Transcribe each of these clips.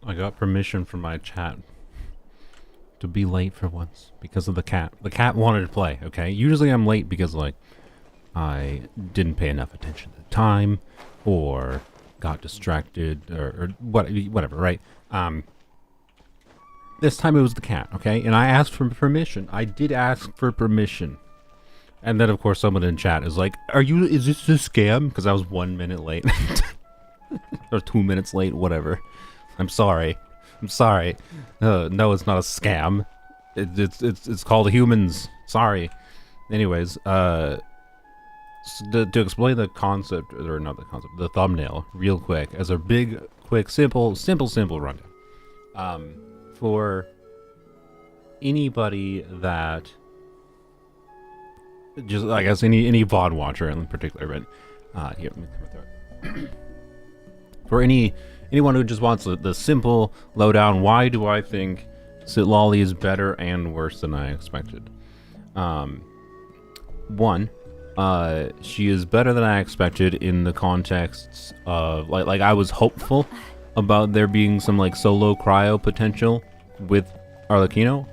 I got permission from my chat to be late for once because of the cat. The cat wanted to play, okay? Usually I'm late because, like, I didn't pay enough attention at the time or got distracted or whatever, right? This time it was the cat, okay? And I asked for permission. I did ask for permission. And then, of course, someone in chat is like, is this a scam? Because I was 1 minute late. Or 2 minutes late, whatever. I'm sorry. I'm sorry. No, it's not a scam. It's called humans. Sorry. Anyways, to explain the concept, or not the concept, the thumbnail, real quick, as a big, quick, simple rundown. For anybody that, just, I guess, any VOD watcher in particular, but, here, let me clear my throat. For anyone who just wants the simple lowdown, why do I think Citlali is better and worse than I expected? One, she is better than I expected in the contexts of, like I was hopeful about there being some, like, solo cryo potential with Arlecchino,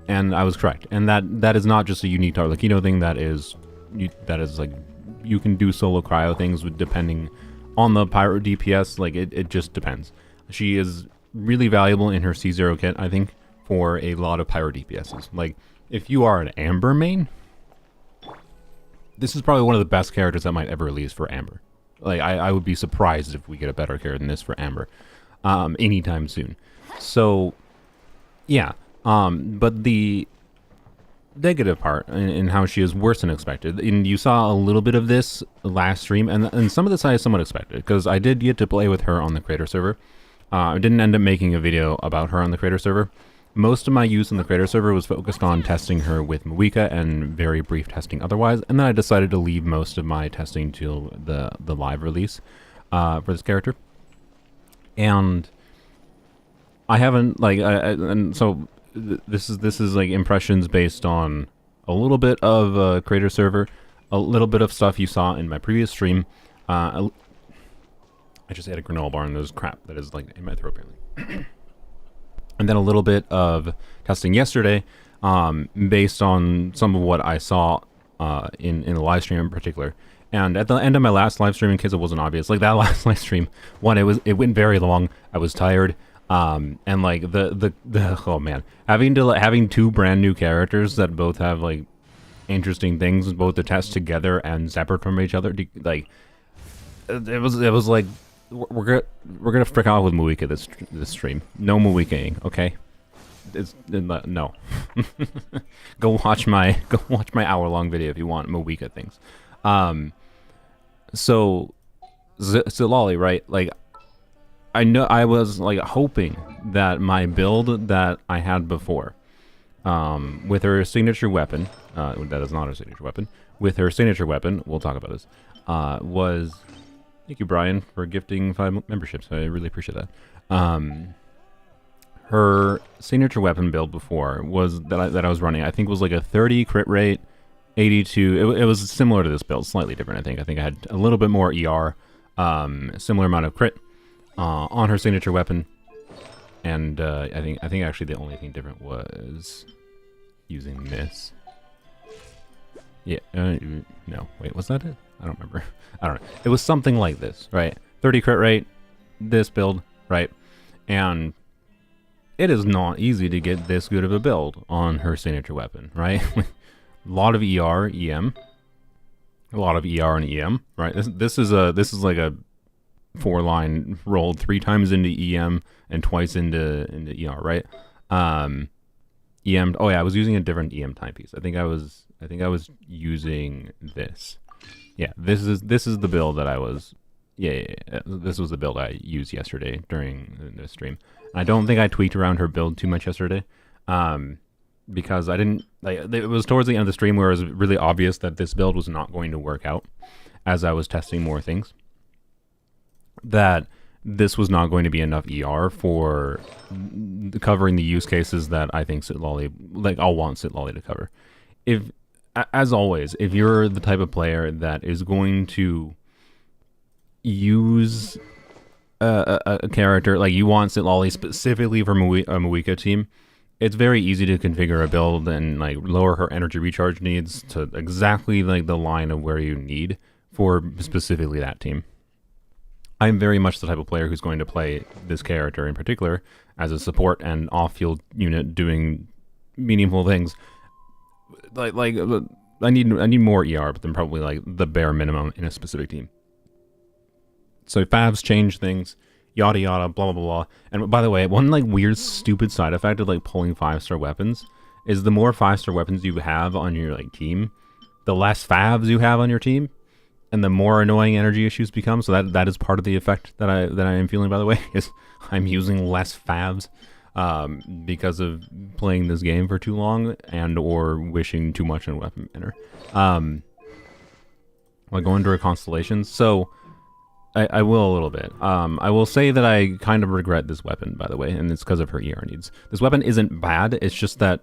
and I was correct. And that is not just a unique to Arlecchino thing, that is like, you can do solo cryo things with, depending on the pyro DPS, like, it just depends. She is really valuable in her C0 kit, I think, for a lot of pyro DPSs. Like, if you are an Amber main, this is probably one of the best characters that might ever release for Amber. Like, I would be surprised if we get a better character than this for Amber anytime soon. So, yeah. But the negative part in how she is worse than expected, and you saw a little bit of this last stream, and some of this I somewhat expected, because I did get to play with her on the creator server. I didn't end up making a video about her on the creator server. Most of my use on the creator server was focused on testing her with Mawika and very brief testing otherwise, and then I decided to leave most of my testing till the live release for this character. And I haven't, like, and so this is like impressions based on a little bit of creator server, a little bit of stuff you saw in my previous stream. I just ate a granola bar and there's crap that is, like, in my throat apparently. And then a little bit of testing yesterday, based on some of what I saw in the live stream in particular. And at the end of my last live stream, in case it wasn't obvious, like, that last live stream, one, it went very long. I was tired. And, like, oh man, having two brand new characters that both have, like, interesting things both to test together and separate from each other, like, it was like, we're gonna frick out with Mawika this stream. No Mawikaing, okay? It's no. Go watch my hour-long video if you want Mawika things. So Citlali, right? Like, I know I was, like, hoping that my build that I had before, with her signature weapon, that is not her signature weapon, with her signature weapon, we'll talk about this, was, thank you, Brian, for gifting 5 memberships. I really appreciate that. Her signature weapon build before was that I was running, I think, was like a 30 crit rate, 82. It was similar to this build, slightly different. I think I had a little bit more ER, similar amount of crit on her signature weapon, and I think actually the only thing different was using this. Yeah, no, wait, was that it? I don't remember. I don't know. It was something like this, right? 30 crit rate, this build, right? And it is not easy to get this good of a build on her signature weapon, right? A lot of ER, EM, a lot of ER and EM, right? This is like a 4-line rolled 3 times into EM and twice into ER, right? EM. Oh yeah, I was using a different EM timepiece. I think I was using this. Yeah, this is the build that I was. Yeah. This was the build I used yesterday during the stream. I don't think I tweaked around her build too much yesterday, because I didn't. Like, it was towards the end of the stream where it was really obvious that this build was not going to work out, as I was testing more things. That this was not going to be enough ER for covering the use cases that I think Citlali, like, I'll want Citlali to cover. As always, if you're the type of player that is going to use a character, like you want Citlali specifically for a Muika team, it's very easy to configure a build and like lower her energy recharge needs to exactly like the line of where you need for specifically that team. I'm very much the type of player who's going to play this character in particular as a support and off-field unit doing meaningful things. Like I need more ER than probably like the bare minimum in a specific team. So favs change things, yada yada, blah blah blah. And by the way, one like weird stupid side effect of like pulling 5-star weapons is the more 5-star weapons you have on your like team, the less favs you have on your team, and the more annoying energy issues become. So that is part of the effect that I am feeling, by the way, is I'm using less favs because of playing this game for too long and or wishing too much on weapon banner. Like going to constellations. So I will a little bit. I will say that I kind of regret this weapon, by the way, and it's because of her ER needs. This weapon isn't bad, it's just that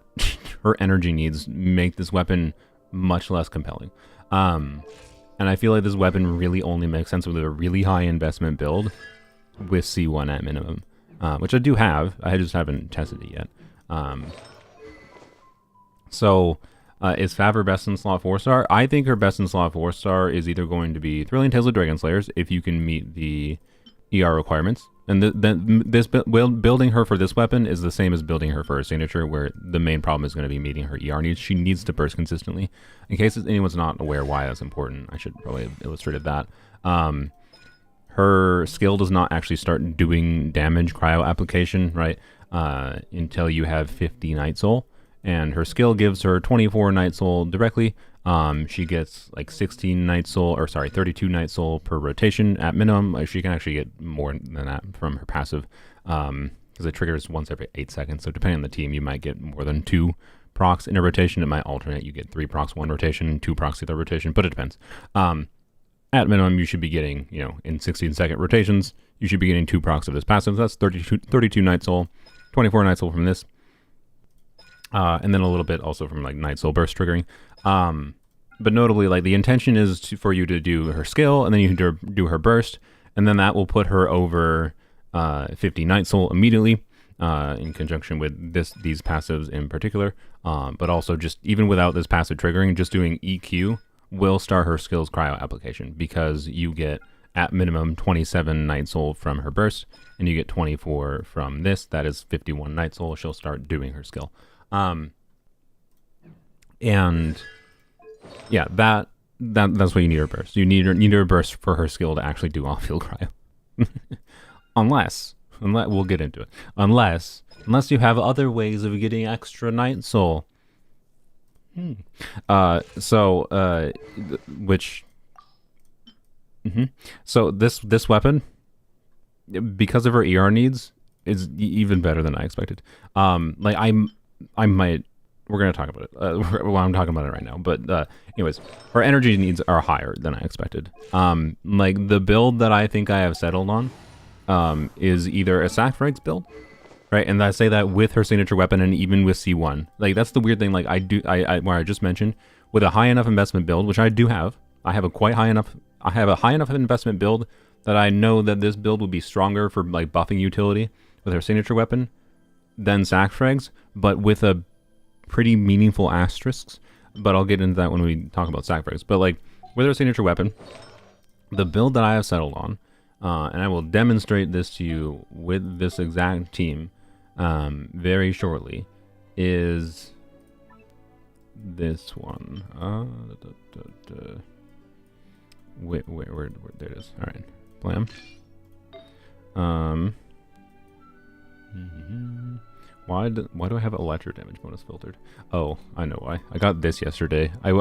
her energy needs make this weapon much less compelling. And I feel like this weapon really only makes sense with a really high investment build with C1 at minimum, which I do have. I just haven't tested it yet. Is Fav her best in slot 4-star? I think her best in slot 4-star is either going to be Thrilling Tales of Dragon Slayers if you can meet the ER requirements. And building her for this weapon is the same as building her for her signature, where the main problem is going to be meeting her ER needs. She needs to burst consistently. In case anyone's not aware why that's important, I should probably have illustrated that. Her skill does not actually start doing damage cryo application, right, until you have 50 Night Soul. And her skill gives her 24 Night Soul directly. She gets like 16 Night Soul, or sorry, 32 Night Soul per rotation at minimum. She can actually get more than that from her passive, because it triggers once every 8 seconds. So depending on the team, you might get more than 2 procs in a rotation. It might alternate. You get 3 procs one rotation, 2 procs the other rotation, but it depends. At minimum, you should be getting, in 16-second rotations, you should be getting 2 procs of this passive. So that's 32 Night Soul, 24 Night Soul from this. And then a little bit also from like Night Soul Burst triggering. But notably, like the intention is for you to do her skill, and then you can do her burst, and then that will put her over 50 Night Soul immediately, in conjunction with these passives in particular. But also just even without this passive triggering, just doing EQ will start her skills cryo application, because you get at minimum 27 Night Soul from her burst, and you get 24 from this. That is 51 Night Soul. She'll start doing her skill. And yeah, that's what you need her burst. You need her burst for her skill to actually do off-field cryo. unless we'll get into it. Unless you have other ways of getting extra Night Soul. So this weapon, because of her ER needs, is even better than I expected. We're going to talk about it. Well, I'm talking about it right now. But anyways, her energy needs are higher than I expected. Like the build that I think I have settled on is either a Sacrificial build, right? And I say that with her signature weapon and even with C1. Like that's the weird thing. Like where I just mentioned, with a high enough investment build, which I do have. I have a high enough investment build that I know that this build will be stronger for like buffing utility with her signature weapon than Sacrificial, but with a pretty meaningful asterisks. But I'll get into that when we talk about Sacrificial. But like with her signature weapon, the build that I have settled on, and I will demonstrate this to you with this exact team very shortly, is this one. Where there it is. All right, blam. Why do I have electro damage bonus filtered? Oh, I know why. I got this yesterday. I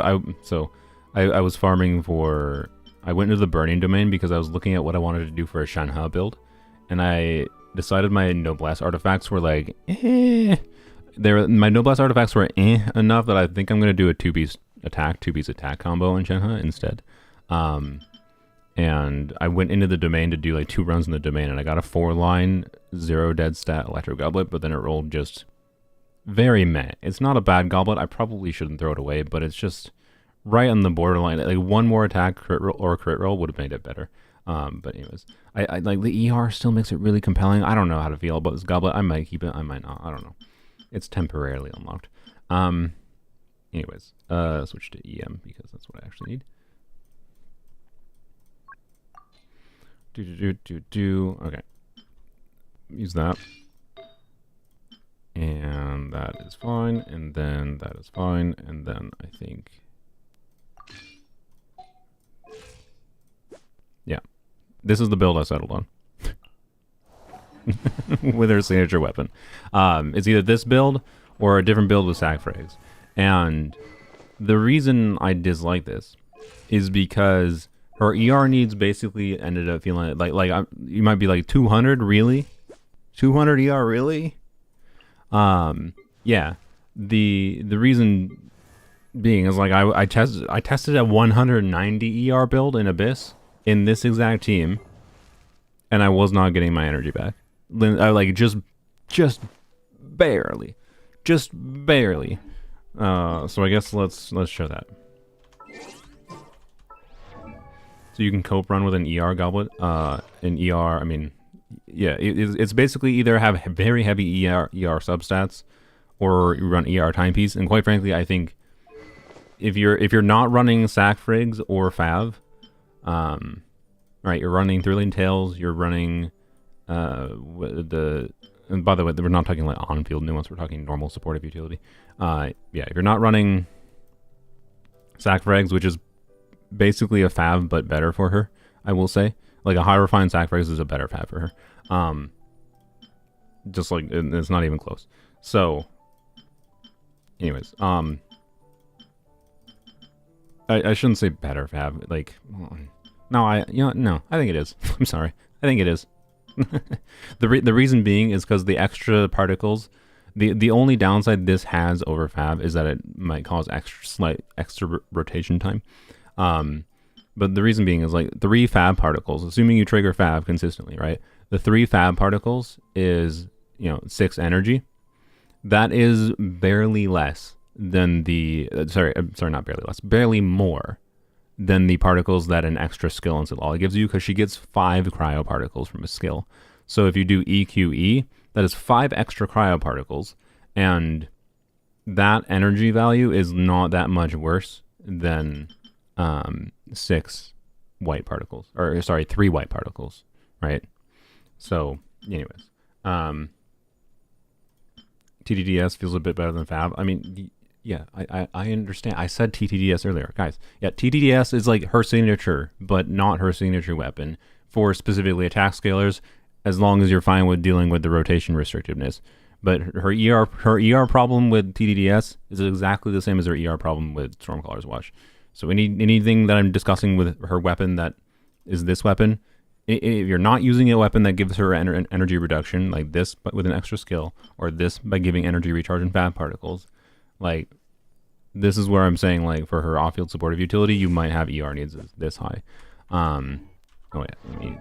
was farming for. I went into the burning domain because I was looking at what I wanted to do for a Shanha build, and I decided my Noblesse artifacts were like, my Noblesse artifacts were enough that I think I'm gonna do a 2-piece attack combo in Shanha instead. And I went into the domain to do like 2 runs in the domain, and I got a 4-line 0 dead stat Electro Goblet, but then it rolled just very meh. It's not a bad goblet. I probably shouldn't throw it away, but it's just right on the borderline. Like one more attack crit roll would have made it better. But anyways, I like the ER still makes it really compelling. I don't know how to feel about this goblet. I might keep it. I might not. I don't know. It's temporarily unlocked. Anyways, switch to EM because that's what I actually need. Okay. Use that. And that is fine. And then that is fine. And then I think... yeah. This is the build I settled on. With her signature weapon. It's either this build or a different build with sac frags. And the reason I dislike this is because her ER needs basically ended up feeling like you might be like 200, really? 200 ER, really? Yeah. The reason being is like I tested a 190 ER build in Abyss in this exact team, and I was not getting my energy back. I like just barely, so I guess let's show that. So you can cope run with an ER goblet. An ER, I mean, yeah, it's basically either have very heavy ER substats, or you run ER timepiece. And quite frankly, I think if you're not running sac frigs or fav, right, you're running Thrilling Tales, you're running and by the way, we're not talking like on-field nuance, we're talking normal supportive utility. Yeah, if you're not running sac frags, which is basically a fav but better for her, I will say, like a high refined sac frags is a better fav for her. Just like it's not even close. So anyways, I shouldn't say better fav, like no, I think it is. I'm sorry, I think it is. The reason being is because the extra particles, the only downside this has over fav is that it might cause extra rotation time. But the reason being is like 3 fab particles, assuming you trigger fav consistently, right? The 3 fab particles is, 6 energy. That is barely less than the, sorry, not barely less, barely more than the particles that an extra skill in Citlali gives you, because she gets 5 cryo particles from a skill. So if you do EQE, that is 5 extra cryo particles, and that energy value is not that much worse than 6 white particles, or sorry, 3 white particles, right? So anyways, TTDS feels a bit better than Fab. I mean, yeah, I understand. I said TTDS earlier, guys. Yeah, TTDS is like her signature, but not her signature weapon for specifically attack scalers, as long as you're fine with dealing with the rotation restrictiveness. But her ER problem with TTDS is exactly the same as her ER problem with Stormcaller's Watch. So anything that I'm discussing with her weapon that is this weapon, if you're not using a weapon that gives her an energy reduction, like this but with an extra skill, or this by giving energy recharge and fab particles, like this is where I'm saying, like, for her off-field supportive utility, you might have ER needs this high. Oh yeah, let me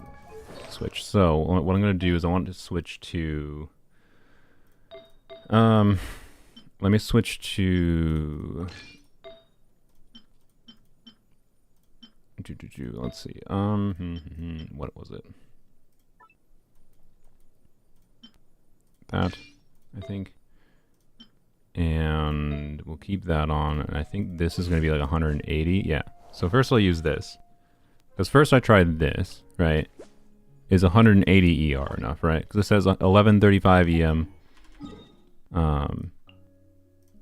switch. So what I'm going to do is I want to switch to... let me switch to... Let's see. What was it? That, I think. And we'll keep that on. And I think this is going to be like 180. Yeah. So first I'll use this. Because first I tried this, right? Is 180 ER enough, right? Because it says 1135 EM. And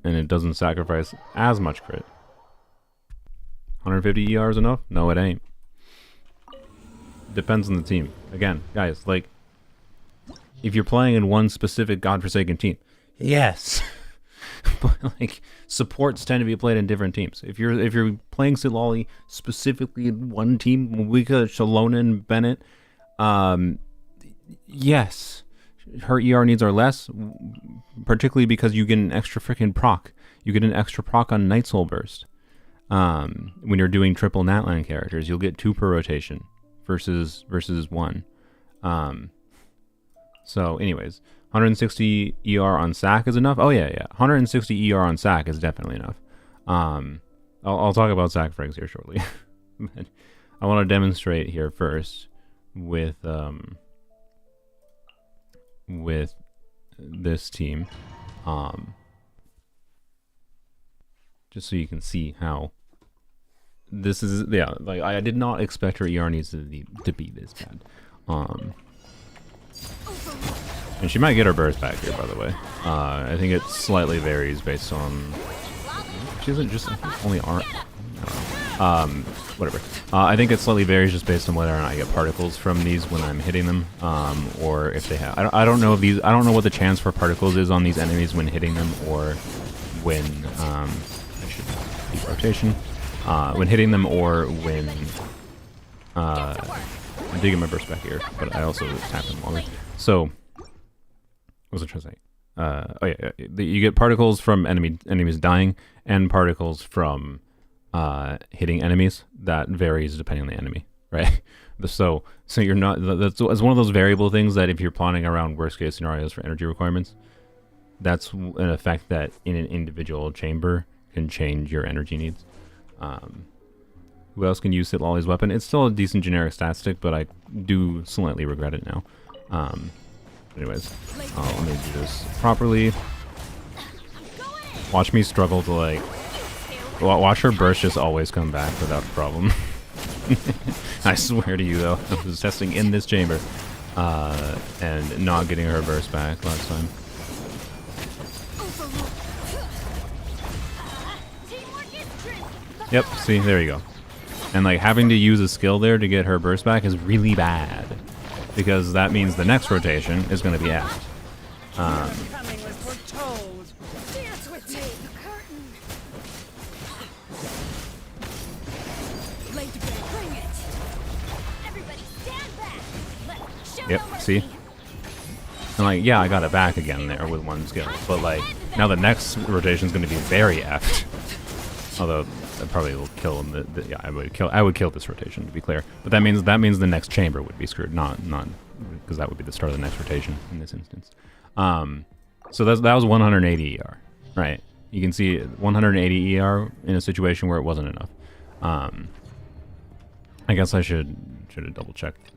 it doesn't sacrifice as much crit. 150 ER is enough? No, it ain't. Depends on the team. Again, guys, like, if you're playing in one specific godforsaken team, yes. But like, supports tend to be played in different teams. If you're playing Citlali specifically in one team, Wika, Shalona, and Bennett, yes, her ER needs are less, particularly because you get an extra freaking proc. You get an extra proc on Night Soul Burst. When you're doing triple Natlan characters, you'll get 2 per rotation versus 1. So anyways, 160 ER on sac is enough. Oh yeah, 160 ER on sac is definitely enough. I'll talk about sac frags here shortly. But I want to demonstrate here first with this team, just so you can see how this is. Yeah, like I did not expect her ER needs to be this bad. And she might get her burst back here, by the way. I think it slightly varies based on. She doesn't just only R. Whatever. I think it slightly varies just based on whether or not I get particles from these when I'm hitting them, or if they have. I don't know if these. I don't know what the chance for particles is on these enemies when hitting them, or when I should keep rotation. When hitting them, or when I did get my burst back here, but I also tapped them longer. So, what was I trying to say? Oh yeah, you get particles from enemies dying, and particles from hitting enemies. That varies depending on the enemy, right? So you're not. That's one of those variable things that if you're plotting around worst case scenarios for energy requirements, that's an effect that in an individual chamber can change your energy needs. Who else can use Citlali's weapon? It's still a decent generic stat stick, but I do slightly regret it now. Anyways, let me do this properly. Watch me struggle to like. Watch her burst just always come back without a problem. I swear to you, though, I was testing in this chamber and not getting her burst back last time. Yep, see, there you go. And like having to use a skill there to get her burst back is really bad, because that means the next rotation is going to be effed. Yep, see? And like, yeah, I got it back again there with one skill, but like, now the next rotation is going to be very effed. Although, I probably will kill him. Yeah, I would kill this rotation, to be clear. But that means the next chamber would be screwed, not because that would be the start of the next rotation in this instance. So that was 180 ER, right? You can see 180 ER in a situation where it wasn't enough. I guess I should have double checked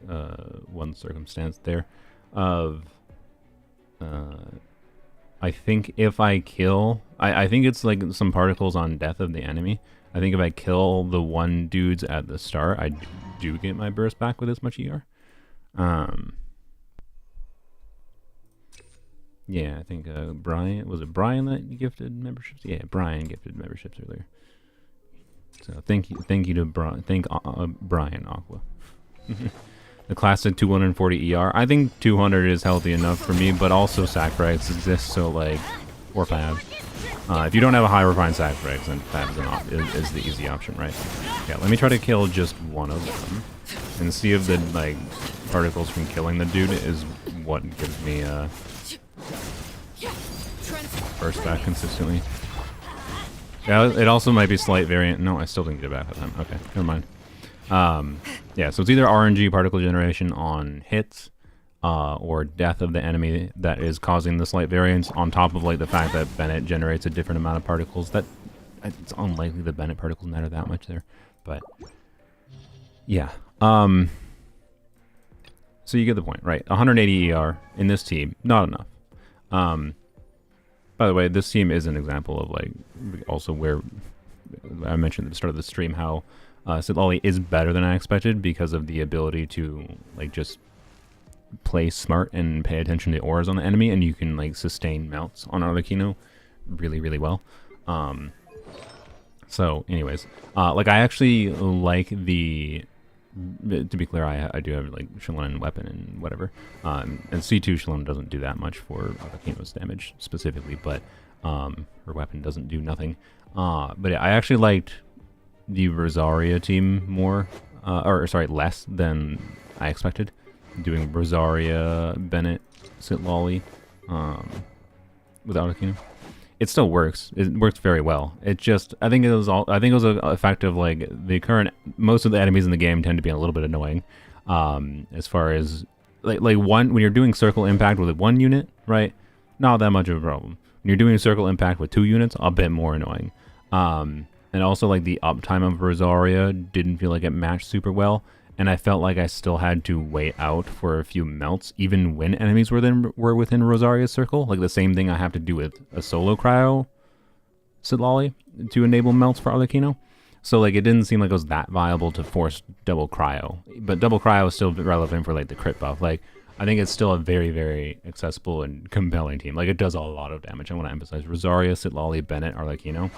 one circumstance there of I think if I kill I think it's like some particles on death of the enemy. I think if I kill the one dudes at the start, I do get my burst back with as much ER. Yeah, I think Brian, was it Brian that gifted memberships? Yeah, Brian gifted memberships earlier. So thank you to Brian Aqua. The classic 240 ER. I think 200 is healthy enough for me, but also sacrifice exists, so like, or Fab. If you don't have a high refined sacrifice, then Fab is the easy option, right? Yeah, let me try to kill just one of them and see if the like particles from killing the dude is what gives me burst back consistently. Yeah, it also might be slight variant. No, I still didn't get it back that time. Okay, never mind. Yeah, so it's either RNG particle generation on hits or death of the enemy that is causing the slight variance, on top of like the fact that Bennett generates a different amount of particles. That it's unlikely that Bennett particles matter that much there, but yeah. So you get the point, right? 180 ER in this team, not enough. By the way, this team is an example of like also where I mentioned at the start of the stream how Citlali is better than I expected because of the ability to like just play smart and pay attention to auras on the enemy, and you can like sustain melts on Arlecchino really, really well. So anyways, like I actually like the, to be clear, I do have like Citlali weapon and whatever, and C2 Citlali doesn't do that much for Arlecchino's damage specifically, but her weapon doesn't do nothing. But yeah, I actually liked the Rosaria team more, or sorry, less than I expected. Doing Rosaria, Bennett, Citlali, with Arlecchino. It still works. It works very well. It just, I think it was an effect of like most of the enemies in the game tend to be a little bit annoying. As far as like when you're doing circle impact with one unit, right? Not that much of a problem. When you're doing circle impact with 2 units, a bit more annoying. And also like the uptime of Rosaria didn't feel like it matched super well. and I felt like I still had to wait out for a few melts, even when enemies were within Rosaria's circle. Like the same thing I have to do with a solo cryo Citlali to enable melts for Arlecchino. So like it didn't seem like it was that viable to force double cryo, but double cryo is still relevant for like the crit buff. Like I think it's still a very, very accessible and compelling team. Like it does a lot of damage. I want to emphasize Rosaria, Citlali, Bennett, Arlecchino,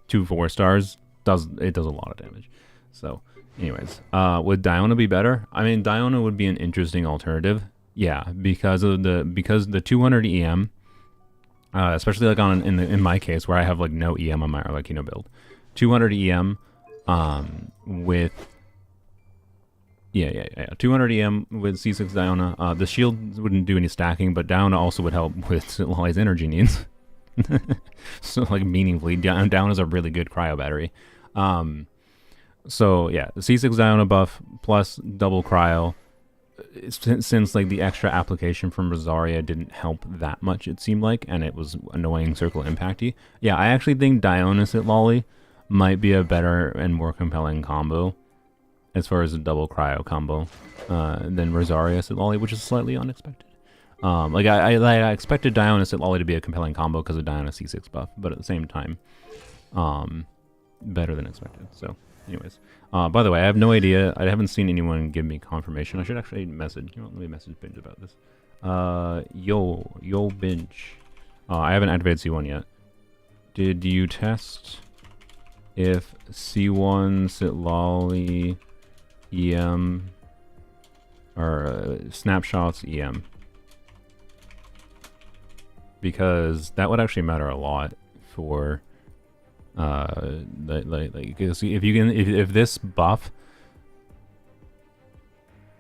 2 4-stars does a lot of damage. So anyways, would Diona be better? I mean, Diona would be an interesting alternative. Yeah, because the 200 EM, especially like in my case where I have like no EM on my Arlecchino build, 200 EM with 200 EM with C6 Diona. The shield wouldn't do any stacking, but Diona also would help with Citlali's energy needs. So like meaningfully, Diona is a really good cryo battery. So yeah, the C6 Diona buff plus double cryo, since like the extra application from Rosaria didn't help that much, it seemed like, and it was annoying circle impacty. Yeah, I actually think Diona Citlali might be a better and more compelling combo as far as a double cryo combo than Rosaria Citlali, which is slightly unexpected. Like I expected Diona Citlali to be a compelling combo because of Diona C6 buff, but at the same time, better than expected. So anyways, by the way, I have no idea. I haven't seen anyone give me confirmation. I should actually message. You know, let me message Binge about this. Yo Binge. I haven't activated C1 yet. Did you test if C1 Citlali EM or snapshots EM? Because that would actually matter a lot for if this buff,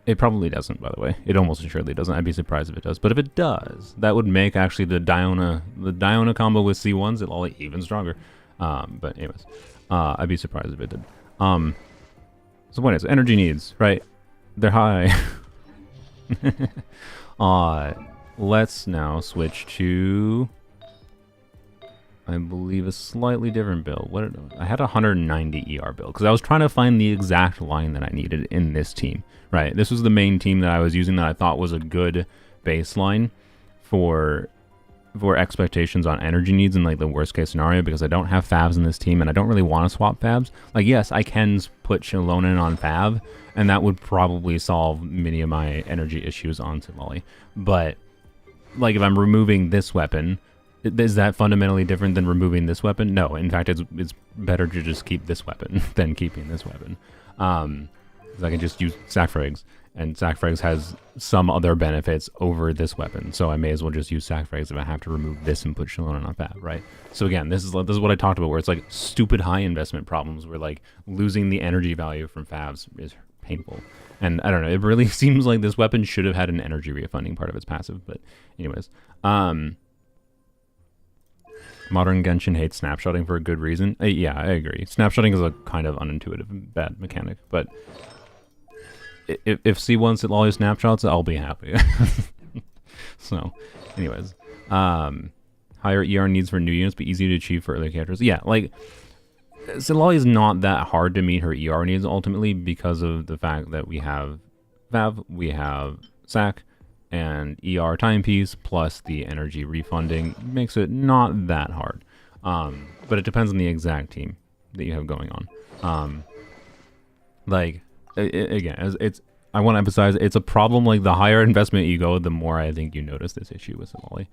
it probably doesn't, by the way. It almost assuredly doesn't. I'd be surprised if it does. But if it does, that would make actually the Diona combo with C1s Citlali even stronger. But anyways, I'd be surprised if it did. So the point is, energy needs, right? They're high. Let's now switch to, I believe, a slightly different build. I had a 190 ER build because I was trying to find the exact line that I needed in this team. Right, this was the main team that I was using that I thought was a good baseline for expectations on energy needs in like the worst case scenario, because I don't have Favs in this team and I don't really want to swap Favs. Like, yes, I can put Shallonen on Fav, and that would probably solve many of my energy issues on Citlali. But like, if I'm removing this weapon, is that fundamentally different than removing this weapon? No, in fact, it's better to just keep this weapon than keeping this weapon. Because I can just use Sacrifice, and Sacrifice has some other benefits over this weapon, so I may as well just use Sacrifice if I have to remove this and put Shallonen on Fav, right? So again, this is what I talked about, where it's like stupid high investment problems where like losing the energy value from Favs is painful. And I don't know, it really seems like this weapon should have had an energy refunding part of its passive, but anyways. Modern Genshin hates snapshotting for a good reason. Yeah, I agree. Snapshotting is a kind of unintuitive, bad mechanic, but if C1 Citlali snapshots, I'll be happy. So, anyways. Higher ER needs for new units, but easy to achieve for early characters. Yeah, like, Citlali is not that hard to meet her ER needs ultimately because of the fact that we have Vav, we have Sac, and ER timepiece plus the energy refunding makes it not that hard. But it depends on the exact team that you have going on. Like, again, I want to emphasize, it's a problem. Like, the higher investment you go, the more I think you notice this issue with Citlali.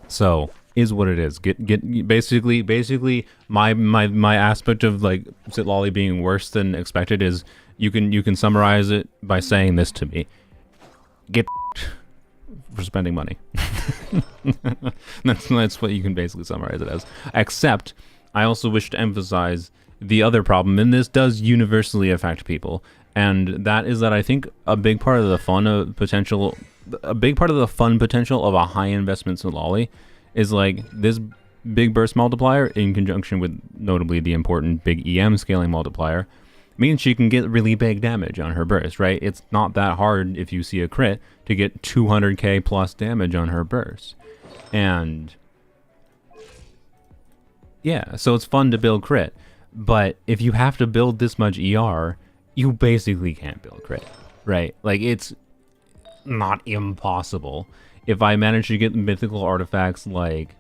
So is what it is. Basically my aspect of like Citlali being worse than expected is you can summarize it by saying this to me: get for spending money. That's what you can basically summarize it as. Except I also wish to emphasize the other problem, and this does universally affect people, and that is that I think a big part of the fun potential of a high investment Citlali is like this big burst multiplier in conjunction with notably the important big EM scaling multiplier means she can get really big damage on her burst, right? It's not that hard if you see a crit to get 200k plus damage on her burst. And yeah, so it's fun to build crit. But if you have to build this much ER, you basically can't build crit, right? Like, it's not impossible. If I manage to get mythical artifacts like,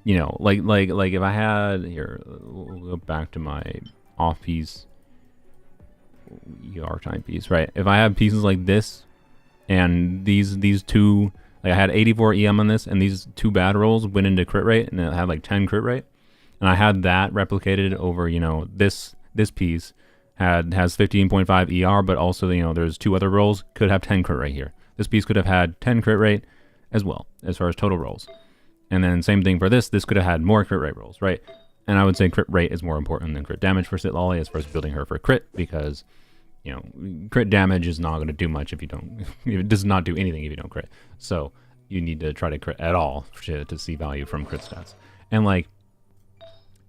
you know, like if I had, here, we'll go back to my off piece, ER timepiece, right? If I have pieces like this, and these two, like I had 84 EM on this, and these two bad rolls went into crit rate, and it had like 10 crit rate, and I had that replicated over, you know, this piece has 15.5 ER, but also, you know, there's two other rolls, could have 10 crit rate here. This piece could have had 10 crit rate as well, as far as total rolls. And then same thing for this could have had more crit rate rolls, right? And I would say crit rate is more important than crit damage for Citlali as far as building her for crit, because, you know, crit damage is not going to do much if you don't, it does not do anything if you don't crit. So you need to try to crit at all to see value from crit stats. And like,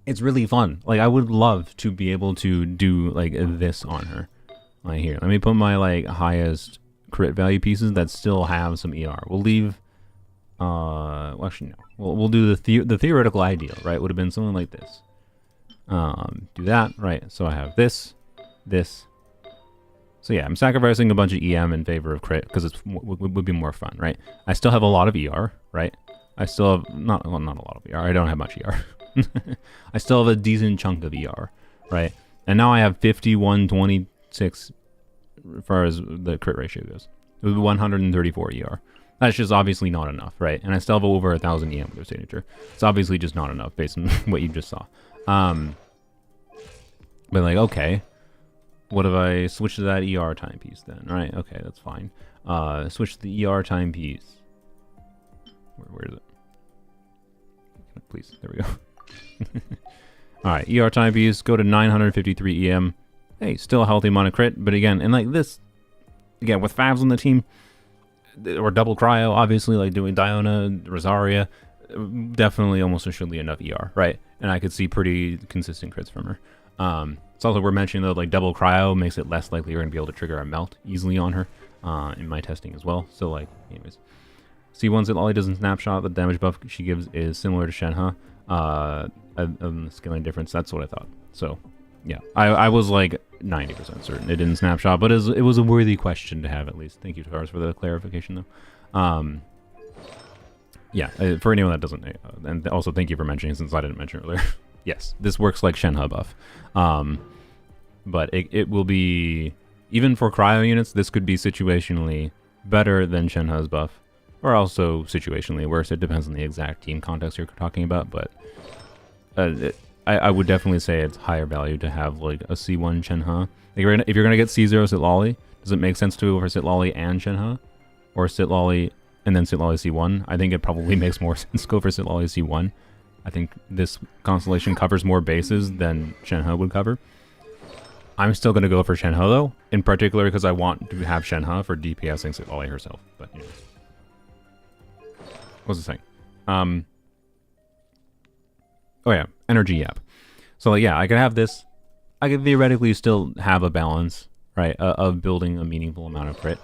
it's really fun. Like, I would love to be able to do like this on her. Like, here, let me put my like highest crit value pieces that still have some ER. We'll leave, well, actually no. We'll do the theoretical ideal, right? Would have been something like this. Do that, right? So I have this. So yeah, I'm sacrificing a bunch of EM in favor of crit because it would be more fun, right? I still have a lot of ER, right? I still have, not a lot of ER. I don't have much ER. I still have a decent chunk of ER, right? And now I have 5126 as far as the crit ratio goes. It was 134 ER. That's just obviously not enough, right? And I still have over 1,000 EM with their signature. It's obviously just not enough based on what you just saw. But like, okay, what if I switch to that ER timepiece then? Right, okay, that's fine. Switch to the ER timepiece. Where is it? Please, there we go. Alright, ER timepiece, go to 953 EM. Hey, still a healthy amount of crit, but again, and like this, again, with Favs on the team, or double cryo, obviously, like doing Diona, Rosaria, definitely almost assuredly enough ER, right? And I could see pretty consistent crits from her. It's also worth mentioning though, like double cryo makes it less likely you're gonna be able to trigger a melt easily on her, in my testing as well. So like, anyways. C1 Citlali does in Snapshot, the damage buff she gives is similar to Shenhe. The scaling difference, that's what I thought. So, yeah, I was like 90% certain it didn't Snapshot, but it was a worthy question to have at least. Thank you, Tars, for the clarification, though. Yeah, for anyone that doesn't, and also thank you for mentioning, since I didn't mention earlier. Yes, this works like Shenhe buff. But it will be, even for cryo units, this could be situationally better than Shenhe's buff. Or also situationally worse. It depends on the exact team context you're talking about, but I would definitely say it's higher value to have like a C1 Shenhe. If you're gonna get C0 Citlali, does it make sense to go for Citlali and Shenhe, or Citlali and then Citlali C1? I think it probably makes more sense to go for Citlali C1. I think this constellation covers more bases than Shenhe would cover. I'm still gonna go for Shenhe though, in particular because I want to have Shenhe for DPSing Citlali herself. But anyways. What was I saying? Oh yeah, energy yap. So like, yeah, I could have this. I could theoretically still have a balance, right, of building a meaningful amount of crit,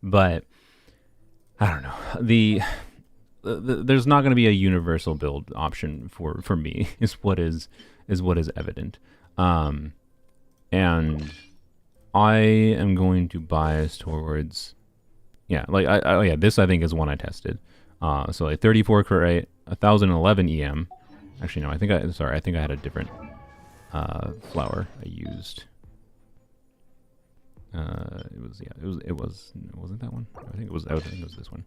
but I don't know. There's not going to be a universal build option for me. Is what is evident, and I am going to bias towards, yeah, like yeah, this I think is one I tested. So like 34 crit rate, 1011 EM. Actually, no, I think I had a different flower I used. It wasn't that one. I think it was this one.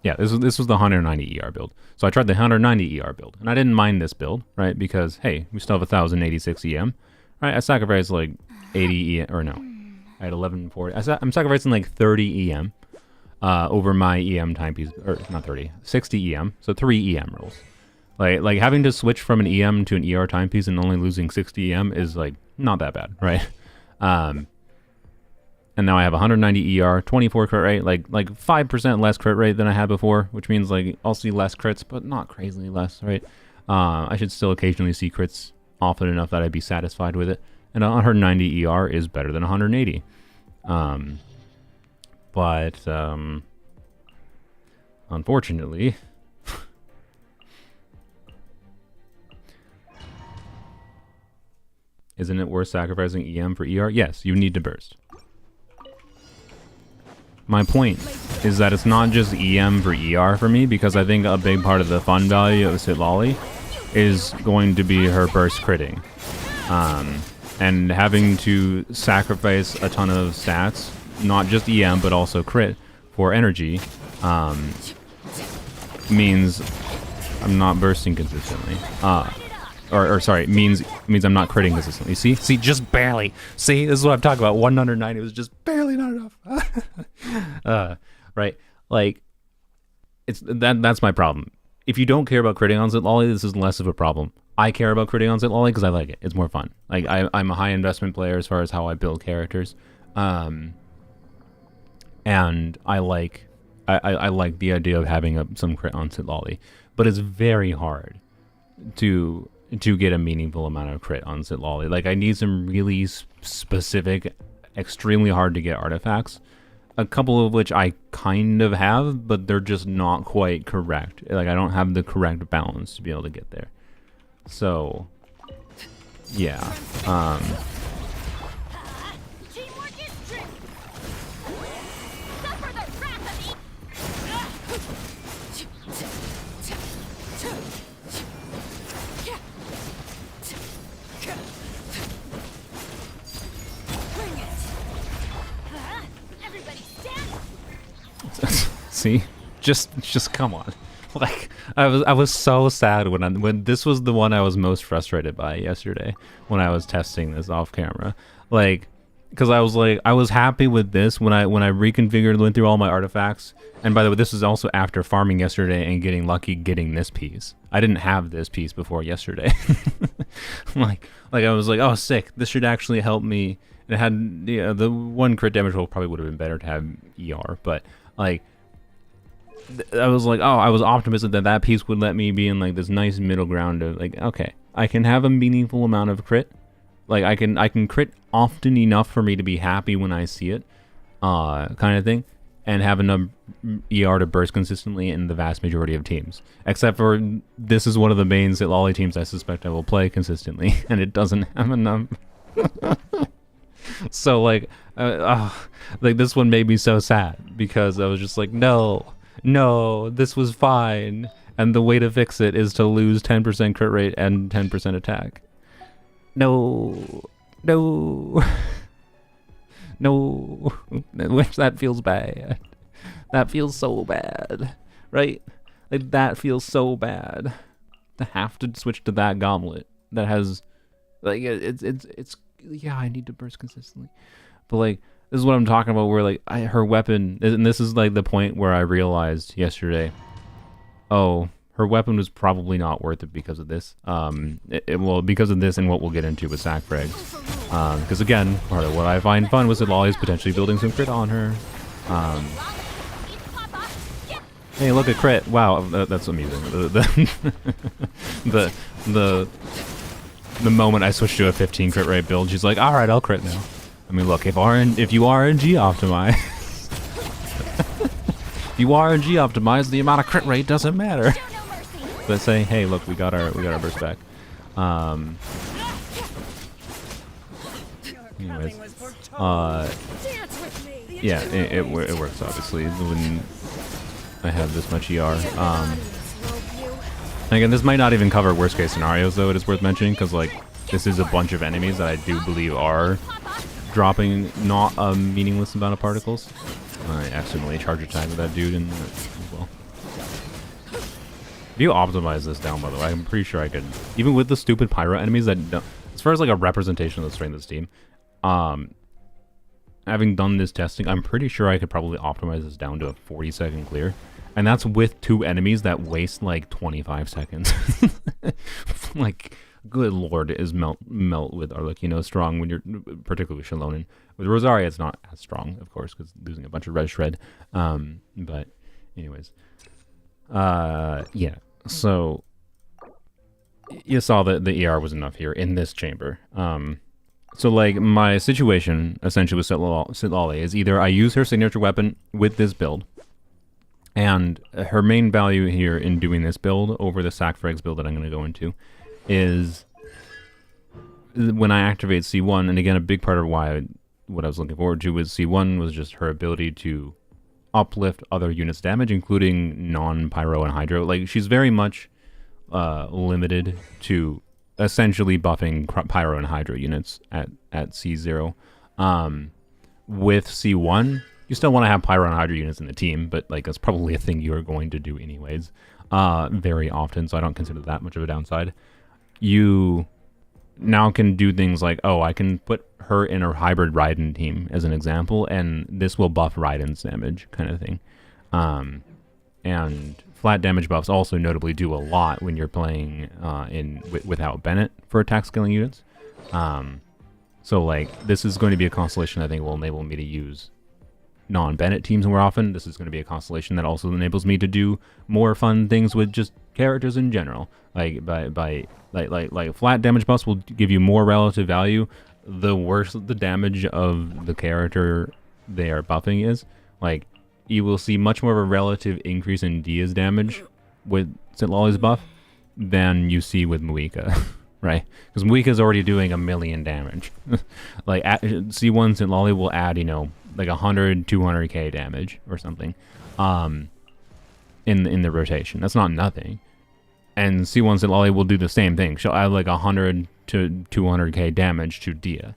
Yeah, this was the 190 ER build. So I tried the 190 ER build, and I didn't mind this build, right? Because hey, we still have 1086 EM. Right, I sacrificed like 80 EM, or no, I had 1140. I'm sacrificing like 30 EM over my EM timepiece, or not 30, 60 EM. So 3 EM rolls. Like having to switch from an EM to an ER timepiece and only losing 60 EM is like not that bad, right? And now I have 190 ER, 24 crit rate, like 5% less crit rate than I had before, which means like I'll see less crits, but not crazily less, right? I should still occasionally see crits often enough that I'd be satisfied with it. And 190 ER is better than 180. But unfortunately, Isn't it worth sacrificing EM for ER? Yes, you need to burst. My point is that it's not just EM for ER for me, because I think a big part of the fun value of Citlali is going to be her burst critting. And having to sacrifice a ton of stats, not just EM, but also crit for energy, means I'm not bursting consistently. Sorry, means I'm not critting consistently. See, just barely. See, this is what I'm talking about. 190 was just barely not enough. Right? Like, that's my problem. If you don't care about critting on Citlali, this is less of a problem. I care about critting on Citlali because I like it. It's more fun. Like, I'm a high investment player as far as how I build characters, and I like the idea of having some crit on Citlali, but it's very hard to get a meaningful amount of crit on Citlali. Like, I need some really specific, extremely hard to get artifacts, a couple of which I kind of have, but they're just not quite correct. Like, I don't have the correct balance to be able to get there. So, yeah. See, just come on. Like, I was so sad when this was the one I was most frustrated by yesterday when I was testing this off camera. Like, because I was happy with this when I reconfigured, went through all my artifacts. And by the way, this is also after farming yesterday and getting lucky getting this piece. I didn't have this piece before yesterday. like I was like, oh, sick. This should actually help me. It had the one crit damage roll probably would have been better to have ER, but like, I was like, oh, I was optimistic that that piece would let me be in like this nice middle ground of like, okay, I can have a meaningful amount of crit. Like, I can crit often enough for me to be happy when I see it, kind of thing, and have enough ER to burst consistently in the vast majority of teams. Except for this is one of the main Citlali teams I suspect I will play consistently, and it doesn't have enough. So like this one made me so sad because I was just like, no, this was fine, and the way to fix it is to lose 10% crit rate and 10% attack. No, which that feels bad. That feels so bad, right? Like, that feels so bad to have to switch to that gauntlet that has, like, it's yeah, I need to burst consistently, but like, this is what I'm talking about, where like her weapon, and this is like the point where I realized yesterday, oh, her weapon was probably not worth it because of this. Well, because of this and what we'll get into with Sac Frags. Because again, part of what I find fun with Citlali is potentially building some crit on her. Hey, look at crit! Wow, that's amazing. The moment I switched to a 15 crit rate build, she's like, all right, I'll crit now. I mean, look, if you RNG optimize, if you RNG optimize, the amount of crit rate doesn't matter. But say, hey, look, we got our burst back. Anyways, yeah, it works obviously when I have this much ER. Again, this might not even cover worst case scenarios, though. It is worth mentioning because like this is a bunch of enemies that I do believe are dropping not a meaningless amount of particles. I accidentally charge attack with that dude as well. If you optimize this down, by the way, I'm pretty sure I could, even with the stupid pyro enemies that don't, as far as like a representation of the strength of this team, having done this testing, I'm pretty sure I could probably optimize this down to a 40-second clear. And that's with 2 enemies that waste like 25 seconds. Like, good lord, is melt with Arlecchino strong when you're particularly Shalonin. With Rosaria, it's not as strong, of course, because losing a bunch of red shred. But anyways, yeah. So you saw that the ER was enough here in this chamber. So like my situation essentially with Citlali is either I use her signature weapon with this build, and her main value here in doing this build over the Sac Frags build that I'm going to go into is when I activate C1, and again, a big part of what I was looking forward to with C1 was just her ability to uplift other units' damage, including non-pyro and hydro. Like, she's very much limited to essentially buffing pyro and hydro units at C0. With C1, you still want to have pyro and hydro units in the team, but like that's probably a thing you are going to do anyways, very often, so I don't consider that much of a downside. You now can do things like, oh, I can put her in a hybrid Raiden team as an example, and this will buff Raiden's damage, kind of thing. And flat damage buffs also notably do a lot when you're playing without Bennett for attack scaling units. So like this is going to be a constellation I think will enable me to use non-Bennett teams more often. This is going to be a constellation that also enables me to do more fun things with just characters in general. Like like flat damage buffs will give you more relative value. The worse the damage of the character they are buffing is, like you will see much more of a relative increase in Dia's damage with Citlali's buff than you see with Muika, right? Because Muika's already doing 1,000,000 damage. Like C1 Citlali will add, you know, like 100, 200k damage or something, in the rotation. That's not nothing. And C1 Citlali will do the same thing. She'll add like 100 to 200k damage to Dia.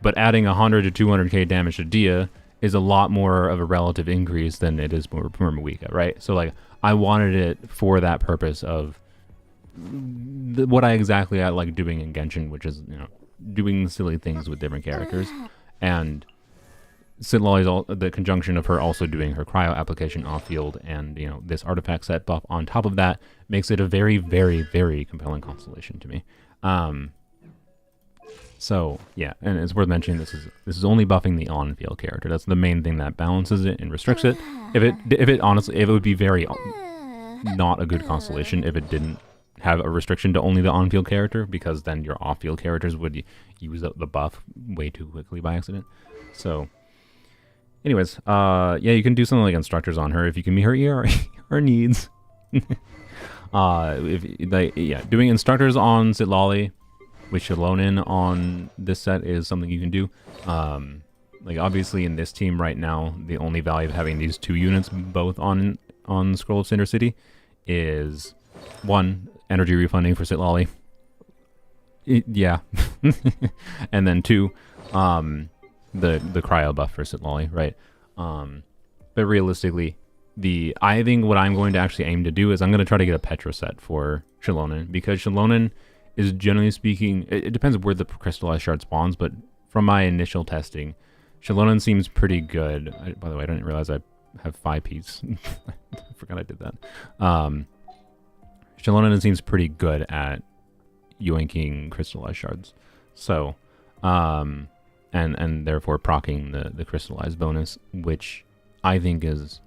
But adding 100 to 200k damage to Dia is a lot more of a relative increase than it is for Muika, right? So like I wanted it for that purpose of what I like doing in Genshin, which is, you know, doing silly things with different characters. And Citlali's the conjunction of her also doing her cryo application off field, and you know this artifact set buff on top of that makes it a very, very, very compelling constellation to me. So yeah, and it's worth mentioning this is only buffing the on-field character. That's the main thing that balances it and restricts it. If it honestly, it would be very not a good constellation if it didn't have a restriction to only the on-field character, because then your off-field characters would use the buff way too quickly by accident. So anyways, yeah, you can do something like instructors on her if you can meet her needs. Doing instructors on Citlali with Citlali on this set is something you can do. Like obviously in this team right now, the only value of having these two units both on Scroll of Cinder City is 1, energy refunding for Citlali. Yeah. And then 2, the cryo buff for Citlali, right? But realistically, I think what I'm going to actually aim to do is I'm going to try to get a Petra set for Citlali, because Citlali is, generally speaking, it depends where the crystallized shard spawns, but from my initial testing, Citlali seems pretty good. By the way, I didn't realize I have 5 Ps. I forgot I did that. Citlali seems pretty good at yoinking crystallized shards. So, and therefore proccing the crystallized bonus, which I think is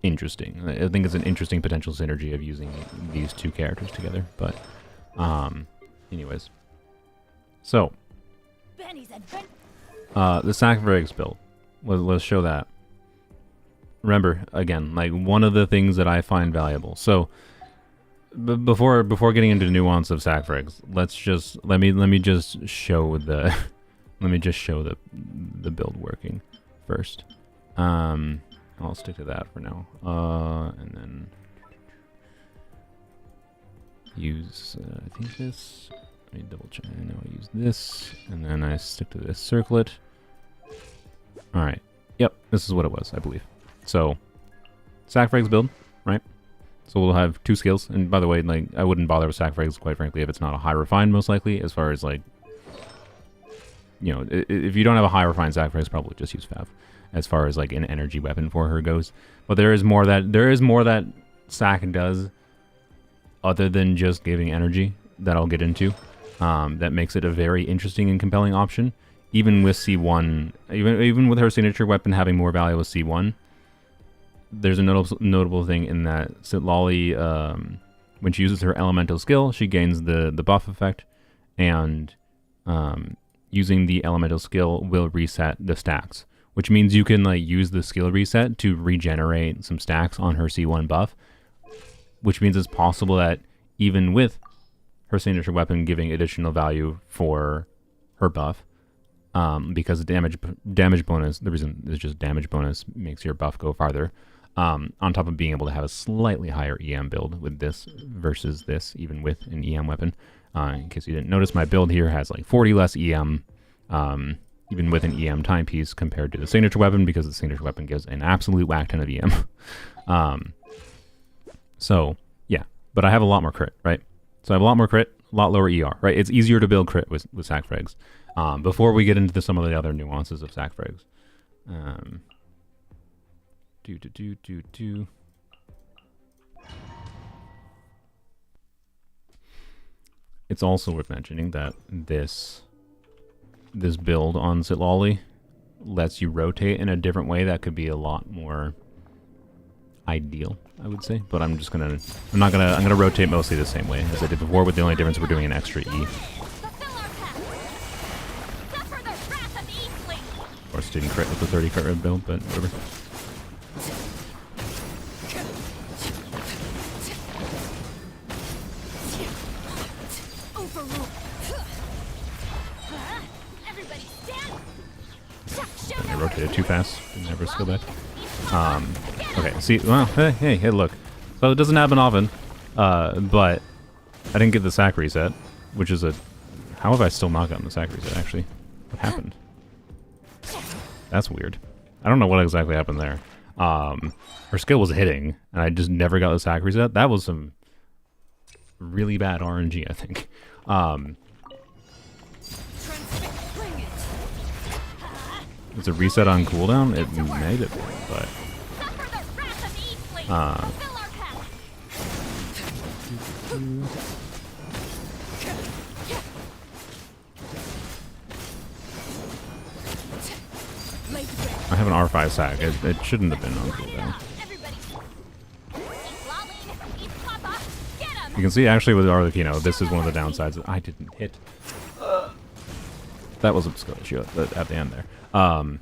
interesting. I think it's an interesting potential synergy of using these two characters together. But anyways, so the Sacrificial build, let's show that. Remember, again, like one of the things that I find valuable. So before getting into nuance of Sacrificial, let me just show the let me just show the build working first. I'll stick to that for now. And then use I think this. Let me double check. I know I use this, and then I stick to this circlet. All right. Yep, this is what it was, I believe. So, Sacrificial build, right? So we'll have 2 skills. And by the way, like I wouldn't bother with Sacrificial, quite frankly, if it's not a high refined, most likely. As far as like, you know, if you don't have a high refined Sacrificial, probably just use Fav. As far as like an energy weapon for her goes, but there is more that Sac does other than just giving energy that I'll get into. That makes it a very interesting and compelling option. Even with C1, even with her signature weapon having more value with C1, there's a notable thing in that Citlali, when she uses her elemental skill, she gains the buff effect, and using the elemental skill will reset the stacks, which means you can like use the skill reset to regenerate some stacks on her C1 buff, which means it's possible that even with her signature weapon giving additional value for her buff. Because the damage bonus, the reason is just damage bonus makes your buff go farther. On top of being able to have a slightly higher EM build with this versus this, even with an EM weapon. In case you didn't notice, my build here has like 40 less EM, even with an EM timepiece compared to the signature weapon, because the signature weapon gives an absolute whack ton of EM. So yeah, but I have a lot more crit, right? So I have a lot more crit, a lot lower ER, right? It's easier to build crit with sac frags. Before we get into some of the other nuances of sac frags. It's also worth mentioning that this build on Citlali lets you rotate in a different way that could be a lot more ideal, I would say. But I'm gonna rotate mostly the same way as I did before, with the only difference we're doing an extra E. Or didn't crit with the 30 crit build, but whatever. I rotated too fast. Didn't ever skill back. Okay, see, well, hey, look. So it doesn't happen often, but I didn't get the sac reset, which is a... How have I still not gotten the sac reset, actually? What happened? That's weird. I don't know what exactly happened there. Her skill was hitting, and I just never got the sac reset. That was some really bad RNG, I think. It's a reset on cooldown? It made it, but... I have an R5 sac. It shouldn't have been on cooldown. You can see actually with Arlecchino, this is one of the downsides. I didn't hit. That was a skill issue at the end there. One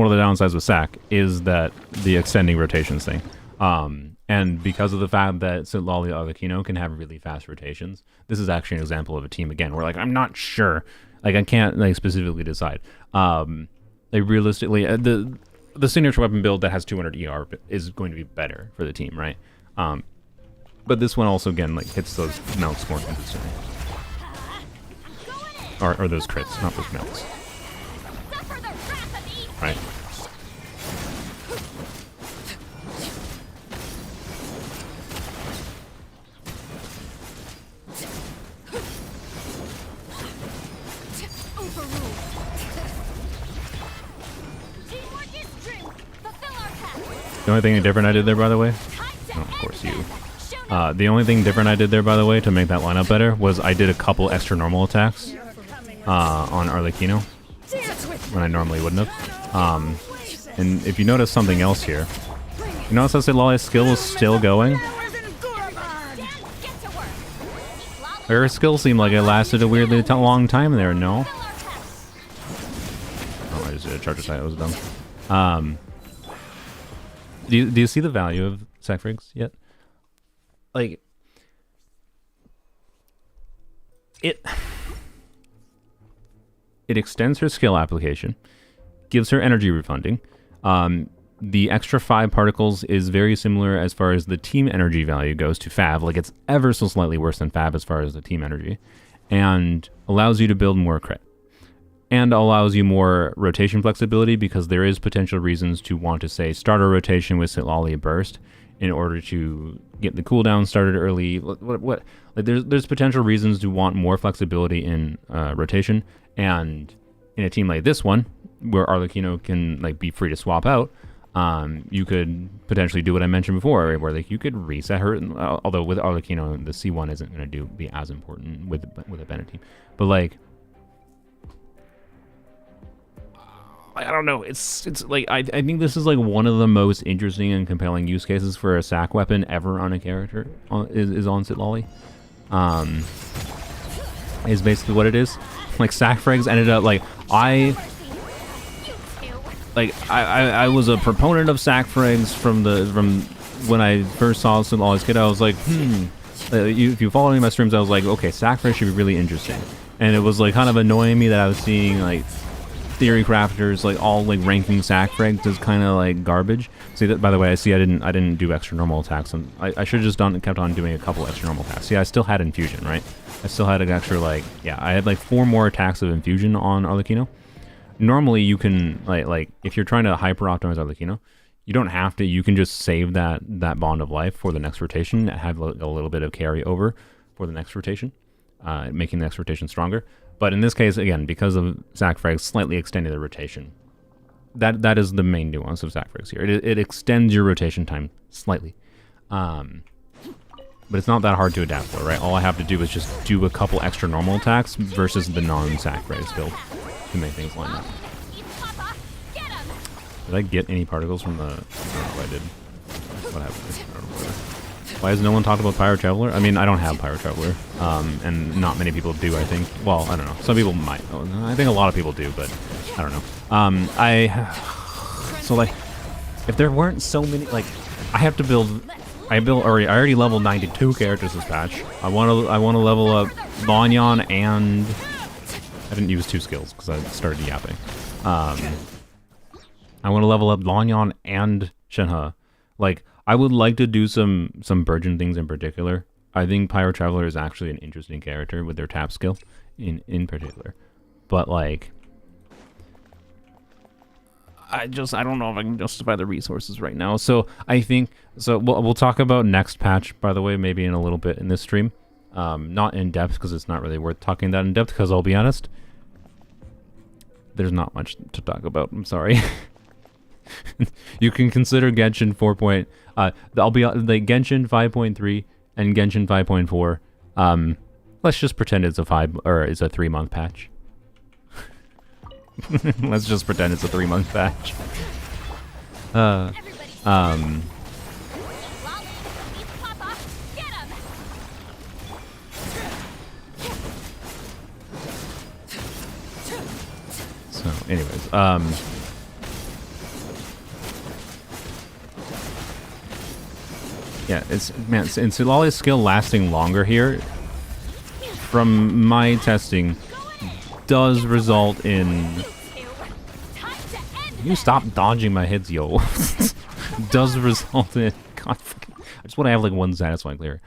of the downsides with sac is that the extending rotations thing. And because of the fact that Citlali Arlecchino can have really fast rotations, this is actually an example of a team again where like I'm not sure, like I can't like specifically decide. Like realistically, the signature weapon build that has 200 ER is going to be better for the team, right? But this one also again like hits those melts more consistently, or those crits, not those melts, right? The only thing different I did there, by the way, oh, of course you. The only thing different I did there, by the way, to make that lineup better was I did a couple extra normal attacks on Arlecchino when I normally wouldn't have. And if you notice something else here, you notice that Citlali's skill is still going. Her skill seemed like it lasted a weirdly long time there. No. Oh, I just did a charge attack. That was dumb. Do you see the value of sac frags yet? Like, it extends her skill application, gives her energy refunding. The extra 5 particles is very similar as far as the team energy value goes to Fav. Like, it's ever so slightly worse than Fav as far as the team energy, and allows you to build more crit. And allows you more rotation flexibility, because there is potential reasons to want to, say, start a rotation with Citlali burst in order to get the cooldown started early. Like there's potential reasons to want more flexibility in rotation, and in a team like this one, where Arlecchino can like be free to swap out, you could potentially do what I mentioned before, where like you could reset her. Although with Arlecchino, the C1 isn't going to be as important with a Bennett team, but like. I don't know. It's like I think this is like one of the most interesting and compelling use cases for a sac weapon ever on a character is on Citlali. Is basically what it is. Like sac frags ended up like I was a proponent of sac frags from when I first saw Citlali's kid. I was like, if you follow me in my streams, I was like, okay, sac frags should be really interesting. and it was like kind of annoying me that I was seeing like theory crafters like all like ranking sac frags as kind of like garbage. See that, by the way, I see I didn't do extra normal attacks, and I should have just kept on doing a couple extra normal attacks. See, I still had infusion, right? I still had an extra like, yeah, I had like 4 more attacks of infusion on Arlecchino. Normally you can like if you're trying to hyper optimize Arlecchino, you don't have to. You can just save that bond of life for the next rotation, have a little bit of carry over for the next rotation, making the next rotation stronger. But in this case, again, because of sac frags slightly extending the rotation, that is the main nuance of sac frags here. It extends your rotation time slightly, but it's not that hard to adapt for, right? All I have to do is just do a couple extra normal attacks versus the non-sac frags build to make things line up. Did I get any particles from the... I don't know if I did. What happened? I don't know. Why has no one talked about Pyro Traveler? I mean, I don't have Pyro Traveler, and not many people do, I think. Well, I don't know. Some people might. I think a lot of people do, but I don't know. So, like, if there weren't so many... Like, I have to build... I already leveled 92 characters this patch. I want to level up Lonyon and... I didn't use 2 skills because I started yapping. I want to level up Lonyon and Shenhe. Like, I would like to do some Burgeon things in particular. I think Pyro Traveler is actually an interesting character with their tap skill in particular. But, like, I don't know if I can justify the resources right now. So I think, so we'll talk about next patch, by the way, maybe in a little bit in this stream. Not in depth because it's not really worth talking that in depth because I'll be honest, there's not much to talk about. I'm sorry. You can consider Genshin 4. I'll be like Genshin 5.3 and Genshin 5.4. Let's just pretend it's a 3-month patch. Let's just pretend it's a 3-month patch. So, anyways, yeah, it's Citlali's skill lasting longer here, from my testing, does result in... You stop dodging my hits, yo. Does result in... God, I just want to have like one satisfying clear.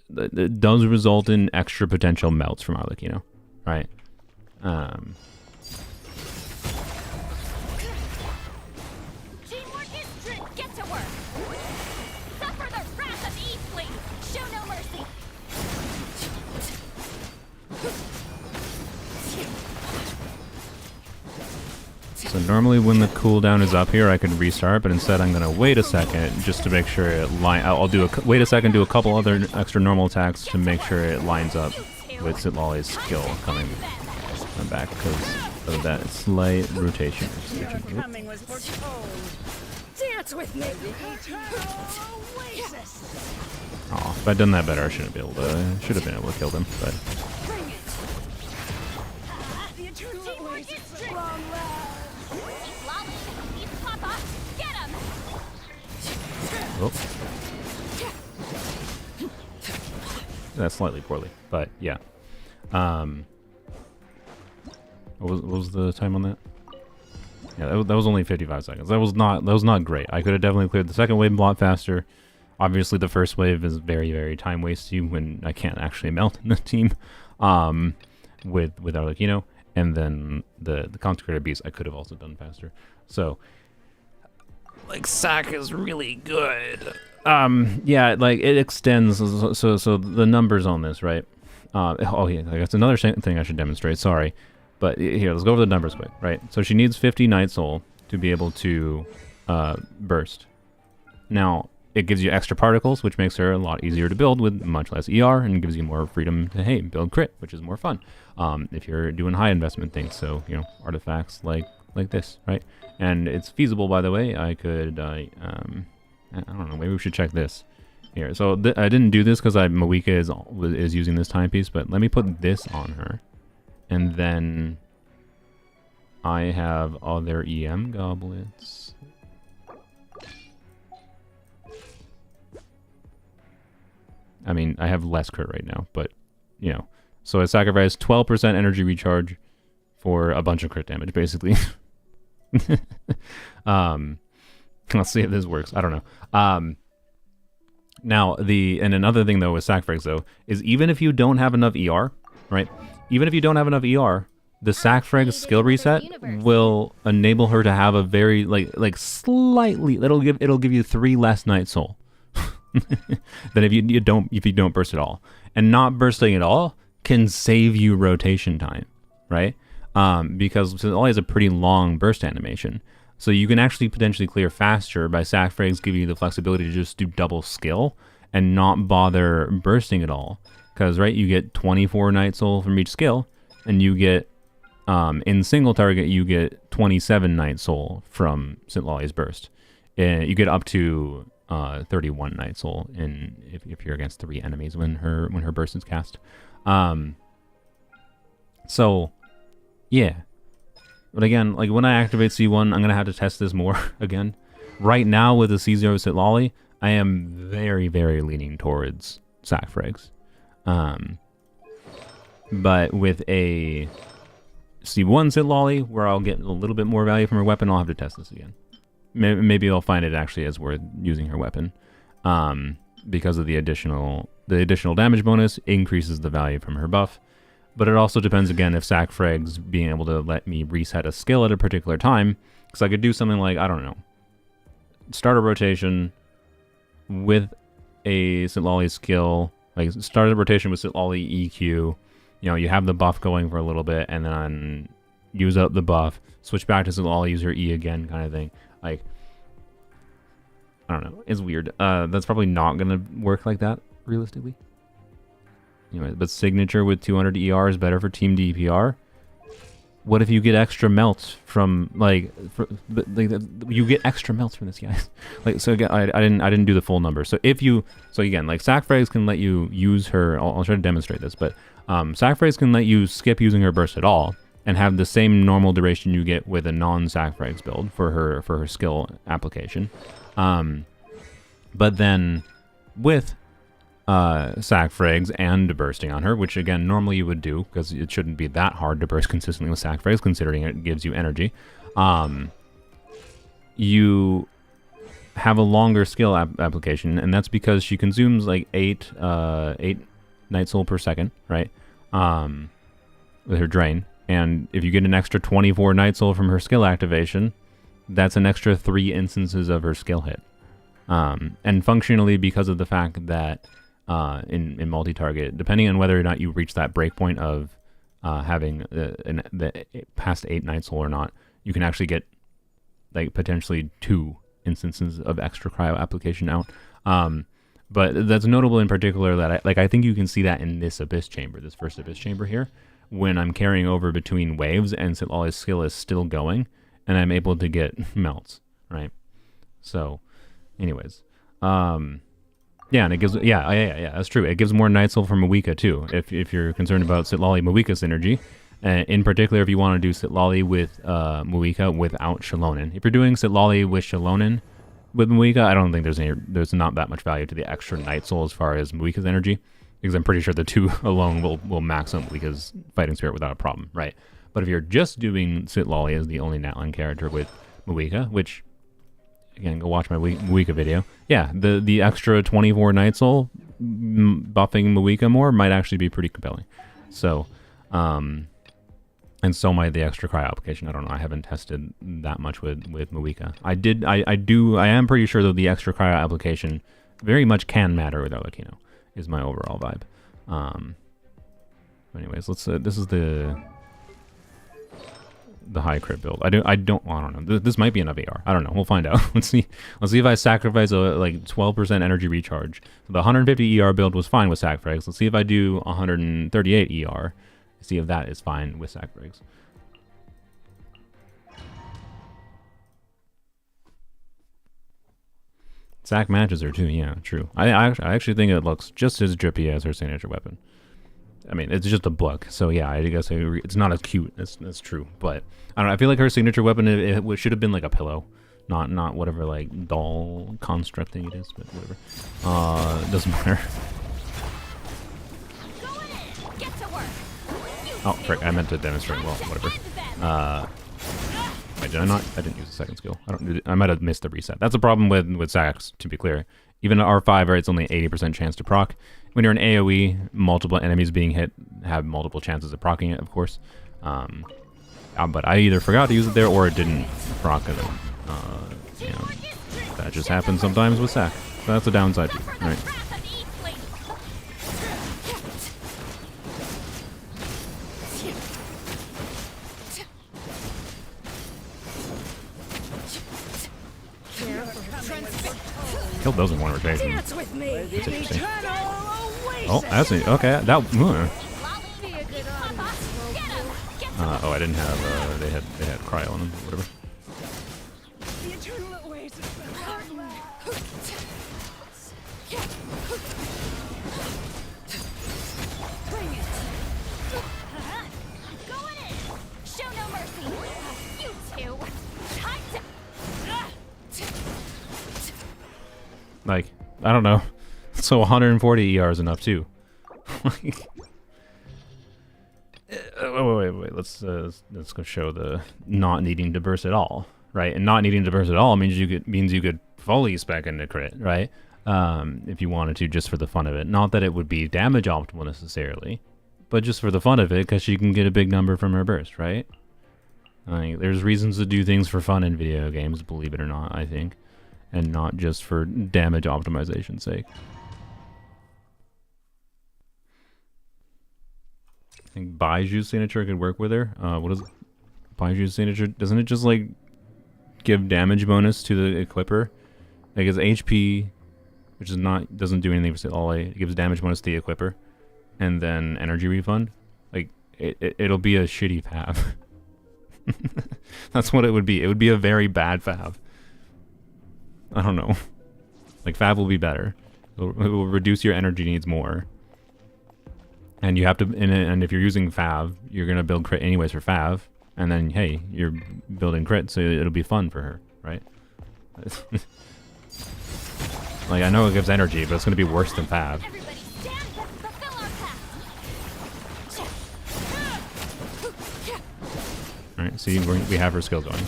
It does result in extra potential melts from Arlecchino, right? So normally when the cooldown is up here, I could restart, but instead I'm gonna wait a second just to make sure it wait a second, do a couple other extra normal attacks to make sure it lines up with Citlali's skill coming back because of that slight rotation. Oh, if I'd done that better, I should have been able to kill them, but. Oh. That's slightly poorly, but yeah. What was the time on that? Yeah, that was only 55 seconds. That was not great. I could have definitely cleared the second wave a lot faster. Obviously, the first wave is very, very time wasting when I can't actually melt in the team with Arlecchino, and then the Consecrated Beast I could have also done faster. So. Like, sac is really good. Yeah, like, it extends, so the numbers on this, right? Oh, yeah, that's another thing I should demonstrate, sorry. But here, let's go over the numbers quick, right? So she needs 50 Night Soul to be able to burst. Now, it gives you extra particles, which makes her a lot easier to build with much less ER, and gives you more freedom to, hey, build crit, which is more fun. If you're doing high investment things, so, you know, artifacts like this, right? And it's feasible, by the way. I could, I don't know, maybe we should check this here. So I didn't do this because Mawika is using this timepiece, but let me put this on her. And then I have other EM goblets. I mean, I have less crit right now, but, you know, So I sacrifice 12% energy recharge for a bunch of crit damage, basically. Let's see if this works. I don't know. Now, and another thing, though, with Sacrifice, though, is even if you don't have enough ER, right? Even if you don't have enough ER, the Sacrifice skill reset will enable her to have a very, like slightly, it'll give you 3 less Night Soul than if you don't burst at all. And not bursting at all can save you rotation time, right? Because Citlali has a pretty long burst animation. So you can actually potentially clear faster by Sacrifice giving you the flexibility to just do double skill and not bother bursting at all. Because, right, you get 24 Night Soul from each skill, and you get, in single target, you get 27 Night Soul from Citlali's burst. You get up to 31 Night Soul if you're against 3 enemies when her burst is cast. So, yeah. But again, like when I activate C1, I'm going to have to test this more again. Right now with the C0 Citlali, I am very, very leaning towards Sac Frags. But with a C1 Citlali, where I'll get a little bit more value from her weapon, I'll have to test this again. Maybe I'll find it actually as worth using her weapon. Because of the additional damage bonus increases the value from her buff. But it also depends, again, if Sac Frags being able to let me reset a skill at a particular time. Because I could do something like, I don't know, start a rotation with a Citlali skill. Like, start a rotation with Citlali EQ. You know, you have the buff going for a little bit, and then use up the buff. Switch back to Citlali, use her E again, kind of thing. Like, I don't know. It's weird. That's probably not going to work like that, realistically. Anyway, but Signature with 200 ER is better for Team DPR. What if you get extra melts from, like, you get extra melts from this, guys. Like, so again, I didn't do the full number. So again, like, Sacrifice can let you use her, I'll try to demonstrate this, but Sacrifice can let you skip using her burst at all and have the same normal duration you get with a non-Sacrifice build for her skill application. But then with Sac Frags and bursting on her, which again normally you would do because it shouldn't be that hard to burst consistently with Sac Frags considering it gives you energy. You have a longer skill application, and that's because she consumes like 8 Night Soul per second, right? With her drain, and if you get an extra 24 Night Soul from her skill activation, that's an extra 3 instances of her skill hit. And functionally, because of the fact that in multi-target, depending on whether or not you reach that breakpoint of having the past 8 Night Soul or not, you can actually get like potentially 2 instances of extra cryo application out. But that's notable in particular that I think you can see that in this Abyss Chamber, this first Abyss Chamber here, when I'm carrying over between waves and Citlali's skill is still going, and I'm able to get melts, right? So, anyways, yeah, and it gives, yeah, that's true. It gives more Night Soul from Mawika too, if you're concerned about Citlali Mawika synergy. In particular, if you want to do Citlali with Mawika without Shalonin. If you're doing Citlali with Shalonin with Mawika, I don't think there's not that much value to the extra Night Soul as far as Mawika's energy, because I'm pretty sure the 2 alone will max out Mawika's fighting spirit without a problem, right? But if you're just doing Citlali as the only Natlan character with Mawika, which, again, go watch my Mawika video. Yeah, the extra 24 Night Soul buffing Mawika more might actually be pretty compelling. So, and so might the extra cryo application. I don't know. I haven't tested that much with Mawika. I am pretty sure that the extra cryo application very much can matter with Arlecchino, is my overall vibe. Anyways, let's. This is the high crit build. I don't know. This might be enough AR. I don't know. We'll find out. Let's see if I sacrifice a like 12% energy recharge. So the 150 ER build was fine with Sac Frags. Let's see if I do 138 ER. See if that is fine with Sac Frags. Sac matches her too. Yeah, true. I actually think it looks just as drippy as her signature weapon. I mean, it's just a book, so yeah, I guess it's not as cute. That's true, but I don't know. I feel like her signature weapon it should have been like a pillow, not whatever like doll construct thing it is, but whatever. Doesn't matter. Go in. Get to work. Oh, frick, I meant to demonstrate. Well, whatever. Wait, did I not? I didn't use the second skill. I might have missed the reset. That's a problem with Sacs, to be clear. Even at R5, right, it's only 80% chance to proc. When you're in AoE, multiple enemies being hit have multiple chances of proccing it, of course. But I either forgot to use it there or it didn't proc it. You know, that just happens sometimes with Sac. So that's a downside too. All right. Killed those in one rotation. That's interesting. Oh, that's it. Okay, that. Oh, I didn't have. They had cryo on them. Whatever. Like, I don't know. So 140 ER is enough too. Wait. Let's go show the not needing to burst at all, right? And not needing to burst at all means you could fully spec into crit, right? If you wanted to, just for the fun of it. Not that it would be damage optimal necessarily, but just for the fun of it, because she can get a big number from her burst, right? Like, there's reasons to do things for fun in video games, believe it or not, I think. And not just for damage optimization's sake. I think Baiju's signature could work with her. What is Baiju's signature? Doesn't it just like give damage bonus to the equipper? Like it's HP, which is doesn't do anything for Citlali. It gives damage bonus to the equipper, and then energy refund. Like it'll be a shitty fav. That's what it would be. It would be a very bad fav. I don't know. Like, Fav will be better. It will reduce your energy needs more. And you have to, and if you're using Fav, you're going to build crit anyways for Fav. And then, hey, you're building crit, so it'll be fun for her, right? Like, I know it gives energy, but it's going to be worse than Fav. Alright, see, we have her skill going.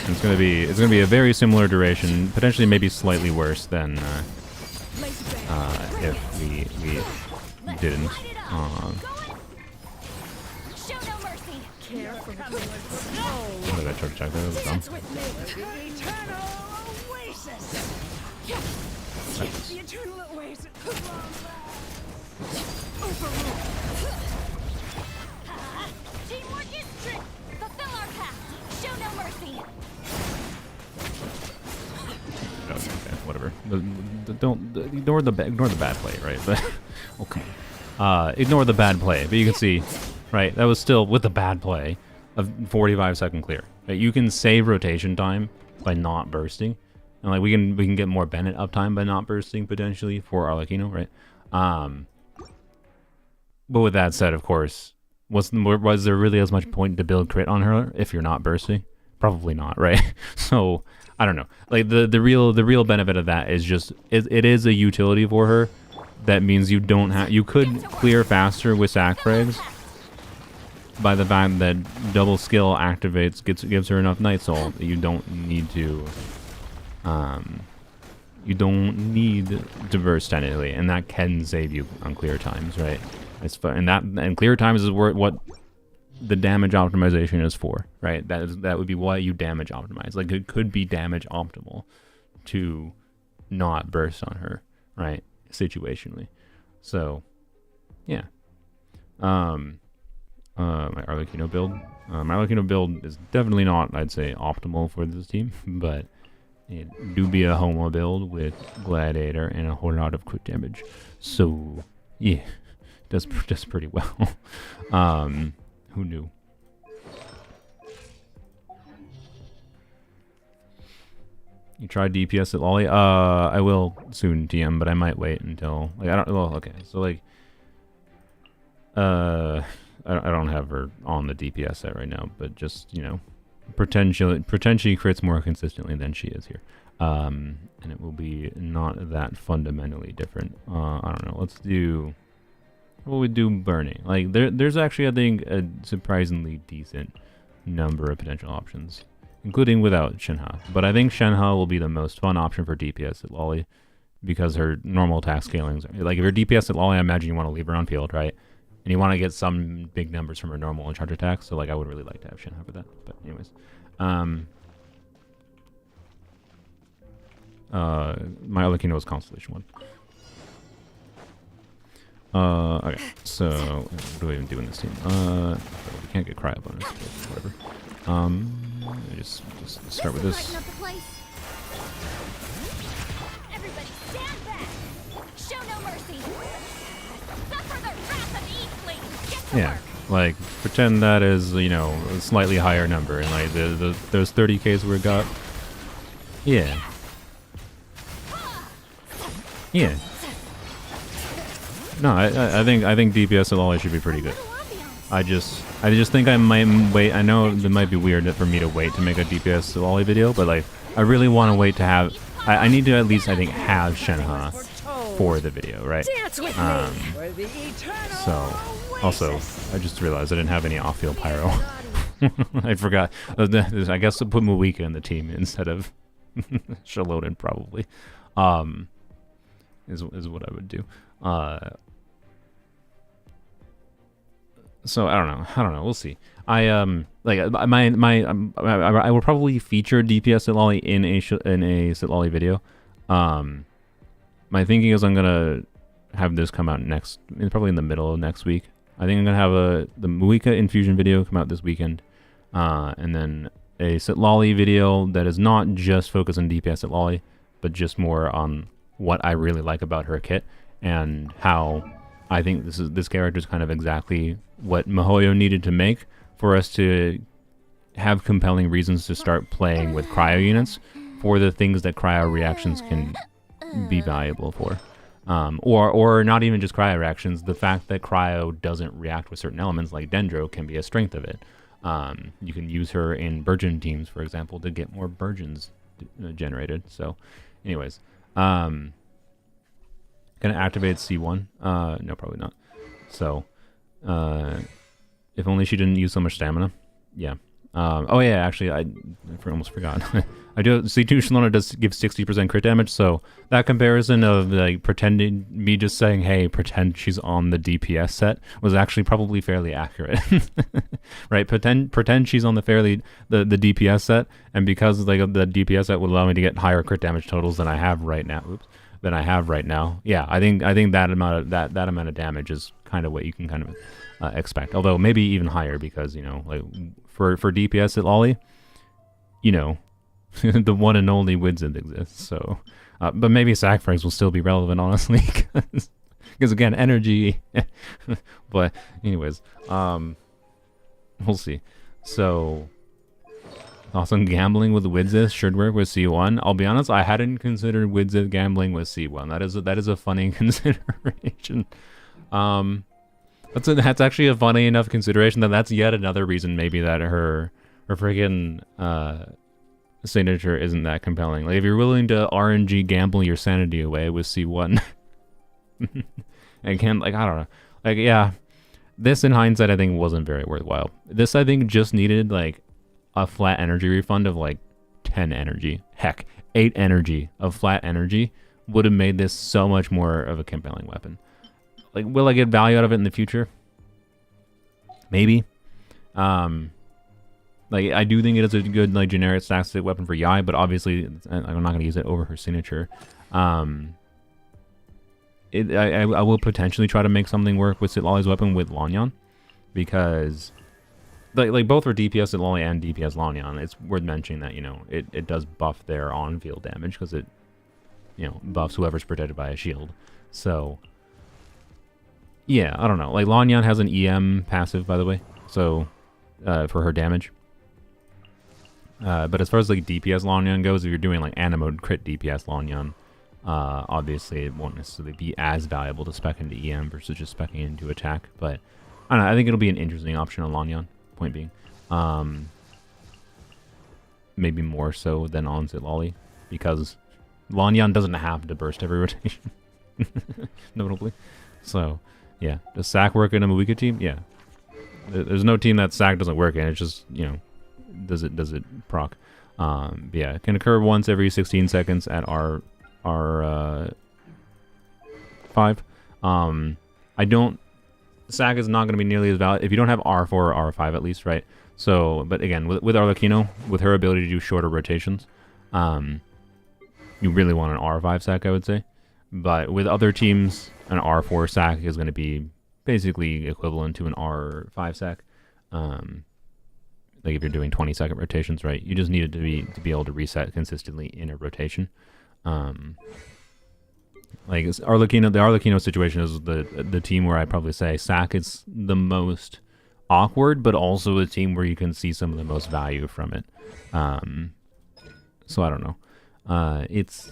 It's gonna be a very similar duration, potentially maybe slightly worse than if we didn't. What did I try to check that? That was dumb. Okay, whatever. Don't ignore the bad play, right? But oh come on, ignore the bad play. But you can see, right? That was still with the bad play, a 45-second clear. Right? You can save rotation time by not bursting, and like we can get more Bennett uptime by not bursting potentially for Arlecchino, right? But with that said, of course, was there really as much point to build crit on her if you're not bursting? Probably not, right? So I don't know. Like the real benefit of that is just it is a utility for her. That means you could clear faster with sac frags by the fact that double skill activates gives her enough night soul that you don't need to burst technically, and that can save you on clear times, right? It's fun, and clear times is what the damage optimization is for, right? That would be why you damage optimize. Like it could be damage optimal to not burst on her, right? Situationally. So yeah. My Arlecchino build. My Arlecchino build is definitely not, I'd say, optimal for this team, but it do be a homo build with Gladiator and a whole lot of crit damage. So yeah, does pretty well. Who knew? You tried DPS Citlali? I will soon, TM, but I might wait until like I don't. Well, okay, so like, I don't have her on the DPS set right now, but just pretend she crits more consistently than she is here, and it will be not that fundamentally different. I don't know. Let's do. what would do burning? Like there's actually I think a surprisingly decent number of potential options, including without Shenhe. But I think Shenhe will be the most fun option for DPS Citlali because her normal attack scalings. Like if you're DPS Citlali, I imagine you want to leave her on field, right? And you want to get some big numbers from her normal and charge attacks. So like I would really like to have Shenhe for that. But anyways, my other keynote was Constellation one. Okay, so what do we even do in this team? We can't get cryo bonus, but whatever. Just start with this. Everybody stand back. Show no mercy. Suffer the wrath of Eastling. Get to Yeah, work. like pretend that is, you know, a slightly higher number, and like those 30Ks we got. Yeah. Yeah. No, I think DPS Citlali should be pretty good. I just think I might wait. I know it might be weird for me to wait to make a DPS Citlali video, but like I really want to wait to have. I need to at least I think have Shenhe for the video, right? So also I just realized I didn't have any off-field pyro. I forgot. I guess I'll put Mawika in the team instead of Shalodin probably. Is what I would do. So I don't know. We'll see. I will probably feature DPS Citlali in a Citlali video. My thinking is I'm gonna have this come out probably in the middle of next week. I think I'm gonna have the Mawika infusion video come out this weekend, and then a Citlali video that is not just focused on DPS Citlali, but just more on what I really like about her kit and how I think this character is kind of exactly what Mihoyo needed to make for us to have compelling reasons to start playing with cryo units for the things that cryo reactions can be valuable for. Or not even just cryo reactions, the fact that cryo doesn't react with certain elements like Dendro can be a strength of it. You can use her in Burgeon teams, for example, to get more Burgeons generated. So anyways, gonna activate C1. No, probably not. So if only she didn't use so much stamina. Yeah. Oh yeah, actually I almost forgot. I do C2 Shalona does give 60% crit damage, so that comparison of like pretending me just saying, hey, pretend she's on the DPS set was actually probably fairly accurate. Right? Pretend she's on the DPS set, and because like the DPS set would allow me to get higher crit damage totals than I have right now. Than I have right now. Yeah, I think that amount of damage is kind of what you can kind of expect. Although maybe even higher because, you know, like for DPS Citlali, you know, the one and only Widzith exists. So, but maybe Sacrifice will still be relevant, honestly, because again, energy. But anyways, we'll see. So. Awesome, gambling with Widzith should work with C1. I'll be honest, I hadn't considered Widzith gambling with C1. That is a funny consideration. That's actually a funny enough consideration that that's yet another reason maybe that her freaking signature isn't that compelling. Like if you're willing to RNG gamble your sanity away with C1, again, like I don't know, like yeah, this in hindsight I think wasn't very worthwhile. This I think just needed like a flat energy refund of like 10 energy, heck, 8 energy of flat energy would have made this so much more of a compelling weapon. Like, will I get value out of it in the future? Maybe. Like, I do think it is a good like generic stack stick weapon for Yai, but obviously I'm not going to use it over her signature. I will potentially try to make something work with Citlali's weapon with Lanyan, because like both for DPS Citlali and DPS Lanyan, it's worth mentioning that, you know, it does buff their on-field damage because it, you know, buffs whoever's protected by a shield. So yeah, I don't know. Like Lanyan has an EM passive, by the way, so for her damage. But as far as like DPS Lanyan goes, if you're doing like Animode crit DPS Lanyan, obviously it won't necessarily be as valuable to spec into EM versus just specing into attack. But I don't know, I think it'll be an interesting option on Lanyan. Point being, maybe more so than on Citlali, because Lanyan doesn't have to burst every rotation, notably. So Yeah. Does Sac work in a Moika team? Yeah. There's no team that Sac doesn't work in. It's just, you know, does it proc? Yeah, it can occur once every 16 seconds at R5. I don't. Sac is not going to be nearly as valid if you don't have R4 or R5 at least, right? So, but again, with Arlecchino, with her ability to do shorter rotations, you really want an R5 Sac, I would say. But with other teams, an R4 Sac is going to be basically equivalent to an R5 Sac. Like if you're doing 20-second rotations, right? You just need it to be able to reset consistently in a rotation. Like Arlecchino, the Arlecchino situation is the team where I'd probably say Sac is the most awkward, but also a team where you can see some of the most value from it. So I don't know. It's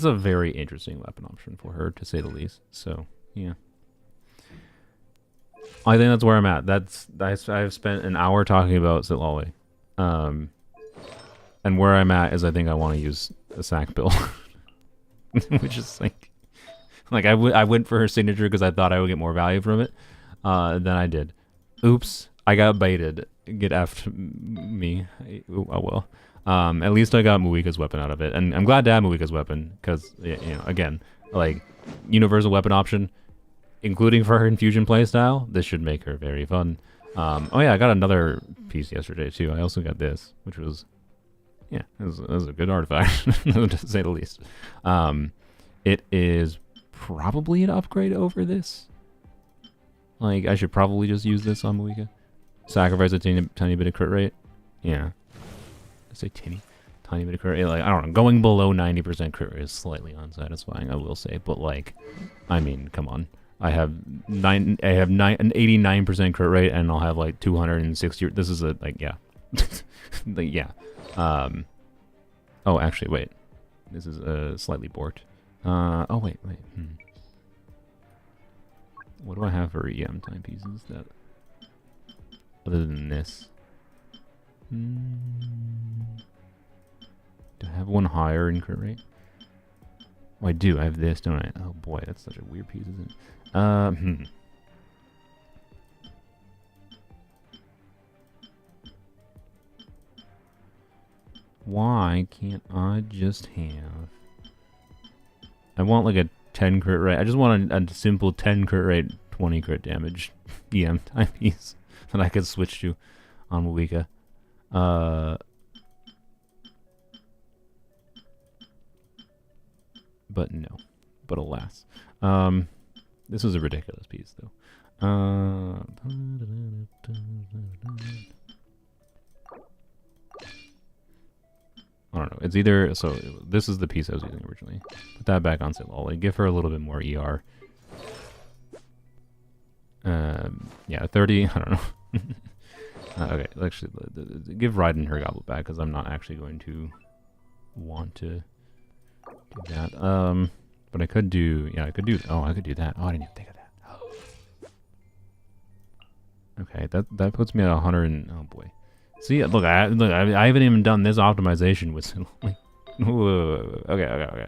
a very interesting weapon option for her, to say the least. So yeah, I think that's where I'm at. I've spent an hour talking about Citlali, and where I'm at is I think I want to use a Sac build. Which is like I went for her signature because I thought I would get more value from it than I did. Oops, I got baited. Get effed me. Oh well. At least I got Muika's weapon out of it, and I'm glad to have Muika's weapon because, you know, again, like universal weapon option, including for her infusion playstyle. This should make her very fun. Oh yeah, I got another piece yesterday too. I also got this, which was. Yeah, it was a good artifact, to say the least. It is probably an upgrade over this. Like, I should probably just use this on Muika. Sacrifice a tiny bit of crit rate. Yeah. I say tiny bit of crit rate. Like, I don't know. Going below 90% crit rate is slightly unsatisfying, I will say. But, like, I mean, come on. I have an 89% crit rate, and I'll have, like, 260. This is a, like, yeah. Like, yeah. Oh, actually, wait. This is slightly borked. Oh, wait. What do I have for EM timepieces that, other than this? Do I have one higher in crit rate? Oh, I do. I have this, don't I? Oh, boy, that's such a weird piece, isn't it? Why can't I just have... I want like a 10 crit rate. I just want a simple 10 crit rate, 20 crit damage EM timepiece that I could switch to on Muika. But no. But alas. This was a ridiculous piece though. I don't know. It's either... So, this is the piece I was using originally. Put that back on Citlali. Give her a little bit more ER. Yeah, 30. I don't know. Okay, actually, give Raiden her goblet back, because I'm not actually going to want to do that. But I could do... Yeah, I could do... Oh, I could do that. Oh, I didn't even think of that. Okay, that puts me at 100 and... Oh, boy. See, look, I haven't even done this optimization with Citlali. Okay.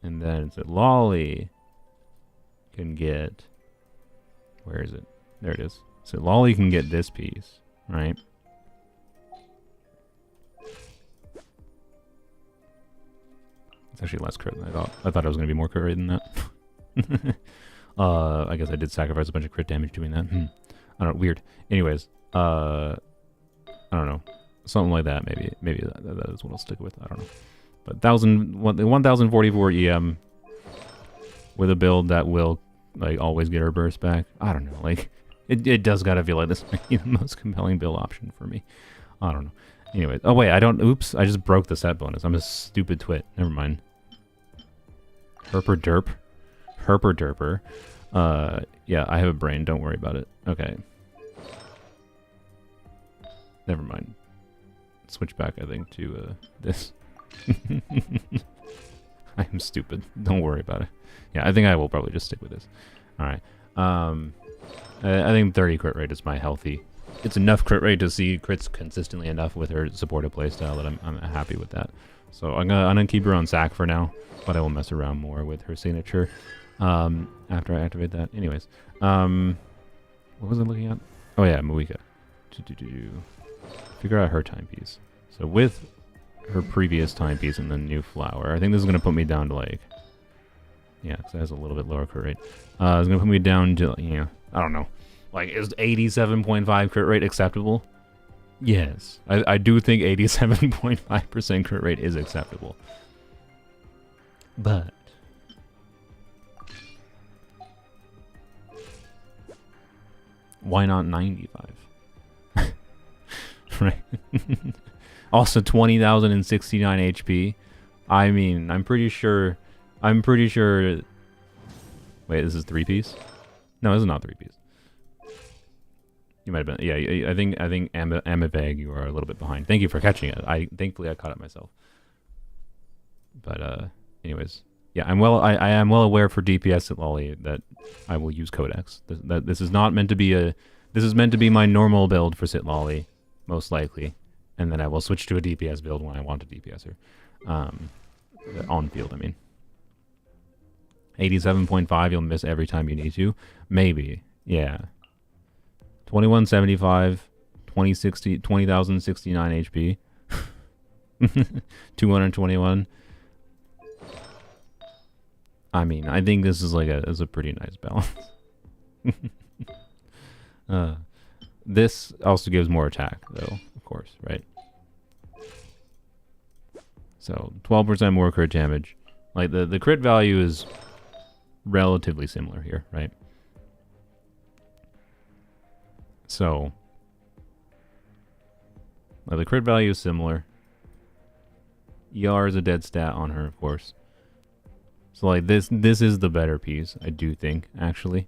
And then Citlali can get... Where is it? There it is. Citlali can get this piece, right? It's actually less crit than I thought. I thought it was going to be more crit rate than that. I guess I did sacrifice a bunch of crit damage doing that. I don't know, weird. Anyways, I don't know. Something like that, maybe that is what I'll stick with. I don't know. But 1044 EM with a build that will like always get her burst back. I don't know. Like it does gotta feel like this might be the most compelling build option for me. I don't know. Anyways, oh wait, oops, I just broke the set bonus. I'm a stupid twit. Never mind. Herper derper. Yeah, I have a brain. Don't worry about it. Okay. Never mind. Switch back, I think, to this. I am stupid. Don't worry about it. Yeah, I think I will probably just stick with this. All right. I think 30 crit rate is my healthy. It's enough crit rate to see crits consistently enough with her supportive playstyle that I'm happy with that. So I'm gonna keep her on Sac for now, but I will mess around more with her signature after I activate that. Anyways, what was I looking at? Oh yeah, Moika. Figure out her timepiece. So with her previous timepiece and the new flower, I think this is gonna put me down to like, yeah, because it has a little bit lower crit rate. It's gonna put me down to, you know, I don't know, like, is 87.5 crit rate acceptable? Yes, I do think 87.5% crit rate is acceptable. But why not 95? Right. Also 20,069 HP. I mean, I'm pretty sure. Wait, this is 3-piece? No, this is not 3-piece. You might have been. Yeah, I think Amaveg, you are a little bit behind. Thank you for catching it. Thankfully I caught it myself. But anyways, yeah, I am well aware for DPS Citlali that I will use Codex. This is not meant to be this is meant to be my normal build for Citlali, most likely, and then I will switch to a DPS build when I want a DPSer. On field, I mean. 87.5, you'll miss every time you need to. Maybe, yeah. 2175, 20,069 HP. 221. I mean, I think this is like a pretty nice balance. This also gives more attack, though, of course, right? So 12% more crit damage. Like the crit value is relatively similar here, right? So the crit value is similar. ER is a dead stat on her, of course. So like this is the better piece, I do think, actually,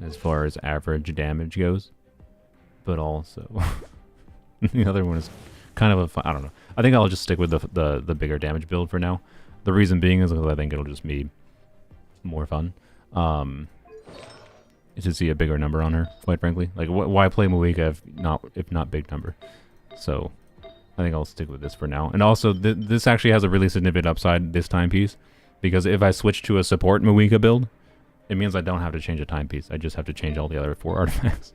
as far as average damage goes. But also the other one is kind of I don't know. I think I'll just stick with the bigger damage build for now. The reason being is because I think it'll just be more fun. To see a bigger number on her, quite frankly. Like, why play Moika if not big number? So I think I'll stick with this for now. And also, this actually has a really significant upside, this timepiece, because if I switch to a support Moika build, it means I don't have to change a timepiece. I just have to change all the other 4 artifacts.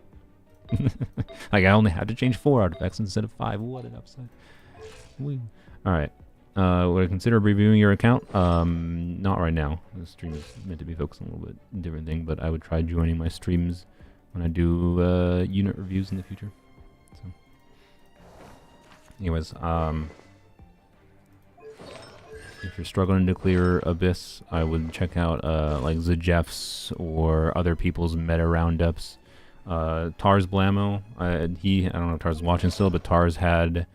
Like, I only had to change 4 artifacts instead of 5. What an upside. Alright. Would I consider reviewing your account? Not right now. The stream is meant to be focused on a little bit different thing, but I would try joining my streams when I do unit reviews in the future. So, anyways, if you're struggling to clear Abyss, I would check out like Zajeff's or other people's meta roundups. Tars Blamo, I don't know if Tars is watching still, but Tars had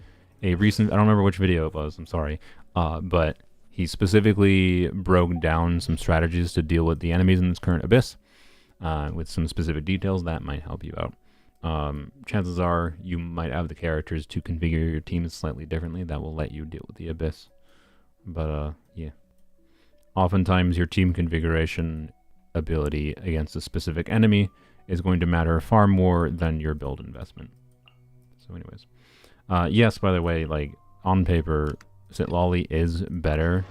a recent, I don't remember which video it was, I'm sorry, but he specifically broke down some strategies to deal with the enemies in this current Abyss, with some specific details that might help you out. Chances are you might have the characters to configure your teams slightly differently that will let you deal with the Abyss. But yeah, oftentimes your team configuration ability against a specific enemy is going to matter far more than your build investment. So anyways, yes, by the way, like, on paper, Citlali is better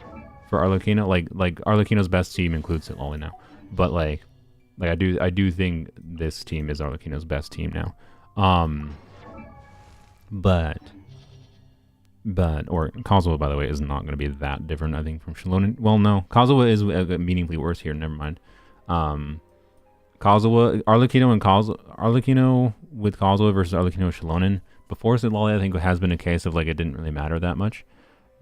for Arlecchino. Like Arlecchino's best team includes Citlali now, but like I do think this team is Arlecchino's best team now. But Kazuha, by the way, is not going to be that different, I think, from Shilonen. Well, no, Kazuha is meaningfully worse here. Never mind. Kazuha, Arlecchino with Kazuha versus Arlecchino Shilonen. Before Citlali, I think it has been a case of like it didn't really matter that much,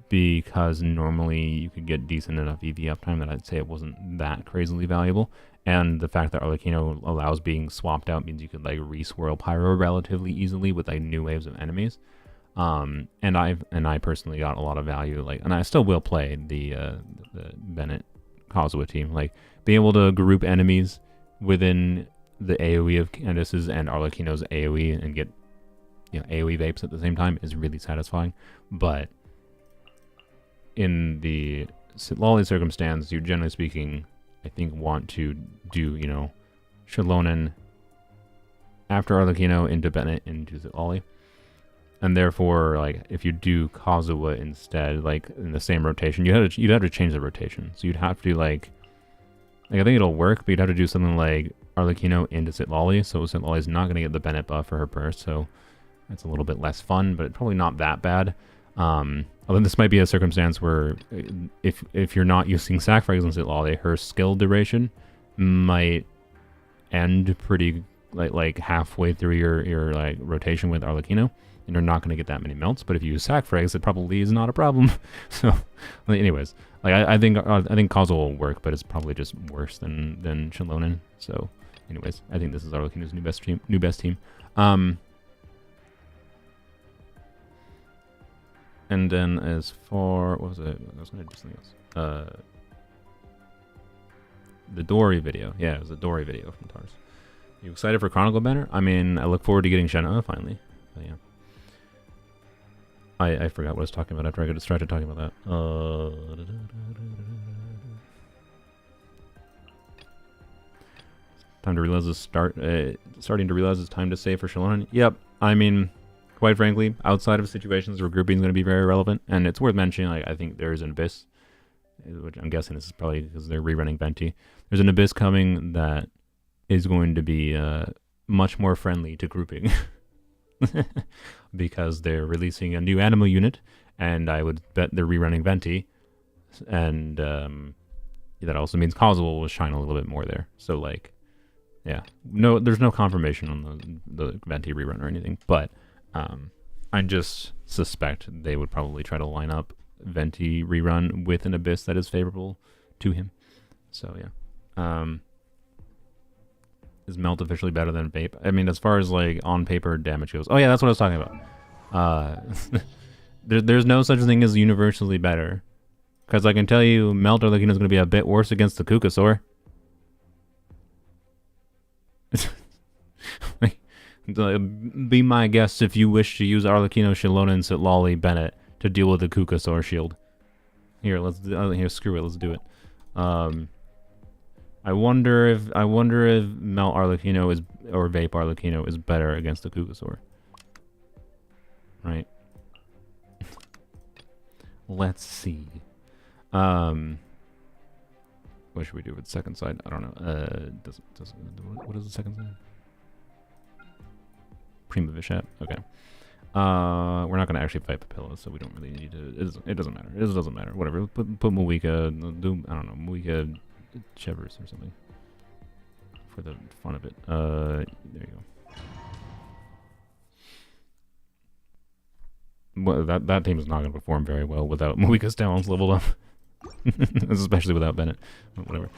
because normally you could get decent enough EV uptime that I'd say it wasn't that crazily valuable. And the fact that Arlecchino allows being swapped out means you could like re-swirl Pyro relatively easily with like new waves of enemies. And I personally got a lot of value, like, and I still will play the Bennett Kazuha team, like being able to group enemies within the AoE of Candace's and Arlecchino's AoE and get, you know, AoE vapes at the same time is really satisfying. But in the Citlali circumstance, you generally speaking, I think, want to do, you know, Shilonen after Arlecchino into Bennett into Citlali. And therefore, like, if you do Kazuha instead, like, in the same rotation, you'd have to change the rotation. So you'd have to, like I think it'll work, but you'd have to do something like Arlecchino into Citlali, so Citlali's not going to get the Bennett buff for her burst, so it's a little bit less fun, but probably not that bad. Although this might be a circumstance where if you're not using Sacrifice on Citlali, her skill duration might end pretty like halfway through your like rotation with Arlecchino, and you're not going to get that many melts. But if you use Sacrifice, it probably is not a problem. So, anyways, like I think Kazuha will work, but it's probably just worse than Shilonen. So, anyways, I think this is Arlecchino's new best team. And then as for what was it? I was going to do something else. The Dory video. Yeah, it was a Dory video from Tars. You excited for Chronicle banner? I mean, I look forward to getting Shenna finally. But yeah. I forgot what I was talking about after I got distracted talking about that. Time to realize starting to realize it's time to save for Shilonen. Yep. I mean, quite frankly, outside of situations where grouping is going to be very relevant, and it's worth mentioning, like, I think there's an Abyss, which I'm guessing this is probably because they're rerunning Venti. There's an Abyss coming that is going to be much more friendly to grouping because they're releasing a new animal unit, and I would bet they're rerunning Venti, and that also means Kazuha will shine a little bit more there. So, like, yeah, no, there's no confirmation on the Venti rerun or anything, but I just suspect they would probably try to line up Venti rerun with an Abyss that is favorable to him. So yeah. Is Melt officially better than Vape? I mean, as far as like on paper damage goes. Oh yeah, that's what I was talking about. There's no such thing as universally better. Because I can tell you, Melt Arlecchino is going to be a bit worse against the Kukasaur. Be my guest if you wish to use Arlecchino, Shilonen, Citlali, Bennett to deal with the Kukasaur shield. Here, here, screw it, let's do it. I wonder if Melt Arlecchino is or Vape Arlecchino is better against the Kukasaur. Right. Let's see. What should we do with the second side? I don't know. What is the second side? Prima Vishat. Okay. We're not gonna actually fight Papilla, so we don't really need to. It doesn't matter. It doesn't matter. Whatever. Put Moika. Do I don't know, Moika Chevers or something for the fun of it. There you go. Well, that team is not gonna perform very well without Moika's talents leveled up, especially without Bennett. But whatever.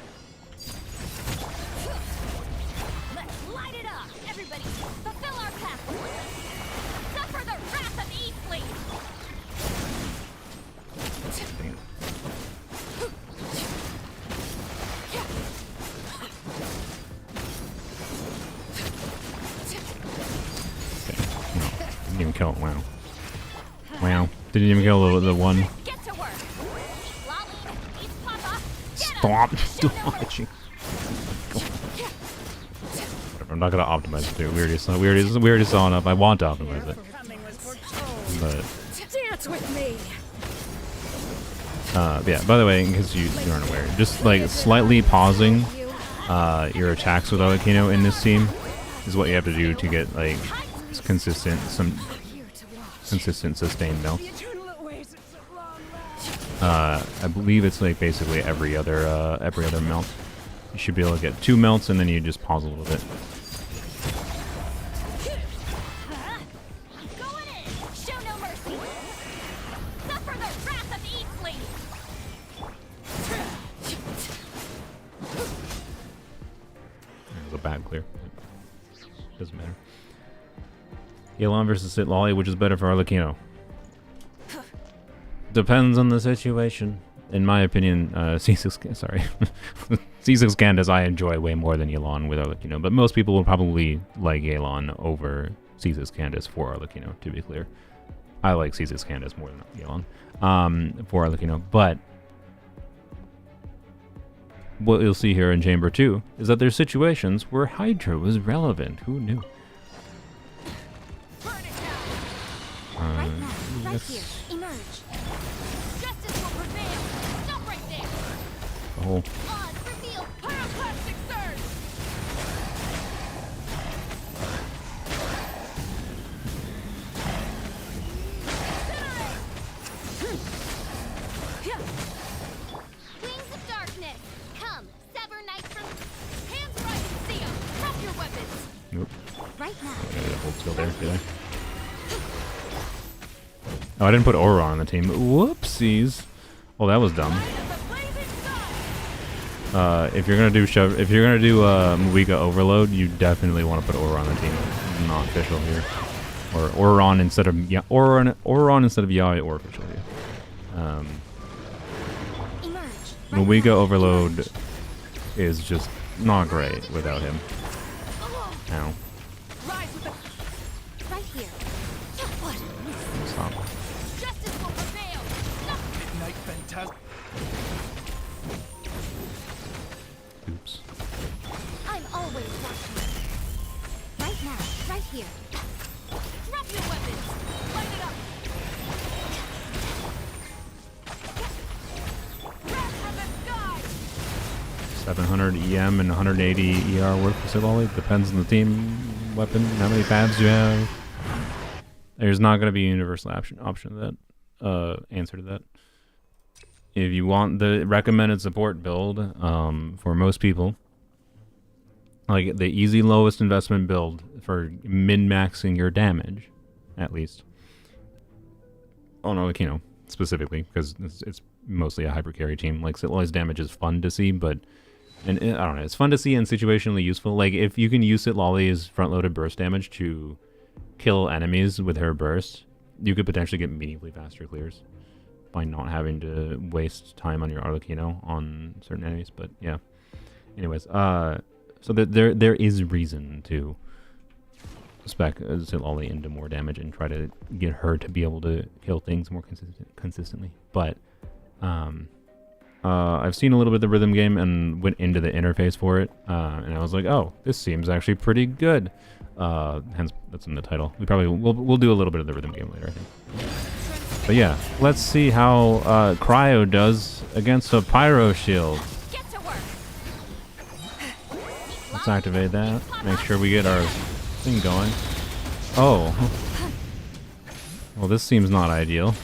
Didn't even kill it. Wow. Wow. Didn't even kill the one. Stop dodging. I'm not gonna optimize it, dude. We already saw enough. I want to optimize it. But yeah, by the way, in case you aren't aware, just like slightly pausing your attacks with Arlecchino in this team is what you have to do to get like consistent sustained melt. I believe it's like basically every other melt. You should be able to get 2 melts and then you just pause a little bit. It was a bad clear. Doesn't matter. Yelan versus Citlali, which is better for Arlecchino? Depends on the situation. In my opinion, C6 sorry. C6 Candace I enjoy way more than Yelan with Arlecchino, but most people will probably like Yelan over C6 Candace for Arlecchino, to be clear. I like C6 Candace more than Yelan for Arlecchino, but what you'll see here in Chamber 2 is that there's situations where Hydra was relevant. Who knew? Right here. Emerge. Justice will prevail. Stop right there. Oh. Odds reveal pyroclastic surge. Wings of darkness. Come, sever knight from hands where I can see 'em. Drop your weapons. Nope. Right now. I gotta hold still there, did I? Oh, I didn't put Aura on the team. Whoopsies. Well, that was dumb. If you're gonna do Muiga Overload, you definitely want to put Aura on the team. It's not official here. Or Auron instead of Auron instead of Yai or official here. Muiga Overload is just not great without him. Ow. Right here. What? Stop. Justice will prevail. Midnight Phantasm. Oops. I'm always watching. Right now. Right here. Drop your weapons. Light it up. Wrath from the sky. 700 EM and 180 ER work for Citlali. Depends on the team weapon, how many pads you have. There's not going to be a universal option to that. Answer to that. If you want the recommended support build, for most people, like the easy lowest investment build for min-maxing your damage, at least. Oh no, you know, specifically because it's mostly a hyper carry team. Like Citlali's damage is fun to see, but I don't know, it's fun to see and situationally useful. Like if you can use Citlali's front-loaded burst damage to kill enemies with her burst, you could potentially get meaningfully faster clears by not having to waste time on your Arlecchino on certain enemies. But yeah, anyways, so that there is reason to spec Citlali into more damage and try to get her to be able to kill things more consistently. But I've seen a little bit of the rhythm game and went into the interface for it, and I was like, oh, this seems actually pretty good. Hence, that's in the title. We'll do a little bit of the rhythm game later, I think. But yeah, let's see how Cryo does against a Pyro Shield. Get to work. Let's activate that. Make sure we get our thing going. Oh. Well, this seems not ideal.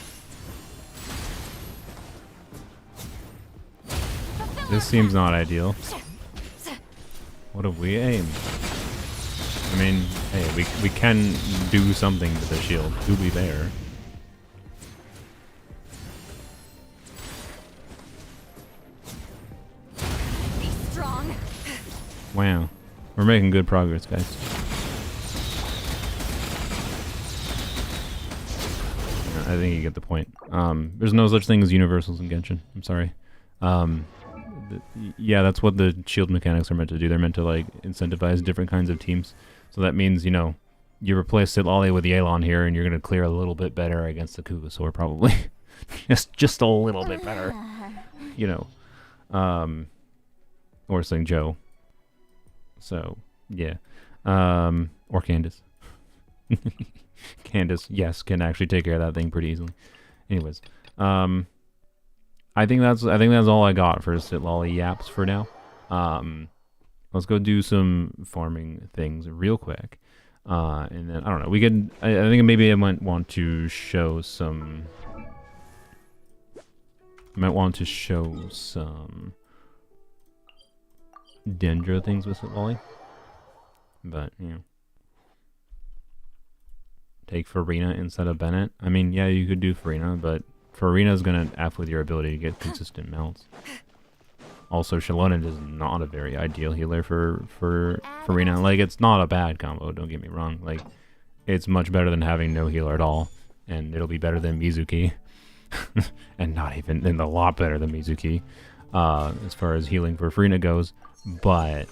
This seems not ideal. What have we aimed? I mean, hey, we can do something to the shield. To be fair. Be strong. Wow. We're making good progress, guys. I think you get the point. There's no such thing as universals in Genshin. I'm sorry. Yeah, that's what the shield mechanics are meant to do. They're meant to like incentivize different kinds of teams. So that means, you know, you replace Citlali with Yelan here, and you're gonna clear a little bit better against the Kugasaur, probably. just a little bit better, you know. Or saying Joe. So yeah, or Candace. Candace, yes, can actually take care of that thing pretty easily. Anyways, I think that's all I got for Citlali yaps for now. Let's go do some farming things real quick, and then I don't know. We could. I think maybe I might want to show some. Dendro things with Citlali, but you know. Take Farina instead of Bennett. I mean, yeah, you could do Farina, but Farina's gonna F with your ability to get consistent melts. Also, Shalonen is not a very ideal healer for Farina. Like, it's not a bad combo, don't get me wrong. Like, it's much better than having no healer at all. And it'll be better than Mizuki. and a lot better than Mizuki. As far as healing for Farina goes. But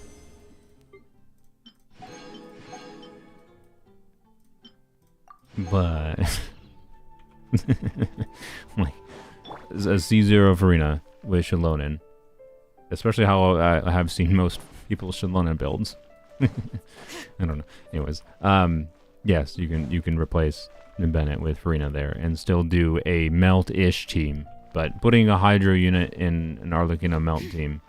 like a C0 Farina with Shalonen, especially how I have seen most people's Shalonen builds. I don't know. Anyways, yes, you can replace Bennett with Farina there and still do a melt-ish team. But putting a Hydro unit in an Arlecchino melt team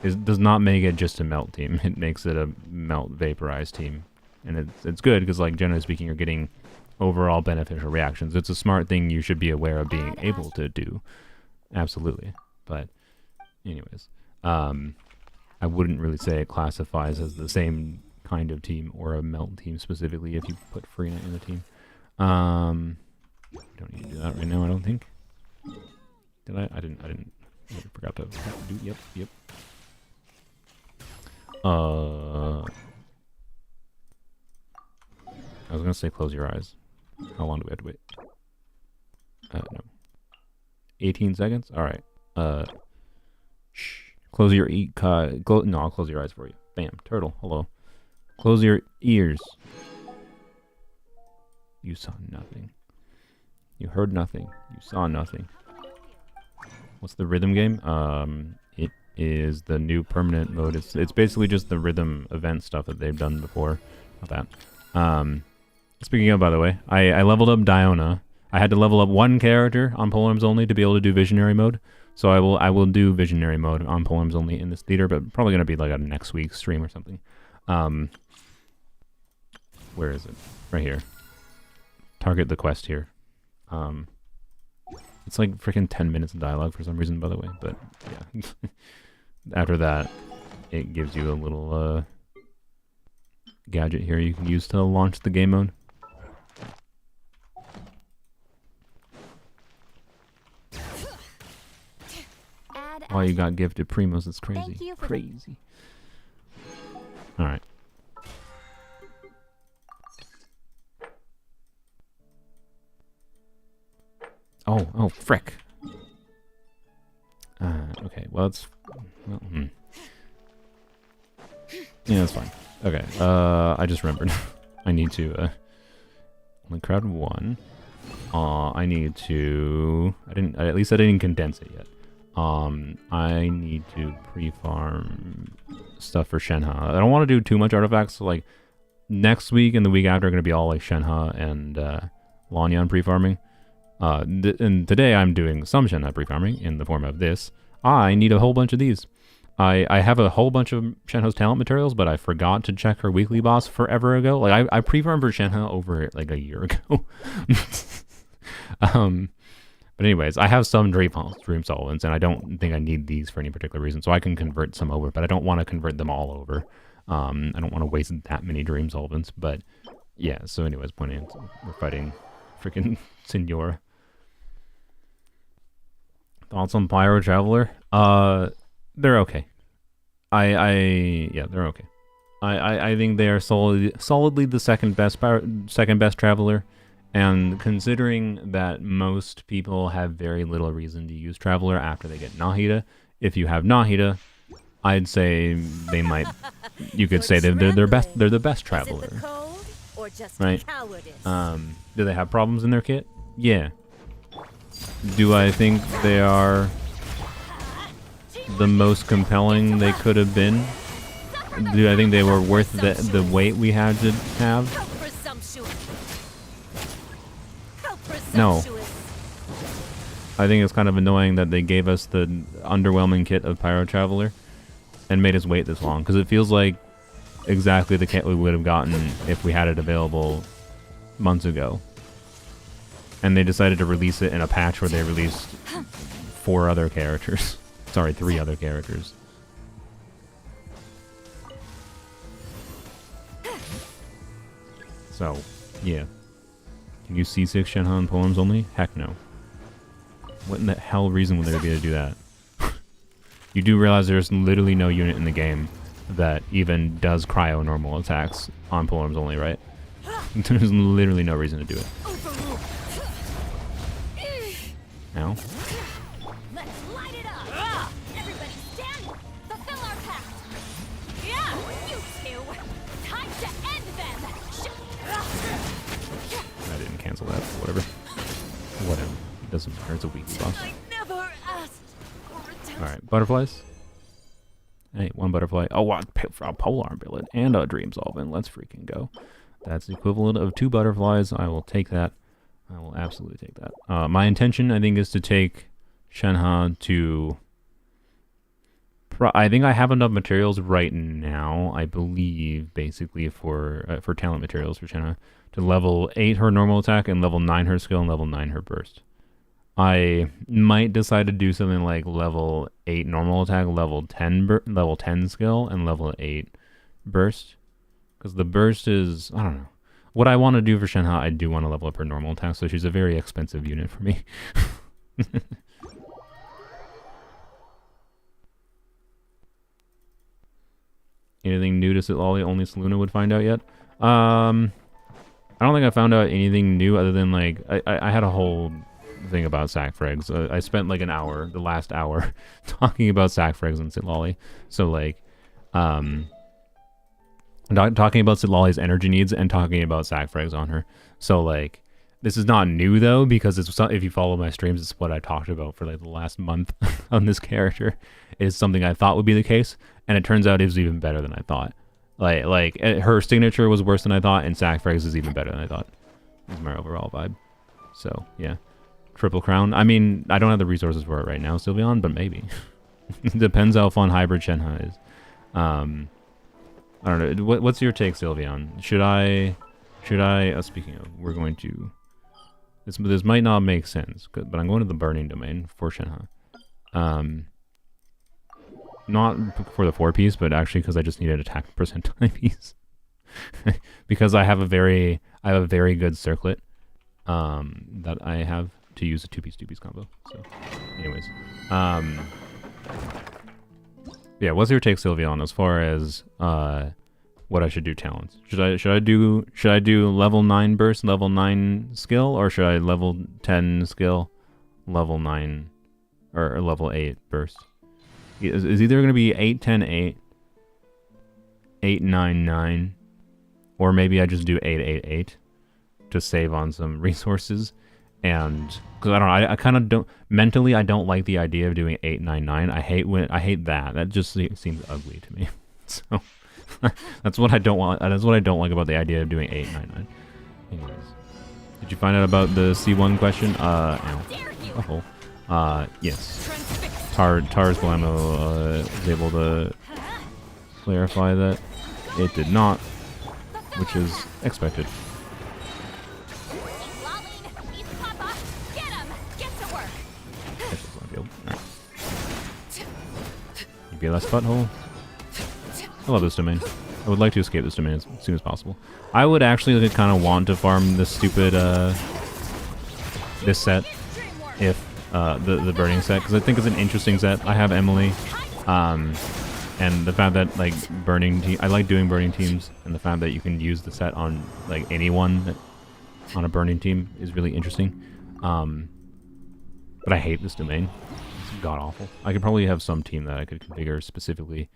does not make it just a melt team. It makes it a melt vaporized team, and it's good because, like, generally speaking, you're getting overall beneficial reactions. It's a smart thing you should be aware of being able to do. Absolutely. But anyways, I wouldn't really say it classifies as the same kind of team or a melt team specifically if you put Farina in the team. We don't need to do that right now, I don't think. Did I? I didn't. I forgot to do. Yep. I was gonna say close your eyes. How long do we have to wait? No. 18 seconds? Alright. Shh. Close your no, I'll close your eyes for you. Bam. Turtle. Hello. Close your ears. You saw nothing. You heard nothing. You saw nothing. What's the rhythm game? It is the new permanent mode. It's basically just the rhythm event stuff that they've done before. Not that. Speaking of, by the way, I leveled up Diona. I had to level up one character on polearms only to be able to do visionary mode. So I will do visionary mode on polearms only in this theater, but probably gonna be like a next week's stream or something. Where is it? Right here. Target the quest here. It's like freaking 10 minutes of dialogue for some reason, by the way, but yeah. After that, it gives you a little gadget here you can use to launch the game mode. Oh, you got gifted Primos. It's crazy. Crazy. Alright. Oh, frick. Okay, well, it's... Well, yeah, that's fine. Okay, I just remembered. I need to, only crowd 1. I need to... at least I didn't condense it yet. I need to pre-farm stuff for Shenhe. I don't want to do too much artifacts, so, like, next week and the week after are going to be all, like, Shenhe and, Lanyan pre-farming. And today I'm doing some Shenhe pre-farming in the form of this. I need a whole bunch of these. I have a whole bunch of Shenhe's talent materials, but I forgot to check her weekly boss forever ago. Like, I pre-farmed for Shenhe over, like, a year ago. But anyways, I have some dream solvents, and I don't think I need these for any particular reason, so I can convert some over, but I don't want to convert them all over. I don't want to waste that many dream solvents, but yeah, so anyways, point in, we're fighting freaking Signora. Thoughts on Pyro Traveler? They're okay. Yeah, they're okay. I think they are solidly the second best Traveler. And considering that most people have very little reason to use Traveler after they get Nahida, if you have Nahida, I'd say they might. You could say they're the best Traveler, right? Do they have problems in their kit? Yeah. Do I think they are the most compelling they could have been? Do I think they were worth the wait we had to have? No. I think it's kind of annoying that they gave us the underwhelming kit of Pyro Traveler and made us wait this long, because it feels like exactly the kit we would have gotten if we had it available months ago. And they decided to release it in a patch where they released 4 other characters. Sorry, 3 other characters. So, yeah. Can you C6 Shenhe on poems only? Heck no. What in the hell reason would there be to do that? You do realize there's literally no unit in the game that even does cryo normal attacks on poems only, right? There's literally no reason to do it. Now? Let's light it up! Everybody stand! Fulfill our pact! Yeah! You two! Time to end them! I didn't cancel that. Whatever. Whatever. It doesn't matter. It's a weekly boss. I never asked for attention. Alright, butterflies. Hey, 1 butterfly. Oh, what? A polearm billet and a dream solvent. Let's freaking go. That's the equivalent of 2 butterflies. I will take that. I will absolutely take that. My intention, I think, is to take Shenhe to... I think I have enough materials right now, I believe, basically, for talent materials for Shenhe, to level 8 her normal attack and level 9 her skill and level 9 her burst. I might decide to do something like level 8 normal attack, level 10 skill, and level 8 burst. Because the burst is, I don't know. What I want to do for Shenhe, I do want to level up her normal attack, so she's a very expensive unit for me. Anything new to Citlali only Seluna would find out yet? I don't think I found out anything new other than, like, I had a whole thing about sac frags. I spent like an hour, the last hour, talking about sac frags in Citlali. So, like, talking about Citlali's energy needs and talking about sac frags on her. So, like, this is not new, though, because it's, if you follow my streams, it's what I talked about for, like, the last month on this character. It is something I thought would be the case, and it turns out it was even better than I thought. Like her signature was worse than I thought, and sac frags is even better than I thought. Is my overall vibe. So, yeah. Triple Crown. I mean, I don't have the resources for it right now, Sylveon, but maybe. Depends how fun hybrid Shenhe is. I don't know. What's your take, Sylveon? Should I... speaking of, we're going to... This might not make sense, but I'm going to the Burning Domain for Shenhe. Not for the 4-piece, but actually because I just needed attack percent timepiece. Because I have a very good circlet that I have to use a 2-piece combo. So, anyways, yeah. What's your take, Sylveon, as far as what I should do talents? Should I do level 9 burst, level 9 skill, or should I level 10 skill, level 9 or level 8 burst? Is either going to be 8, 10, 8, 8, 9, 9, or maybe I just do 8, 8, 8 to save on some resources. And because I don't know, I kind of don't mentally. I don't like the idea of doing 8, 9, 9. I hate that. That just seems ugly to me. So that's what I don't want. That's what I don't like about the idea of doing 8, 9, 9. Anyways, did you find out about the C1 question? Yes. Tars Blammo was able to clarify that it did not, which is expected. BLS butthole. I love this domain. I would like to escape this domain as soon as possible. I would actually kind of want to farm this stupid this set, if the burning set, because I think it's an interesting set. I have Emily, and the fact that like I like doing burning teams, and the fact that you can use the set on like anyone on a burning team is really interesting. But I hate this domain. It's god awful. I could probably have some team that I could configure specifically.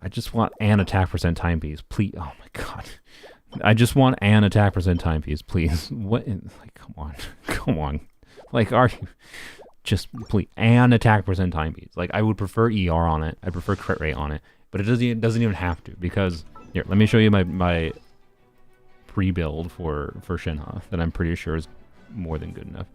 I just want an attack percent timepiece, please. Oh my god. I just want an attack percent timepiece, please. What? Like, come on. Like, are you just please an attack percent timepiece? Like, I would prefer ER on it. I prefer crit rate on it, but it doesn't even have to, because here, let me show you my pre-build for Shenhe that I'm pretty sure is more than good enough.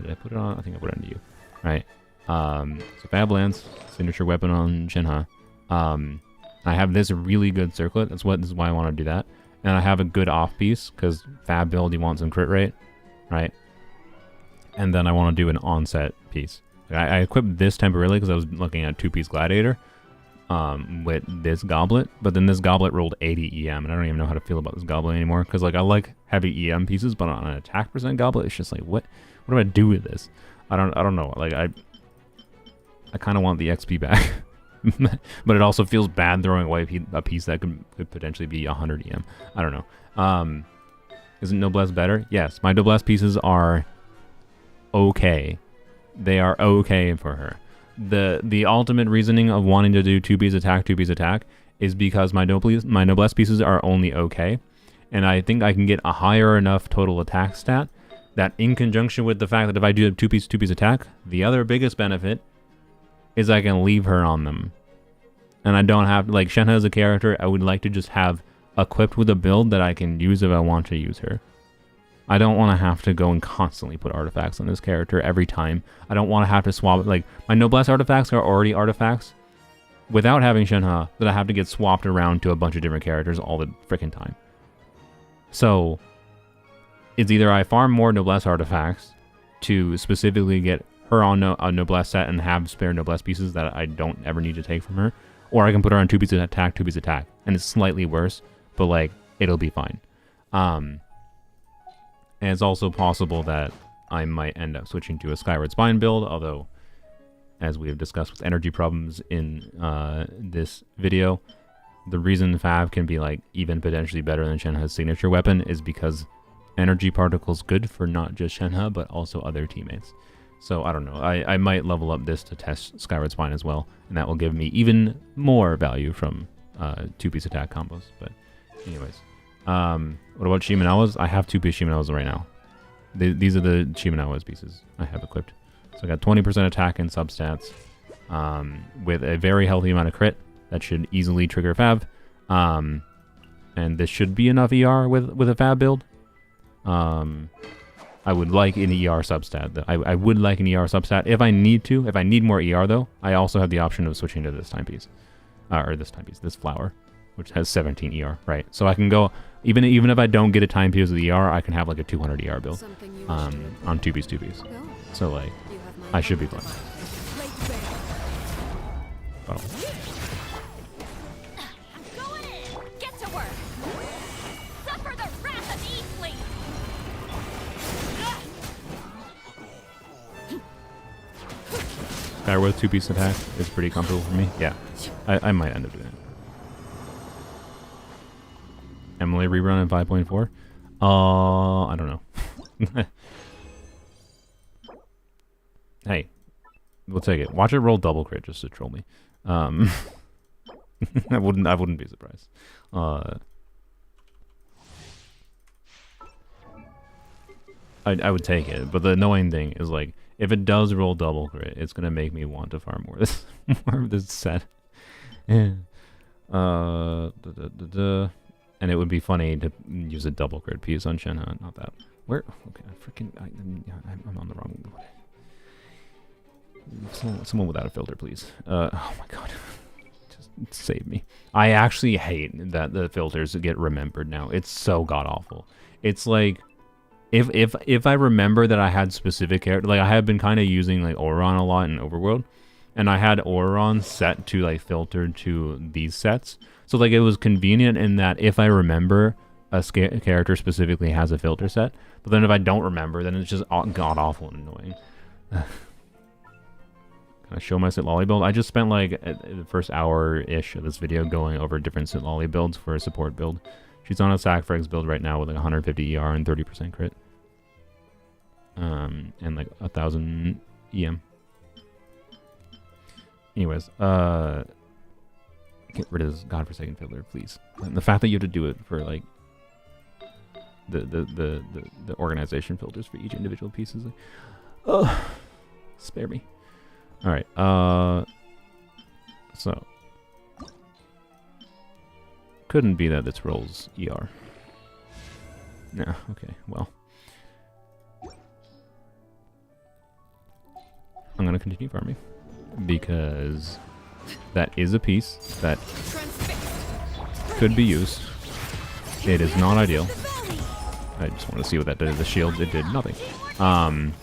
Did I put it on? I think I put it on you. Right. So Fab Lance, signature weapon on Shenhe. I have this really good circlet. This is why I want to do that. And I have a good off piece, because Fab build, you want some crit rate, right? And then I want to do an onset piece. I equipped this temporarily because I was looking at 2-piece Gladiator with this goblet, but then this goblet rolled 80 EM, and I don't even know how to feel about this goblet anymore, because like I like heavy EM pieces, but on an attack percent goblet, it's just like, what do I do with this? I don't know. Like I kind of want the XP back. But it also feels bad throwing away a piece that could potentially be 100 EM. I don't know. Isn't Noblesse better? Yes, my Noblesse pieces are okay. They are okay for her. The ultimate reasoning of wanting to do 2-piece attack is because my Noblesse pieces are only okay. And I think I can get a higher enough total attack stat that, in conjunction with the fact that if I do a 2-piece attack, the other biggest benefit is I can leave her on them. And I don't have, like, Shenhe as a character, I would like to just have equipped with a build that I can use if I want to use her. I don't want to have to go and constantly put artifacts on this character every time. I don't want to have to swap, like, my Noblesse artifacts are already artifacts without having Shenhe that I have to get swapped around to a bunch of different characters all the freaking time. So, it's either I farm more Noblesse artifacts to specifically get her on a Noblesse set and have spare Noblesse pieces that I don't ever need to take from her, or I can put her on 2 pieces attack, 2 pieces attack, and it's slightly worse, but like, it'll be fine. And it's also possible that I might end up switching to a Skyward Spine build, although, as we have discussed with energy problems in this video, the reason Fav can be like even potentially better than Shenhe's signature weapon is because energy particles good for not just Shenhe, but also other teammates. So, I don't know. I might level up this to test Skyward Spine as well, and that will give me even more value from 2-piece attack combos. But, anyways. What about Shimenawas? I have 2-piece Shimenawas right now. These are the Shimenawas pieces I have equipped. So, I got 20% attack and substats with a very healthy amount of crit. That should easily trigger Fav. And this should be enough ER with a Fav build. I would like an ER substat. I would like an ER substat if I need to. If I need more ER though, I also have the option of switching to this timepiece. This flower, which has 17 ER, right? So I can go, even if I don't get a timepiece with ER, I can have like a 200 ER build on 2-piece. So like, I should be fine. Oh. Skyward 2-piece attack is pretty comfortable for me. Yeah, I might end up doing it. Emily rerun in 5.4? I don't know. Hey, we'll take it. Watch it roll double crit just to troll me. I wouldn't be surprised. I would take it, but the annoying thing is like, if it does roll double crit, it's gonna make me want to farm more of this set. Yeah. And it would be funny to use a double crit piece on Shenhe, not that. Where? Okay, I'm on the wrong one. Someone without a filter, please. Oh my god. Just save me. I actually hate that the filters get remembered now. It's so god awful. It's like, if I remember that I had specific character, like I have been kind of using like Auron a lot in Overworld, and I had Auron set to like filter to these sets. So like it was convenient in that if I remember a character specifically has a filter set, but then if I don't remember, then it's just god awful and annoying. Can I show my Citlali build? I just spent like the first hour-ish of this video going over different Citlali builds for a support build. She's on a Sacrificial build right now with like 150 ER and 30% crit. And like 1,000 EM. Anyways, get rid of this godforsaken filter, please. And the fact that you have to do it for like the organization filters for each individual piece is like, oh, spare me. All right. So couldn't be that this rolls ER. No. Okay. Well, I'm gonna continue farming because that is a piece that could be used. It is not ideal. I just want to see what that did. The shield, it did nothing. Damn.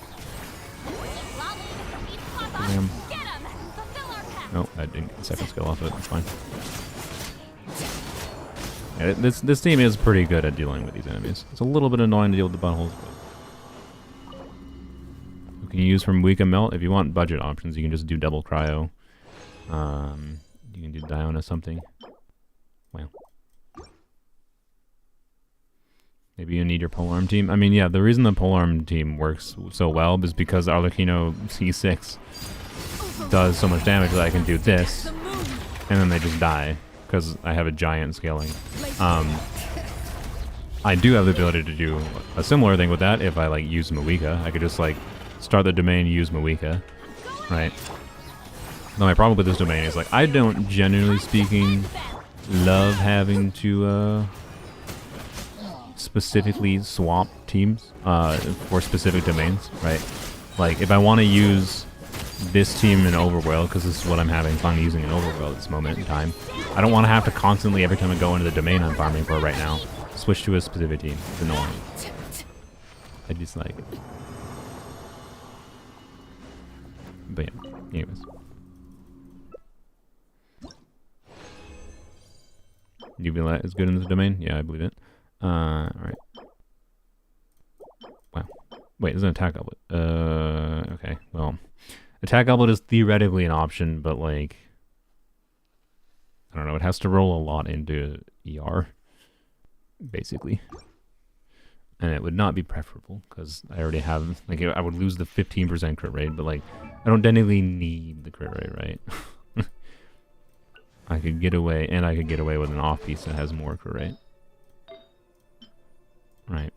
No, I didn't get the second skill off it. It's fine. Yeah, this team is pretty good at dealing with these enemies. It's a little bit annoying to deal with the buttholes, but you can use from Weaken Melt. If you want budget options, you can just do double cryo. You can do Diona something. Well, maybe you need your polearm team. I mean, yeah, the reason the polearm team works so well is because Arlecchino C6 does so much damage that I can do this, and then they just die because I have a giant scaling. I do have the ability to do a similar thing with that if I like use Mawika. I could just like start the domain, use Mawika, right? No, my problem with this domain is like I don't, generally speaking, love having to specifically swap teams for specific domains, right? Like, if I want to use this team in Overworld, because this is what I'm having fun using in Overworld at this moment in time, I don't want to have to constantly, every time I go into the domain I'm farming for right now, switch to a specific team. It's annoying. I dislike it. But yeah, anyways. UV is good in this domain? Yeah, I believe it. Alright. Wow. Wait, there's an attack goblet. Okay, well. Attack goblet is theoretically an option, but like... I don't know, it has to roll a lot into ER. Basically. And it would not be preferable, because I already have... Like, I would lose the 15% crit rate, but like... I don't technically need the crit rate, right? I could get away, and I could get away with an off piece that has more crit rate. Right.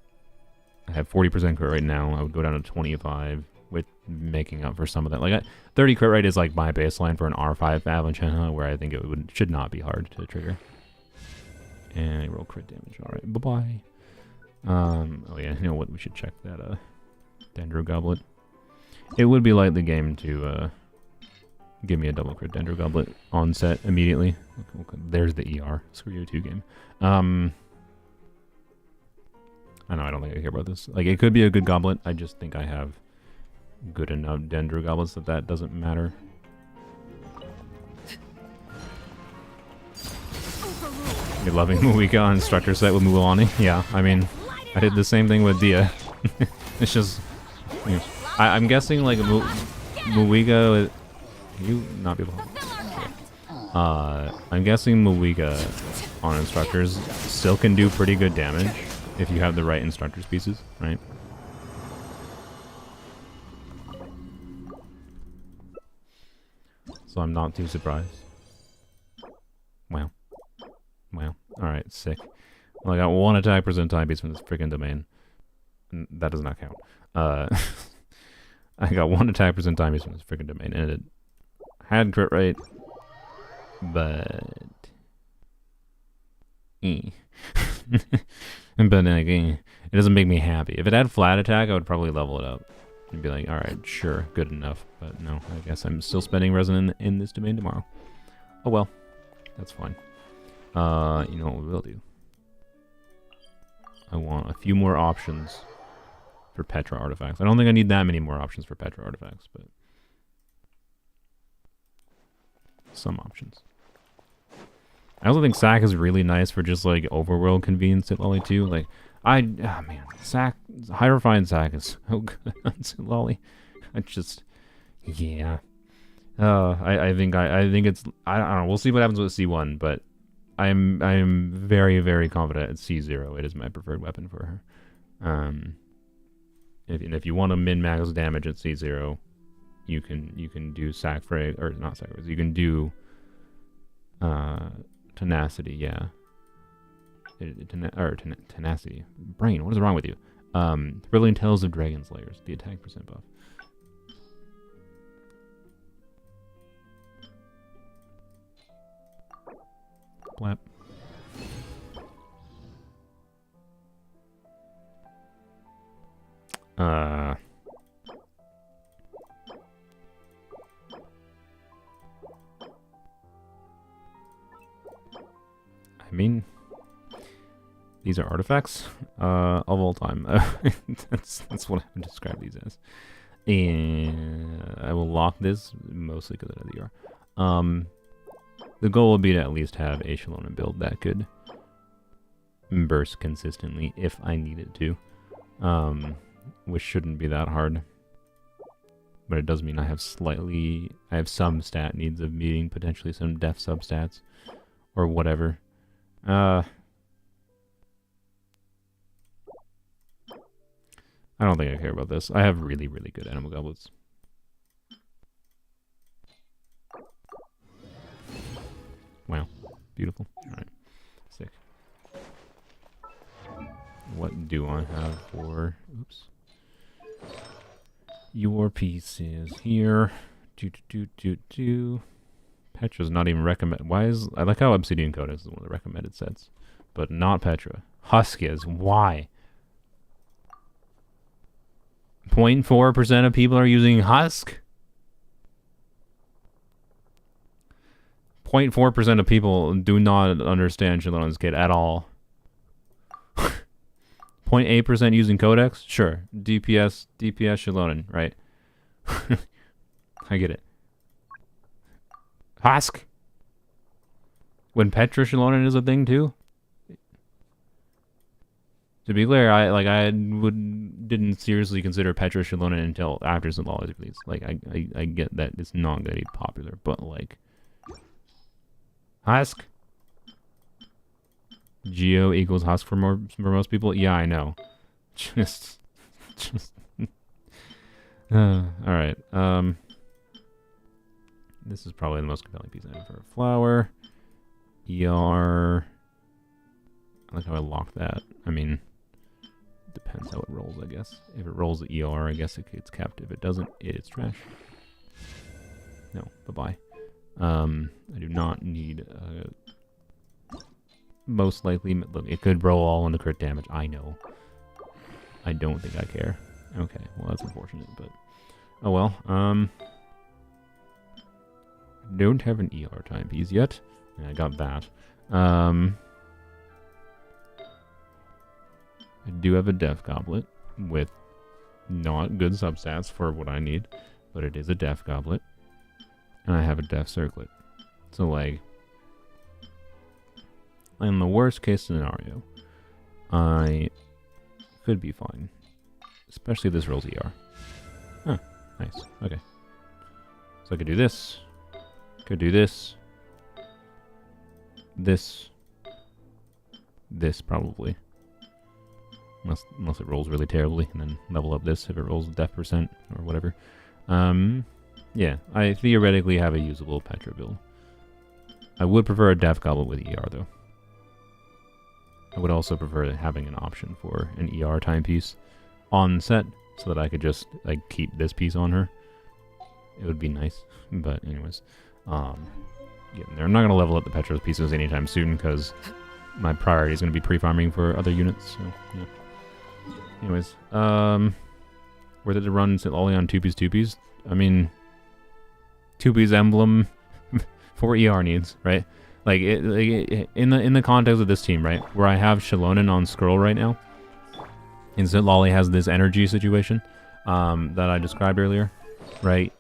I have 40% crit rate now. I would go down to 25 with making up for some of that. Like 30 crit rate is like my baseline for an R5 Avalanche, where I think it should not be hard to trigger. And I roll crit damage. All right, bye bye. Oh yeah, you know what? We should check that Dendro Goblet. It would be light the game to give me a double crit Dendro Goblet on set immediately. Okay, there's the ER. Screw you, 2 game. I know, I don't think I care about this. Like, it could be a good goblet. I just think I have good enough Dendro Goblets that doesn't matter. You're loving Muika on instructor set with Mualani? Yeah, I mean, I did the same thing with Dia. It's just... You know, I'm guessing, like, Muika... You not be able to... I'm guessing Muika on instructors still can do pretty good damage if you have the right instructors pieces, right? So I'm not too surprised. Wow. Wow. Alright, sick. Well, I got 1 attack per time piece from this freaking domain. That does not count. I got 1 attack per time piece from this freaking domain, and it had crit rate, but... But again, it doesn't make me happy. If it had flat attack, I would probably level it up and be like, alright, sure, good enough. But no, I guess I'm still spending resin in this domain tomorrow. Oh well, that's fine. You know what we will do? I want a few more options for Petra artifacts. I don't think I need that many more options for Petra artifacts, but some options. I also think Sac is really nice for just like overworld convenience Citlali too. Like, oh man, Sac, high refined Sac is so good on Citlali. I just, yeah. I think it's, I don't know. We'll see what happens with C1, but I'm very, very confident at C0. It is my preferred weapon for her. If you want to min max damage at C0, you can do Sac Frag, or not Sac Frag. You can do Tenacity, yeah. Tenacity. Brain, what is wrong with you? Thrilling Tales of Dragon Slayers, the attack % buff. Blap. I mean, these are artifacts of all time. That's what I would describe these as. And I will lock this mostly because of the ER. The goal would be to at least have a Shalona build that could burst consistently if I needed to, which shouldn't be that hard. But it does mean I have some stat needs of meeting potentially some def substats or whatever. I don't think I care about this. I have really, really good animal goblets. Wow. Beautiful. Alright. Sick. What do I have for... Oops. Your pieces here. Petra's not even recommended. Why is... I like how Obsidian Code is one of the recommended sets. But not Petra. Husk is. Why? 0.4% of people are using Husk? 0.4% of people do not understand Shalonen's kit at all. 0.8% using Codex? Sure. DPS Shalonen, right? I get it. Husk? When Petra Shalonen is a thing too? To be clear, I didn't seriously consider Petra Shalonen until after Citlali's release. Like I get that it's not gonna be popular, but like Husk? Geo equals Husk for most people? Yeah, I know. Just alright. This is probably the most compelling piece I have for a flower. ER. I like how I locked that. I mean, depends how it rolls, I guess. If it rolls the ER, I guess it's kept. If it doesn't, it's trash. No, bye-bye. I do not need, most likely, look, it could roll all into crit damage. I know. I don't think I care. Okay, well, that's unfortunate, but, oh well. Don't have an ER timepiece yet. Yeah, I got that. I do have a Def Goblet with not good substats for what I need, but it is a Def Goblet. And I have a Def Circlet. So, like, in the worst case scenario, I could be fine. Especially if this rolls ER. Huh, nice. Okay. So I could do this. Could do this. This probably. Unless it rolls really terribly, and then level up this if it rolls Def percent or whatever. Yeah, I theoretically have a usable Petra build. I would prefer a Def Goblet with ER though. I would also prefer having an option for an ER timepiece on set so that I could just like keep this piece on her. It would be nice, but anyways, getting there. I'm not gonna level up the Petra's pieces anytime soon because my priority is gonna be pre-farming for other units. So yeah. Anyways, worth it to run Citlali on 2Ps? I mean, 2P's emblem for ER needs, right? Like, in the context of this team, right, where I have Shalonen on scroll right now, and Citlali has this energy situation that I described earlier, right?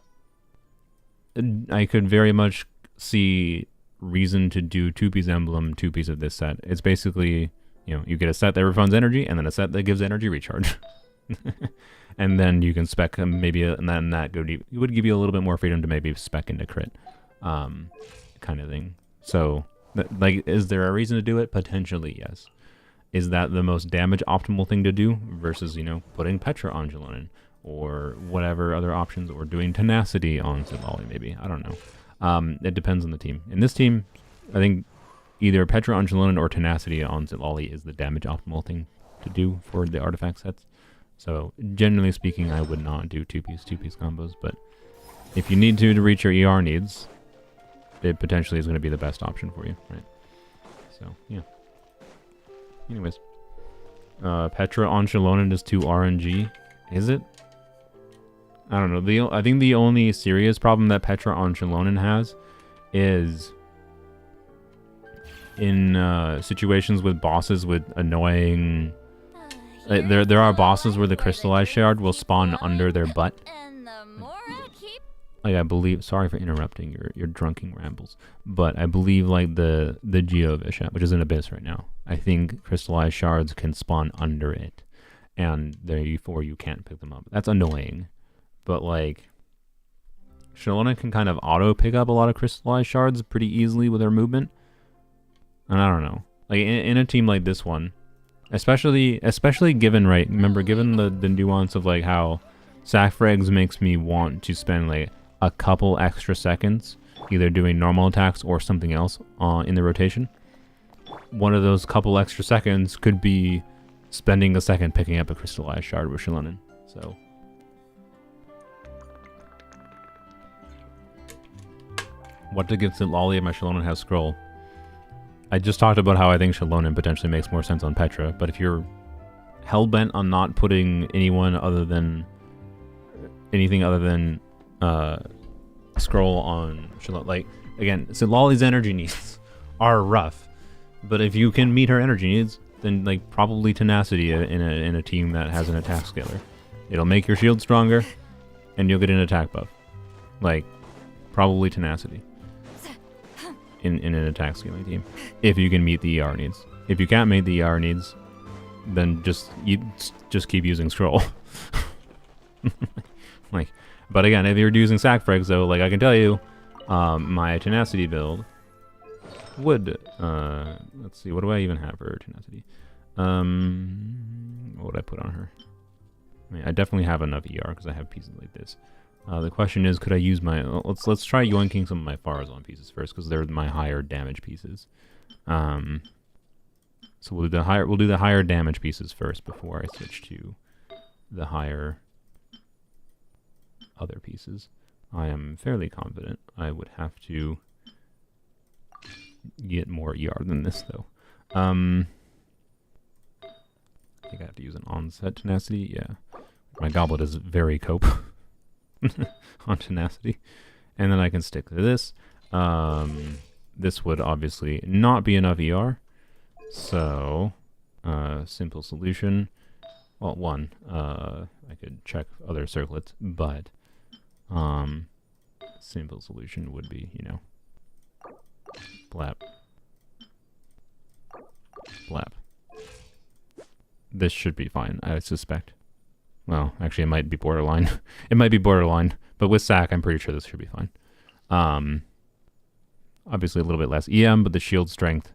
I could very much see reason to do 2P's emblem, 2P's of this set. It's basically, you know, you get a set that refunds energy, and then a set that gives energy recharge. And then you can spec maybe, and then that would give you a little bit more freedom to maybe spec into crit, kind of thing. So, like, is there a reason to do it? Potentially, yes. Is that the most damage optimal thing to do versus, you know, putting Petra on Shalonen or whatever other options, or doing Tenacity on Citlali maybe? I don't know. It depends on the team. In this team, I think either Petra on Shalonen or Tenacity on Citlali is the damage optimal thing to do for the artifact sets. So, generally speaking, I would not do 2Ps combos, but if you need to reach your ER needs, it potentially is going to be the best option for you, right? So, yeah. Anyways. Petra on Shalonen is 2 RNG. Is it? I don't know. I think the only serious problem that Petra on Shalonen has is in situations with bosses with annoying... there are bosses where the crystallized shard will spawn under their butt. Like, I believe, sorry for interrupting your drunken rambles, but I believe like the Geovish, which is in Abyss right now, I think crystallized shards can spawn under it, and therefore you can't pick them up. That's annoying, but like Shalonen can kind of auto pick up a lot of crystallized shards pretty easily with her movement, and I don't know, like in a team like this one, especially given, right, remember, given the nuance of like how Sacrifice makes me want to spend like a couple extra seconds either doing normal attacks or something else in the rotation. One of those couple extra seconds could be spending a second picking up a crystallized shard with Shalonen. So what to give Citlali if my Shalonen has scroll? I just talked about how I think Shalonen potentially makes more sense on Petra, but if you're hell-bent on not putting anything other than Scroll on Shalonen, like, again, Citlali's energy needs are rough, but if you can meet her energy needs, then, like, probably Tenacity in a team that has an attack scaler. It'll make your shield stronger, and you'll get an attack buff. Like, probably Tenacity in an attack scaling team, if you can meet the ER needs. If you can't meet the ER needs, then just keep using Scroll. Like, but again, if you're using Sac Frags, though, like I can tell you, my Tenacity build would, let's see, what do I even have for Tenacity? What would I put on her? I mean, I definitely have enough ER because I have pieces like this. The question is, could I use my... Let's try yoinking some of my Farazan pieces first, because they're my higher damage pieces. So we'll do the higher damage pieces first before I switch to the higher other pieces. I am fairly confident I would have to get more ER than this, though. I think I have to use an onset Tenacity. Yeah, my Goblet is very cope. On Tenacity, and then I can stick to this. This would obviously not be enough ER, so simple solution. Well, one, I could check other circlets, but simple solution would be, you know, blap, blap. This should be fine, I suspect. Well, actually, it might be borderline. It might be borderline, but with Sac, I'm pretty sure this should be fine. Obviously, a little bit less EM, but the shield strength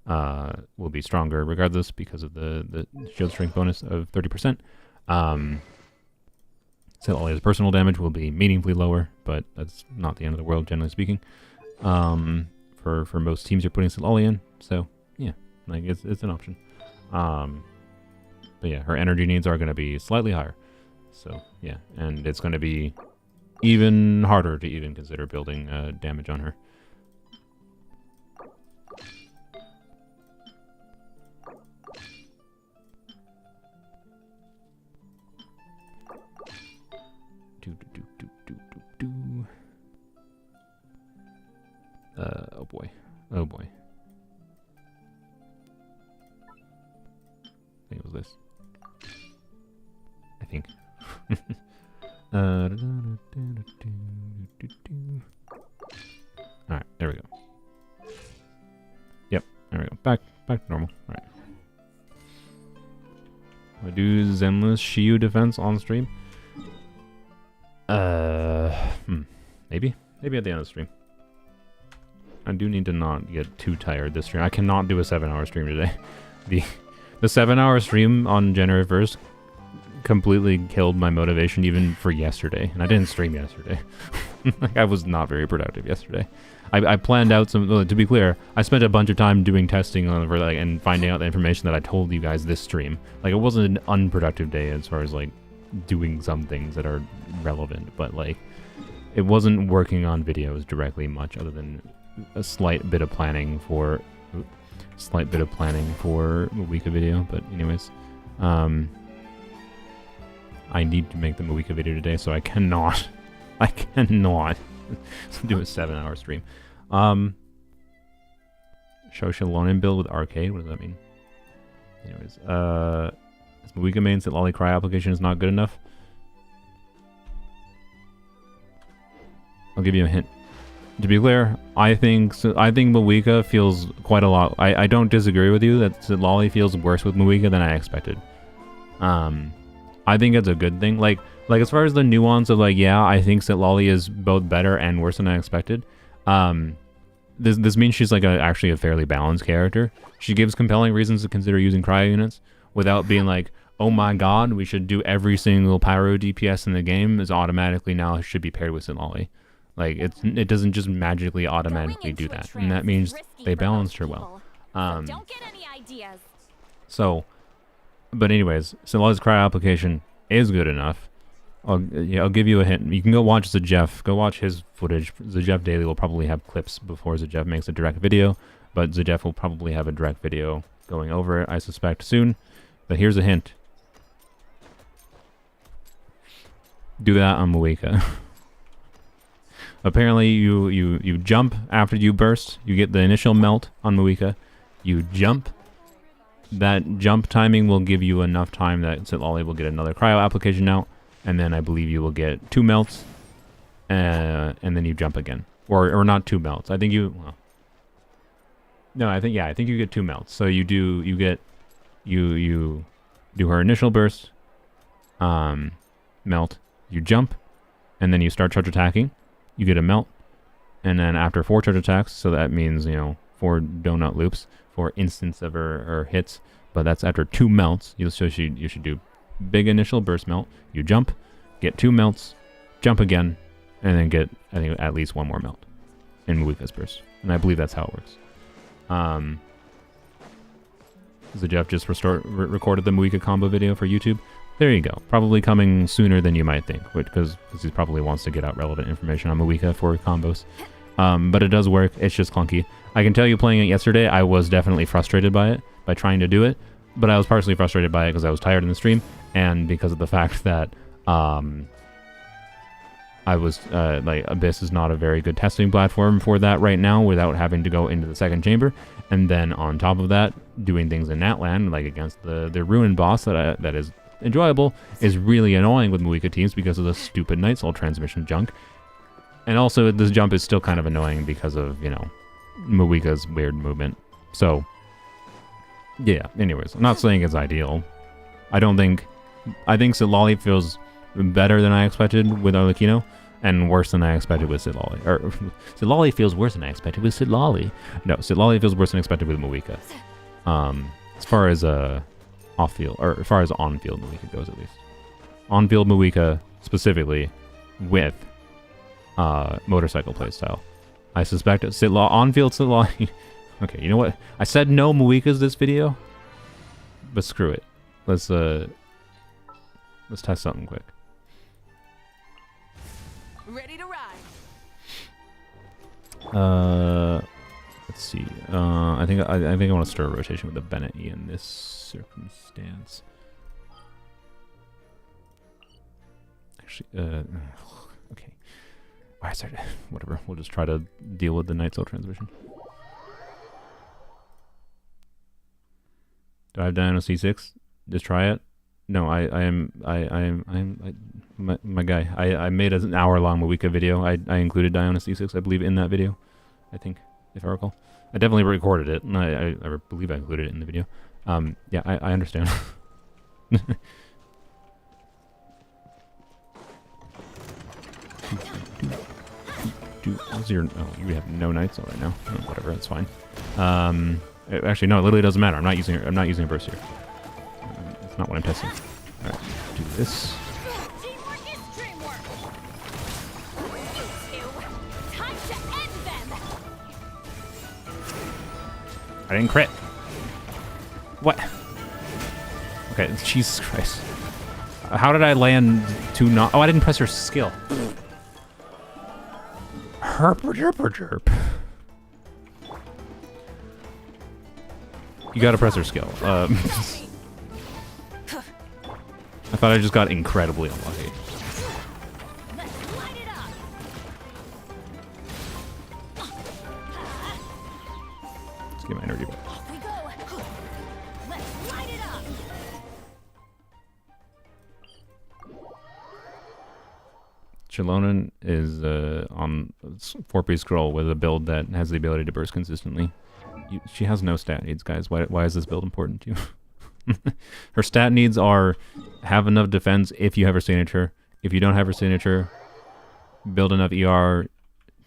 will be stronger regardless because of the shield strength bonus of 30%. Citlali's personal damage will be meaningfully lower, but that's not the end of the world, generally speaking. For most teams you're putting Citlali in, so yeah, like it's an option. But yeah, her energy needs are going to be slightly higher. So yeah, and it's going to be even harder to even consider building damage on her. Oh boy. Oh boy. I think it was this. I think. Alright, there we go. Yep, there we go. Back to normal. Alright. I do Zenless Shiyu defense on stream? Maybe. Maybe at the end of the stream. I do need to not get too tired this stream. I cannot do a 7-hour stream today. The 7-hour stream on January 1st completely killed my motivation even for yesterday. And I didn't stream yesterday. Like, I was not very productive yesterday. I planned out some... Well, to be clear, I spent a bunch of time doing testing on like and finding out the information that I told you guys this stream. Like, it wasn't an unproductive day as far as, like, doing some things that are relevant. But, like, it wasn't working on videos directly much other than a slight bit of planning for... Mawika video, but anyways, I need to make the Mawika video today, so I cannot do a 7-hour stream. Show Shalonen build with arcade. What does that mean? Anyways, this Mawika main Citlali Cry application is not good enough. I'll give you a hint. To be clear, I think Mawika feels quite a lot. I don't disagree with you that Citlali feels worse with Mawika than I expected. I think it's a good thing. Like as far as the nuance of, like, yeah, I think Citlali is both better and worse than I expected. This means she's like actually a fairly balanced character. She gives compelling reasons to consider using cryo units without being like, oh my god, we should do every single pyro DPS in the game is automatically now should be paired with Citlali. Like, it doesn't just magically automatically do that, and that means they balanced her well. Don't get any ideas. So, but anyways, Citlali's Cry application is good enough. I'll give you a hint. You can go watch Zajeff. Go watch his footage. Zajeff Daily will probably have clips before Zajeff makes a direct video. but Zajef will probably have a direct video going over it, I suspect, soon. But here's a hint. Do that on Moeka. Apparently, you jump after you burst. You get the initial melt on Moeka. You jump. That jump timing will give you enough time that Citlali will get another cryo application out, and then I believe you will get 2 melts, and then you jump again, or not 2 melts. I think you. Well, no, I think you get 2 melts. So you do her initial burst, melt. You jump, and then you start charge attacking. You get a melt, and then after 4 charge attacks, so that means 4 donut loops, 4 instants of her hits, but that's after 2 melts. You should do big initial burst melt. You jump, get 2 melts, jump again, and then get, I think, at least 1 more melt in Moeka's burst. And I believe that's how it works. Zajef just recorded the Moeka combo video for YouTube. There you go. Probably coming sooner than you might think, because he probably wants to get out relevant information on Moeka for combos. But it does work. It's just clunky. I can tell you, playing it yesterday, I was definitely frustrated by it, by trying to do it. But I was partially frustrated by it because I was tired in the stream, and because of the fact that I was like, Abyss is not a very good testing platform for that right now without having to go into the second chamber. And then on top of that, doing things in Natland, like against the Ruin boss that is enjoyable, is really annoying with Moeka teams because of the stupid Night Soul transmission junk. And also, this jump is still kind of annoying because of, Moeka's weird movement. So, yeah, anyways, I'm not saying it's ideal. I think Citlali feels better than I expected with Arlecchino, and worse than I expected with Citlali. Or, Citlali feels worse than I expected with Citlali. No, Citlali feels worse than expected with Moeka. As far as off-field, or as far as on-field Moeka goes, at least. On-field Moeka, specifically, with motorcycle playstyle. I suspect on-field Citlali. Okay, you know what? I said no Moekas this video, but screw it. Let's test something quick. Ready to ride. Let's see. I think I want to start a rotation with the Bennett E in this circumstance. Actually, okay. Why is there? Whatever. We'll just try to deal with the Night Soul transmission. Do I have Dino C6? Just try it. No, my guy. I made an hour-long Moeka video. I included Diona C6, I believe, in that video. I think, if I recall. I definitely recorded it, and I believe I included it in the video. Yeah, I understand. You have no Night Soul right now. Oh, whatever, that's fine. Actually, no, it literally doesn't matter. I'm not using a burst here. That's not what I'm testing. All right, do this. Teamwork is dreamwork. You two, time to end them. I didn't crit. What? Okay, Jesus Christ. How did I land to not? Oh, I didn't press her skill. Herp. You gotta press her skill. I thought I just got incredibly unlucky. Let's light it up. Let's get my energy back. Off we go. Let's light it up. Chilonan is on 4-piece scroll with a build that has the ability to burst consistently. She has no stat needs, guys. Why is this build important to you? Her stat needs are have enough defense if you have her signature. If you don't have her signature, build enough ER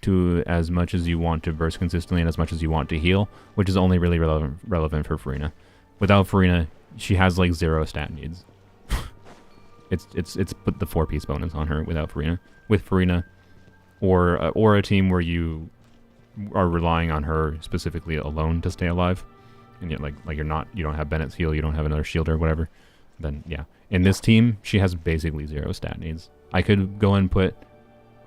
to as much as you want to burst consistently and as much as you want to heal, which is only really relevant for Farina. Without Farina, she has like 0 stat needs. It's put the 4-piece bonus on her without Farina. With Farina, or a team where you are relying on her specifically alone to stay alive, and yet like you don't have Bennett's heal, you don't have another shield or whatever, then yeah. In this team, she has basically 0 stat needs. I could go and put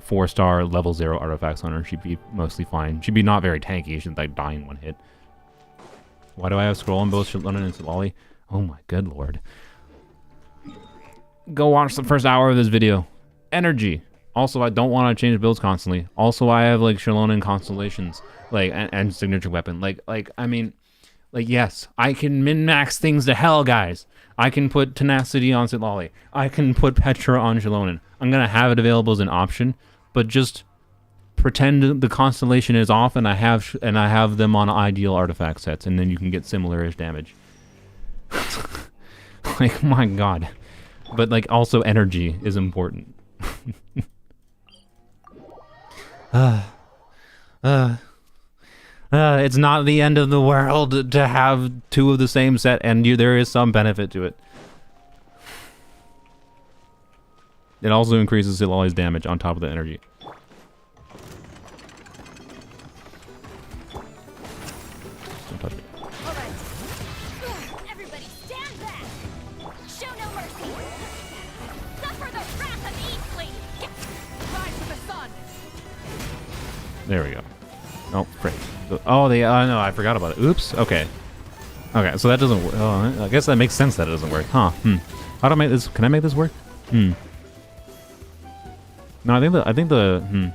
4-star level 0 artifacts on her. She'd be mostly fine. She'd be not very tanky. She'd like die in 1 hit, Why do I have scroll on both Citlali and Citlali? Oh my good lord. Go watch the first hour of this video. Energy. Also, I don't want to change builds constantly. Also, I have like Shallonen constellations, like and signature weapon. I mean, yes, I can min-max things to hell, guys. I can put tenacity on Citlali. I can put Petra on Shallonen. I'm gonna have it available as an option, but just pretend the constellation is off, and I have them on ideal artifact sets, and then you can get similar-ish damage. Like, my god. But like, also energy is important. It's not the end of the world to have two of the same set, and there is some benefit to it. It also increases Citlali's damage on top of the energy. Don't touch me. All right. Everybody stand back. Show no mercy. Suffer the wrath of Eastling. Rise to the sun. There we go. Oh, frick. Oh, no, I forgot about it. Oops. Okay. Okay, so that doesn't work. Oh, I guess that makes sense that it doesn't work. Huh. How do I make this? Can I make this work? No, I think the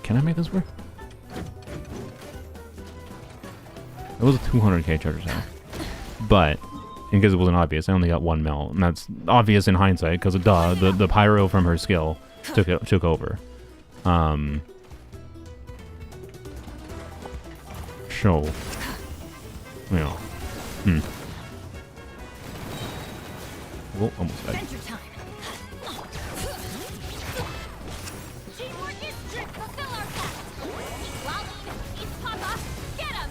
Can I make this work? It was a 200k charger sound. But, because it wasn't obvious, I only got one melt. And that's obvious in hindsight, because the pyro from her skill took over. Show. You know. Whoa, almost died. Adventure time. Teamwork is strict. Fulfill our pact. Eat Lolly, eat Papa. Get him.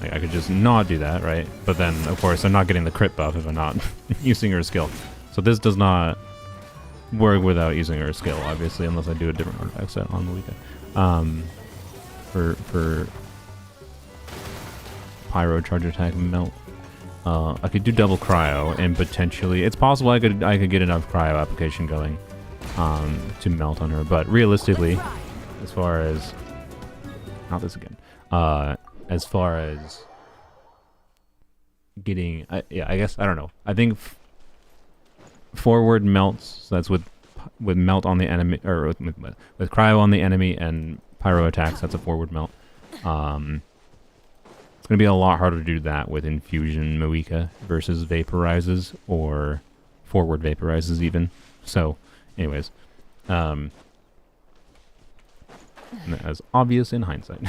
Like, I could just not do that, right? But then, of course, I'm not getting the crit buff if I'm not using her skill. So this does not work without using her skill, obviously, unless I do a different artifact set on the weekend. For pyro charge attack melt, I could do double cryo and potentially it's possible I could get enough cryo application going to melt on her, but realistically, as far as not this again, as far as getting I guess I don't know. I think forward melts, so that's with melt on the enemy, or with cryo on the enemy and pyro attacks, that's a forward melt. It's going to be a lot harder to do that with infusion Moika versus vaporizes or forward vaporizes even. So anyways, as obvious in hindsight.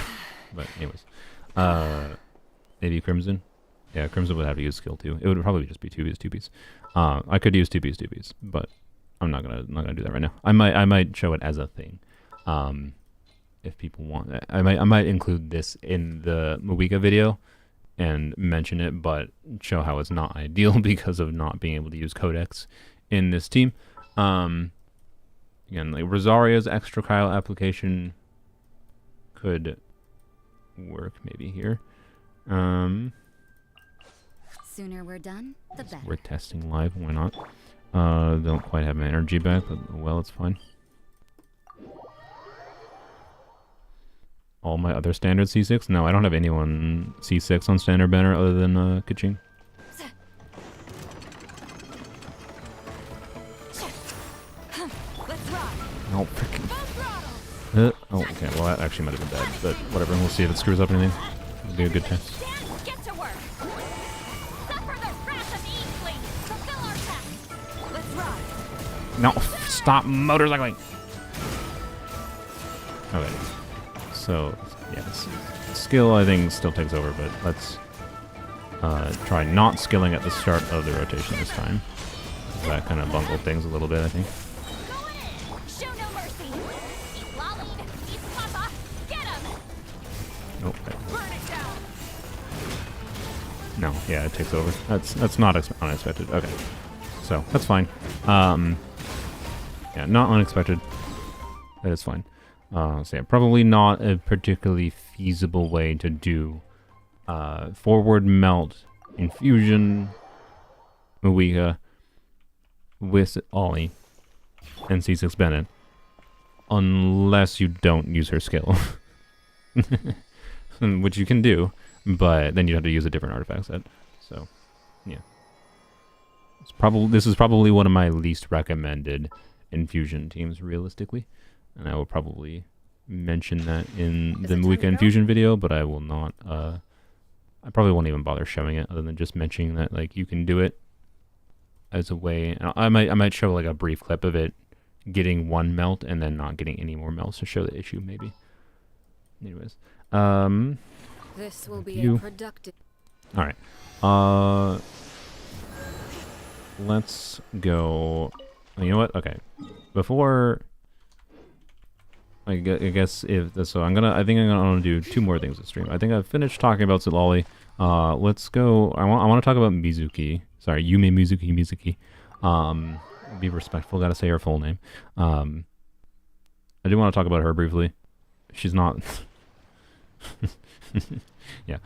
But anyways, maybe Crimson. Yeah, Crimson would have to use skill too. It would probably just be 2Bs. I could use 2Bs, but I'm not gonna do that right now. I might show it as a thing, if people want. I might include this in the Moika video and mention it, but show how it's not ideal because of not being able to use Codex in this team. Again, like Rosaria's extra cryo application could work maybe here. Sooner we're done, the better. We're testing live, why not? Don't quite have my energy back, but well, it's fine. All my other standard C6? No, I don't have anyone C6 on standard banner other than Kaching. Let's rock. Oh, freaking. Oh, okay, well that actually might have been bad, but whatever, we'll see if it screws up anything. It'll be a good test. Get to work. Suffer the wrath of Eastling. Fulfill our task. Let's rock. No, stop motorcycling! Okay. So, yes, skill I think still takes over, but let's try not skilling at the start of the rotation this time. That kind of bungled things a little bit, I think. Go in. Show no mercy. Eat Lolly, eat Papa. Get him. Nope. Burn it down. No, yeah, it takes over. That's not unexpected. Okay, so that's fine. Yeah, not unexpected. That is fine. So yeah, probably not a particularly feasible way to do forward melt infusion Moika with Ollie and C6 Bennett unless you don't use her skill, which you can do, but then you have to use a different artifact set. So, yeah, this is probably one of my least recommended infusion teams realistically, and I will probably mention that in the Muika infusion video, but I will not. I probably won't even bother showing it, other than just mentioning that like you can do it as a way. I might show like a brief clip of it getting one melt and then not getting any more melts to show the issue maybe. Anyways, This will be a productive. all right. Let's go. You know what? Okay. Before I guess if so, I think I'm gonna do 2 more things this stream. I think I've finished talking about Citlali. Let's go. I want to talk about Mizuki. Sorry, Yume Mizuki. Be respectful. Gotta say her full name. I do want to talk about her briefly. She's not. Yeah.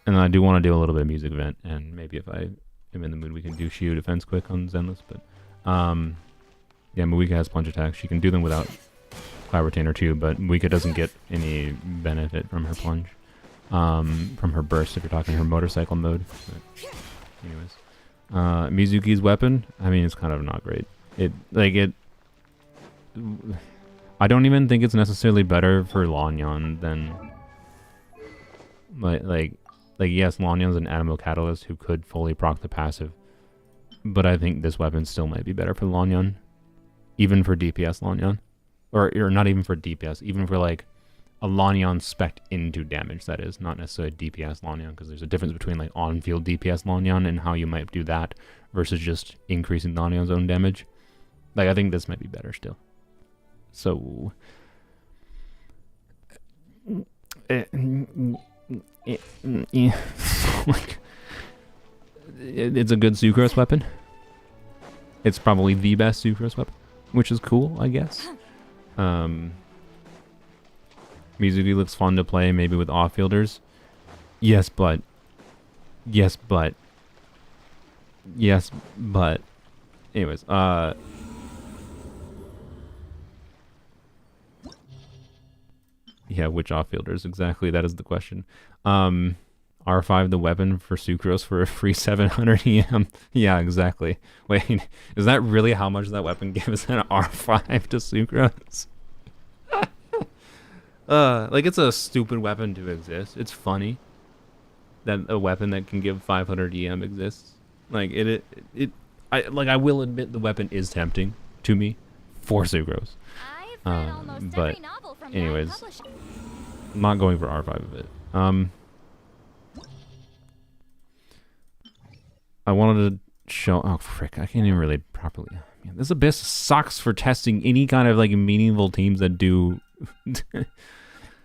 And I do want to do a little bit of music event, and maybe if I am in the mood, we can do Shio defense quick on Zenless. But yeah, Muika has plunge attacks. She can do them without Cloud Retainer too, but Muika doesn't get any benefit from her plunge. From her burst if you're talking her motorcycle mode. But anyways. Mizuki's weapon, I mean, it's kind of not great. I don't even think it's necessarily better for Lanyan than like yes, Lanyan's an Animo Catalyst who could fully proc the passive, but I think this weapon still might be better for Lanyan, even for DPS Lanyan, or not even for DPS, even for like a Lanyan spec into damage, that is, not necessarily DPS Lanyan, because there's a difference between like on-field DPS Lanyan and how you might do that versus just increasing Lanyan's own damage. Like, I think this might be better still. So, like, it's a good Sucrose weapon. It's probably the best Sucrose weapon, which is cool, I guess. Mizuki looks fun to play, maybe with off-fielders. Yes, but. Anyways, yeah, which off-fielders exactly? That is the question. R5 the weapon for Sucrose for a free 700 EM. Yeah, exactly. Wait, is that really how much that weapon gives an R5 to Sucrose? Like, it's a stupid weapon to exist. It's funny that a weapon that can give 500 EM exists. Like, I will admit the weapon is tempting to me for Sucrose. But anyways, I'm not going for R5 of it. I wanted to show. Oh frick! I can't even really properly. Man, this Abyss sucks for testing any kind of like meaningful teams that do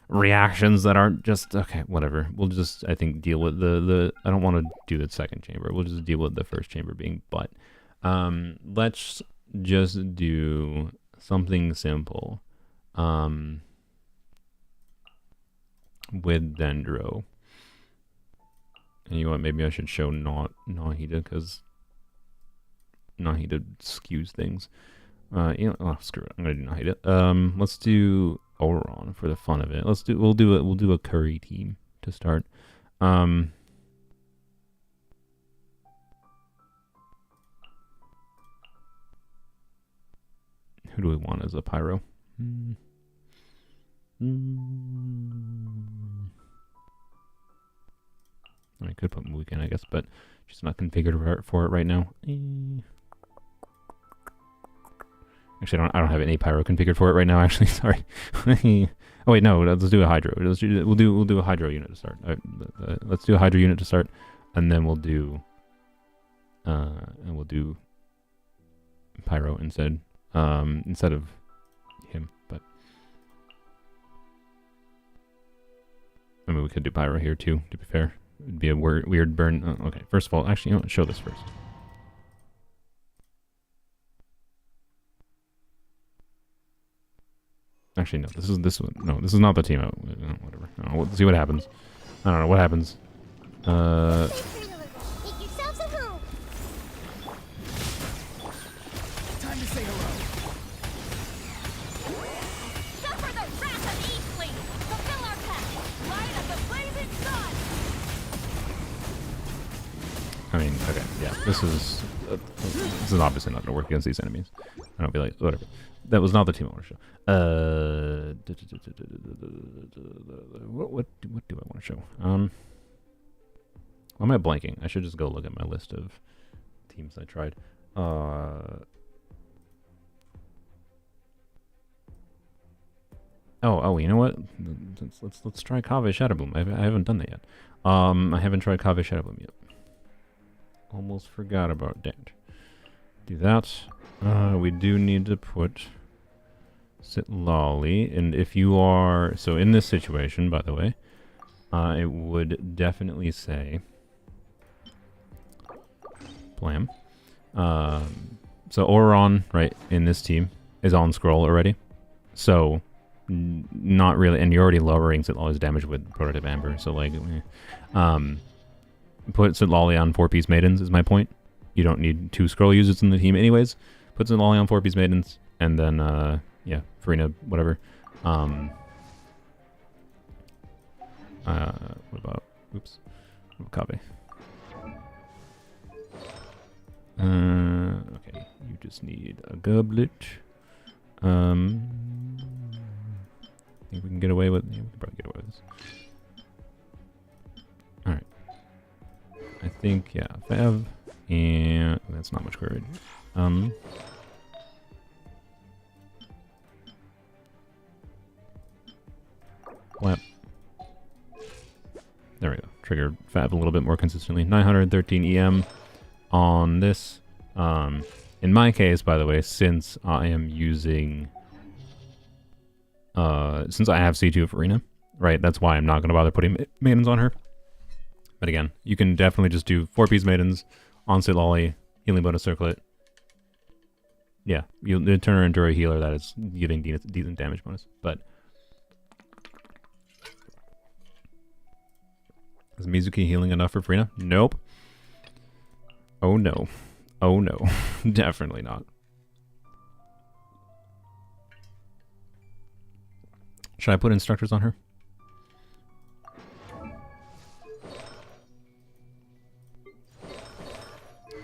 reactions that aren't just okay. Whatever. We'll just I think deal with the. I don't want to do the second chamber. We'll just deal with the first chamber being butt. Let's just do something simple. With Dendro. And you know what, maybe I should show not Nahida, because Nahida skews things. Screw it, I'm gonna do Nahida. Let's do Oron for the fun of it. We'll do a curry team to start. Who do we want as a pyro? I could put Muika in, I guess, but she's not configured for it right now. Actually, I don't have any pyro configured for it right now. Actually, sorry. Oh wait, no. Let's do a hydro. We'll do a hydro unit to start. Let's do a hydro unit to start, and then we'll do pyro instead of him. But I mean, we could do pyro here too. To be fair. It'd be a weird burn. Oh, okay, first of all, actually, you know what? Show this first. Actually, no. This one. No, this is not the team out. Whatever. We'll see what happens. I don't know what happens. Time to say hello. I mean, okay, yeah, this is obviously not gonna work against these enemies. I don't be like, whatever. That was not the team I want to show. What do I want to show? Why am I blanking? I should just go look at my list of teams I tried. Oh, you know what? Let's try Kave Shadowbloom. I haven't done that yet. I haven't tried Kave Shadowbloom yet. Almost forgot about that. Do that. We do need to put Citlali, and if you are so in this situation, by the way, it would definitely say Blam. So Oron, right, in this team is on scroll already, so not really, and you're already lowering Citlali's damage with Prototype Amber, so like, put Citlali on 4-piece maidens is my point. You don't need 2 scroll users in the team anyways. Put Citlali on 4-piece maidens, and then yeah, Farina, whatever. What about, oops, what about Kave? Okay, you just need a goblet. I think we can get away with, yeah, we can probably get away with this. Alright. I think, yeah, Fav, and that's not much courage. Flap. There we go. Trigger Fav a little bit more consistently. 913 EM on this. In my case, by the way, since I am using... since I have C2 of Arena, right, that's why I'm not going to bother putting maidens on her. But again, you can definitely just do 4-piece maidens on Citlali, healing bonus circlet. Yeah, you'll turn her into a healer that is giving decent damage bonus. But is Mizuki healing enough for Farina? Nope. Oh no. Oh no. Definitely not. Should I put instructors on her?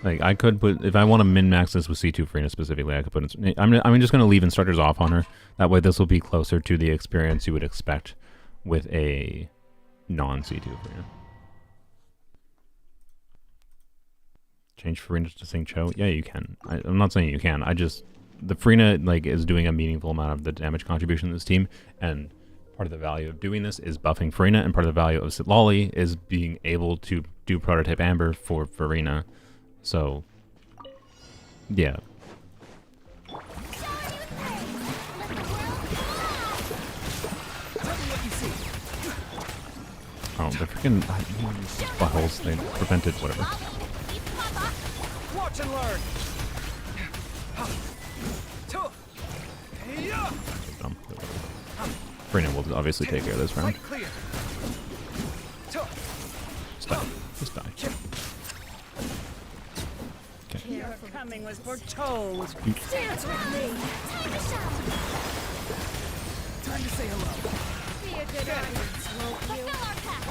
Like, I could put, if I want to min-max this with C2 Farina specifically, I could put, I'm just going to leave instructors off on her. That way this will be closer to the experience you would expect with a non-C2 Farina. Change Farina to Sing Cho? Yeah, you can. I'm not saying you can. I just, the Farina, like, is doing a meaningful amount of the damage contribution to this team, and part of the value of doing this is buffing Farina, and part of the value of Citlali is being able to do Prototype Amber for Farina. So, yeah. Oh, the freaking buttholes, they prevented whatever. Watch and learn. Dumb. Farina will obviously take care of this round. Just die. Just die. Okay. Your coming was foretold. Dance with me! Time to shine! Time to say hello. Be a good audience, won't you? Fulfill our path!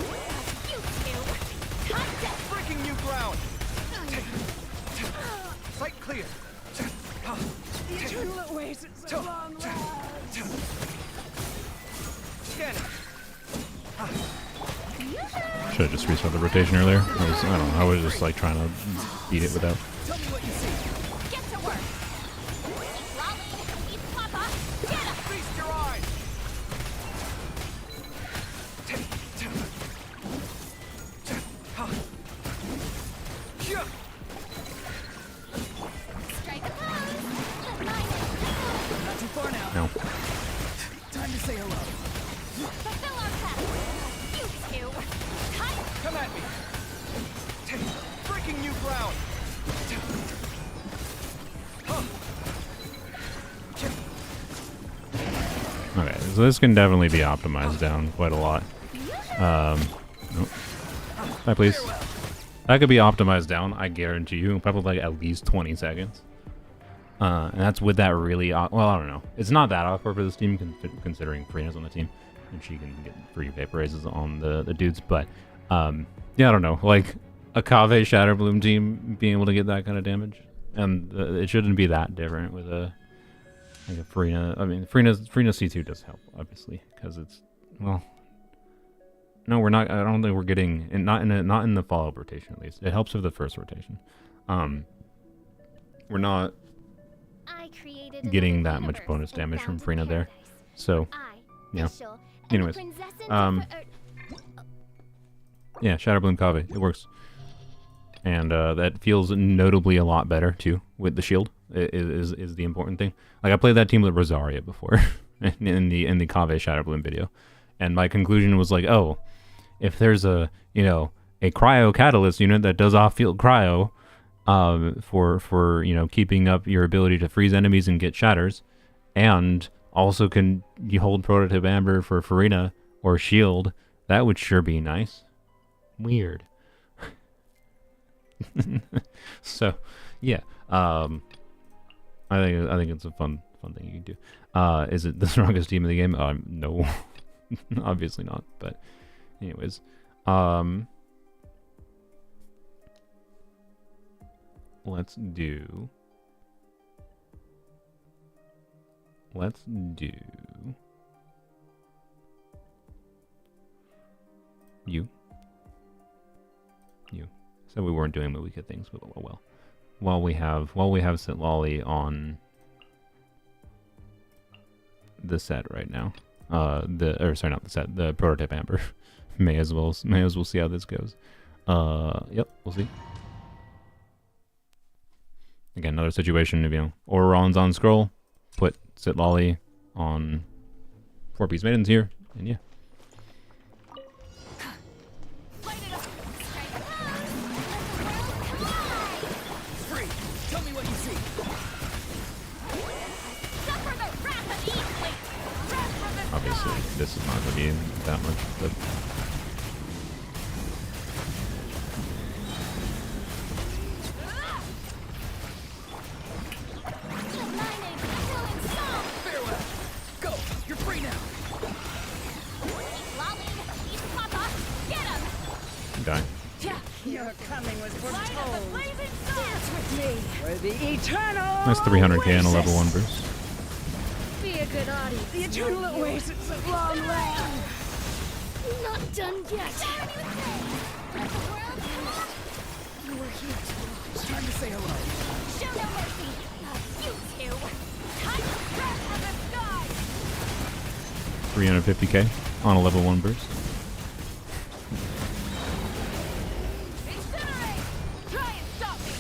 You two! Contact! Breaking new ground. Sight clear. The eternal oasis of long lives. Scanning. Should have just restarted the rotation earlier. I don't know, I was just like trying to beat it without. Tell me what you see. Get to work! Lolly, eat Papa! Get him! Feast your eyes. Strike a pose! Let mine Not too far now. No. Time to say hello. fulfill our path! You two! Cut! Come at me. Breaking new ground. Okay, so this can definitely be optimized down quite a lot. Nope. Bye, please. That could be optimized down, I guarantee you, probably like at least 20 seconds. And that's with that really, well, I don't know. It's not that awkward for this team, considering Farina's on the team, and she can get free vaporizes on the dudes, but, yeah, I don't know. Like, a Kave Shatterbloom team being able to get that kind of damage, and it shouldn't be that different with a like a Farina. I mean, Farina C2 does help obviously because it's well. No, we're not. I don't think we're getting not in the follow-up rotation at least. It helps with the first rotation. We're not getting that much bonus damage from Farina there. So, yeah. Anyways, yeah, Shatterbloom Kave, it works, and that feels notably a lot better too with the shield. Is the important thing. Like I played that team with Rosaria before in the Kave Shatterbloom video, and my conclusion was like, oh, if there's a a cryo catalyst unit that does off-field cryo, for keeping up your ability to freeze enemies and get shatters, and also can you hold prototype Amber for Farina or shield, that would sure be nice. Weird. So yeah, I think it's a fun thing you can do. Is it the strongest team in the game? No, obviously not. But anyways, let's do you. So we weren't doing Moika things, but oh well. While we have Citlali on the set right now, the prototype Amber. may as well see how this goes. Yep, we'll see. Again, another situation of Auron's on scroll, put Citlali on 4-piece maidens here, and yeah. Obviously, this is not going to be that much, but Go! You're free now! die. Your coming was foretold. Dance with me for the eternal. Nice 300k on a level 1 burst. Be a good audience. The eternal oasis of long land. Not done yet. You were here to watch. Time to say hello. Show no mercy. You two. Time to crash for the sky. 350k on a level 1 burst. Incinerate. Try and stop me.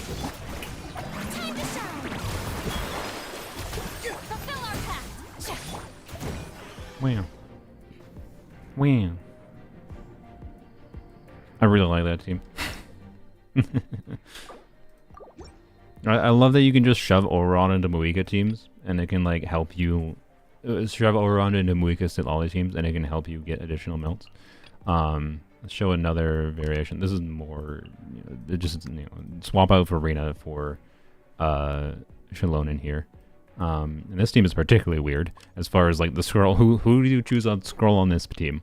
Time to shine. Fulfill our pact. Wow. Wow. I really like that team. I love that you can just shove Auron into Moika teams, and it can like help you shove Auron into Moika Citlali teams, and it can help you get additional melts. Let's show another variation. This is more, swap out Farina for Shalon in here. And this team is particularly weird as far as like the scroll. Who do you choose on scroll on this team?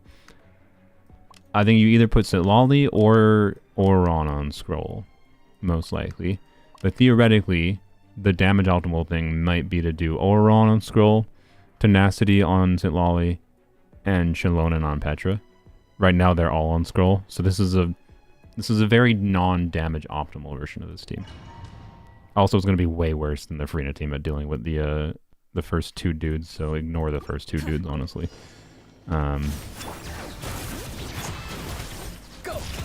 I think you either put Citlali or Auron on scroll, most likely. But theoretically, the damage optimal thing might be to do Auron on scroll, Tenacity on Citlali, and Shalonen on Petra. Right now they're all on scroll, so this is a very non-damage optimal version of this team. Also, it's going to be way worse than the Farina team at dealing with the first 2 dudes, so ignore the first 2 dudes, honestly. Go!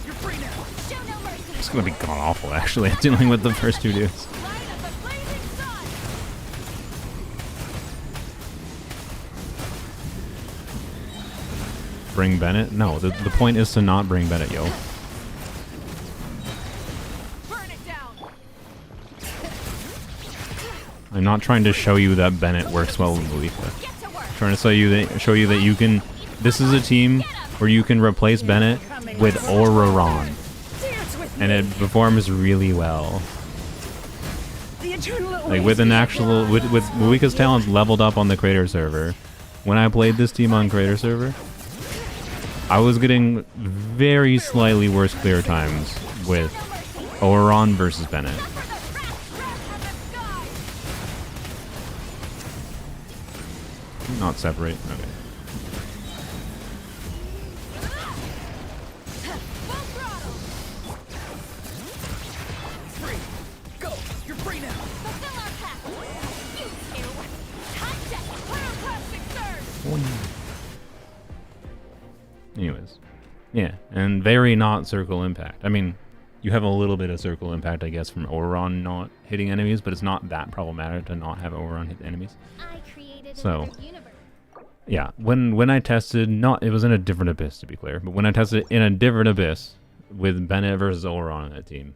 You're free now! Show no mercy. It's going to be god-awful, actually, at dealing with the first 2 dudes. Light of the blazing sun. Bring Bennett? No, the point is to not bring Bennett, yo. Burn it down. I'm not trying to show you that Bennett works well with Moika. Get to work. I'm trying to show you that you can... This is a team where you can replace Bennett with Auron, Dance with me. and it performs really well. The eternal Like with an actual... With Moika's talents leveled up on the Crater server, when I played this team on Crater server, I was getting very slightly worse clear times with Oron versus Bennett. Not separate. Okay. Free. Go. You're free now. Fulfill our path. You two. Time to clear plastic surge. Anyways, yeah, and very not circle impact. I mean, you have a little bit of circle impact, I guess, from Oron not hitting enemies, but it's not that problematic to not have Oron hit enemies. I created So, another universe. yeah, when I tested, it was in a different Abyss, to be clear, but when I tested in a different Abyss with Bennett versus Oron on that team,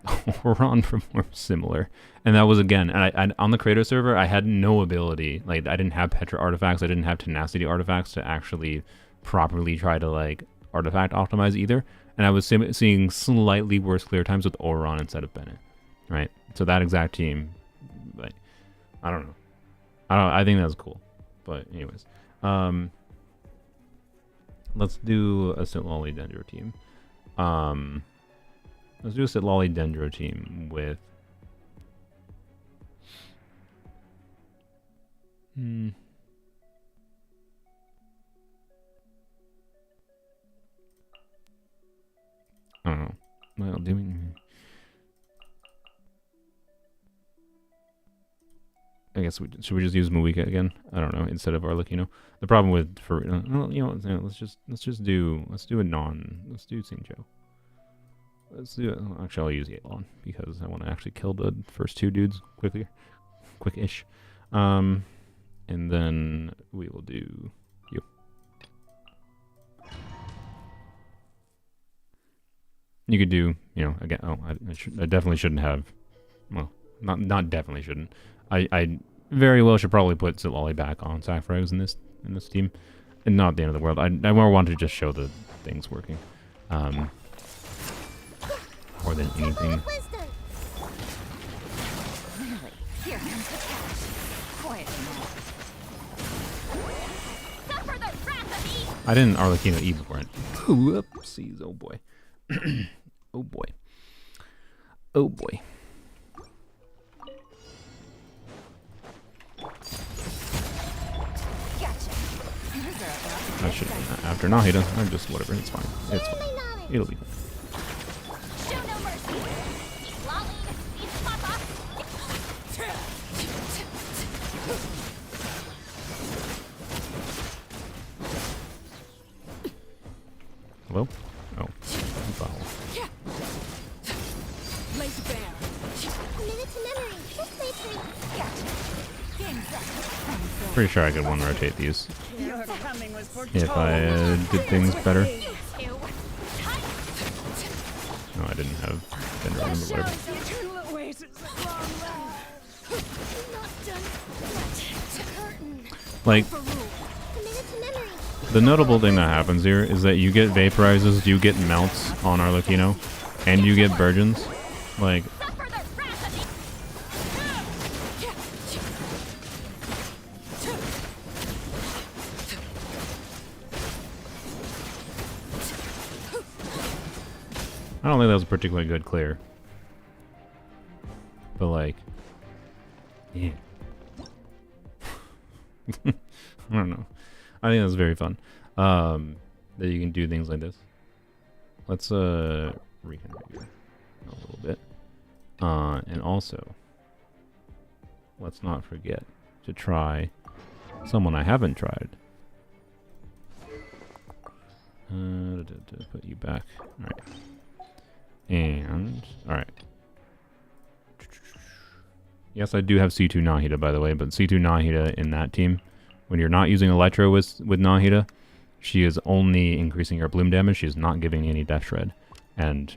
Oron performed similar. And that was, again, and on the creator server, I had no ability, like, I didn't have Petra artifacts, I didn't have tenacity artifacts to actually properly try to, like, artifact optimize either. And I was seeing slightly worse clear times with Oron instead of Bennett, right? So that exact team, like, I don't know. I think that's cool. But anyways, let's do a Citlali Dendro team. Let's do a Citlali Dendro team with I don't know. Well, I guess should we just use Muika again? I don't know, instead of Arlecchino. The problem with well, you know, let's do Xingqiu. Let's do it. Actually, I'll use Yetlon because I want to actually kill the first two dudes quick-ish. And then we will do you. You could do, you know, again. Oh, I definitely shouldn't have. Well, not definitely shouldn't. I very well should probably put Citlali back on Sacrifice in this team, and not the end of the world. I more want to just show the things working, more than anything. Really? Here comes the catch. Quiet now. Suffer the wrath of Eve. I didn't Arlecchino E before it. Whoopsies! Oh boy. Oh boy. Oh boy. I should after Nahida. I'm just whatever. It's fine. It's fine. It'll be fine. Show no mercy. Citlali, Papa. Hello? Oh. Wow. Laser bear. A minute to memory. Just wait for me. Pretty sure I could one rotate these Your coming was foretold. if I did things better. You two. No, I didn't have Dendro, but whatever. The eternal oasis of long life. I'm not done yet. Curtain. Like, A minute to memory. the notable thing that happens here is that you get vaporizes, you get melts on Arlecchino, and you get virgins. Like, Suffer the wrath of Eve. I don't think that was a particularly good clear. But like, yeah. I don't know. I think that's very fun. That you can do things like this. Let's reconfigure a little bit. And also, let's not forget to try someone I haven't tried. To put you back. Alright. And, alright. Yes, I do have C2 Nahida, by the way, but C2 Nahida in that team, when you're not using Electro with Nahida, she is only increasing your bloom damage. She is not giving any Death Shred. And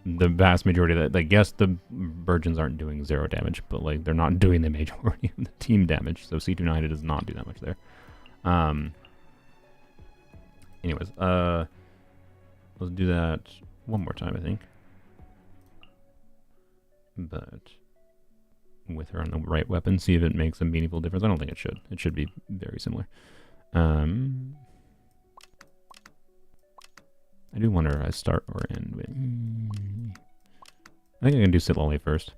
the vast majority of that, like, yes, the Virgins aren't doing 0 damage, but, like, they're not doing the majority of the team damage. So C2 Nahida does not do that much there. Anyways, let's do that one more time, I think. But with her on the right weapon, see if it makes a meaningful difference. I don't think it should. It should be very similar. I do wonder if I start or end with... I think I can do Citlali first.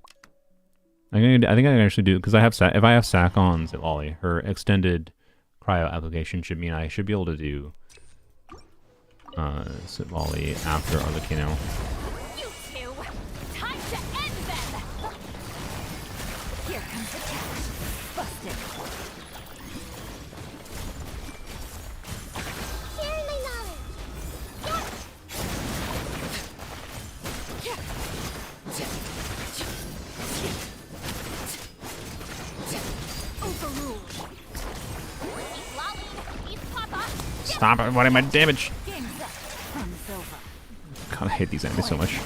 I think I can actually do, because I have if I have Sac on Citlali, her extended cryo application should mean I should be able to do Citlali after Arlecchino. You two! Time to end them! Here comes the challenge. Busted. Sharing my knowledge. Overruled. Citlali, East Papa. Stop avoiding my damage! Game's up. Fun's over. God, I hate these enemies so much.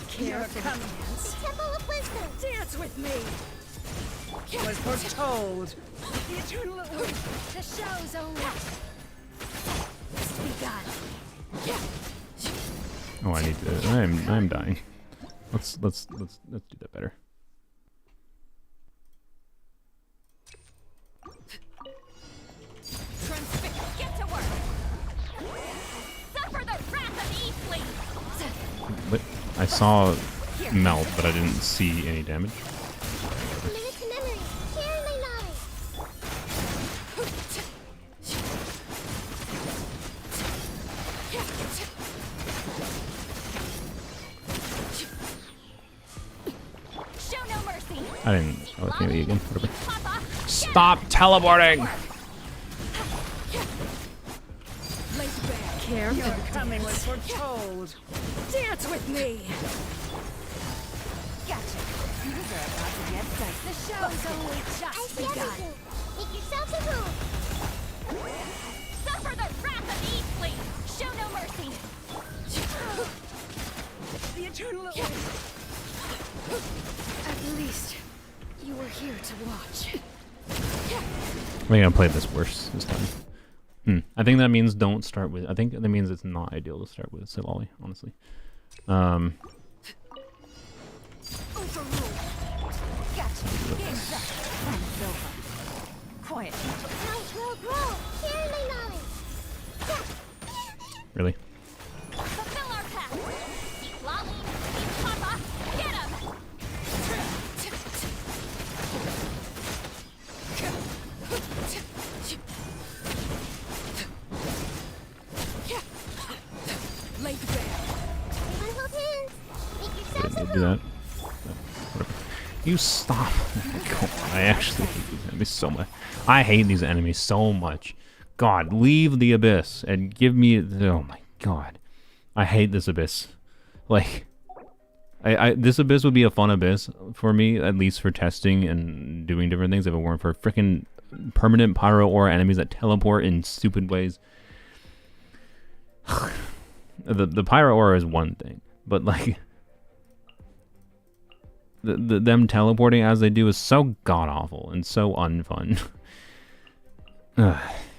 Here comes. Temple of Wisdom. Dance with me. Was foretold. The eternal. The show's only begun. Oh, I need to. I'm dying. Let's do that better. Get to work. Suffer the wrath of Eastling. But I saw melt, but I didn't see any damage. Minute to memory. Sharing my knowledge. Show no mercy. I didn't. Oh, it's maybe again. Whatever. Papa. Stop teleporting! Care your coming was foretold. Dance with me. Gotcha. You are about to get diced. The show's only just begun. Make yourselves a room. Suffer the wrath of Eastling. Show no mercy. The eternal. At least you were here to watch. I'm gonna play this worse this time. I think that means don't start with. I think that means it's not ideal to start with Citlali, honestly. Overruled. Gotcha. Game's up. Fun's over. Quiet. Knowledge will grow. Sharing my knowledge. Really? Fulfill our path. Citlali, East Papa, get him. Lake Bear. Everyone hold hands. Make I yourselves didn't a need to do room. that. Whatever. You stop. Oh my God, I actually hate these enemies so much. I hate these enemies so much. God, leave the abyss and give me. Oh my God, I hate this abyss. Like, this abyss would be a fun abyss for me, at least for testing and doing different things. If it weren't for freaking permanent pyro aura enemies that teleport in stupid ways. The pyro aura is one thing, but like them teleporting as they do is so god awful and so unfun.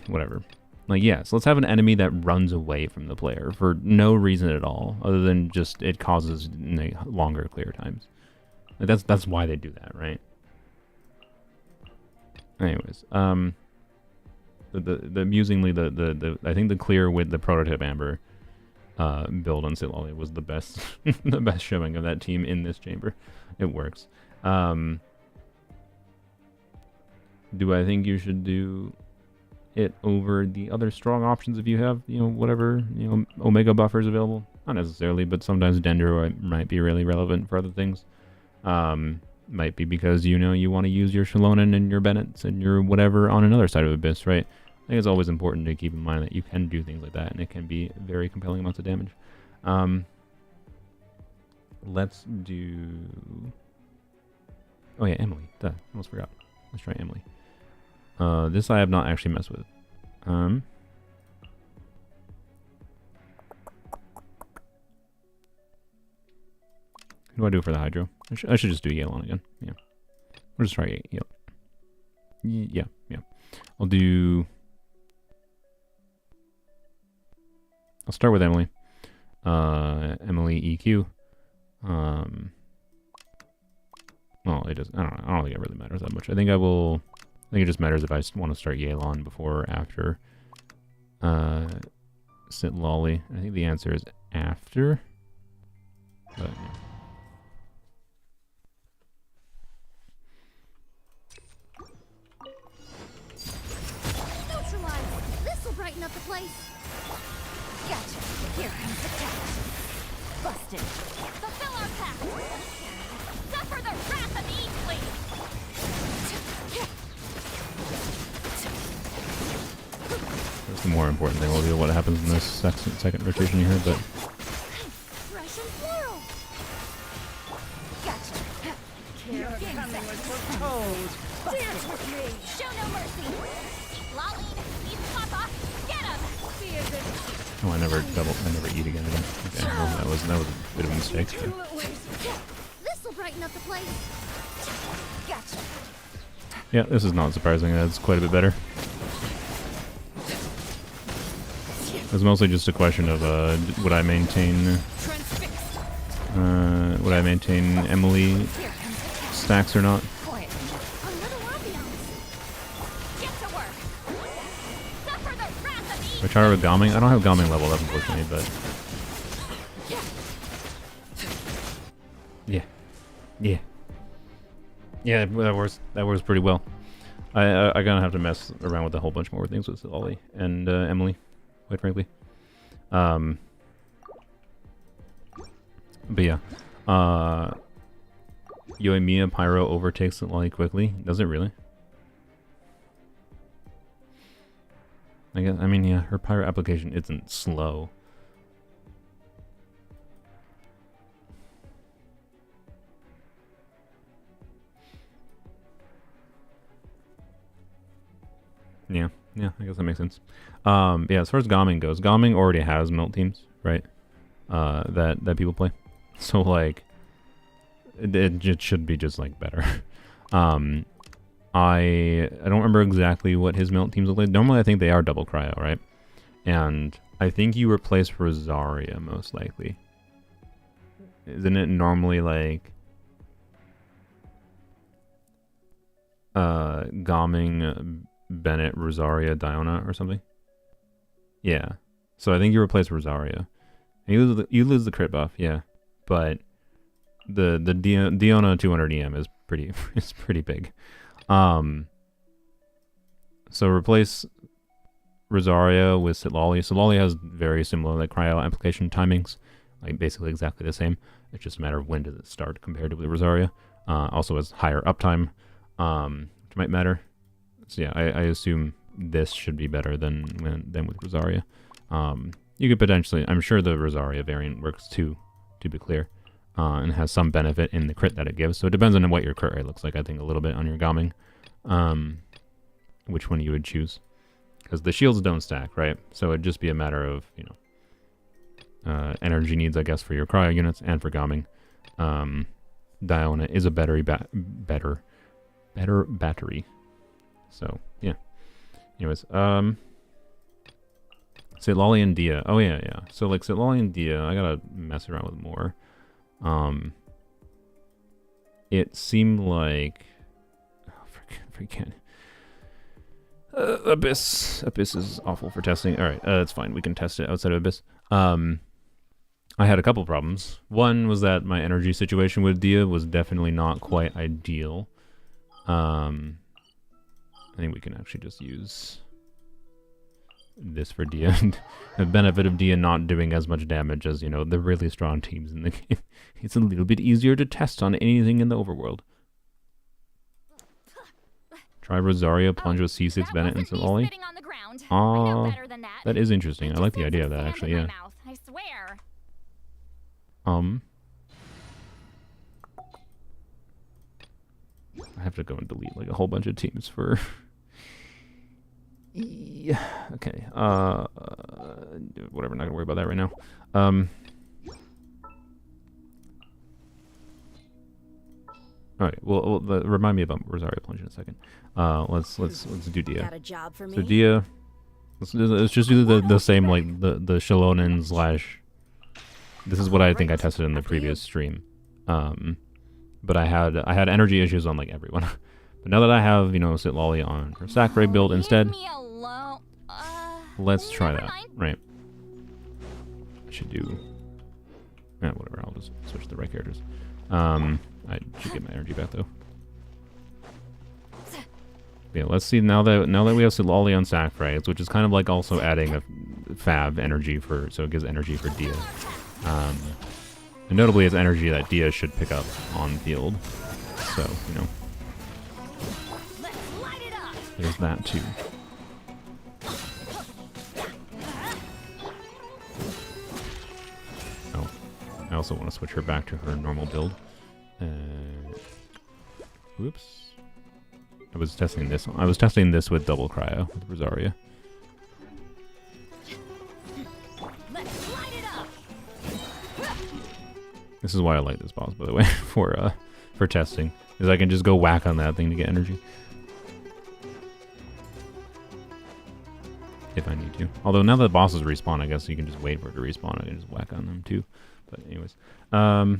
Whatever. Like, yes, let's have an enemy that runs away from the player for no reason at all, other than just it causes longer clear times. Like, that's why they do that, right? Anyways, amusingly, I think the clear with the prototype Amber build on Citlali was the best, the best showing of that team in this chamber. It works. Do I think you should do it over the other strong options if you have, whatever, Omega buffers available? Not necessarily, but sometimes Dendro might be really relevant for other things. Might be because, you want to use your Shalonen and your Bennett's and your whatever on another side of Abyss, right? I think it's always important to keep in mind that you can do things like that, and it can be very compelling amounts of damage. Let's do... Oh yeah, Emily. Duh, almost forgot. Let's try Emily. This I have not actually messed with. What do I do for the Hydro? I should just do Yelan again. Yeah. We'll just try Yelan. Yeah. I'll start with Emily. Emily EQ. Well, it doesn't. I don't think it really matters that much. I think it just matters if I want to start Yelan before or after Citlali. I think the answer is after. But, yeah. Neutralize. This'll brighten up the place. Gotcha. Here comes the cat. Busted. Fulfill our pact. Suffer the wrath of Eastleaf. That's the more important thing. We'll do what happens in this second rotation here, but Fresh and floral. Gotcha. Your coming was foretold. Dance with me. Show no mercy. Citlali, eat Papa. Get him. See if it's oh, I never eat again. Okay, well, that was a bit of a mistake. But. This'll brighten up the place. Gotcha. Yeah, this is not surprising. That's quite a bit better. It's mostly just a question of would I maintain Emily stacks or not? Quiet. A little ambiance. Get to work. Suffer the wrath of If I try with Gaming, I don't have Gaming level up, unfortunately, but yeah, that works pretty well. I gonna have to mess around with a whole bunch more things with Citlali and Emily, quite frankly. But yeah, Yoimiya Pyro overtakes Citlali quickly. Does it really? I guess. I mean, yeah, her Pyro application isn't slow. Yeah, I guess that makes sense. Yeah, as far as Gaming goes, Gaming already has melt teams, right? That people play. So like, it should be just like better. I don't remember exactly what his melt teams look like. Normally, I think they are double cryo, right? And I think you replace Rosaria most likely. Isn't it normally like Gaming, Bennett, Rosaria, Diona, or something? Yeah. So I think you replace Rosaria. And you lose the crit buff, yeah. But the Diona 200 EM is pretty big. So replace Rosaria with Citlali. Citlali has very similar like cryo application timings, like basically exactly the same. It's just a matter of when does it start compared to with Rosaria. Also has higher uptime, which might matter. So yeah, I assume this should be better than with Rosaria. You could potentially, I'm sure the Rosaria variant works too, to be clear, and has some benefit in the crit that it gives. So it depends on what your crit rate looks like, I think, a little bit on your Gaming, which one you would choose. Because the shields don't stack, right? So it'd just be a matter of, you know, energy needs, I guess, for your cryo units and for Gaming. Diona is a better battery. So, yeah. Anyways, Citlali and Dia. Oh, yeah. So, like, Citlali and Dia, I gotta mess around with more. It seemed like... Oh, freaking... Abyss. Abyss is awful for testing. Alright, it's fine. We can test it outside of Abyss. I had a couple problems. One was that my energy situation with Dia was definitely not quite ideal. I think we can actually just use this for Dia. The benefit of Dia not doing as much damage as, you know, the really strong teams in the game. It's a little bit easier to test on anything in the overworld. Try Rosaria, plunge with C6, Bennett, and Citlali. That is interesting. I like the idea of that, actually, yeah. I swear. I have to go and delete like a whole bunch of teams for... Yeah, okay. Whatever, not gonna worry about that right now. Alright, well, remind me about Rosaria Plunge in a second. Let's do Dia. Got a job for me? So Dia, let's just do the same, like the Shalonen / this is what I think I tested in the previous stream. But I had energy issues on like everyone. But now that I have, you know, Citlali on her Sacrificial build instead, let's try that. Right. I should do Whatever. I'll just switch to the right characters. I should get my energy back though. Yeah, let's see now that we have Citlali on Sacrifice, which is kind of like also adding a Fab energy so it gives energy for Dia. And notably, it's energy that Dia should pick up on field. So, you know, there's that too. Oh, I also want to switch her back to her normal build. Whoops. I was testing this. I was testing this with double cryo with Rosaria. This is why I like this boss, by the way, for testing, is I can just go whack on that thing to get energy if I need to. Although now that the bosses respawn, I guess you can just wait for it to respawn. I can just whack on them too. But anyways, I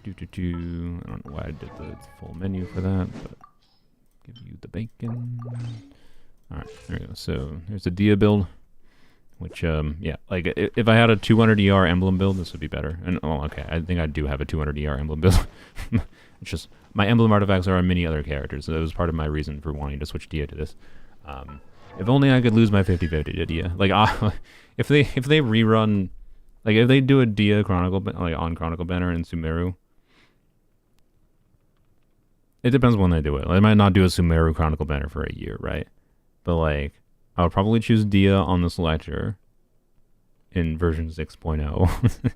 don't know why I did the full menu for that, but give you the bacon. All right, there we go. So there's the Dia build, which yeah, like if I had a 200 ER emblem build, this would be better. And oh, okay, I think I do have a 200 ER emblem build. It's just my emblem artifacts are on many other characters, so that was part of my reason for wanting to switch Dia to this. If only I could lose my 50/50 to Dia. Like if they rerun, like if they do a Dia Chronicle, like on Chronicle Banner and Sumeru. It depends when they do it. They might not do a Sumeru Chronicle Banner for a year, right? But like, I would probably choose Dia on the selector in version 6.0.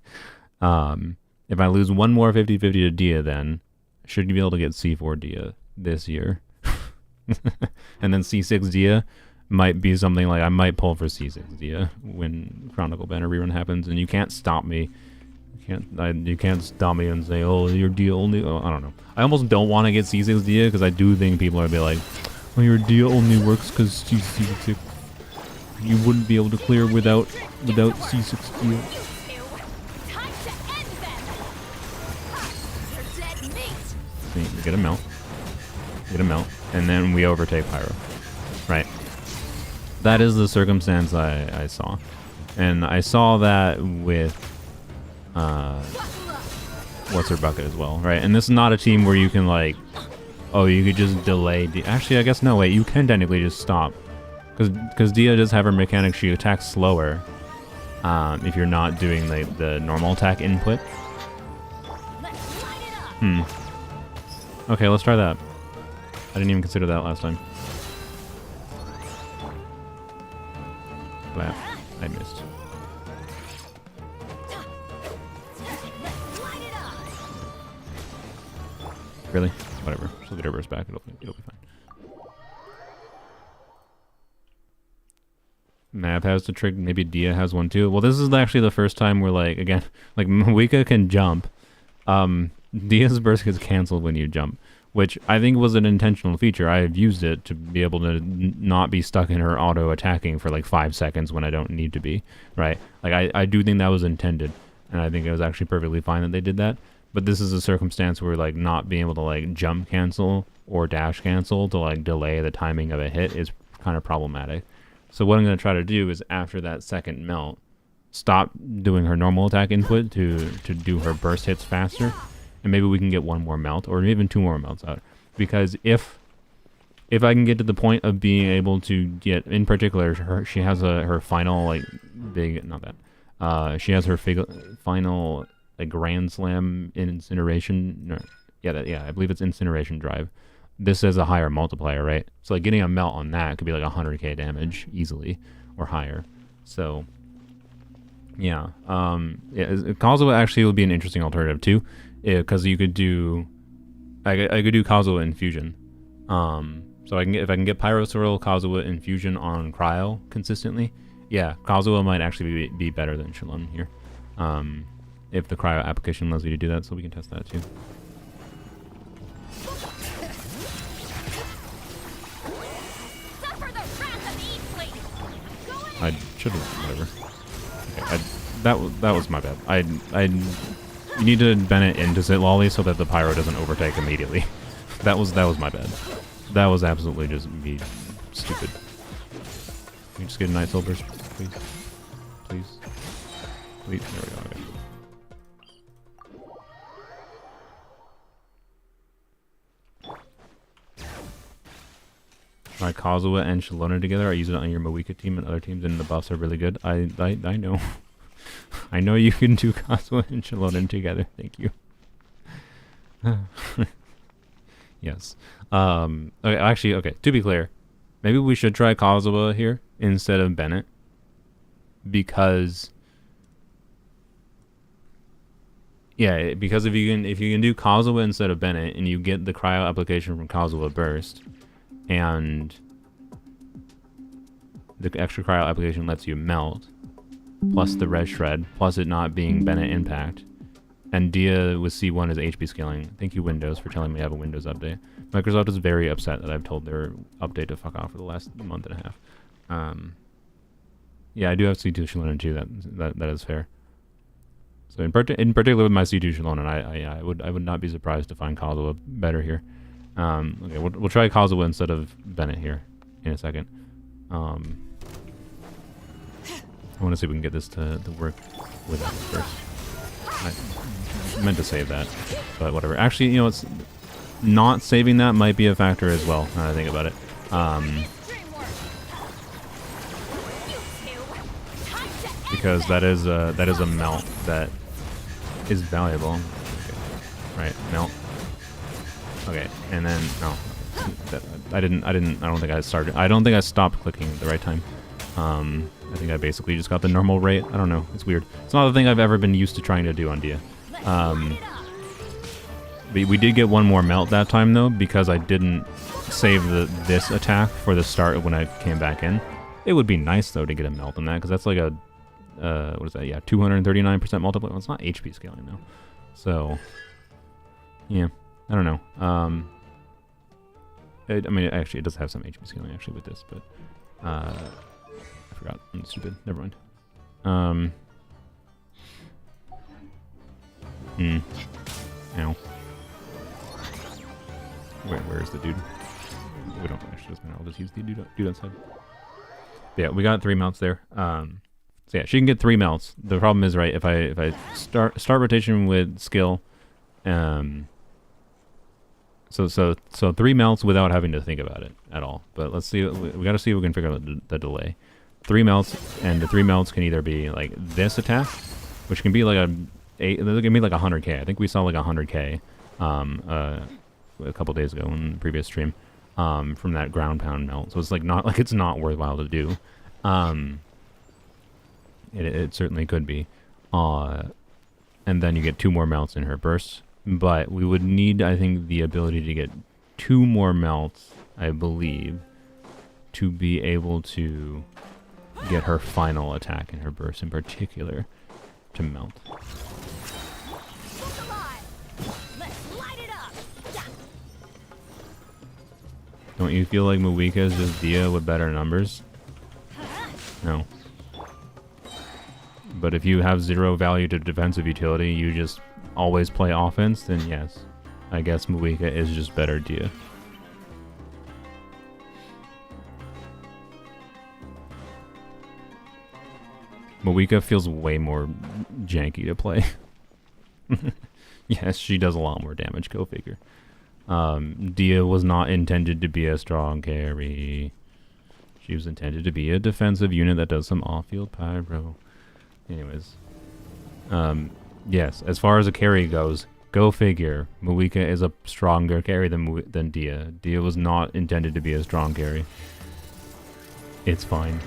If I lose one more 50/50 to Dia, then I should be able to get C4 Dia this year. And then C6 Dia might be something like I might pull for C6 Dia when Chronicle Banner rerun happens, and you can't stop me. You can't stop me and say, oh, your Dia only... Oh, I don't know. I almost don't want to get C6 Dia because I do think people are going to be like, well, your Dia only works because C6. You wouldn't be able to clear without C6 Dia. See, we get a melt. And then we overtake Pyro. Right. That is the circumstance I saw. And I saw that with... what's her bucket as well, right? And this is not a team where you can like, oh, you could just delay. Actually, I guess no. Wait, you can technically just stop, because Dia does have her mechanic. She attacks slower if you're not doing the normal attack input. Okay, let's try that. I didn't even consider that last time. Wow, I missed. Really? Whatever. She'll get her burst back. It'll be fine. Mav has the trick. Maybe Dia has one too. Well, this is actually the first time we're like, again, like Wika can jump. Dia's burst gets canceled when you jump, which I think was an intentional feature. I have used it to be able to not be stuck in her auto attacking for like 5 seconds when I don't need to be, right? Like I do think that was intended, and I think it was actually perfectly fine that they did that. But this is a circumstance where like not being able to like jump cancel or dash cancel to like delay the timing of a hit is kind of problematic. So what I'm going to try to do is after that second melt, stop doing her normal attack input to do her burst hits faster, and maybe we can get one more melt or even 2 more melts out. Because if I can get to the point of being able to get, in particular, she has her final like big, not that, she has her final like Grand Slam incineration. No, yeah, I believe it's incineration drive. This is a higher multiplier, right? So like getting a melt on that could be like 100k damage easily or higher. So yeah, Kazuha actually would be an interesting alternative too, because you could do, I could do Kazuha infusion. So if I can get Pyro Swirl, Kazuha infusion on Cryo consistently, yeah, Kazuha might actually be better than Shalom here. If the cryo application allows you to do that, so we can test that too. I should have, whatever. Okay, that was my bad. You need to bend it into Citlali so that the Pyro doesn't overtake immediately. that was my bad. That was absolutely just me stupid. Can we just get a Night Soul Burst, please? Please? Sweet. There we go. Okay. My Kazuha and Shalona together. I use it on your Moika team and other teams, and the buffs are really good. I know. I know you can do Kazuha and Shalona together. Thank you. Yes. Okay, actually, okay, to be clear, maybe we should try Kazuha here instead of Bennett. Because yeah, because if you can do Kazuha instead of Bennett and you get the cryo application from Kazuha burst, and the extra cryo application lets you melt, plus the red shred, plus it not being Bennett impact, and Dia with C1 is HP scaling. Thank you Windows for telling me I have a Windows update. Microsoft is very upset that I've told their update to fuck off for the last month and a half. Yeah, I do have C2 Shalona too. That is fair. So in particular with my C2 Shalona, I would not be surprised to find Kazuha better here. Okay, we'll try Kazuha instead of Bennett here in a second. I want to see if we can get this to work without it first. I meant to save that, but whatever. Actually, you know, it's not saving that might be a factor as well. Now that I think about it. Because that is a melt that is valuable. Okay. Right, melt. Okay, and then no, I don't think I stopped clicking at the right time. I think I basically just got the normal rate. I don't know. It's weird. It's not a thing I've ever been used to trying to do on Dia. We did get one more melt that time though, because I didn't save this attack for the start when I came back in. It would be nice though to get a melt on that, because that's like a what is that? Yeah, 239% multiplier. Well, it's not HP scaling though. So yeah, I don't know. I mean, actually, it does have some HP scaling actually with this, but I forgot. I'm stupid. Never mind. Ow. Where's the dude? We don't actually. I'll just use the dude outside. But yeah, we got 3 melts there. So yeah, she can get 3 melts. The problem is, right, if I start rotation with skill, so 3 melts without having to think about it at all. But let's see. We got to see if we can figure out the delay. 3 melts, and the 3 melts can either be like this attack, which can be like it can be like 100k. I think we saw like 100k a couple days ago in the previous stream from that ground pound melt. So it's like it's not worthwhile to do. It certainly could be. And then you get 2 more melts in her burst. But we would need, I think, the ability to get 2 more melts, I believe, to be able to get her final attack in her burst in particular to melt. Don't you feel like Moika is just Dia with better numbers? No. But if you have 0 value to defensive utility, you just always play offense, then yes. I guess Moika is just better Dia. Moika feels way more janky to play. Yes, she does a lot more damage, go figure. Dia was not intended to be a strong carry. She was intended to be a defensive unit that does some off-field pyro. Anyways. Yes, as far as a carry goes, go figure. Moika is a stronger carry than Dia. Dia was not intended to be a strong carry. It's fine.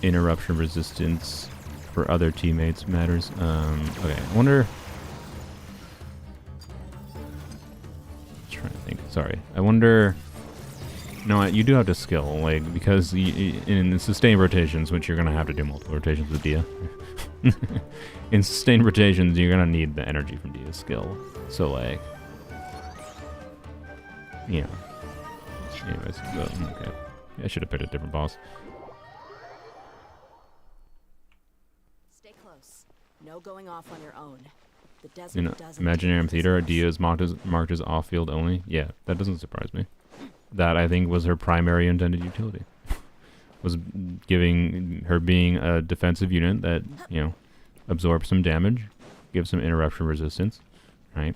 Interruption resistance for other teammates matters. Okay, I wonder... trying to think. Sorry. I wonder... No, you do have to skill, like, because in sustained rotations, which you're going to have to do multiple rotations with Dia. In sustained rotations, you're going to need the energy from Dia's skill. So, like... Yeah. Anyways, okay. I should have picked a different boss. Stay close. No going off on your own. The desert doesn't. Imaginary Theater, Dia is marked as off-field only. Yeah, that doesn't surprise me. That, I think, was her primary intended utility. was giving her being a defensive unit that, you know, absorbs some damage, gives some interruption resistance, right?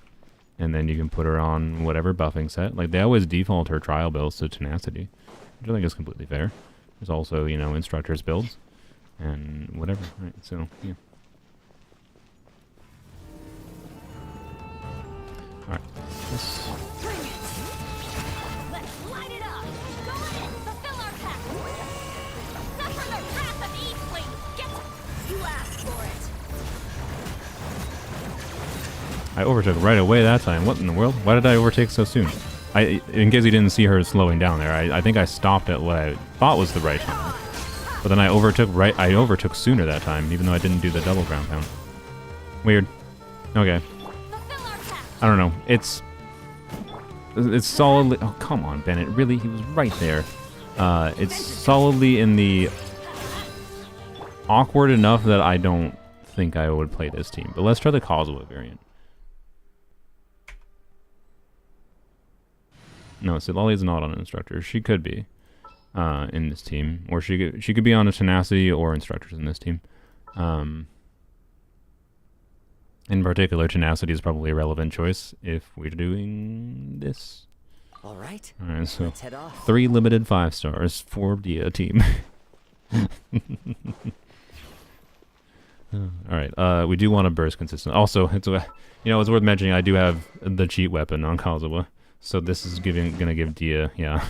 And then you can put her on whatever buffing set. Like, they always default her trial builds to tenacity, which I think is completely fair. There's also, you know, instructors builds and whatever, right? So, yeah. Alright. Let's light it up. Go in, fulfill our pact. Suffer the wrath of Eastling. Get you asked for it. I overtook right away that time. What in the world? Why did I overtake so soon? In case you didn't see her slowing down there, I think I stopped at what I thought was the right time. But then I overtook sooner that time, even though I didn't do the double ground pound. Weird. Okay. I don't know. It's solidly... Oh, come on, Bennett. Really? He was right there. It's solidly in the... awkward enough that I don't think I would play this team. But let's try the Kazuha variant. No, Citlali is not on an instructor. She could be in this team, or she could be on a tenacity or instructors in this team. In particular, tenacity is probably a relevant choice if we're doing this. All right. All right, so let's head off. 3 limited 5 stars for the team. All right. We do want to burst consistent. Also, it's you know, it's worth mentioning. I do have the cheat weapon on Kazuha. So this is gonna give Dia, yeah,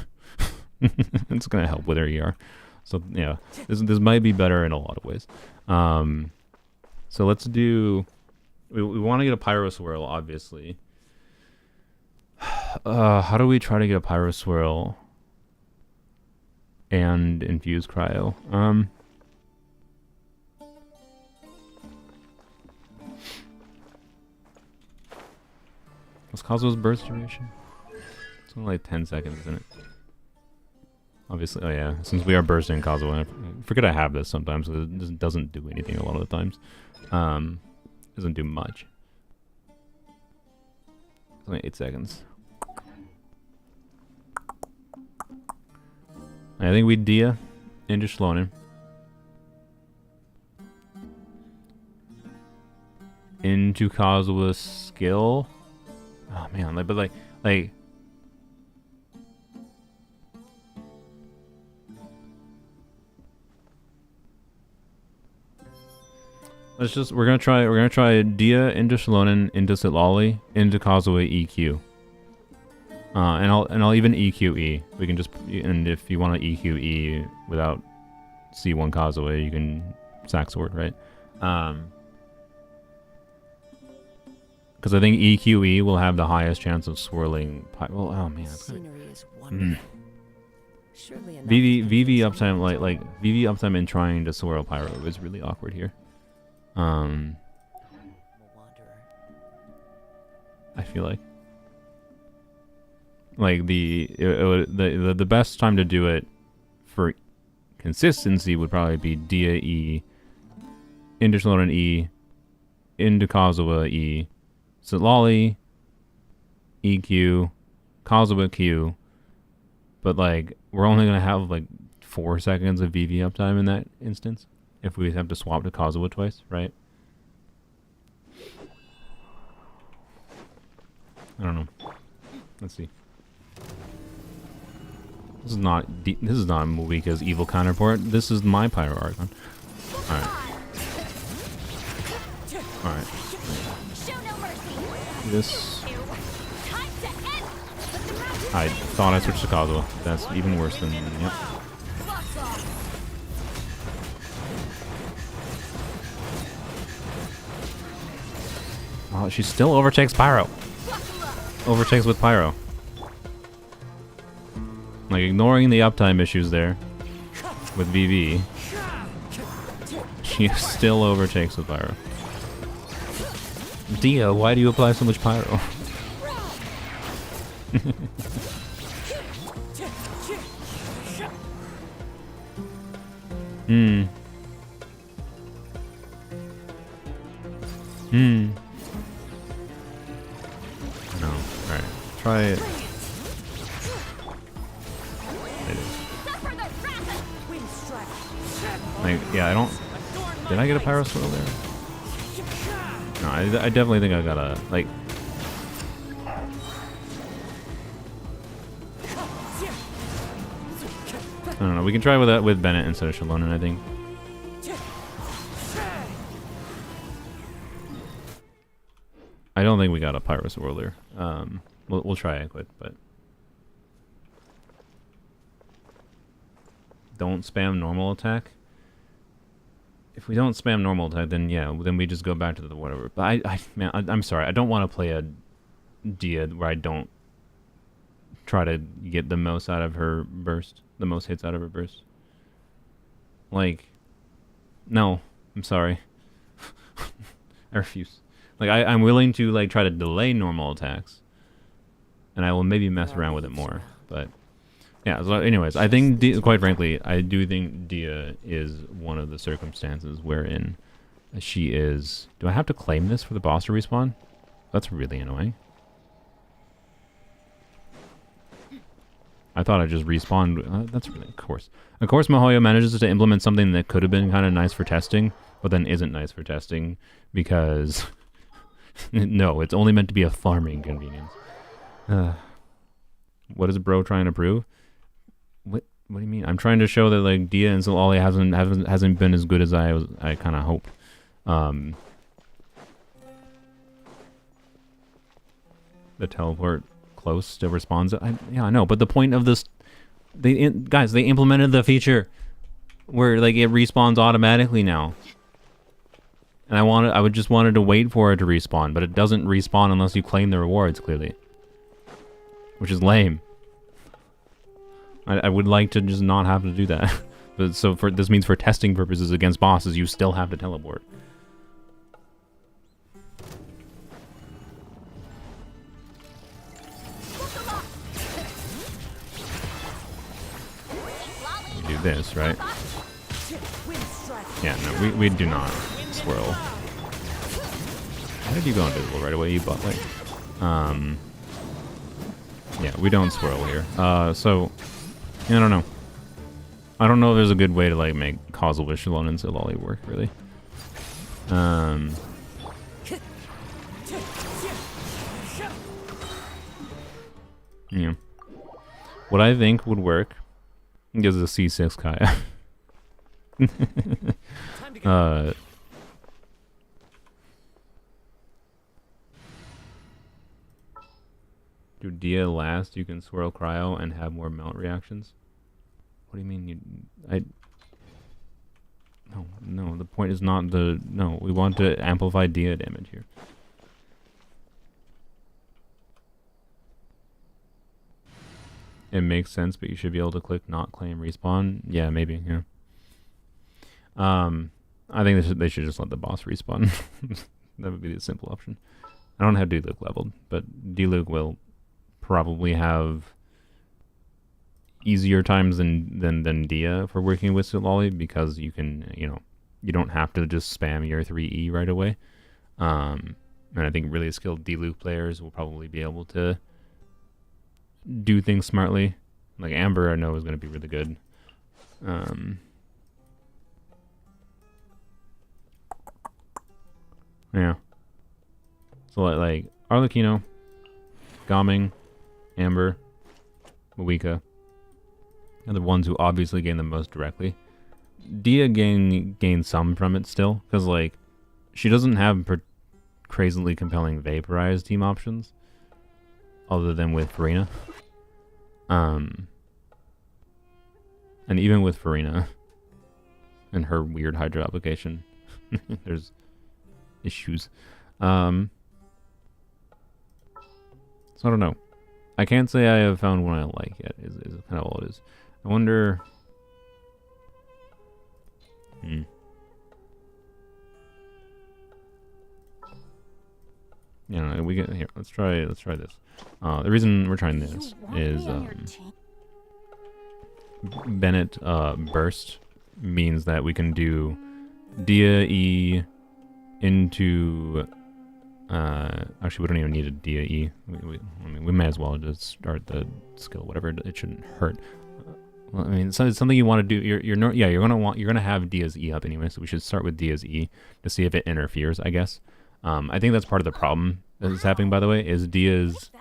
it's gonna help with her ER. So yeah, this might be better in a lot of ways. So let's do. We want to get a Pyro Swirl, obviously. How do we try to get a Pyro Swirl and infuse Cryo? What's Kazuha's burst duration? It's only like 10 seconds, isn't it? Obviously, oh yeah, since we are bursting Kazuha, I forget I have this sometimes, because it just doesn't do anything a lot of the times. Doesn't do much. It's only 8 seconds. I think we Dia into Shlonen. Into Kazuha's skill. Oh man, but like we're gonna try Dia into Shlonen, into Citlali, into Kazuha EQ. And I'll even EQ E. We can just, and if you want to EQ E without C1 Kazuha, you can sack sword, right? Because I think EQE will have the highest chance of swirling. Well, oh man, scenery is wonderful. Surely enough VV uptime, like VV uptime in trying to swirl pyro is really awkward here. I feel like the best time to do it for consistency would probably be Dia E, into Shlonen E, into Kazuha E, Citlali, EQ, Kazuha Q, but like we're only gonna have like 4 seconds of VV uptime in that instance if we have to swap to Kazuha twice, right? I don't know. Let's see. This is not Moika's evil counterpart. This is my Pyro Archon. All right. All right. This. I thought I switched to Kazuha. That's even worse than. Yep. Oh, she still overtakes Pyro. Overtakes with Pyro. Like, ignoring the uptime issues there with VV, she still overtakes with Pyro. Dia, why do you apply so much Pyro? No. Alright. Try it. Like, yeah, I don't... Did I get a Pyro Swirl there? No, I definitely think I got a, like... I don't know, we can try with that with Bennett instead of Shallonen, I think. I don't think we got a Pyro Swirl there. We'll try it quick, but... Don't spam normal attack. If we don't spam normal attack, then yeah, then we just go back to the whatever. But I'm sorry, I don't want to play a Dia where I don't try to get the most out of her burst, the most hits out of her burst. Like, no, I'm sorry. I refuse. Like, I'm willing to like try to delay normal attacks, and I will maybe mess around with it more, but. Yeah, so anyways, I think, quite frankly, I do think Dia is one of the circumstances wherein she is... Do I have to claim this for the boss to respawn? That's really annoying. I thought I just respawned... that's really... Of course. Of course, MiHoYo manages to implement something that could have been kind of nice for testing, but then isn't nice for testing, because... no, it's only meant to be a farming convenience. What is bro trying to prove? What do you mean? I'm trying to show that like Dia and Citlali hasn't been as good as I kind of hope. The teleport close still responds. Yeah, I know, but the point of this, they implemented the feature where like it respawns automatically now. And I would just wanted to wait for it to respawn, but it doesn't respawn unless you claim the rewards clearly, which is lame. I would like to just not have to do that. But so this means for testing purposes against bosses, you still have to teleport. You do this, right? Yeah, no, we do not swirl. How did you go invisible right away, you butt like? Yeah, we don't swirl here. So... I don't know. I don't know if there's a good way to like make causal wish alone and Citlali work really. Yeah. What I think would work is a C6 Kaya. Do Dia last, you can swirl cryo and have more melt reactions. What do you mean No, the point is not no, we want to amplify Dia damage here. It makes sense, but you should be able to click not claim respawn. Yeah, maybe, yeah. I think they should just let the boss respawn. That would be the simple option. I don't have D-Luke leveled, but D-Luke will probably have easier times than Dia for working with Citlali, because you can, you don't have to just spam your 3E right away. And I think really skilled D-Luke players will probably be able to do things smartly. Like Amber, I know is going to be really good. Yeah. So like Arlecchino, Gaming, Amber, Moika are the ones who obviously gain the most directly. Dia gain some from it still, because like she doesn't have crazily compelling Vaporize team options, other than with Farina. And even with Farina and her weird Hydra application, there's issues. So I don't know. I can't say I have found one I like yet, is kind of all it is. I wonder... Yeah, we get here. Let's try this. The reason we're trying this is Bennett burst means that we can do Dia E into actually we don't even need a Dia E. I mean, we may as well just start the skill, whatever. It shouldn't hurt. Well, I mean, it's something you want to do. You're gonna have Dia's E up anyway, so we should start with Dia's E to see if it interferes, I guess. I think that's part of the problem that is happening, by the way, is Dia's...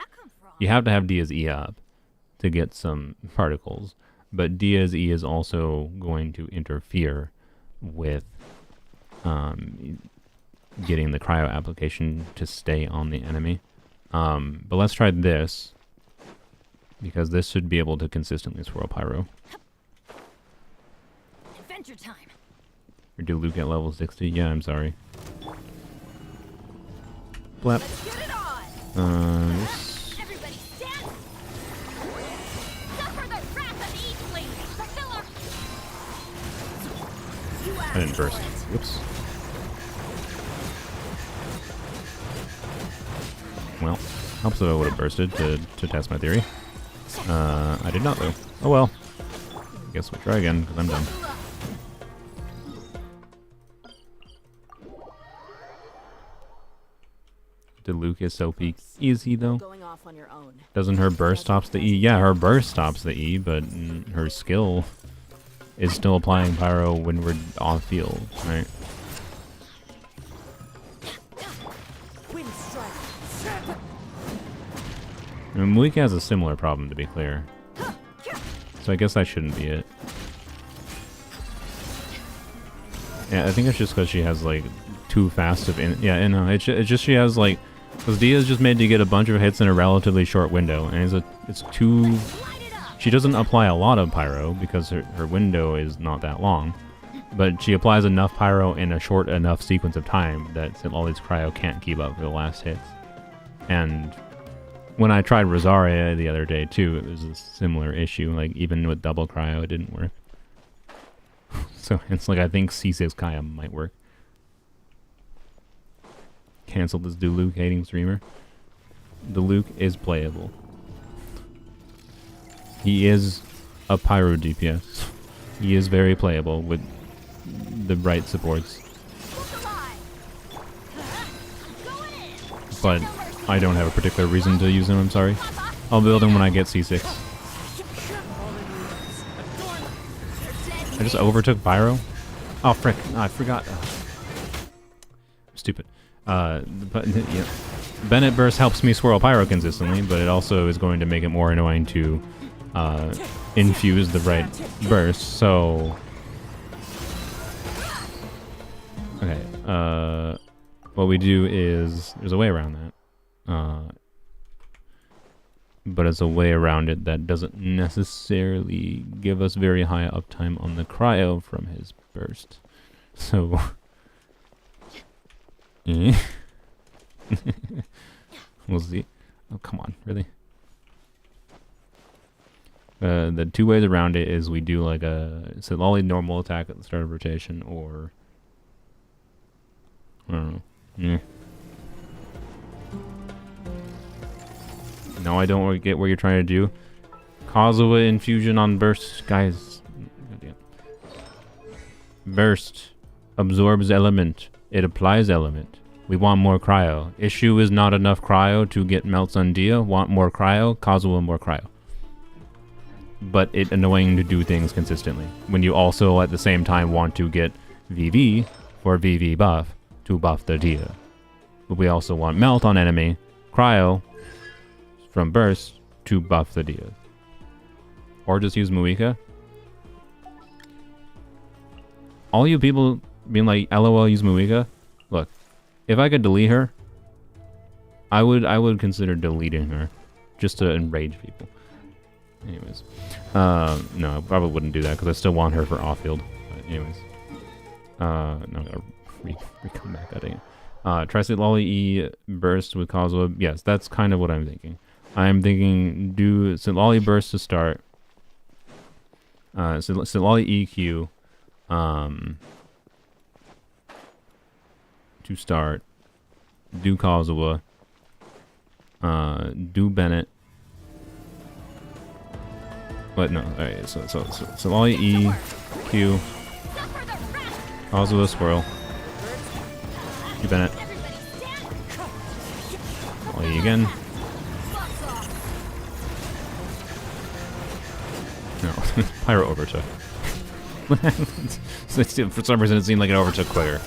You have to have Dia's E up to get some particles, but Dia's E is also going to interfere with getting the cryo application to stay on the enemy. But let's try this, because this should be able to consistently swirl pyro. Adventure time. Or do Luke at level 60? Yeah, I'm sorry. Blap. Let's get it on. Everybody stand. Suffer the wrath of Eastling. Fulfill our... I didn't burst. Whoops. Well, helps that I would have bursted to test my theory. I did not though. Oh well. I guess we'll try again, because I'm done. Did Lucas so peak easy though? Going off on your own. Doesn't her burst stops the E? Yeah, her burst stops the E, but her skill is still applying pyro when we're off field, right? I mean, Muika has a similar problem, to be clear. So I guess that shouldn't be it. Yeah, I think it's just because she has, like, too fast of... Yeah, no, it's just she has, like... Because Dia's just made to get a bunch of hits in a relatively short window, and it's too... She doesn't apply a lot of pyro, because her window is not that long. But she applies enough pyro in a short enough sequence of time that Citlali's cryo can't keep up for the last hits. And... when I tried Rosaria the other day too, it was a similar issue. Like, even with double cryo, it didn't work. So it's like, I think C6 Kaya might work. Cancel this Diluc hating streamer. Diluc is playable. He is a pyro DPS. He is very playable with the right supports. But I don't have a particular reason to use him, I'm sorry. I'll build him when I get C6. I just overtook Pyro? Oh, frick. No, I forgot. Stupid. But, yeah. Bennett Burst helps me swirl Pyro consistently, but it also is going to make it more annoying to infuse the right burst, so... Okay, what we do is... There's a way around that. But it's a way around it that doesn't necessarily give us very high uptime on the cryo from his burst. So... We'll see. Oh, come on, really? The two ways around it is we do like a Citlali normal attack at the start of rotation, or... I don't know. No, I don't get what you're trying to do. Kazuha infusion on burst, guys. Goddamn. Burst absorbs element. It applies element. We want more cryo. Issue is not enough cryo to get melts on Dia. Want more cryo. Kazuha more cryo. But it's annoying to do things consistently when you also at the same time want to get VV for VV buff to buff the Dia. But we also want melt on enemy, cryo from burst to buff the Dia. Or just use Muika. All you people being like, LOL, use Muika. Look, if I could delete her, I would consider deleting her just to enrage people. Anyways, no, I probably wouldn't do that because I still want her for off-field. But anyways, no, I'm gonna come back. Dang it. Try Citlali E burst with Kazuha. Yes, that's kind of what I'm thinking. I'm thinking do Citlali burst to start. Citlali EQ. To start. Do Kazuha. Do Bennett. But no, alright, so Citlali E, Q, Kazuha swirl. Do Bennett. Citlali E again. No. Pyro overtook. For some reason, it seemed like it overtook quicker.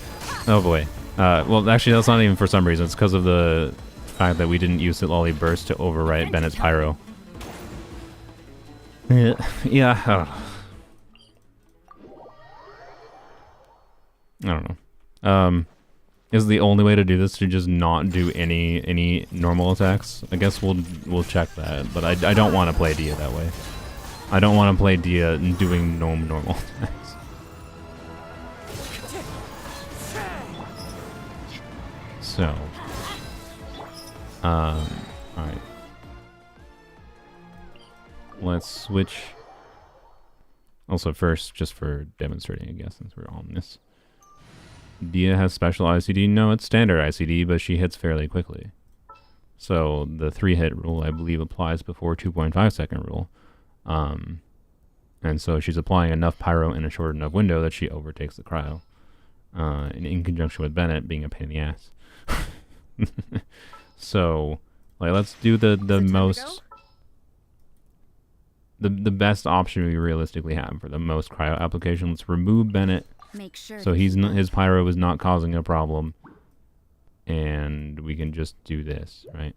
Oh boy. Well, actually, that's not even for some reason. It's because of the fact that we didn't use Citlali Burst to overwrite Bennett's Pyro. Yeah. I don't know. Is the only way to do this to just not do any normal attacks? I guess we'll check that, but I don't want to play Dia that way. I don't want to play Dia doing normal attacks. So, alright. Let's switch. Also first, just for demonstrating, I guess, since we're on this. Dia has special ICD. No, it's standard ICD, but she hits fairly quickly. So the 3-hit rule, I believe, applies before 2.5 second rule. And so she's applying enough pyro in a short enough window that she overtakes the cryo. In conjunction with Bennett being a pain in the ass. So, like, let's do the most... The best option we realistically have for the most cryo application. Let's remove Bennett. Make sure So his pyro is not causing a problem, and we can just do this, right?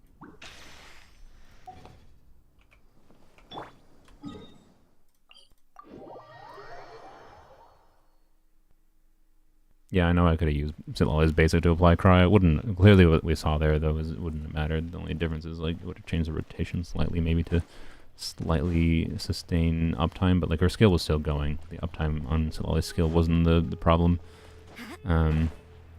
Yeah, I know I could have used Citlali's basic to apply cryo. It wouldn't, clearly what we saw there though is it wouldn't have mattered. The only difference is like it would have changed the rotation slightly, maybe to slightly sustain uptime, but like her skill was still going. The uptime on Citlali's skill wasn't the problem. I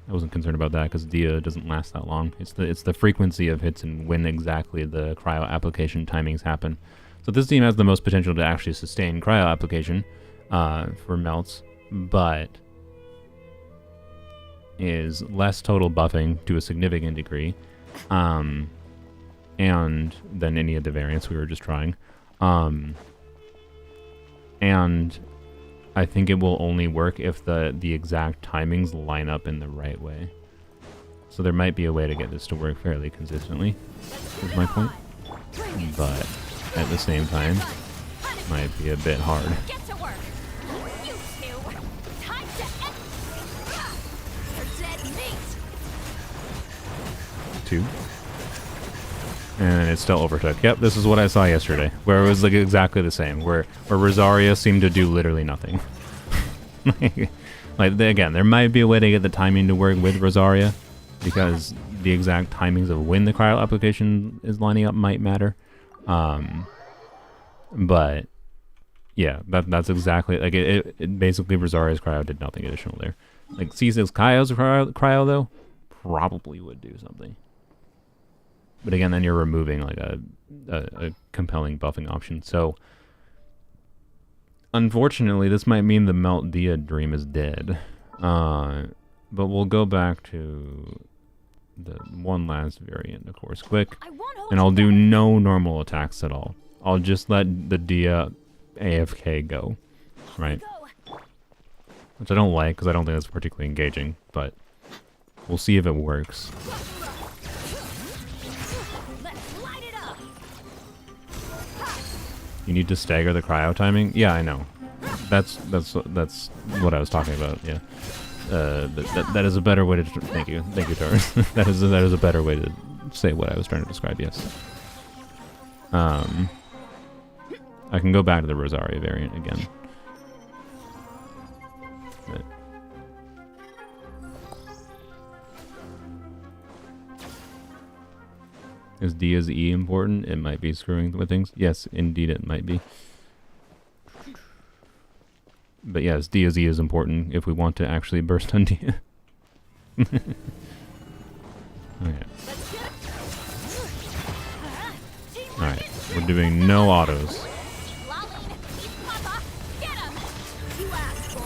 wasn't concerned about that because Dia doesn't last that long. It's the frequency of hits and when exactly the cryo application timings happen. So this team has the most potential to actually sustain cryo application for melts, but is less total buffing to a significant degree, and than any of the variants we were just trying. And I think it will only work if the exact timings line up in the right way. So there might be a way to get this to work fairly consistently, is my point. But at the same time, might be a bit hard. Get to work. You two. Time to You're dead meat. 2. And it still overtook. Yep, this is what I saw yesterday, where it was like exactly the same, where Rosaria seemed to do literally nothing. Again, there might be a way to get the timing to work with Rosaria, because the exact timings of when the cryo application is lining up might matter. But yeah, that's exactly like it basically Rosaria's cryo did nothing additional there. Like C6 Kaio's cryo though probably would do something. But again, then you're removing like a compelling buffing option. So unfortunately, this might mean the Melt Dia dream is dead. But we'll go back to the one last variant, of course, quick. And I'll do no normal attacks at all. I'll just let the Dia AFK go, right? Which I don't like, because I don't think that's particularly engaging, but we'll see if it works. You need to stagger the cryo timing? Yeah, I know. That's what I was talking about, yeah. That is a better way to... Thank you, Taurus. that is a better way to say what I was trying to describe, yes. I can go back to the Rosaria variant again. But is Dia's E important? It might be screwing with things. Yes, indeed it might be. But yes, Dia's E is important if we want to actually burst on Dia. Okay. Alright, we're doing no autos.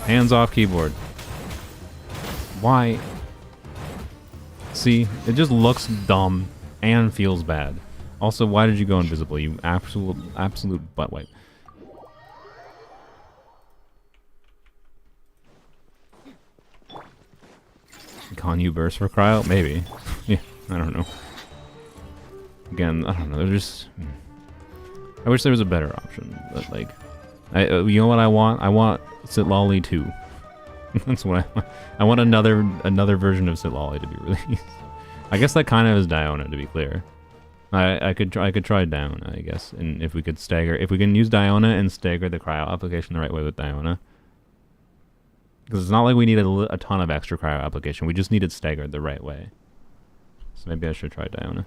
Hands off keyboard. Why? See, it just looks dumb and feels bad. Also, why did you go invisible, you absolute butt wipe? Can you burst for cryo? Maybe. Yeah, I don't know. Again, I don't know. There's just... I wish there was a better option, but like... You know what I want? I want Citlali 2. That's what I want. I want another version of Citlali to be released. I guess that kind of is Diona, to be clear. I could try Diona, I guess, and if we could use Diona and stagger the cryo application the right way with Diona. Because it's not like we need a ton of extra cryo application. We just need it staggered the right way. So maybe I should try Diona.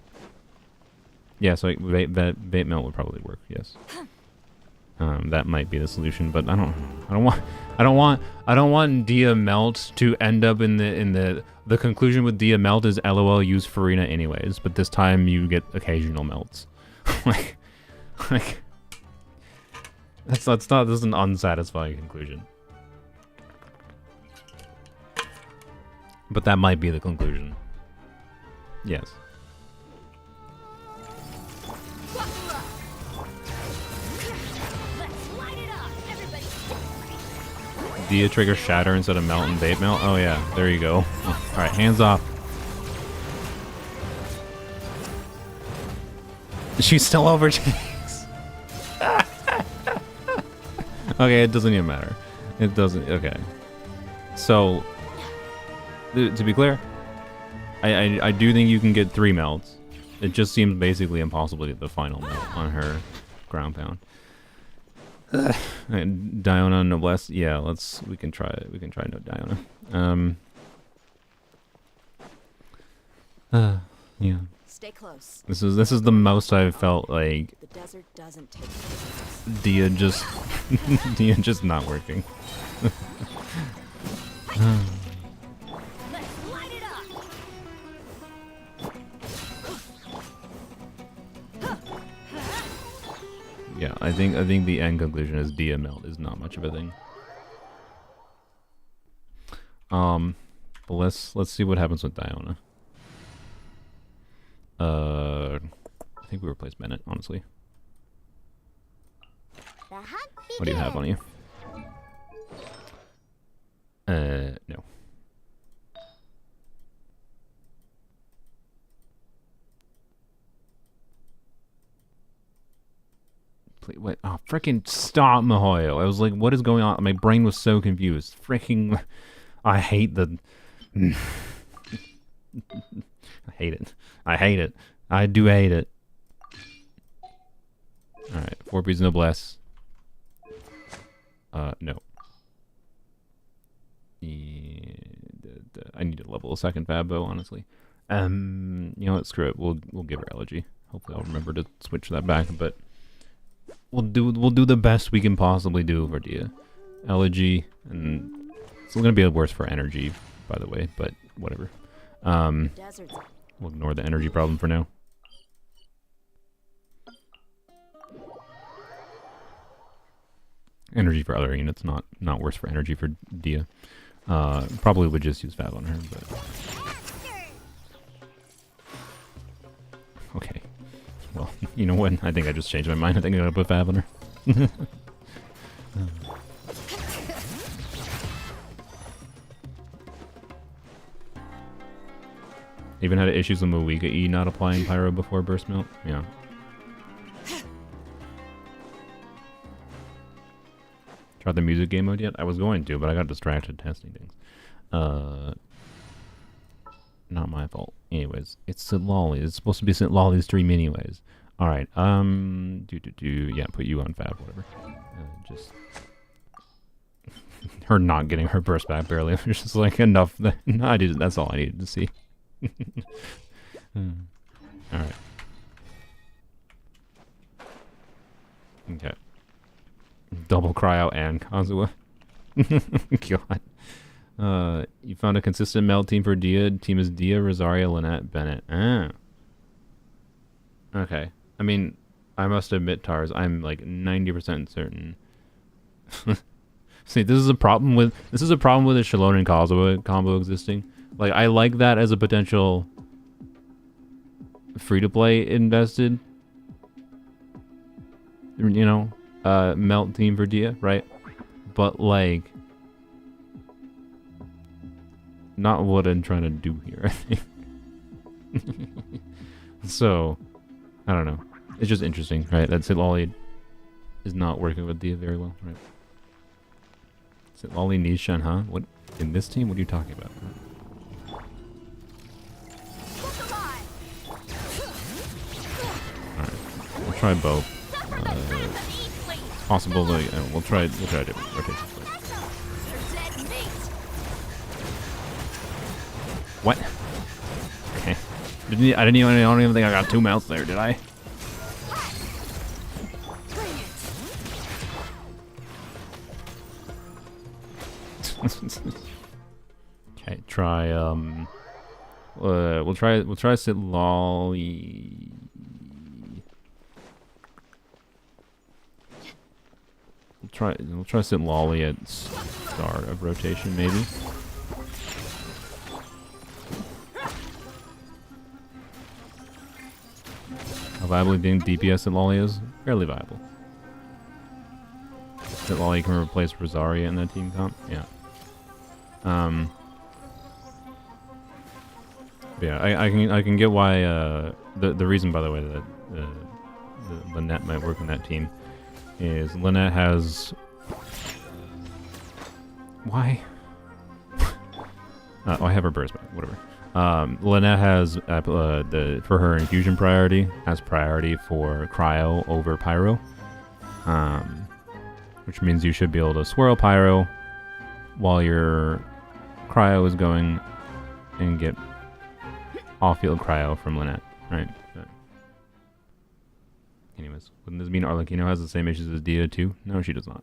Yeah, so bait melt would probably work. Yes. That might be the solution, but I don't want Dia melt to end up in the conclusion with Dia melt is LOL use Farina anyways, but this time you get occasional melts. like this is an unsatisfying conclusion. But that might be the conclusion. Yes. Dia trigger shatter instead of melt and bait melt? Oh yeah, there you go. Alright, hands off. She's still over, jeez. Okay, it doesn't even matter. It doesn't, okay. So, to be clear, I do think you can get 3 melts. It just seems basically impossible to get the final melt on her ground pound. Diona Noblesse, yeah, we can try no Diona. Yeah. Stay close. This is the most I've felt like The desert doesn't take Dia just Dia just not working. Yeah, I think the end conclusion is Dia melt is not much of a thing. But let's see what happens with Diona. I think we replace Bennett, honestly. What do you have on you? No. Wait, oh, freaking stop, Mihoyo. I was like, what is going on? My brain was so confused. Freaking, I hate the... I hate it. I hate it. I do hate it. Alright, 4P's Noblesse. No. Yeah, I need to level a second Fab Bow, honestly. You know what, screw it. We'll give her Elegy. Hopefully I'll remember to switch that back, but... We'll do the best we can possibly do for Dia. Elegy, and it's gonna be worse for energy, by the way, but whatever. We'll ignore the energy problem for now. Energy for other units, not worse for energy for Dia. Probably would just use Fab on her, but okay. Well, you know what? I think I just changed my mind. I think I'm gonna put Fab on her. Even had issues with Moika E not applying Pyro before Burst Melt. Yeah. Tried the music game mode yet? I was going to, but I got distracted testing things. Not my fault. Anyways, it's Citlali. It's supposed to be Citlali's stream anyways. Alright, yeah, put you on Fab, whatever. Just... her not getting her burst back barely. It was just like enough that... No, that's all I needed to see. Alright. Okay. Double cryo and Kazuha. God. You found a consistent melt team for Dia. Team is Dia, Rosaria, Lynette, Bennett. Ah. Okay. I mean, I must admit, Tars, I'm like 90% certain. See, this is a problem with a Shalon and Kazuha combo existing. Like, I like that as a potential free-to-play invested, you know, melt team for Dia, right? But like, not what I'm trying to do here, I think. So, I don't know. It's just interesting, right? That Citlali is not working with Dia very well, right? Citlali Nishan, huh? What in this team? What are you talking about? Alright, we'll try both. It's possible to, we'll try different rotations. What? Okay. I don't even think I got 2 mounts there, did I? Okay, try we'll try Citlali. We'll try Citlali at start of rotation maybe. How viable do you think DPS Citlali is? Fairly viable. Citlali can replace Rosaria in that team comp? Yeah. Yeah, I can get why the reason, by the way, that the Lynette might work in that team is Lynette has why? Oh, I have her burst back. Whatever. Lynette has for her infusion priority has priority for cryo over pyro, which means you should be able to swirl pyro while your cryo is going and get off-field cryo from Lynette, right? But anyways, wouldn't this mean Arlecchino has the same issues as Dia too? No, she does not.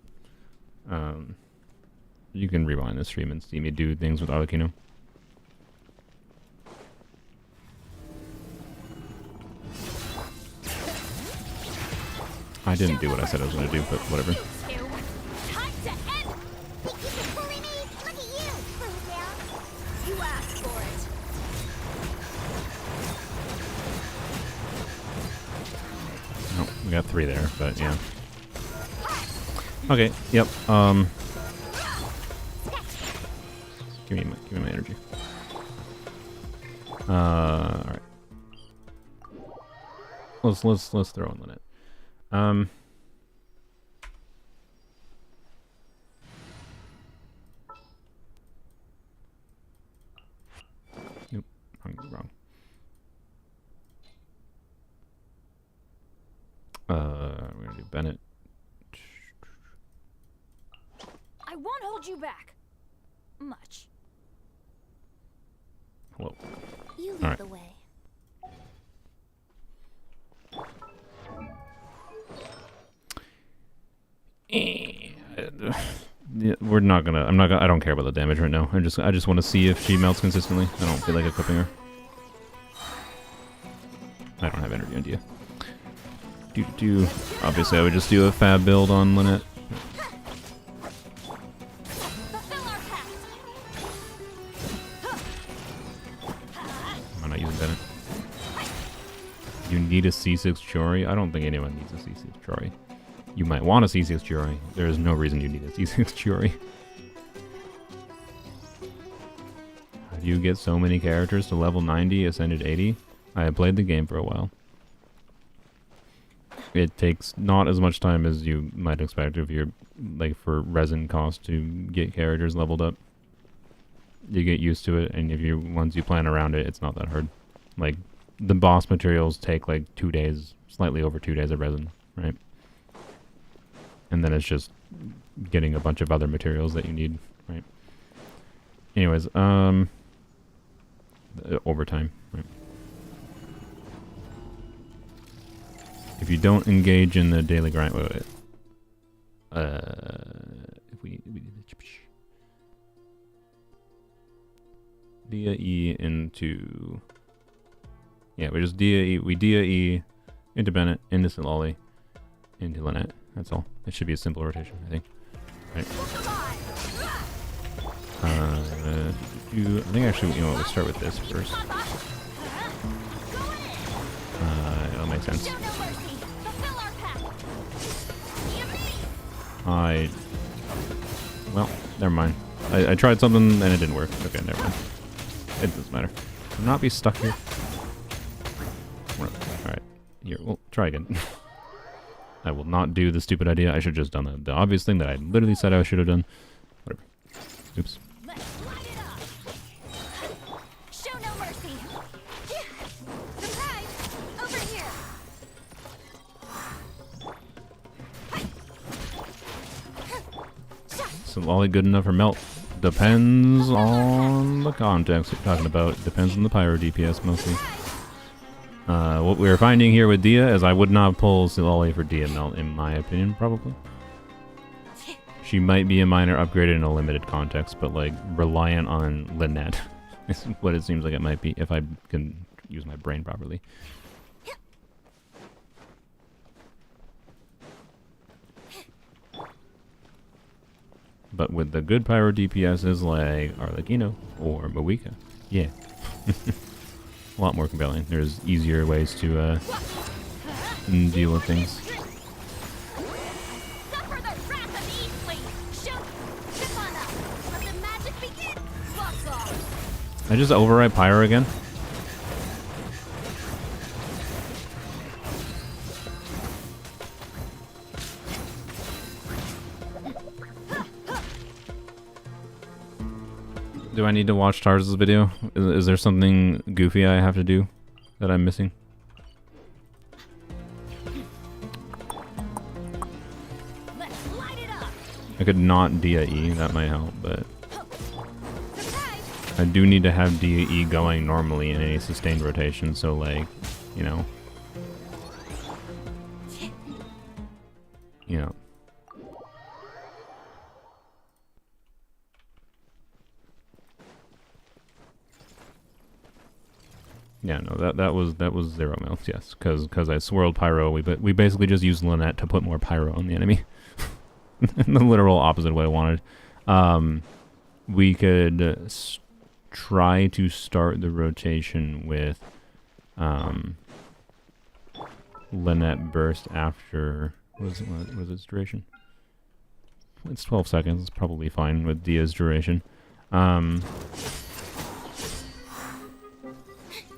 You can rewind the stream and see me do things with Arlecchino. I didn't do what I said I was going to do, but whatever. Oh, we got 3 there, but yeah. Okay, yep. Give me my energy. Alright. Let's throw in Lynette. Nope, wrong. We're gonna do Bennett. I won't hold you back. Much. Hello. You lead All right. the way. Yeah, we're not gonna. I don't care about the damage right now. I just want to see if she melts consistently. I don't feel like equipping her. I don't have energy on Dia. Obviously, I would just do a fab build on Lynette. I'm not using Bennett. You need a C6 Chori? I don't think anyone needs a C6 Chori. You might want a C6 Chori. There is no reason you need a C6 Chori. How do you get so many characters to level 90, ascended 80? I have played the game for a while. It takes not as much time as you might expect if you're, like, for resin cost to get characters leveled up. You get used to it, and once you plan around it, it's not that hard. Like, the boss materials take, like, 2 days, slightly over 2 days of resin, right? And then it's just getting a bunch of other materials that you need, right? Anyways, overtime, right? If you don't engage in the daily grind, wait. If we Dia E into, yeah, we just Dia E into Bennett, into Citlali, into Lynette. That's all. It should be a simple rotation, I think. Right. I think actually, you know what, we'll start with this first. It'll make sense. Well, never mind. I tried something and it didn't work. Okay, never mind. It doesn't matter. I'll not be stuck here. Alright. Here, we'll try again. I will not do the stupid idea. I should have just done the obvious thing that I literally said I should have done. Whatever. Oops. Let's light it up. Show no mercy. Surprise! Over here. So Citlali good enough for melt? Depends on the context you're talking about. Depends on the pyro DPS mostly. What we're finding here with Dia is I would not pull Citlali for Dia melt in my opinion, probably. She might be a minor upgrade in a limited context, but like reliant on Lynette is what it seems like it might be if I can use my brain properly. But with the good pyro DPSs like Arlecchino or Moika, yeah. A lot more compelling. There's easier ways to deal with things. Suffer the wrath of Eastleigh. Show. Step on up. Let the magic begin. Fuck off. I just overwrite pyro again. Do I need to watch Tarz's video? Is there something goofy I have to do that I'm missing? Let's light it up. I could not DAE, that might help, but Surprise! I do need to have DAE going normally in any sustained rotation, so like, you know. You know. Yeah, no, that was 0 melt, yes, because I swirled pyro. We basically just used Lynette to put more pyro on the enemy. The literal opposite way I wanted. We could try to start the rotation with Lynette burst after what is its duration? It's 12 seconds. It's probably fine with Dia's duration.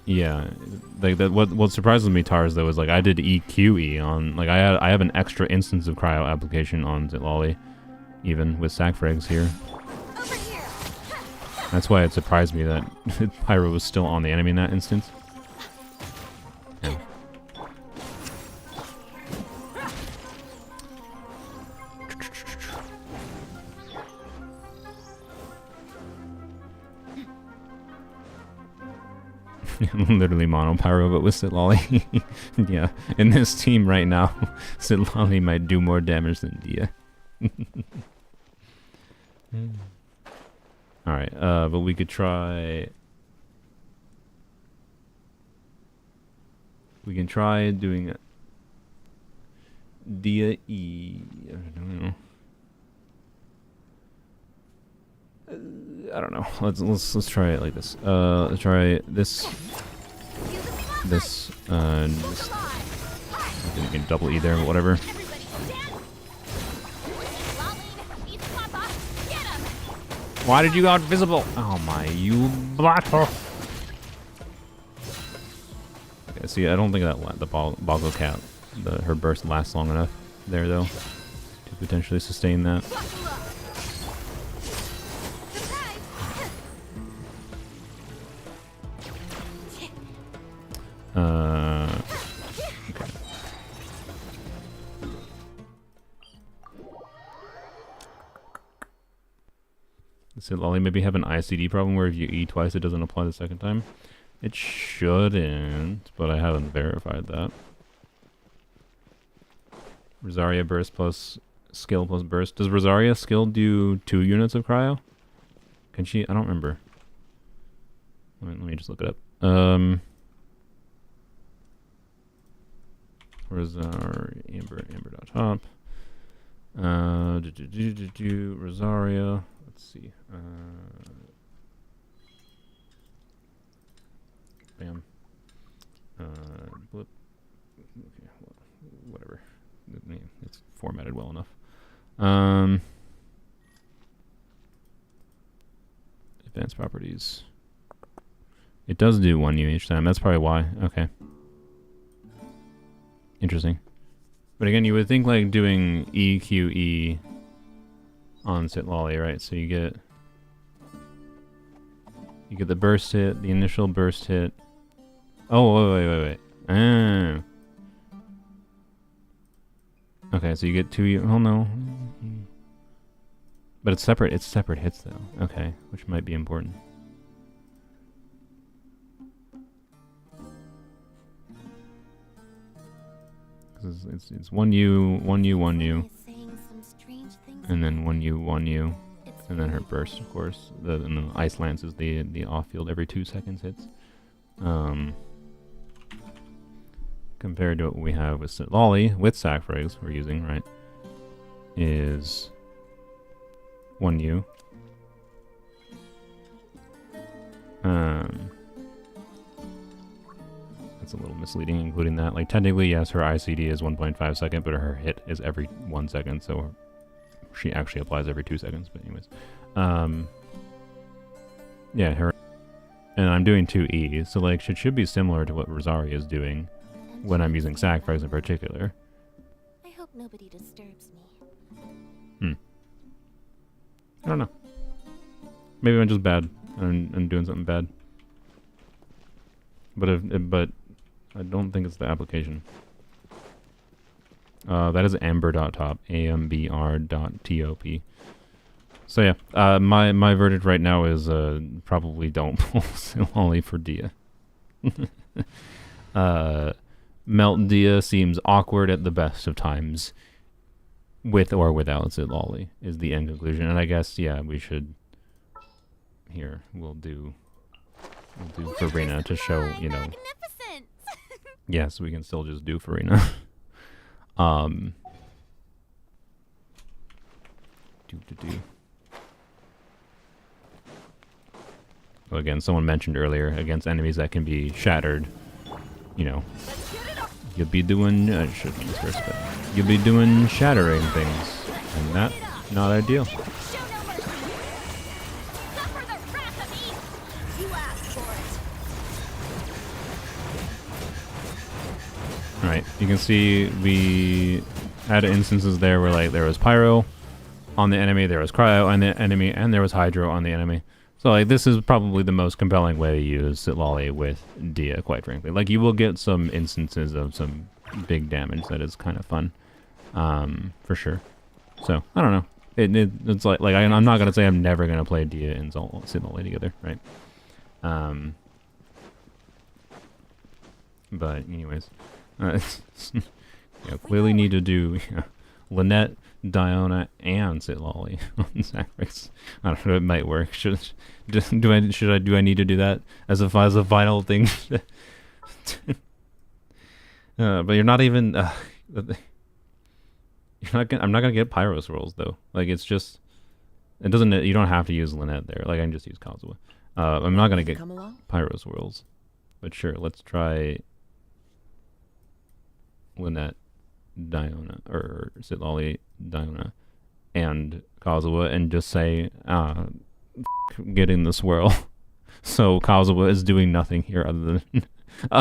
Yeah, like that. What surprises me, Tars, though, is like I did EQE on like I have an extra instance of cryo application on Citlali, even with sac frags here. Over here. That's why it surprised me that pyro was still on the enemy in that instance. Yeah. Literally mono pyro, but with Citlali. Yeah, in this team right now, Citlali might do more damage than Dia. Alright, but we could try... We can try doing Dia E... I don't know. Let's try it like this. Let's try this. This. I think we can double E there, but whatever. Everybody stand. Citlali, eat Papa. Get him. Why did you go invisible? Oh my, you blather! Okay, see, I don't think that the Boggle Cat, her burst lasts long enough there though to potentially sustain that. Okay. Citlali maybe have an ICD problem where if you E twice it doesn't apply the second time. It shouldn't, but I haven't verified that. Rosaria burst plus skill plus burst. Does Rosaria skill do 2 units of cryo? Can she? I don't remember. Let me just look it up. Where's our amber.top? Rosaria. Let's see. Bam. Blip. Okay, well, whatever. It's formatted well enough. Advanced properties. It does do 1 unit each time. That's probably why. Okay. Interesting. But again, you would think like doing EQE on Citlali, right? So you get the burst hit, the initial burst hit. Oh, wait. Ah. Okay, so you get 2. Oh no. But it's separate hits though. Okay, which might be important. It's 1U, 1U, 1U, and then 1U, 1U, and then her burst, of course. And the Ice Lance is the off-field every 2 seconds hits. Compared to what we have with Citlali, with Sacrifice we're using, right, is 1U. That's a little misleading, including that. Like, technically, yes, her ICD is 1.5 second, but her hit is every 1 second, so she actually applies every 2 seconds. But anyways, yeah, her, and I'm doing 2E, so like, it should be similar to what Rosaria is doing when I'm using Sacrifice in particular. I hope nobody disturbs me. I don't know. Maybe I'm just bad. I'm doing something bad. But I don't think it's the application. That is amber.top, ambr.top. So yeah, my verdict right now is probably don't pull Citlali for Dia. Melt Dia seems awkward at the best of times, with or without Citlali, is the end conclusion. And I guess, yeah, we should, here, we'll do Farina to show, you know. Yes, we can still just do Farina. Well, again, someone mentioned earlier, against enemies that can be shattered, you know, you'll be doing, shouldn't use first, but you'll be doing shattering things, and that's not ideal. Alright, you can see we had instances there where like there was Pyro on the enemy, there was Cryo on the enemy, and there was Hydro on the enemy. So like this is probably the most compelling way to use Citlali with Dia, quite frankly. Like you will get some instances of some big damage that is kind of fun, for sure. So I don't know. It's like I'm not gonna say I'm never gonna play Dia and Citlali together, right? But anyways. You know, clearly need to do Lynette, Diona, and Citlali on Sacrifice. I don't know, it might work. Do I need to do that as a final thing? But you're not even. I'm not gonna get Pyros rolls though. Like it's just, it doesn't. You don't have to use Lynette there. Like I can just use Kazuha. I'm not gonna get Pyros rolls, but sure, let's try Lynette, Diona, or Citlali, Diona, and Kazuha, and just say, getting the swirl. So Kazuha is doing nothing here other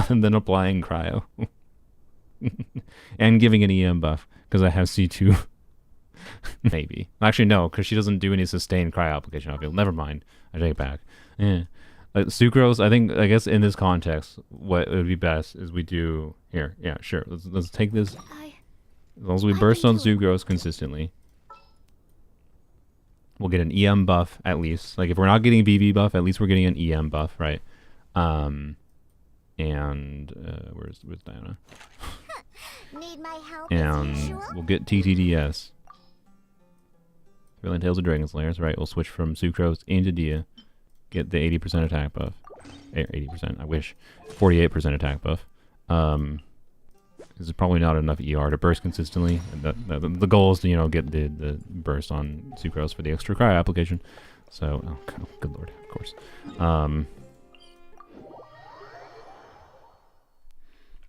than applying Cryo. And giving an EM buff, because I have C2. Maybe. Actually, no, because she doesn't do any sustained Cryo application on field. Never mind. I take it back. Yeah. Sucrose, I guess in this context, what would be best is we do here. Yeah, sure. Let's take this. As long as we burst on Sucrose consistently, we'll get an EM buff at least. Like if we're not getting BB buff, at least we're getting an EM buff, right? And where's Diana? Need my help? And we'll get TTDS. Thrilling Tales of Dragon Slayers, right? We'll switch from Sucrose into Dia. Get the 80% attack buff. 80%, I wish. 48% attack buff. This is probably not enough ER to burst consistently. And the goal is to, you know, get the burst on Sucrose for the extra Cryo application. So, oh, good lord, of course.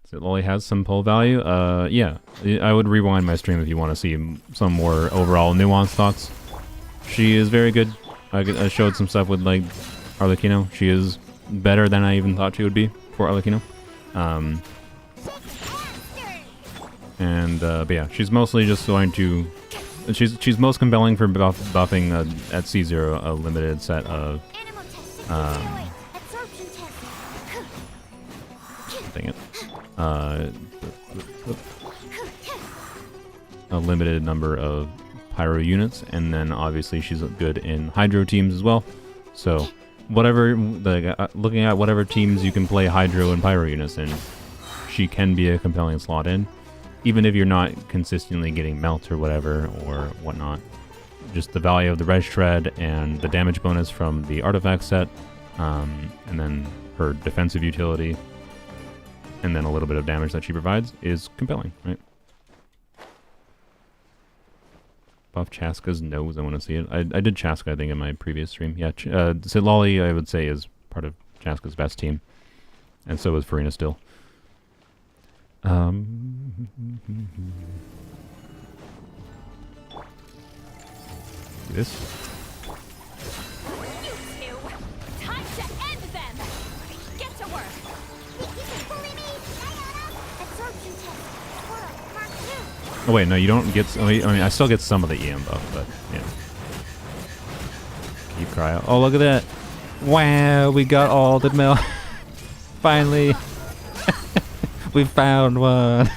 Citlali has some pull value. Yeah, I would rewind my stream if you want to see some more overall nuanced thoughts. She is very good. I showed some stuff with like Arlecchino. She is better than I even thought she would be for Arlecchino. And but yeah, she's mostly just going to. She's most compelling for buffing at C0 a limited set of. Animal test successful. Absorption test. Dang it. A limited number of pyro units, and then obviously she's good in hydro teams as well. So whatever, looking at whatever teams you can play hydro and pyro units in, she can be a compelling slot in, even if you're not consistently getting melt or whatever or whatnot. Just the value of the red shred and the damage bonus from the artifact set, and then her defensive utility, and then a little bit of damage that she provides is compelling, right? Buff Chaska's nose, I want to see it. I did Chaska, I think, in my previous stream. Yeah, Citlali, I would say, is part of Chaska's best team. And so is Farina still. This. You two, time to end them. Get to work. Absorption test. Mark 2. Oh wait, no, you don't get. I mean, I still get some of the EM buff, but yeah. Keep cryo. Oh, look at that! Wow, we got all the milk. Finally, we found one.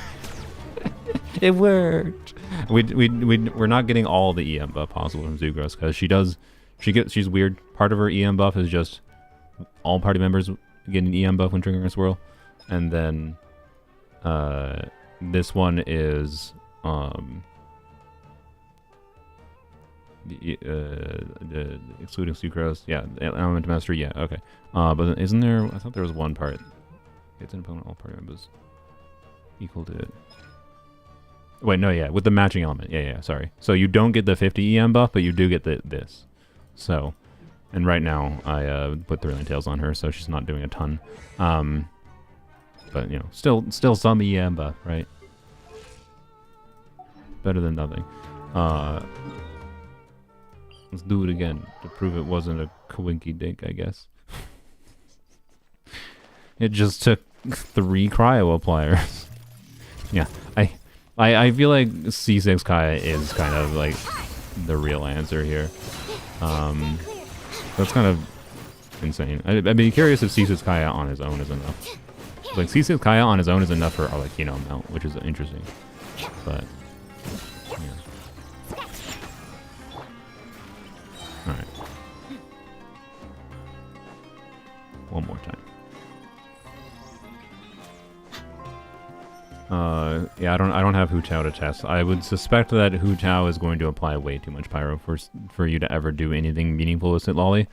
It worked. We're not getting all the EM buff possible from Zugros because she's weird. Part of her EM buff is just all party members getting EM buff when triggering a swirl, and then this one is the excluding sucrose. Yeah, element mastery. Yeah, okay. But isn't there? I thought there was one part. It's an opponent all party members equal to it. Wait, no, yeah, with the matching element. Yeah, sorry. So you don't get the 50 EM buff, but you do get this. So, and right now I put Thrilling Tales on her, so she's not doing a ton. But you know, still some EM buff, right? Better than nothing. Let's do it again to prove it wasn't a coinky dink, I guess. It just took 3 cryo appliers. Yeah, I feel like C6 Kaya is kind of like the real answer here. That's kind of insane. I'd be curious if C6 Kaya on his own is enough. Like C6 Kaya on his own is enough for Arlecchino melt, which is interesting. But yeah. Alright. One more time. Yeah, I don't have Hu Tao to test. I would suspect that Hu Tao is going to apply way too much pyro for you to ever do anything meaningful with Citlali,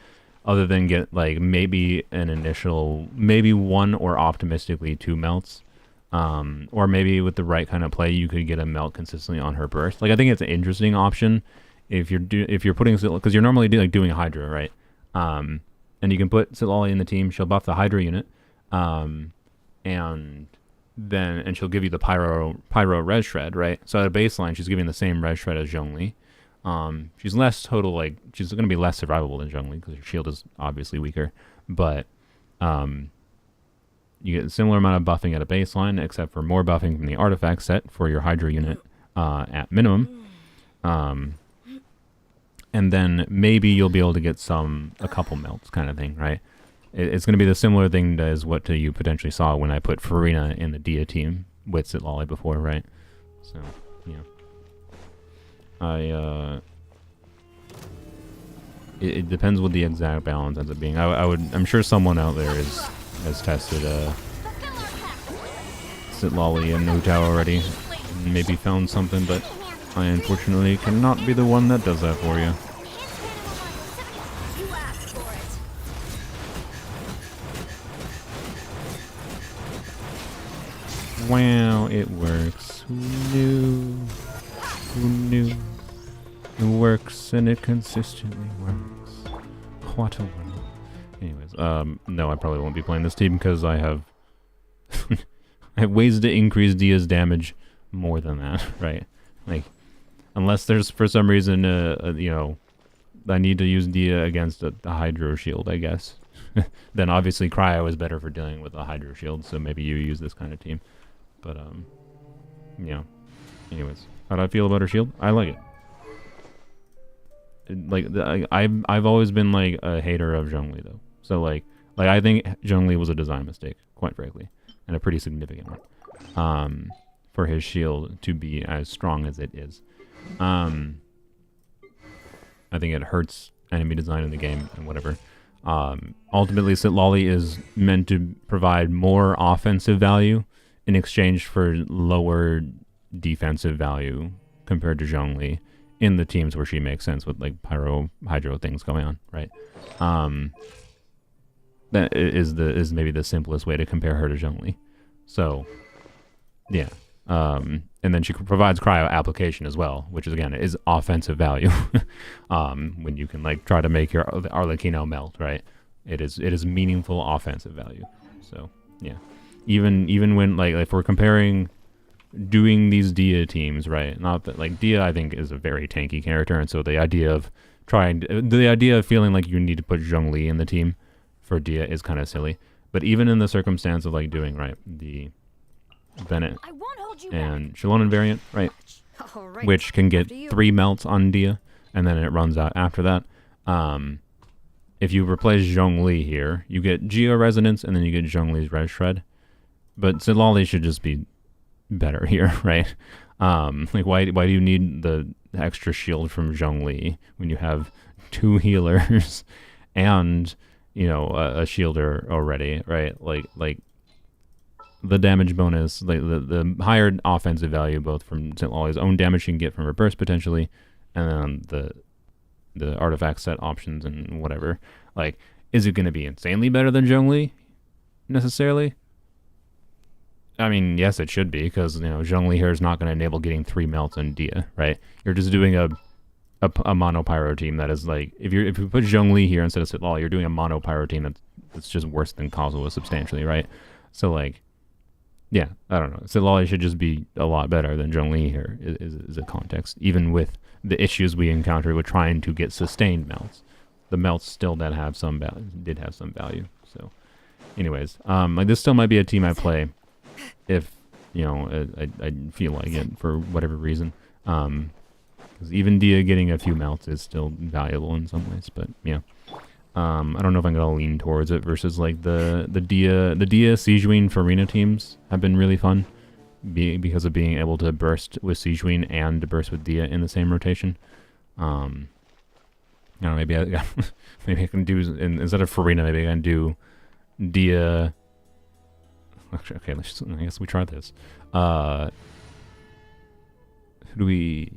other than get like maybe an initial, maybe 1 or optimistically 2 melts, or maybe with the right kind of play you could get a melt consistently on her burst. Like I think it's an interesting option if you're putting Citlali, because you're normally doing Hydra, right? And you can put Citlali in the team. She'll buff the Hydra unit, and she'll give you the pyro res shred, right? So at a baseline, she's giving the same res shred as Zhongli. She's less total, like she's going to be less survivable than Zhongli because her shield is obviously weaker. But you get a similar amount of buffing at a baseline, except for more buffing from the artifact set for your Hydra unit at minimum. And then maybe you'll be able to get a couple melts kind of thing, right? It's going to be the similar thing as what you potentially saw when I put Farina in the Dia team with Citlali before, right? So, yeah. It depends what the exact balance ends up being. I'm sure someone out there has tested Citlali and Hu Tao already, and maybe found something, but I unfortunately cannot be the one that does that for you. Wow, it works. Who knew? Who knew? It works, and it consistently works. What a world. Anyways, no, I probably won't be playing this team because I have I have ways to increase Dia's damage more than that, right? Like, unless there's for some reason, you know, I need to use Dia against a Hydro Shield, I guess. Then obviously Cryo is better for dealing with a Hydro Shield, so maybe you use this kind of team. But, yeah. Anyways, how do I feel about her shield? I like it. I've always been like a hater of Zhongli though. So like I think Zhongli was a design mistake, quite frankly, and a pretty significant one. For his shield to be as strong as it is. I think it hurts enemy design in the game and whatever. Ultimately, Citlali is meant to provide more offensive value in exchange for lower defensive value compared to Zhongli in the teams where she makes sense with like pyro hydro things going on, right? That is maybe the simplest way to compare her to Zhongli. So yeah. And then she provides cryo application as well, which is again is offensive value. When you can like try to make your Arlecchino melt, right? It is meaningful offensive value. So yeah, even when like if we're comparing doing these Dia teams, right? Not that like Dia I think is a very tanky character, and so the idea of feeling like you need to put Zhongli in the team for Dia is kind of silly. But even in the circumstance of like doing right the Bennett and Shallonen variant, right? Which can get 3 melts on Dia, and then it runs out after that. If you replace Zhongli here, you get Geo Resonance, and then you get Zhongli's Res Shred. But Citlali should just be better here, right? Like, why do you need the extra shield from Zhongli when you have 2 healers and, you know, a shielder already, right? Like the damage bonus, like the higher offensive value, both from Citlali's own damage she can get from her burst potentially, and then the artifact set options and whatever. Like, is it going to be insanely better than Zhongli necessarily? I mean, yes, it should be, because you know Zhongli here is not going to enable getting 3 melts in Dia, right? You're just doing a mono pyro team that is like, if you put Zhongli here instead of Citlali, you're doing a mono pyro team that's just worse than Kazuha substantially, right? So like, yeah, I don't know. Citlali should just be a lot better than Zhongli here is a context, even with the issues we encountered with trying to get sustained melts. The melts still did have some value. So, anyways, like this still might be a team I play if you know I feel like it for whatever reason. Because even Dia getting a few melts is still valuable in some ways. But yeah. I don't know if I'm gonna lean towards it versus like the Dia Sijuin Farina teams have been really fun, because of being able to burst with Sijuin and to burst with Dia in the same rotation. I don't know, maybe I can do instead of Farina, maybe I can do Dia. Okay, I guess we try this. Who do we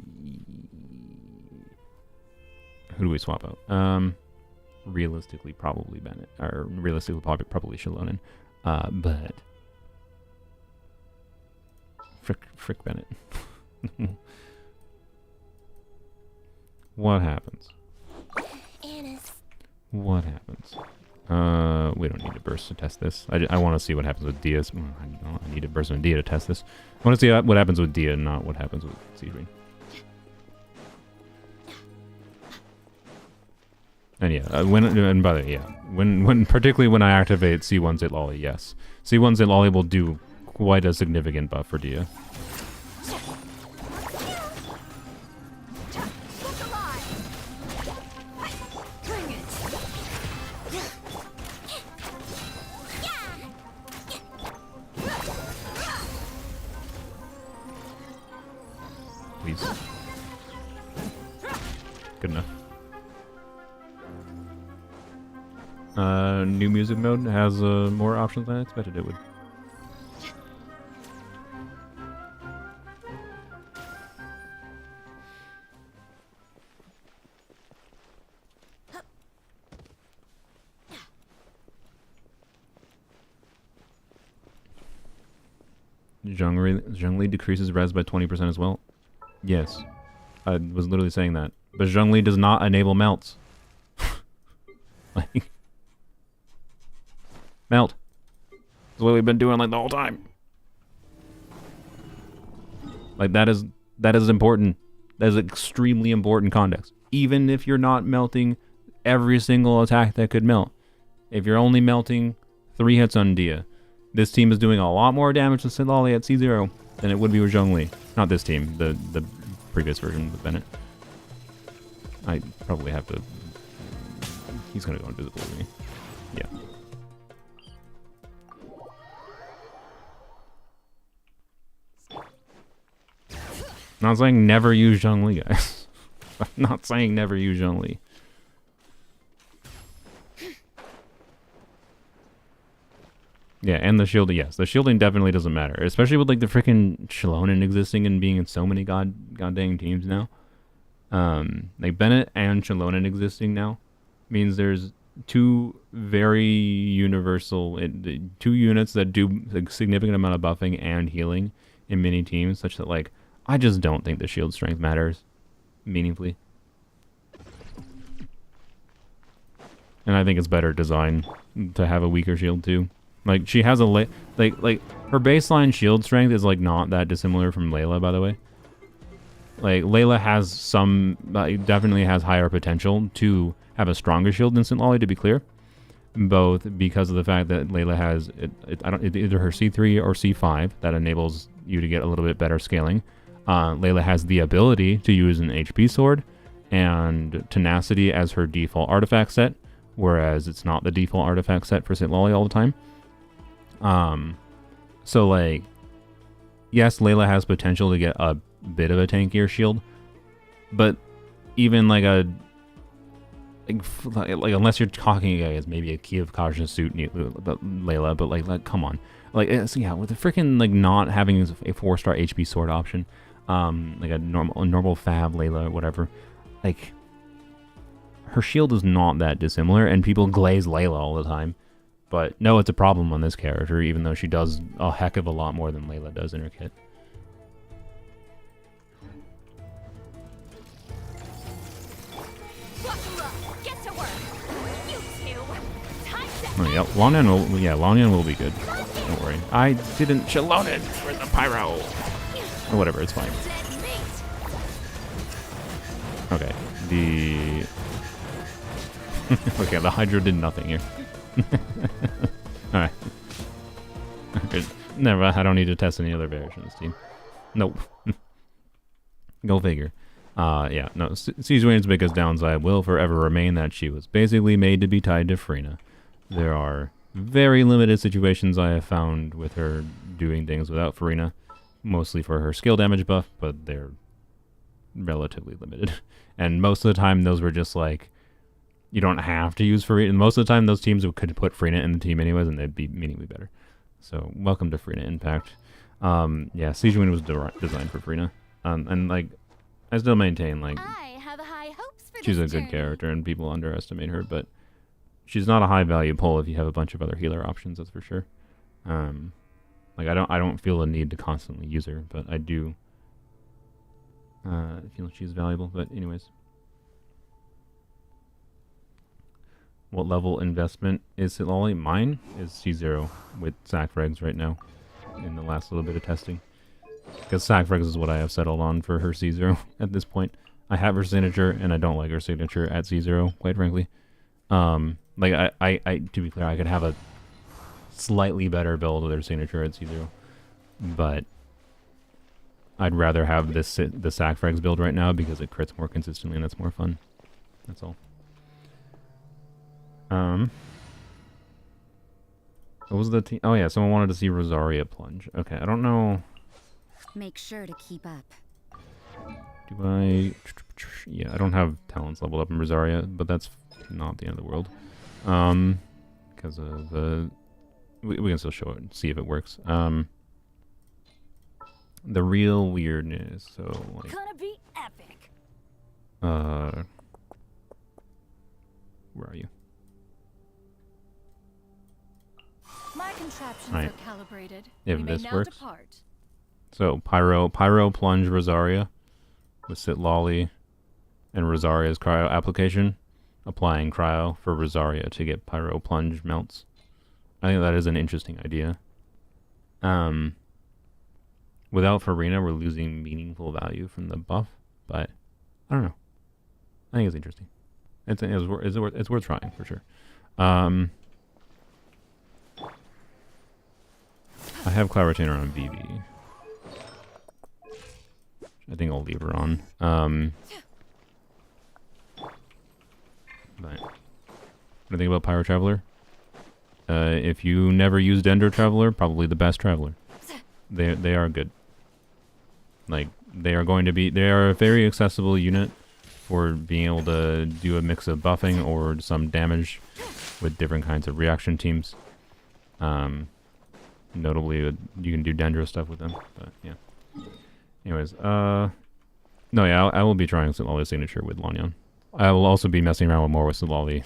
swap out? Realistically, probably Bennett, or realistically, probably Shallonen, but frick Bennett. What happens? What happens? We don't need to burst to test this. I want to see what happens with Dia. I need to burst on Dia to test this. I want to see what happens with Dia, not what happens with Sijuin. And yeah, when particularly when I activate C1 Citlali, yes. C1 Citlali will do quite a significant buff for Dia. Please. Good enough. New music mode has more options than I expected it would. Zhongli decreases res by 20% as well. Yes, I was literally saying that. But Zhongli does not enable melts. Like, melt. That's what we've been doing like the whole time. Like that is important. That is extremely important context. Even if you're not melting every single attack that could melt. If you're only melting 3 hits on Dia, This team is doing a lot more damage to Citlali at C0 than it would be with Zhongli. Not this team, the previous version with Bennett. I probably have to... He's gonna go invisible with me. Yeah. Not saying never use Zhongli, guys. I'm not saying never use Zhongli. Yeah, and the shielding, yes. The shielding definitely doesn't matter. Especially with, like, the freaking Shalonen existing and being in so many goddamn teams now. Like, Bennett and Shalonen existing now means there's two very universal... two units that do a significant amount of buffing and healing in many teams, such that, like, I just don't think the shield strength matters meaningfully. And I think it's better design to have a weaker shield, too. Like, she has a... like, her baseline shield strength is, like, not that dissimilar from Layla, by the way. Like, Layla has some... definitely has higher potential to have a stronger shield than Citlali, to be clear. Both because of the fact that Layla has... either her C3 or C5 that enables you to get a little bit better scaling. Layla has the ability to use an HP sword and tenacity as her default artifact set, whereas it's not the default artifact set for Citlali all the time. So, like, yes, Layla has potential to get a bit of a tankier shield, but even like a like unless you're talking as maybe a Key of Caution suit Layla, but like come on, like so yeah, with the freaking like not having a 4-star HP sword option, like a normal Fab Layla or whatever, like her shield is not that dissimilar, and people glaze Layla all the time. But no, it's a problem on this character, even though she does a heck of a lot more than Layla does in her kit. Get to work. You two. Oh, yeah, Longyan will be good. Don't worry. I didn't Shalonen for the pyro. Or whatever, it's fine. Okay, okay, the Hydra did nothing here. Alright. Good. Never, I don't need to test any other variations, team. Nope. Go figure. Yeah, no, Cizuane's biggest downside will forever remain that she was basically made to be tied to Frina. There are very limited situations I have found with her doing things without Farina, mostly for her skill damage buff, but they're relatively limited. And most of the time, those were just like, you don't have to use Farina. Most of the time, those teams could put Farina in the team anyways, and they'd be meaningfully better. So, welcome to Farina Impact. Yeah, Cizuane was designed for Farina. And, like, I still maintain, like, I have high hopes for she's a this good journey. character, and people underestimate her, but she's not a high-value pull if you have a bunch of other healer options, that's for sure. Like, I don't feel a need to constantly use her, but I do feel she's valuable. But anyways. What level investment is Citlali? Mine is C0 with Sac Frags right now in the last little bit of testing. Because Sac Frags is what I have settled on for her C0 at this point. I have her signature, and I don't like her signature at C0, quite frankly. Like, I to be clear, I could have a slightly better build with her signature at C0. But I'd rather have the Sac Frags build right now because it crits more consistently and that's more fun. That's all. What was the team? Oh yeah, someone wanted to see Rosaria plunge. Okay, I don't know. Make sure to keep up. Do I? Yeah, I don't have talents leveled up in Rosaria, but that's not the end of the world. Because of the... We can still show it and see if it works. The real weirdness, so like... Gonna be epic. Where are you? My contraptions Right. are calibrated. If we may this now works. depart. So, Pyro Plunge Rosaria with Citlali and Rosaria's Cryo application. Applying Cryo for Rosaria to get Pyro Plunge melts. I think that is an interesting idea. Without Farina, we're losing meaningful value from the buff, but I don't know. I think it's interesting. It's worth trying, for sure. I have Cloud Retainer on BB. I think I'll leave her on. But what do you think about Pyro Traveler? If you never used Ender Traveler, probably the best Traveler. They are good. Like, they are a very accessible unit for being able to do a mix of buffing or some damage with different kinds of reaction teams. Notably, you can do Dendro stuff with them, but yeah. Anyways, no, yeah, I will be trying Citlali Signature with Lanyan. I will also be messing around with more with Citlali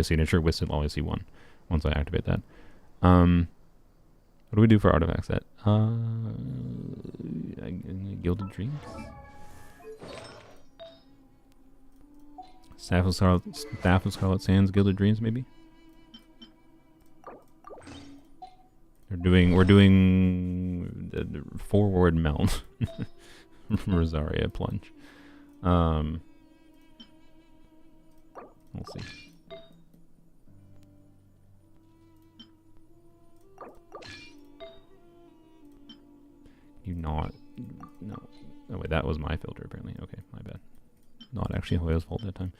Signature with Citlali C1 once I activate that. What do we do for artifact set? Gilded Dreams? Staff of Scarlet Sands, Gilded Dreams, maybe? We're doing the forward melt. Rosaria plunge. We'll see. No. Oh wait, that was my filter apparently. Okay, my bad. Not actually Hoya's fault that time.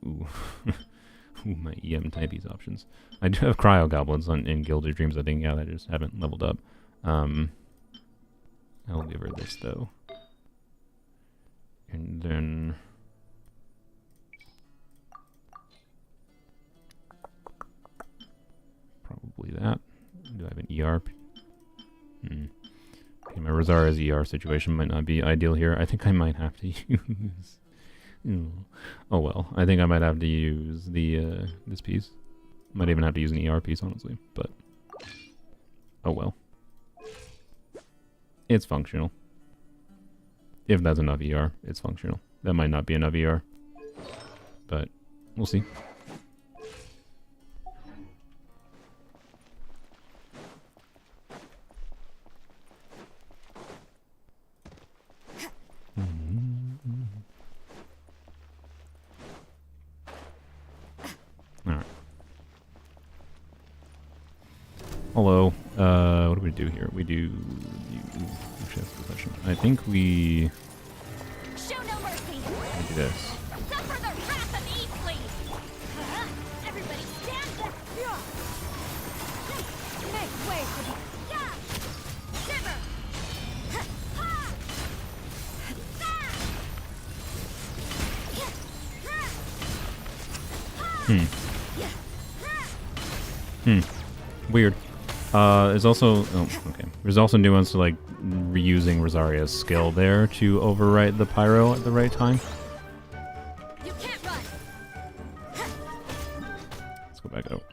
Ooh, my EM types options. I do have Cryo Goblins in Gilded Dreams, I think. Yeah, I just haven't leveled up. I'll give her this though. And then probably that. Do I have an ER? Okay, my Rosaria's ER situation might not be ideal here. I think I might have to use... Oh well, I think I might have to use the this piece. Might even have to use an ER piece, honestly, but... Oh well. It's functional. If that's enough ER, it's functional. That might not be enough ER. But, we'll see. Alright. Hello. What do we do here? We do... I think we... Show no mercy. We do this. Suffer the wrath of Eastleigh. Everybody stand up. Make way for the... Shiver. Weird. There's also... Oh, okay. There's also nuance to, like, reusing Rosaria's skill there to overwrite the Pyro at the right time. You can't run. Let's go back out.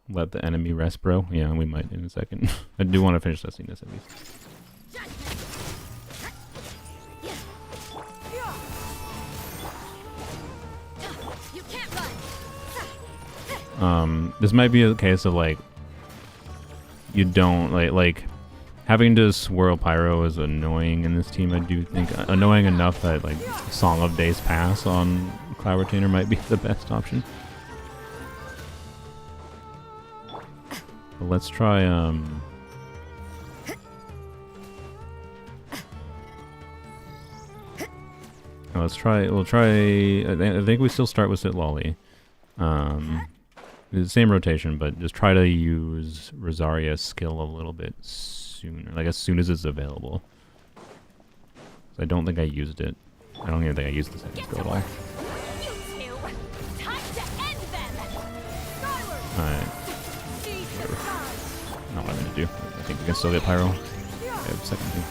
Let the enemy rest, bro. Yeah, we might in a second. I do want to finish testing this at least. You can't run. This might be a case of like you don't like having to swirl Pyro is annoying in this team. I do think annoying enough that like Song of Days Pass on Cloud Retainer might be the best option. But let's try we'll try I think we still start with Citlali. The same rotation, but just try to use Rosaria's skill a little bit sooner, like as soon as it's available. So I don't think I used it. I don't even think I used the second skill at all. Alright. Not what I'm gonna do. I think we can still get Pyro. I have second thing.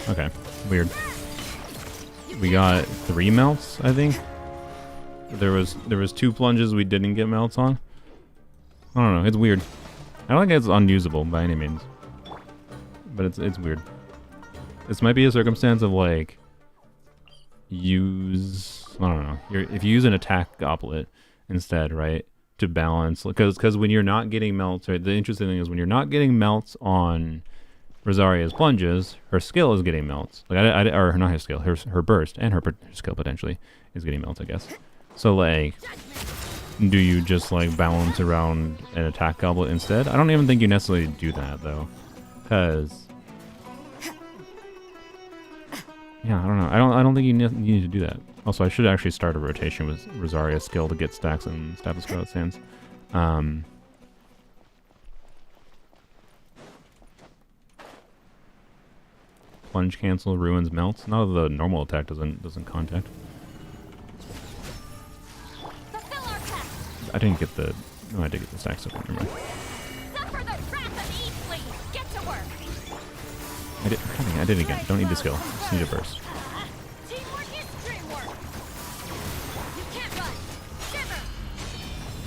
Okay, weird. We got 3 melts, I think. There was 2 plunges we didn't get melts on. I don't know, it's weird. I don't think it's unusable by any means. But it's weird. This might be a circumstance of like I don't know. If you use an attack goblet instead, right? To balance, because when you're not getting melts, right? The interesting thing is when you're not getting melts on Rosaria's plunges, her skill is getting melts. Like or not her skill, her burst and her skill potentially is getting melts, I guess. So like, do you just like balance around an attack goblet instead? I don't even think you necessarily do that though, because yeah, I don't know. I don't think you need to do that. Also, I should actually start a rotation with Rosaria's skill to get stacks and Staff Scarlet Sands. Plunge cancel, ruins, melts. None of the normal attack doesn't contact. I didn't get the. No, I did get the stacks. Okay, never mind. Suffer the wrath of Eastleaf. Get to work. I did it again. Don't need the skill. Just need a burst. Teamwork is dreamwork. You can't run. Shiver.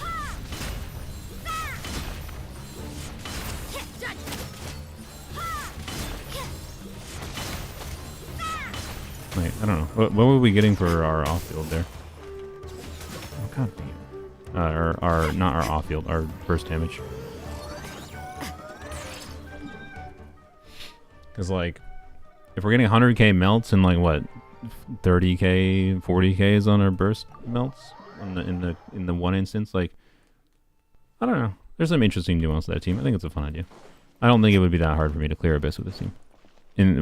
Ha! Ah! Hit judgment. Ha! Ah! Wait, I don't know. What were we getting for our off-field there? Oh, god dang it. Not our off-field, our burst damage. Because, like, if we're getting 100k melts and, like, what, 30k, 40k's on our burst melts in the one instance, like, I don't know. There's some interesting nuance to that team. I think it's a fun idea. I don't think it would be that hard for me to clear Abyss with this team.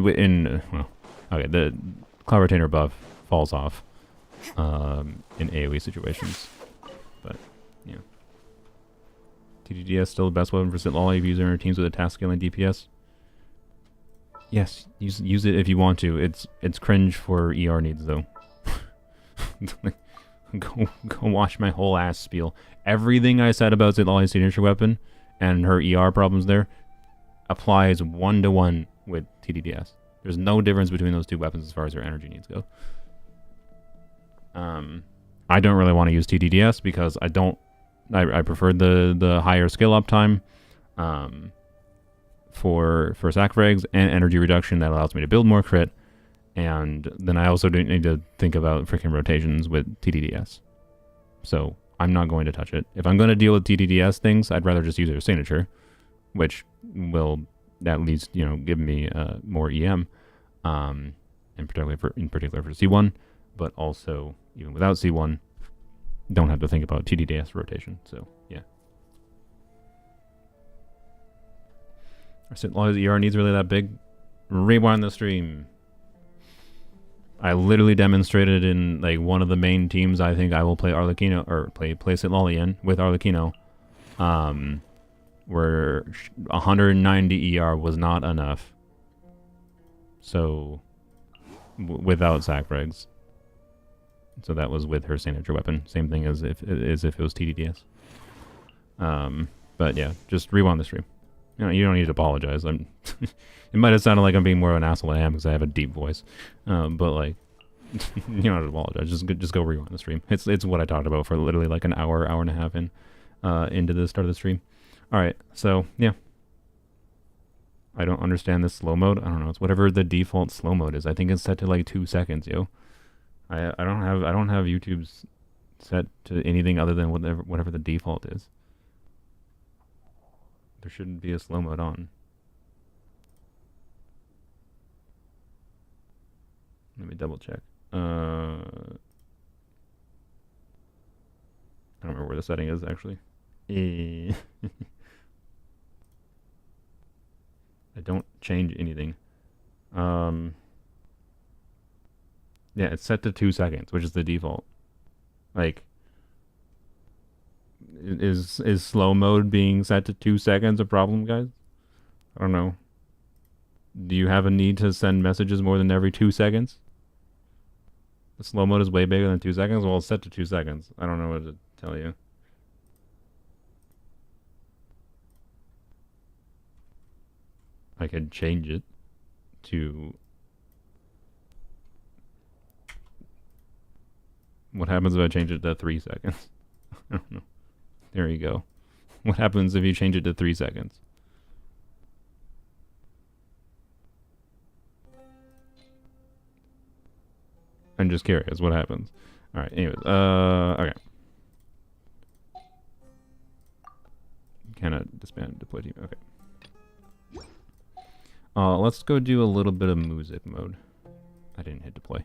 Well, okay, the Cloud Retainer buff falls off in AoE situations. But, yeah. TDDS still the best weapon for Citlali if using her teams with a task scaling DPS? Yes, use it if you want to. It's cringe for ER needs though. go watch my whole ass spiel. Everything I said about Citlali's signature weapon and her ER problems there applies 1-to-1 with TDDS. There's no difference between those two weapons as far as her energy needs go. I don't really want to use TDDS because I prefer the higher skill uptime for sac frags and energy reduction that allows me to build more crit, and then I also don't need to think about freaking rotations with TDDS. So I'm not going to touch it. If I'm going to deal with TDDS things, I'd rather just use her signature, which will at least, you know, give me more EM, in particular for C1, but also even without C1, don't have to think about TDDS rotation. So yeah. Are Citlali's ER needs really that big? Rewind the stream. I literally demonstrated in like one of the main teams I think I will play Arlecchino or play Citlali in with Arlecchino, where 190 ER was not enough. So without sac frags. So that was with her signature weapon. Same thing as if it was TDDS. But yeah, just rewind the stream. You know, you don't need to apologize. It might have sounded like I'm being more of an asshole than I am because I have a deep voice. But like, you don't have to apologize. Just go rewind the stream. It's what I talked about for literally like an hour and a half into the start of the stream. All right, so yeah. I don't understand this slow mode. I don't know. It's whatever the default slow mode is. I think it's set to like 2 seconds, yo. I don't have YouTube's set to anything other than whatever the default is. There shouldn't be a slow mode on. Let me double check. I don't remember where the setting is actually. I don't change anything. Yeah, it's set to 2 seconds, which is the default. Like, is slow mode being set to 2 seconds a problem, guys? I don't know. Do you have a need to send messages more than every 2 seconds? The slow mode is way bigger than 2 seconds? Well, it's set to 2 seconds. I don't know what to tell you. I could change it to... What happens if I change it to 3 seconds? I don't know. There you go. What happens if you change it to 3 seconds? I'm just curious what happens. Alright, anyways, okay. Cannot disband deploy team, okay. Let's go do a little bit of music mode. I didn't hit deploy.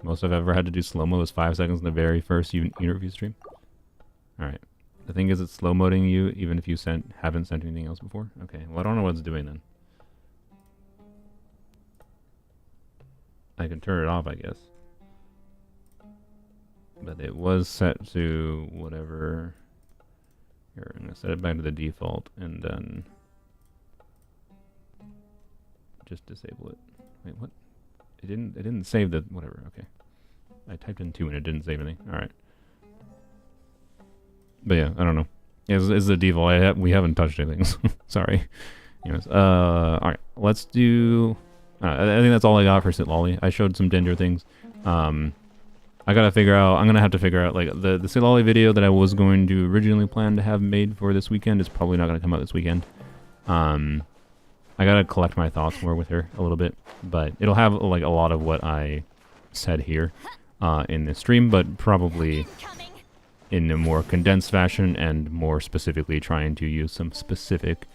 Most I've ever had to do slow-mo is 5 seconds in the very first interview stream. Alright. The thing is, it's slow-moding you even if you haven't sent anything else before? Okay, well I don't know what it's doing then. I can turn it off, I guess. But it was set to whatever... Here, I'm gonna set it back to the default and then... just disable it. Wait, what? It didn't save the... whatever, okay. I typed in 2 and it didn't save anything. Alright. But yeah, I don't know. It's the default. We haven't touched anything. Sorry. Anyways, alright. Let's do... I think that's all I got for Citlali. I showed some Dinger things. I gotta figure out... I'm gonna have to figure out, like, the Citlali video that I was going to originally plan to have made for this weekend is probably not gonna come out this weekend. I gotta collect my thoughts more with her a little bit. But it'll have, like, a lot of what I said here in this stream, but probably in a more condensed fashion and more specifically trying to use some specific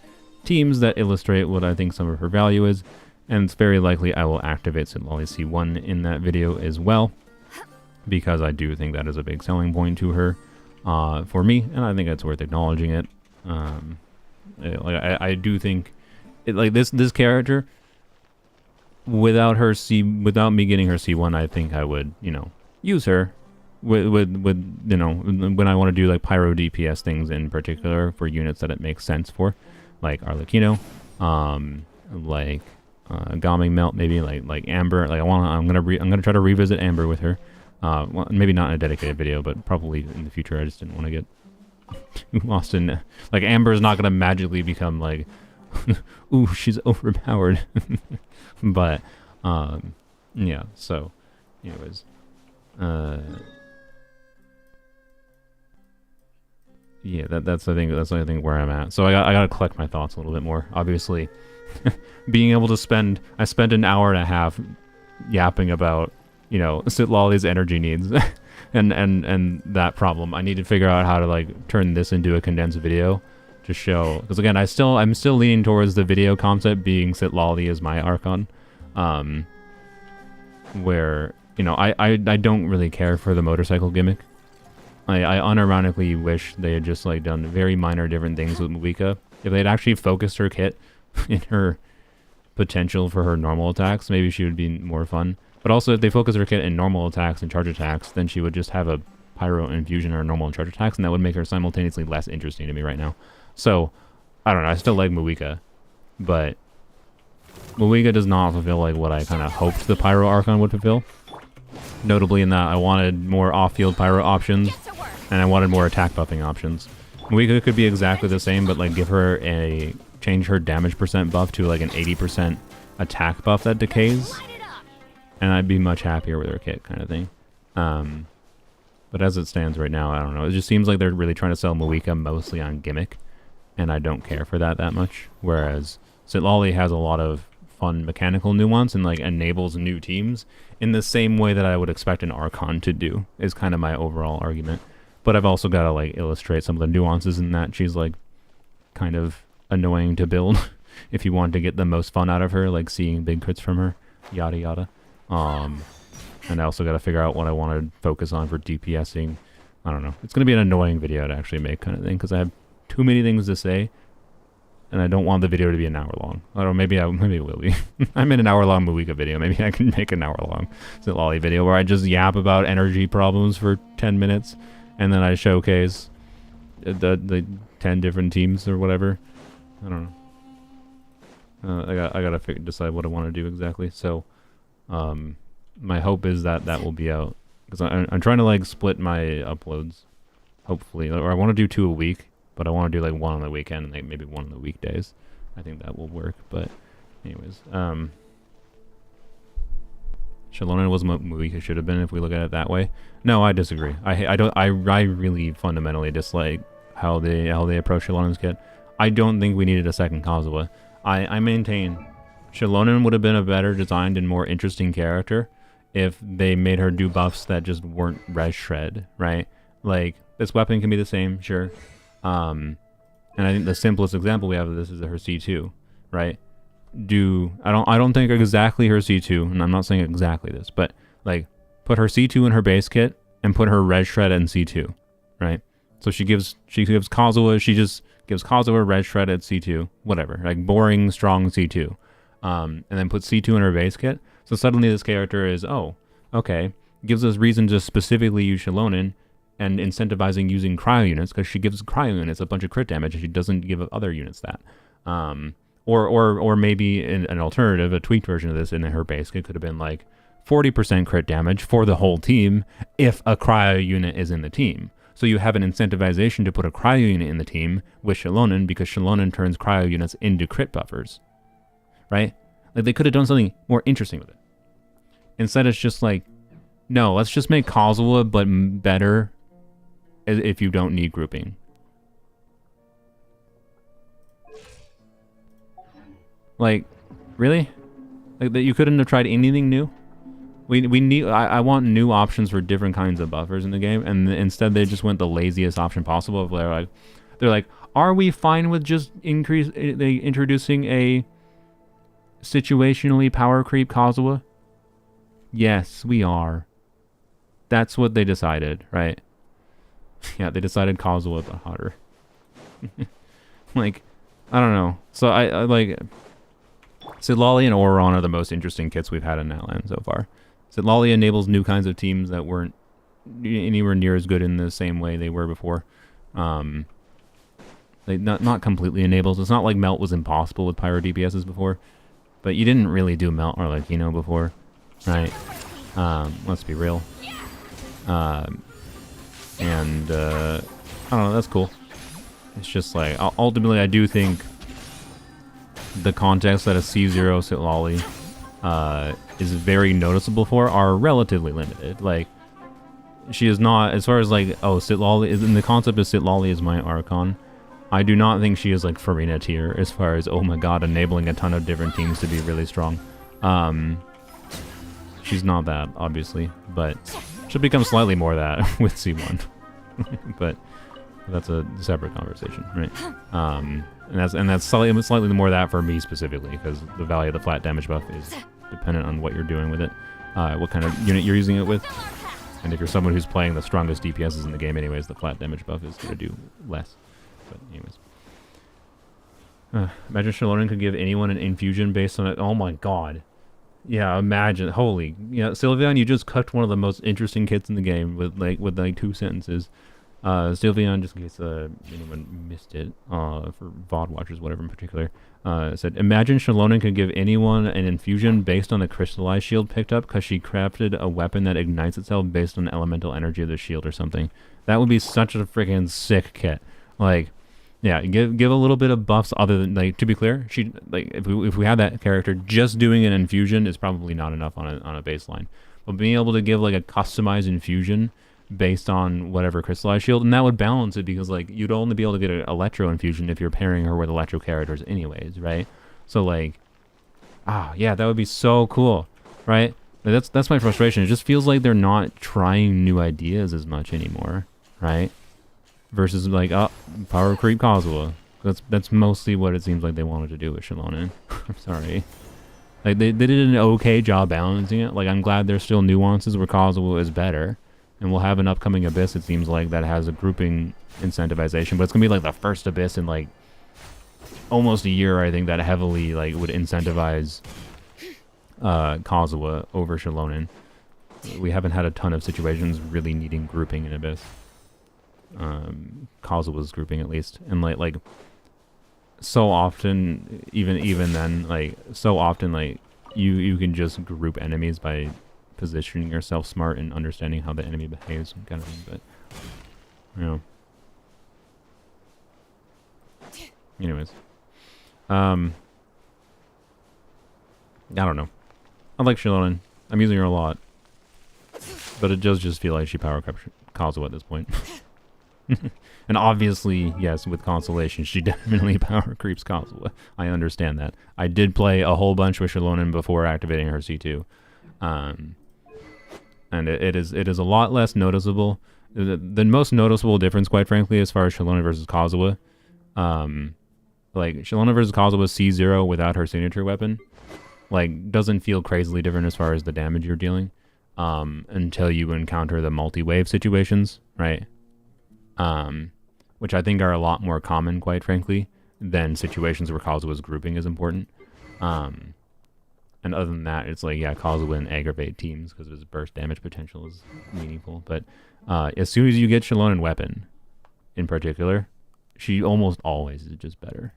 teams that illustrate what I think some of her value is. And it's very likely I will activate Citlali C1 in that video as well, because I do think that is a big selling point to her for me, and I think it's worth acknowledging it. I do think like this character, without me getting her C1, I think I would, you know, use her with you know, when I want to do like pyro DPS things in particular for units that it makes sense for, like Arlecchino, like Gaming Melt, maybe like Amber. Like I'm gonna try to revisit Amber with her. Well, maybe not in a dedicated video, but probably in the future. I just didn't want to get too lost in. Like Amber is not gonna magically become like, ooh, she's overpowered. But yeah. So, anyways, yeah, that's I think where I'm at. So I gotta collect my thoughts a little bit more. Obviously, being able to I spent an hour and a half yapping about, you know, Citlali's energy needs and that problem. I need to figure out how to like turn this into a condensed video to show, because again, I'm still leaning towards the video concept being Citlali as my Archon, where, you know, I don't really care for the motorcycle gimmick. I unironically wish they had just like done very minor different things with Muika. If they'd actually focused her kit in her potential for her normal attacks, maybe she would be more fun. But also, if they focus her kit in normal attacks and charge attacks, then she would just have a pyro infusion or normal and charge attacks, and that would make her simultaneously less interesting to me right now. So, I don't know. I still like Muika, but Muika does not fulfill like what I kind of hoped the pyro Archon would fulfill. Notably in that I wanted more off-field pyro options, and I wanted more attack buffing options. Muika could be exactly the same, but like change her damage percent buff to like an 80% attack buff that decays, and I'd be much happier with her kit, kind of thing. But as it stands right now, I don't know. It just seems like they're really trying to sell Muika mostly on gimmick, and I don't care for that much. Whereas Citlali has a lot of fun mechanical nuance and like enables new teams in the same way that I would expect an Archon to do, is kind of my overall argument. But I've also got to like illustrate some of the nuances in that she's like kind of annoying to build if you want to get the most fun out of her, like seeing big crits from her, yada yada. And I also got to figure out what I want to focus on for DPSing. I don't know. It's going to be an annoying video to actually make, kind of thing, because I have too many things to say, and I don't want the video to be an hour long. I don't know, maybe it will be. I'm in an hour-long Muika video. Maybe I can make an hour-long Citlali video where I just yap about energy problems for 10 minutes, and then I showcase the 10 different teams or whatever. I don't know. I gotta decide what I want to do exactly. So, my hope is that will be out, because I'm trying to like split my uploads, hopefully, or I want to do 2 a week, but I want to do like 1 on the weekend and like maybe 1 on the weekdays. I think that will work. But anyways, Shalona was what Muika should have been if we look at it that way. No, I disagree. I really fundamentally dislike how they approach Shalona's kit. I don't think we needed a second Kazuha. I maintain Shalonen would have been a better designed and more interesting character if they made her do buffs that just weren't res shred, right? Like, this weapon can be the same, sure. And I think the simplest example we have of this is her C2, right? I don't think exactly her C2, and I'm not saying exactly this, but like put her C2 in her base kit and put her red shred in C2, right? So she gives Kazuha, she just gives Kazuha red shred at C2, whatever, like boring strong C2, and then put C2 in her base kit. So suddenly this character is, oh, okay, gives us reason to specifically use Shilonen and incentivizing using cryo units, because she gives cryo units a bunch of crit damage and she doesn't give other units that. Or maybe an alternative, a tweaked version of this in her base kit could have been like 40% crit damage for the whole team if a cryo unit is in the team. So you have an incentivization to put a cryo unit in the team with Shilonen, because Shilonen turns cryo units into crit buffers, right? Like they could have done something more interesting with it. Instead it's just like, no, let's just make Kazuha but better if you don't need grouping. Like, really? Like that you couldn't have tried anything new? We need. I want new options for different kinds of buffers in the game, and instead they just went the laziest option possible. They're like, are we fine with just introducing a situationally power creep Kazuha? Yes, we are. That's what they decided, right? Yeah, they decided Kazuha but hotter. Like, I don't know. So I like Citlali and Auron are the most interesting kits we've had in Outland so far. Citlali enables new kinds of teams that weren't anywhere near as good in the same way they were before. They not completely enables. It's not like Melt was impossible with Pyro DPSs before, but you didn't really do Melt or Lakino before, right? Let's be real. I don't know, that's cool. It's just like, ultimately I do think the context that a C0 Citlali is very noticeable for are relatively limited. Like, she is not, as far as like, oh, Citlali is in the concept of Citlali is my Archon. I do not think she is like Farina tier as far as, oh my god, enabling a ton of different teams to be really strong. She's not that, obviously, but she'll become slightly more that with C1. But that's a separate conversation, right? And that's slightly more that for me specifically, because the value of the flat damage buff is dependent on what you're doing with it, what kind of unit you're using it with, and if you're someone who's playing the strongest DPSs in the game anyways, the flat damage buff is going to do less. But anyways, imagine Shilonen could give anyone an infusion based on it. Oh my god. Yeah, imagine. Holy. Yeah, Sylveon, you just cooked one of the most interesting kits in the game with like 2 sentences. Sylveon, just in case anyone missed it, for VOD watchers, whatever in particular, said, imagine Shilonen could give anyone an infusion based on the crystallized shield picked up because she crafted a weapon that ignites itself based on the elemental energy of the shield or something. That would be such a freaking sick kit. Like, yeah, give a little bit of buffs other than, like, to be clear, she, like, if we had that character, just doing an infusion is probably not enough on a baseline. But being able to give like a customized infusion based on whatever crystallized shield, and that would balance it, because like you'd only be able to get an electro infusion if you're pairing her with electro characters anyways, right? So like, yeah, that would be so cool, right? That's my frustration. It just feels like they're not trying new ideas as much anymore, right? Versus like, power creep Kazuha. That's mostly what it seems like they wanted to do with Shilonen. I'm sorry. Like they did an okay job balancing it. Like, I'm glad there's still nuances where Kazuha is better. And we'll have an upcoming Abyss, it seems like, that has a grouping incentivization. But it's going to be like the first Abyss in like almost a year, I think, that heavily like would incentivize Kazuha over Shilonen. We haven't had a ton of situations really needing grouping in Abyss. Kazuha's grouping at least. And like so often, even then, like so often, like you can just group enemies by positioning yourself smart and understanding how the enemy behaves, kind of thing. But you know, anyways, I don't know. I like Shilonen. I'm using her a lot, but it does just feel like she power creeps Kazuha at this point. And obviously, yes, with Constellation, she definitely power creeps Kazuha. I understand that. I did play a whole bunch with Shilonen before activating her C2. and it is a lot less noticeable. The most noticeable difference, quite frankly, as far as Shalona versus Kazuha, like Shalona versus Kazuha C0 without her signature weapon, like doesn't feel crazily different as far as the damage you're dealing, until you encounter the multi-wave situations, right? Which I think are a lot more common, quite frankly, than situations where Kazuha's grouping is important. And other than that, it's like, yeah, Kazuha and aggravate teams because his burst damage potential is meaningful. But as soon as you get Shalona weapon, in particular, she almost always is just better,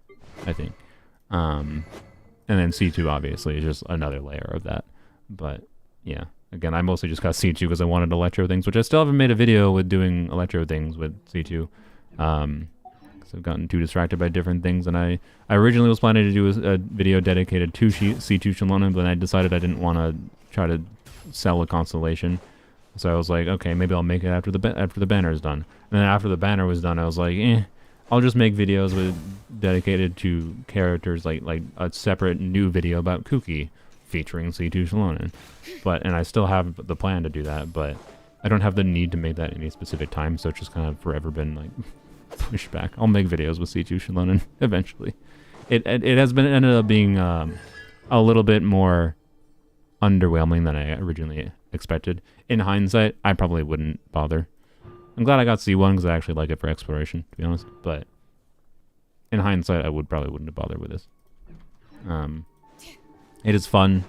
I think. And then C2 obviously is just another layer of that. But yeah, again, I mostly just got C2 because I wanted electro things, which I still haven't made a video with doing electro things with C2. Because I've gotten too distracted by different things, and I originally was planning to do a video dedicated to C2 Shalona, but I decided I didn't want to try to sell a constellation. So I was like, okay, maybe I'll make it after the banner is done. And then after the banner was done, I was like, I'll just make videos dedicated to characters, like a separate new video about Kuki featuring C2 Shalona. And I still have the plan to do that, but I don't have the need to make that any specific time, so it's just kind of forever been like pushed back. I'll make videos with C2 Shalona eventually. It has ended up being a little bit more underwhelming than I originally expected. In hindsight, I probably wouldn't bother. I'm glad I got C1 because I actually like it for exploration, to be honest. But in hindsight, I probably wouldn't have bothered with this. It is fun,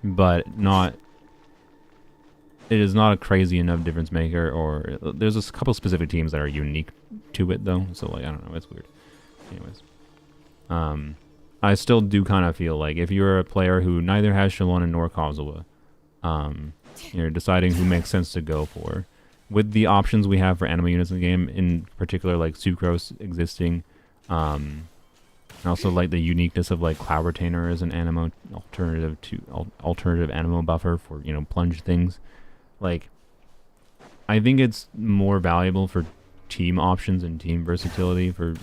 but it is not a crazy enough difference maker. Or there's a couple specific teams that are unique to it, though. So like, I don't know, it's weird. Anyways, I still do kind of feel like if you're a player who neither has Shalona nor Kazuha, you're deciding who makes sense to go for. With the options we have for anima units in the game, in particular like Sucrose existing, and also like the uniqueness of like Cloud Retainer as an anima alternative anima buffer for, you know, plunge things. Like, I think it's more valuable for team options and team versatility for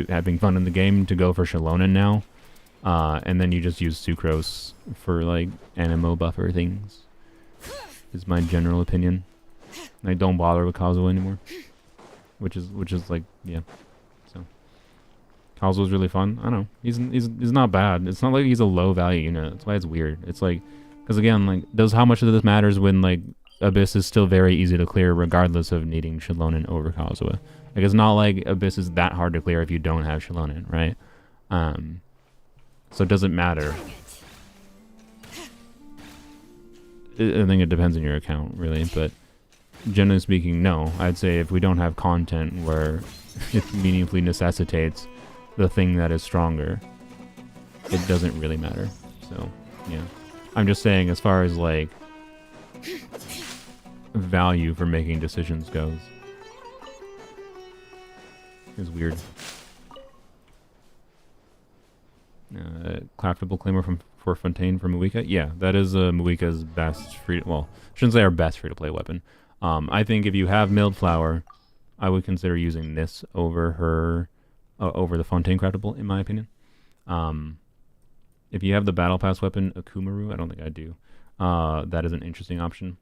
having fun in the game to go for Shalona now, and then you just use Sucrose for like anima buffer things. Is my general opinion. I don't bother with Kazuha anymore, which is like, yeah. So Kazuha's really fun. I don't know. He's not bad. It's not like he's a low value unit. That's why it's weird. It's like, because again, like, how much of this matters when like Abyss is still very easy to clear regardless of needing Shalona over Kazuha. Like, it's not like Abyss is that hard to clear if you don't have Shalona, right? So it doesn't matter. I think it depends on your account, really, but generally speaking, no. I'd say if we don't have content where it meaningfully necessitates the thing that is stronger, it doesn't really matter. So, yeah. I'm just saying, as far as, like, value for making decisions goes, it's weird. Craftable Claymore for Fontaine from Muika. Yeah, that is Muika's best well, I shouldn't say our best free-to-play weapon. I think if you have Milled Flower, I would consider using this over her, over the Fontaine Craftable, in my opinion. If you have the Battle Pass weapon, Akumaru, I don't think I do. That is an interesting option.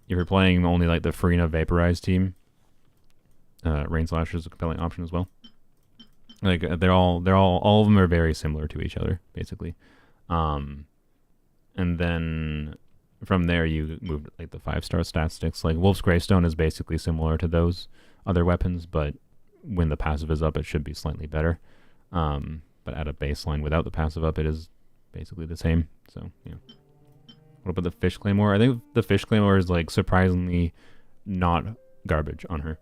If you're playing only like the Farina Vaporized team, Rain Slasher is a compelling option as well. Like, all of them are very similar to each other, basically. And then from there you move to, like, the 5-star stat sticks. Like, Wolf's Greystone is basically similar to those other weapons, but when the passive is up, it should be slightly better. But at a baseline without the passive up, it is basically the same. So, yeah. What about the Fish Claymore? I think the Fish Claymore is, like, surprisingly not garbage on her.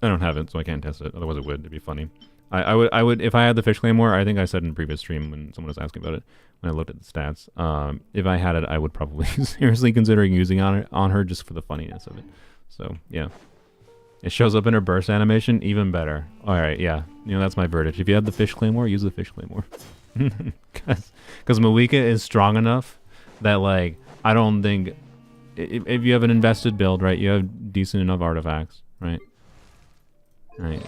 I don't have it, so I can't test it. Otherwise it would. It'd be funny. I would, if I had the Fish Claymore, I think I said in a previous stream when someone was asking about it, when I looked at the stats, if I had it, I would probably seriously considering using on her just for the funniness of it. So, yeah. It shows up in her burst animation, even better. Alright, yeah. You know, that's my verdict. If you have the Fish Claymore, use the Fish Claymore. Because Muika is strong enough that, like, I don't think... If you have an invested build, right, you have decent enough artifacts, right? Right,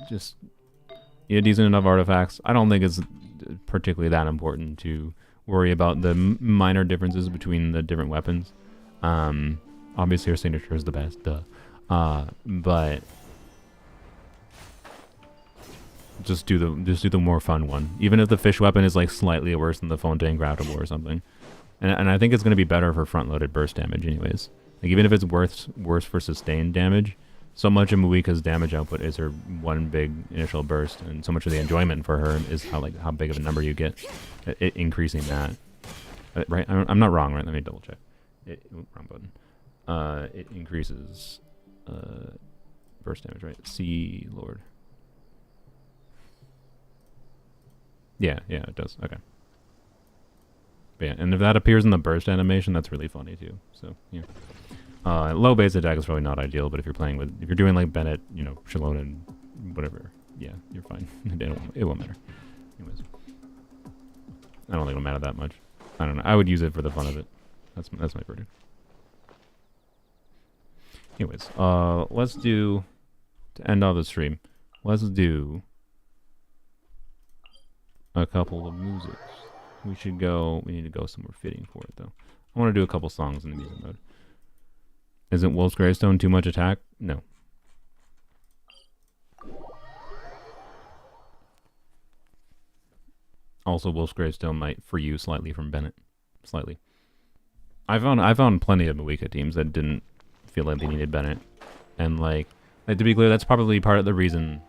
just, you have decent enough artifacts. I don't think it's particularly that important to worry about the minor differences between the different weapons. Obviously her signature is the best, duh. But just do the more fun one. Even if the fish weapon is like slightly worse than the Fontaine Grabbable or something. And I think it's going to be better for front-loaded burst damage anyways. Like even if it's worse for sustained damage, so much of Muika's damage output is her one big initial burst, and so much of the enjoyment for her is how big of a number you get, increasing that. Right? I'm not wrong, right? Let me double check. Wrong button. It increases burst damage, right? C Lord. Yeah, it does. Okay. But yeah, and if that appears in the burst animation, that's really funny too. So yeah. Low base attack is probably not ideal, but if you're doing like Bennett, you know, Shalon and whatever, yeah, you're fine. It won't matter. Anyways, I don't think it'll matter that much. I don't know. I would use it for the fun of it. That's my verdict. Anyways, let's do, to end off the stream, let's do a couple of musics. We need to go somewhere fitting for it though. I want to do a couple songs in the music mode. Isn't Wolf's Gravestone too much attack? No. Also, Wolf's Gravestone might free you slightly from Bennett. Slightly. I found plenty of Muika teams that didn't feel like they needed Bennett. And like to be clear, that's probably part of the reason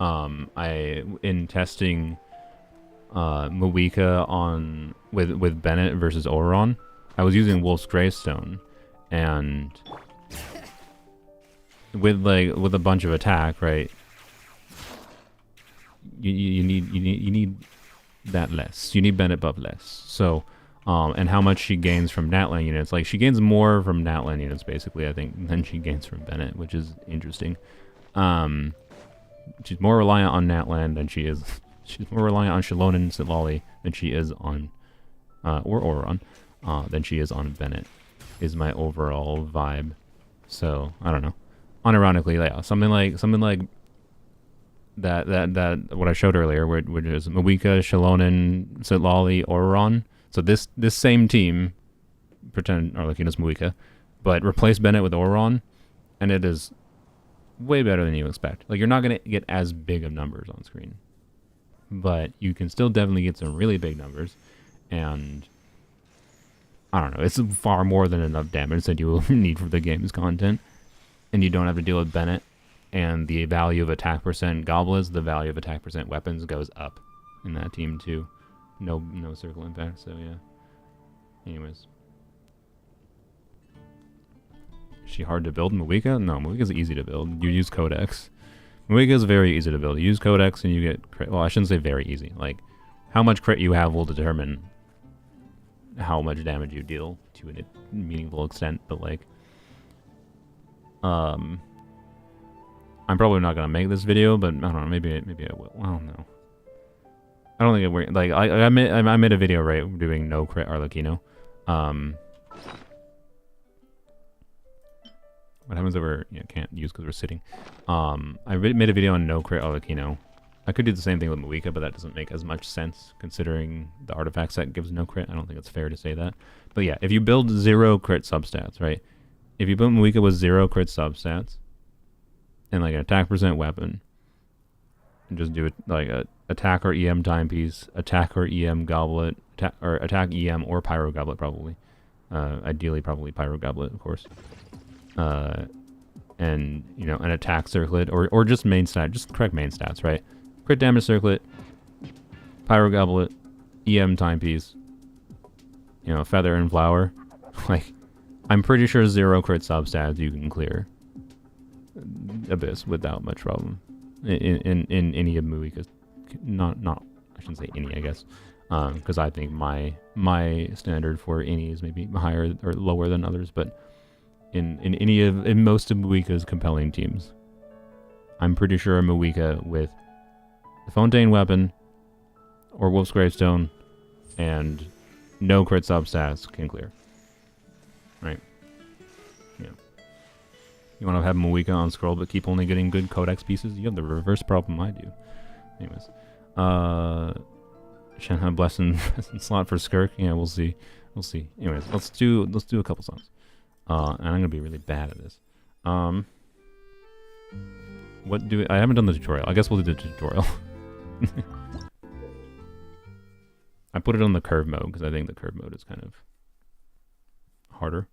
in testing Muika with Bennett versus Oron, I was using Wolf's Gravestone. And with a bunch of attack, right? You need that less. You need Bennett buff less. So, and how much she gains from Natlan units? Like she gains more from Natlan units, basically, I think, than she gains from Bennett, which is interesting. She's more reliant on Natlan than she is. She's more reliant on Shalon and Citlali than she is on, or Oron, than she is on Bennett. Is my overall vibe. So I don't know. Unironically, yeah, something like that what I showed earlier, which is Muika, Shalonen, Citlali, Oron. So this same team, pretend Arlecchino's Muika, but replace Bennett with Oron, and it is way better than you expect. Like you're not gonna get as big of numbers on screen, but you can still definitely get some really big numbers, and I don't know, it's far more than enough damage that you will need for the game's content. And you don't have to deal with Bennett. And the value of attack percent goblins, the value of attack percent weapons goes up in that team too. No circle impact, so yeah. Anyways. Is she hard to build, Muika? No, Muika's easy to build. You use Codex. Muika is very easy to build. You use Codex and you get crit. Well, I shouldn't say very easy. Like, how much crit you have will determine how much damage you deal to a meaningful extent, but like I'm probably not gonna make this video, but I don't know, maybe I will. I don't know. I don't think it works. Like I made a video right doing no crit Arlecchino. What happens if we're can't use because we're sitting? I made a video on no crit Arlecchino. I could do the same thing with Muika, but that doesn't make as much sense considering the artifact set gives no crit. I don't think it's fair to say that. But yeah, if you build 0 crit substats, right? If you build Muika with 0 crit substats and like an attack percent weapon, and just do it like a attack or EM timepiece, attack or EM goblet, or attack EM or pyro goblet probably. Ideally probably pyro goblet, of course. And an attack circlet or just main stat, just correct main stats, right? Crit damage circlet, pyro goblet, EM timepiece, feather and flower. Like, I'm pretty sure 0 crit substats you can clear Abyss without much problem. In any of Muika's, not I shouldn't say any, I guess, because I think my standard for any is maybe higher or lower than others, but in most of Muika's compelling teams, I'm pretty sure a Muika with the Fontaine weapon or Wolf's Gravestone and no crit substats can clear. Right? Yeah. You want to have Muika on scroll but keep only getting good codex pieces? You have the reverse problem I do. Anyways. Shanghai Blessing slot for Skirk. Yeah, we'll see. We'll see. Anyways, let's do a couple songs. And I'm gonna be really bad at this. What do I haven't done the tutorial. I guess we'll do the tutorial. I put it on the curve mode because I think the curve mode is kind of harder.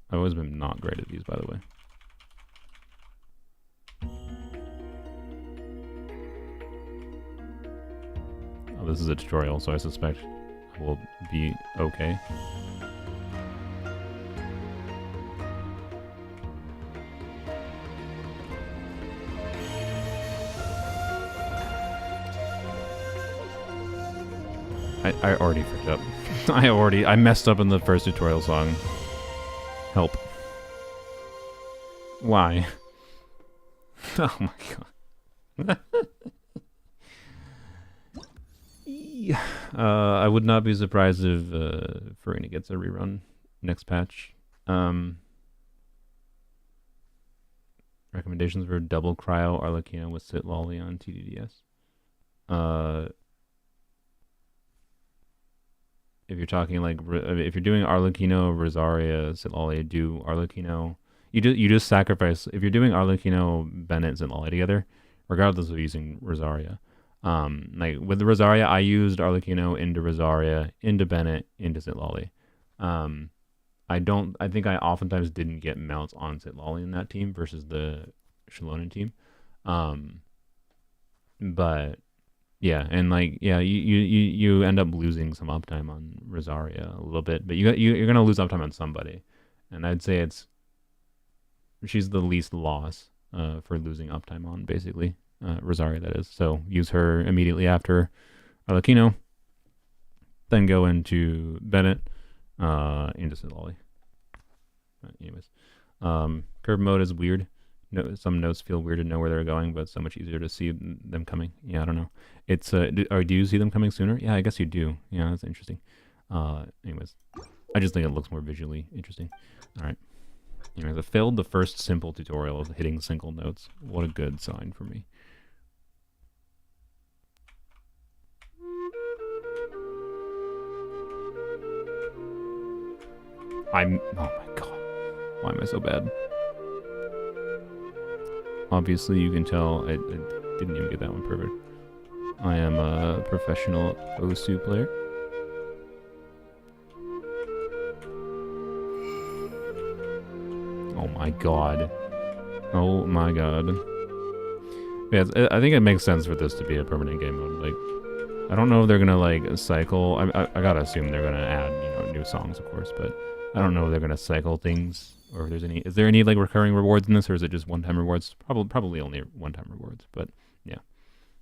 I've always been not great at these, by the way. Oh, this is a tutorial, so I suspect I will be okay. I already freaked up. I messed up in the first tutorial song. Help. Why? Oh my god. Yeah. I would not be surprised if Farina gets a rerun next patch. Recommendations for double cryo Arlecchino with Citlali on TDDS. If you're talking like, if you're doing Arlecchino, Rosaria, Citlali, do Arlecchino. You just sacrifice. If you're doing Arlecchino, Bennett, Citlali together, regardless of using Rosaria. Like with the Rosaria, I used Arlecchino into Rosaria, into Bennett, into Citlali. I think I oftentimes didn't get mounts on Citlali in that team versus the Shalonen team. But yeah, and like yeah, you end up losing some uptime on Rosaria a little bit, but you're gonna lose uptime on somebody, and I'd say she's the least loss for losing uptime on basically Rosaria, that is. So use her immediately after Arlecchino, then go into Bennett, into Citlali. Anyways, curve mode is weird. No, some notes feel weird to know where they're going, but it's so much easier to see them coming. Yeah, I don't know. It's do you see them coming sooner? Yeah, I guess you do. Yeah, that's interesting. Anyways, I just think it looks more visually interesting. All right. Anyways, I failed the first simple tutorial of hitting single notes. What a good sign for me. Oh my god. Why am I so bad? Obviously, you can tell I didn't even get that one perfect. I am a professional Osu player. Oh my god. Oh my god. Yeah, I think it makes sense for this to be a permanent game mode. Like, I don't know if they're gonna like cycle. I gotta assume they're gonna add, new songs, of course, but I don't know if they're gonna cycle things, or if there's any. Is there any like recurring rewards in this, or is it just one-time rewards? Probably only one-time rewards. But yeah,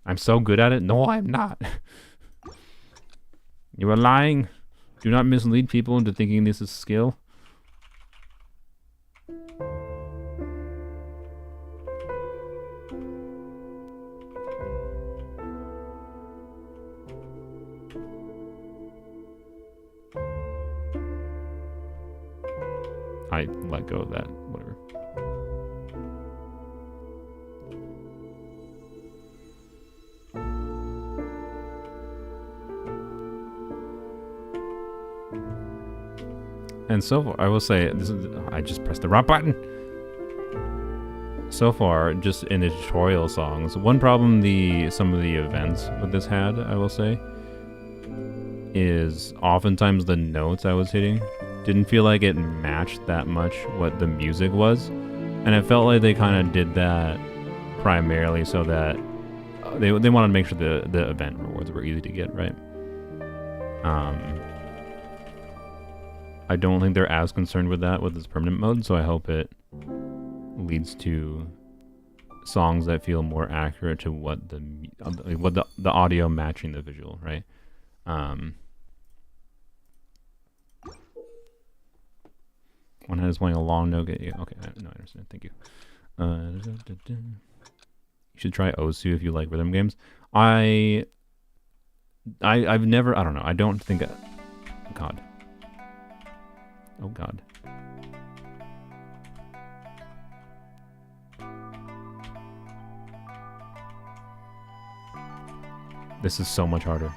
I'm so good at it. No, I'm not. You are lying. Do not mislead people into thinking this is skill. I let go of that, whatever. And so far, I will say, I just pressed the wrong button. So far, just in the tutorial songs, one problem some of the events with this had, I will say, is oftentimes the notes I was hitting didn't feel like it matched that much what the music was, and it felt like they kind of did that primarily so that they wanted to make sure the event rewards were easy to get, right? I don't think they're as concerned with that with this permanent mode, so I hope it leads to songs that feel more accurate to what the audio matching the visual, right? One hand is playing a long note. Yeah, okay, no, I understand. Thank you. You should try Osu if you like rhythm games. I've never. I don't know. I don't think. God. Oh God. This is so much harder.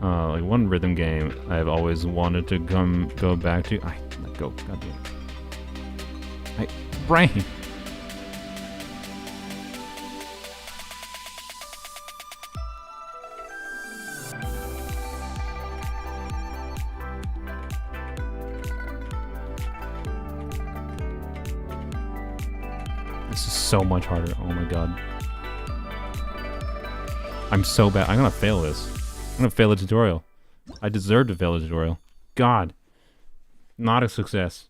Like one rhythm game I've always wanted to go back to. Let go. Goddamn. Brain. This is so much harder. Oh my god. I'm so bad. I'm gonna fail this. I'm gonna fail the tutorial. I deserve to fail the tutorial. God. Not a success.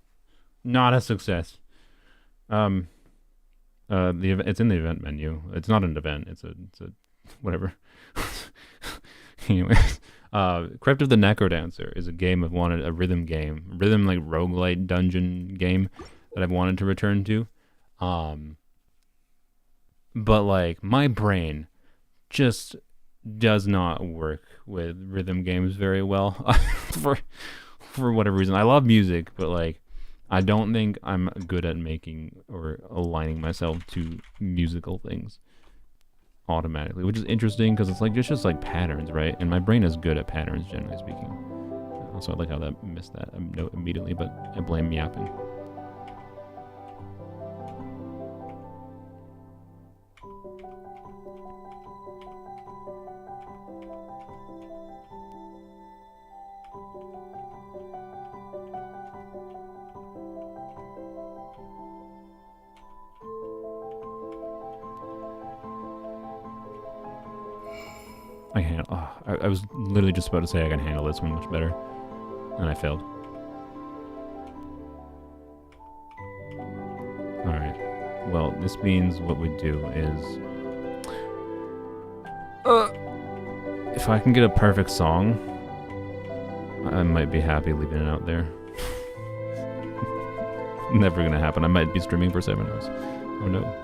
Not a success. It's in the event menu. It's not an event. It's a whatever. Anyways, Crypt of the Necrodancer is a game I've wanted, a rhythm game, like roguelite dungeon game that I've wanted to return to. But like my brain just does not work with rhythm games very well for whatever reason. I love music, but like I don't think I'm good at making or aligning myself to musical things automatically, which is interesting because it's like just like patterns, right? And my brain is good at patterns, generally speaking. Also, I like how that missed that note immediately, but I blame yapping. I was literally just about to say I can handle this one much better, and I failed. Alright, well, this means what we do is... if I can get a perfect song, I might be happy leaving it out there. Never gonna happen. I might be streaming for 7 hours. Oh no.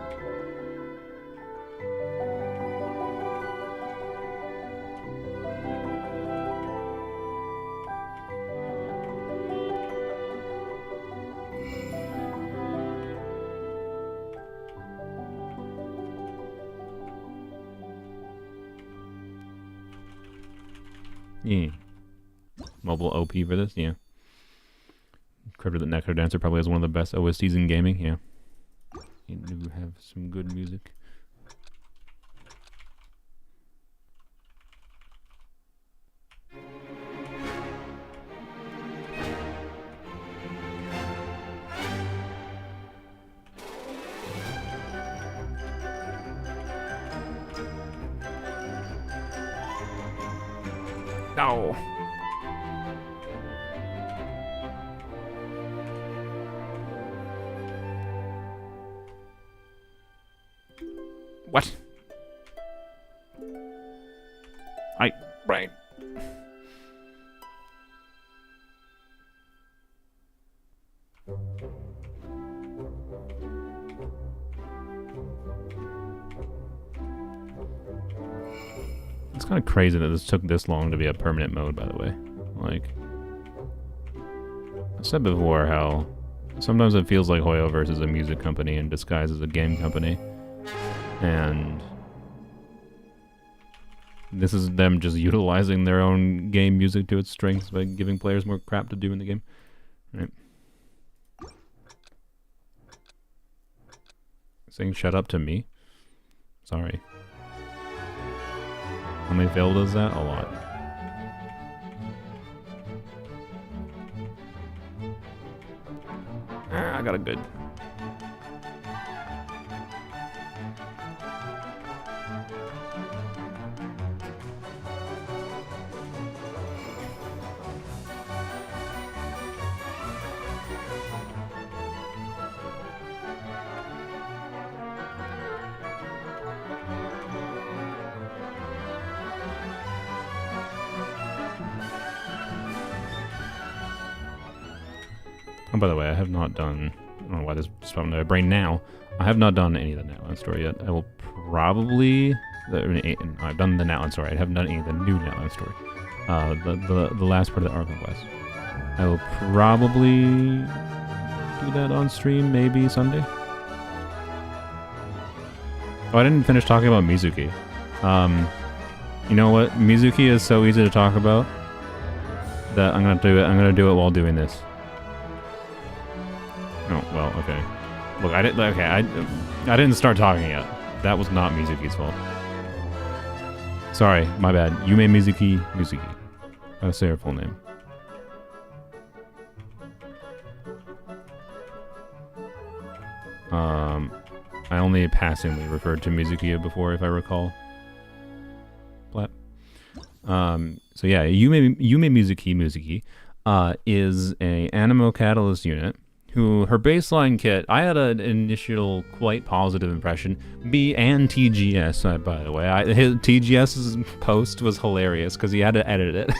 Yeah. Mobile OP for this, yeah. Crypt of the Necrodancer probably has one of the best OSTs in gaming, yeah. You do have some good music. No. What? Brain. It's kind of crazy that this took this long to be a permanent mode, by the way. Like, I said before how sometimes it feels like Hoyoverse is a music company in disguise as a game company. And this is them just utilizing their own game music to its strengths by giving players more crap to do in the game. Right. Saying shut up to me? Sorry. How many failed is that? A lot. I got a good. Oh, by the way, I have not done... I don't know why this is from my brain now. I have not done any of the Natlan story yet. I will probably... I've done the Natlan story. I haven't done any of the new Natlan story. The last part of the Arkham Quest. I will probably do that on stream, maybe Sunday. Oh, I didn't finish talking about Mizuki. You know what? Mizuki is so easy to talk about that I'm gonna do it. I'm gonna do it while doing this. Oh well, okay. Look, I didn't. Okay, I didn't start talking yet. That was not Mizuki's fault. Sorry, my bad. Yume Mizuki. I'll say her full name. I only passingly referred to Mizuki before, if I recall. Blat. So yeah, Yume Mizuki is a Animo Catalyst unit who, her baseline kit, I had an initial quite positive impression. Me and TGS, by the way. His TGS's post was hilarious because he had to edit it.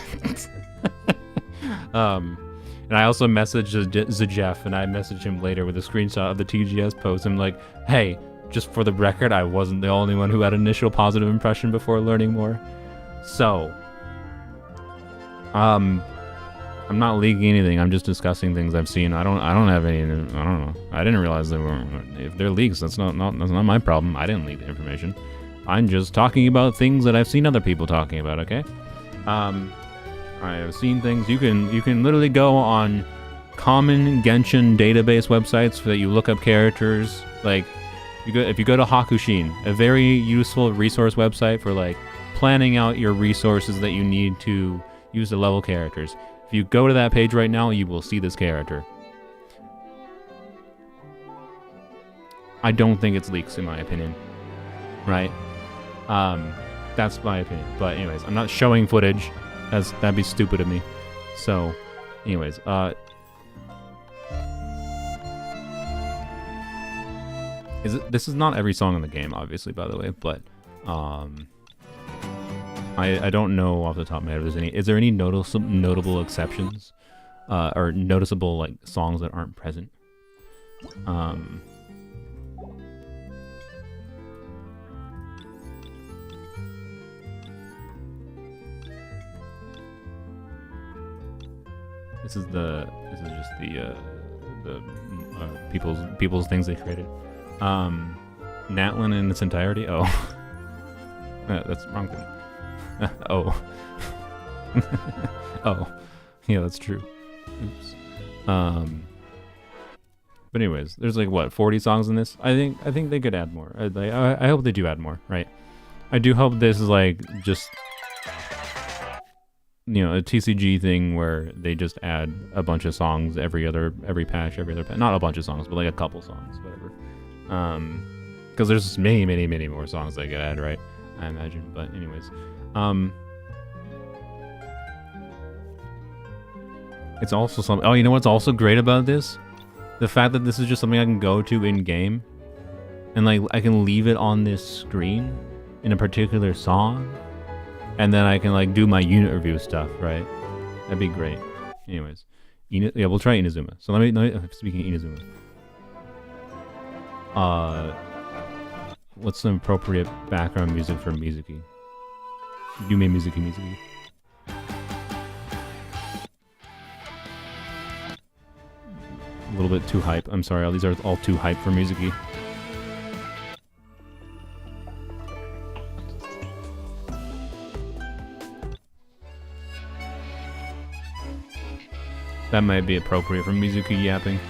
And I also messaged Zajeff, and I messaged him later with a screenshot of the TGS post. I'm like, hey, just for the record, I wasn't the only one who had an initial positive impression before learning more. So, I'm not leaking anything. I'm just discussing things I've seen. I don't have any. I don't know. I didn't realize they were. If they're leaks, that's not my problem. I didn't leak the information. I'm just talking about things that I've seen other people talking about. Okay. I have seen things. You can literally go on common Genshin database websites that you look up characters. Like, if you go to Hakushin, a very useful resource website for like planning out your resources that you need to use to level characters. If you go to that page right now, you will see this character. I don't think it's leaks, in my opinion. Right? That's my opinion. But anyways, I'm not showing footage. That'd be stupid of me. So, anyways, this is not every song in the game, obviously, by the way, but I don't know off the top of my head if there's any. Is there any notable exceptions, or noticeable like songs that aren't present? This is just the people's things they created. Natlin in its entirety. Oh, that's the wrong thing. Oh, oh, yeah, that's true. Oops. But anyways, there's like what 40 songs in this. I think they could add more. I hope they do add more. Right. I do hope this is like just, you know, a TCG thing where they just add a bunch of songs every patch, not a bunch of songs, but like a couple songs, whatever. Because there's many more songs that get added, right? I imagine. But anyways, it's also something. Oh, you know what's also great about this? The fact that this is just something I can go to in game, and like I can leave it on this screen in a particular song. And then I can like do my unit review stuff, right? That'd be great. Anyways, yeah, we'll try Inazuma. So let me speaking of Inazuma. What's the appropriate background music for Mizuki? Yume Mizuki. A little bit too hype. I'm sorry, these are all too hype for Mizuki. That might be appropriate for Mizuki yapping.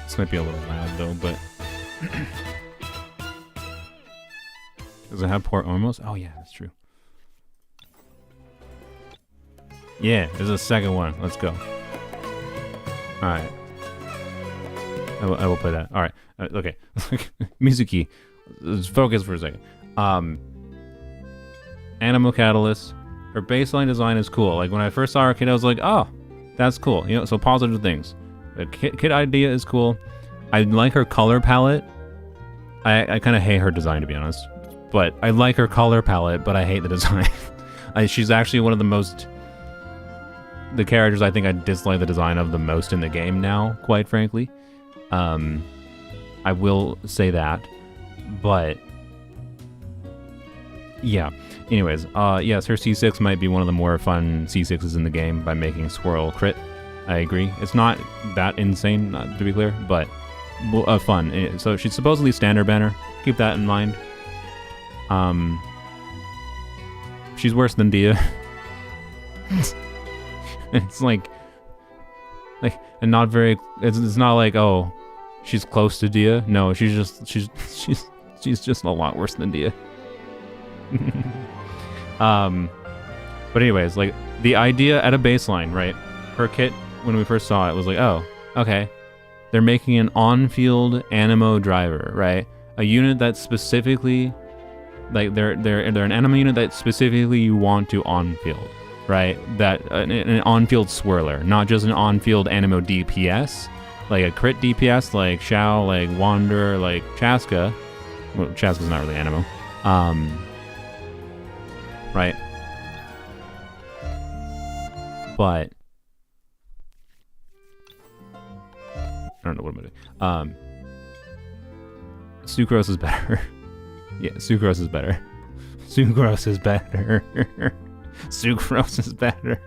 This might be a little loud though, but does it have port almost? Oh yeah, that's true. Yeah, there's a second one. Let's go. All right, I will play that. All right, okay. Mizuki, let's focus for a second. Animo Catalyst. Her baseline design is cool. Like when I first saw her kit, I was like, oh, that's cool. You know, so positive things. The kit idea is cool. I like her color palette. I kind of hate her design, to be honest. But I like her color palette, but I hate the design. She's actually one of the characters I think I dislike the design of the most in the game now, quite frankly. I will say that. But Yeah. Anyways, yes, her C6 might be one of the more fun C6s in the game by making Swirl crit. I agree. It's not that insane, to be clear, but fun. So she's supposedly standard banner. Keep that in mind. She's worse than Dia. It's like, and not very. It's not like, oh, she's close to Dia. No, she's just a lot worse than Dia. But anyways, like the idea at a baseline, right? Her kit when we first saw it was like, oh, okay, they're making an on-field Animo driver, right? A unit that's specifically, like they're an Animo unit that specifically you want to on-field, right? That an on-field swirler, not just an on-field Animo DPS, like a crit DPS, like Xiao, like Wander, like Chaska. Well, Chaska's not really Animo, right? But I don't know what I'm doing. Sucrose is better. Yeah, Sucrose is better. Sucrose is better. Sucrose is better.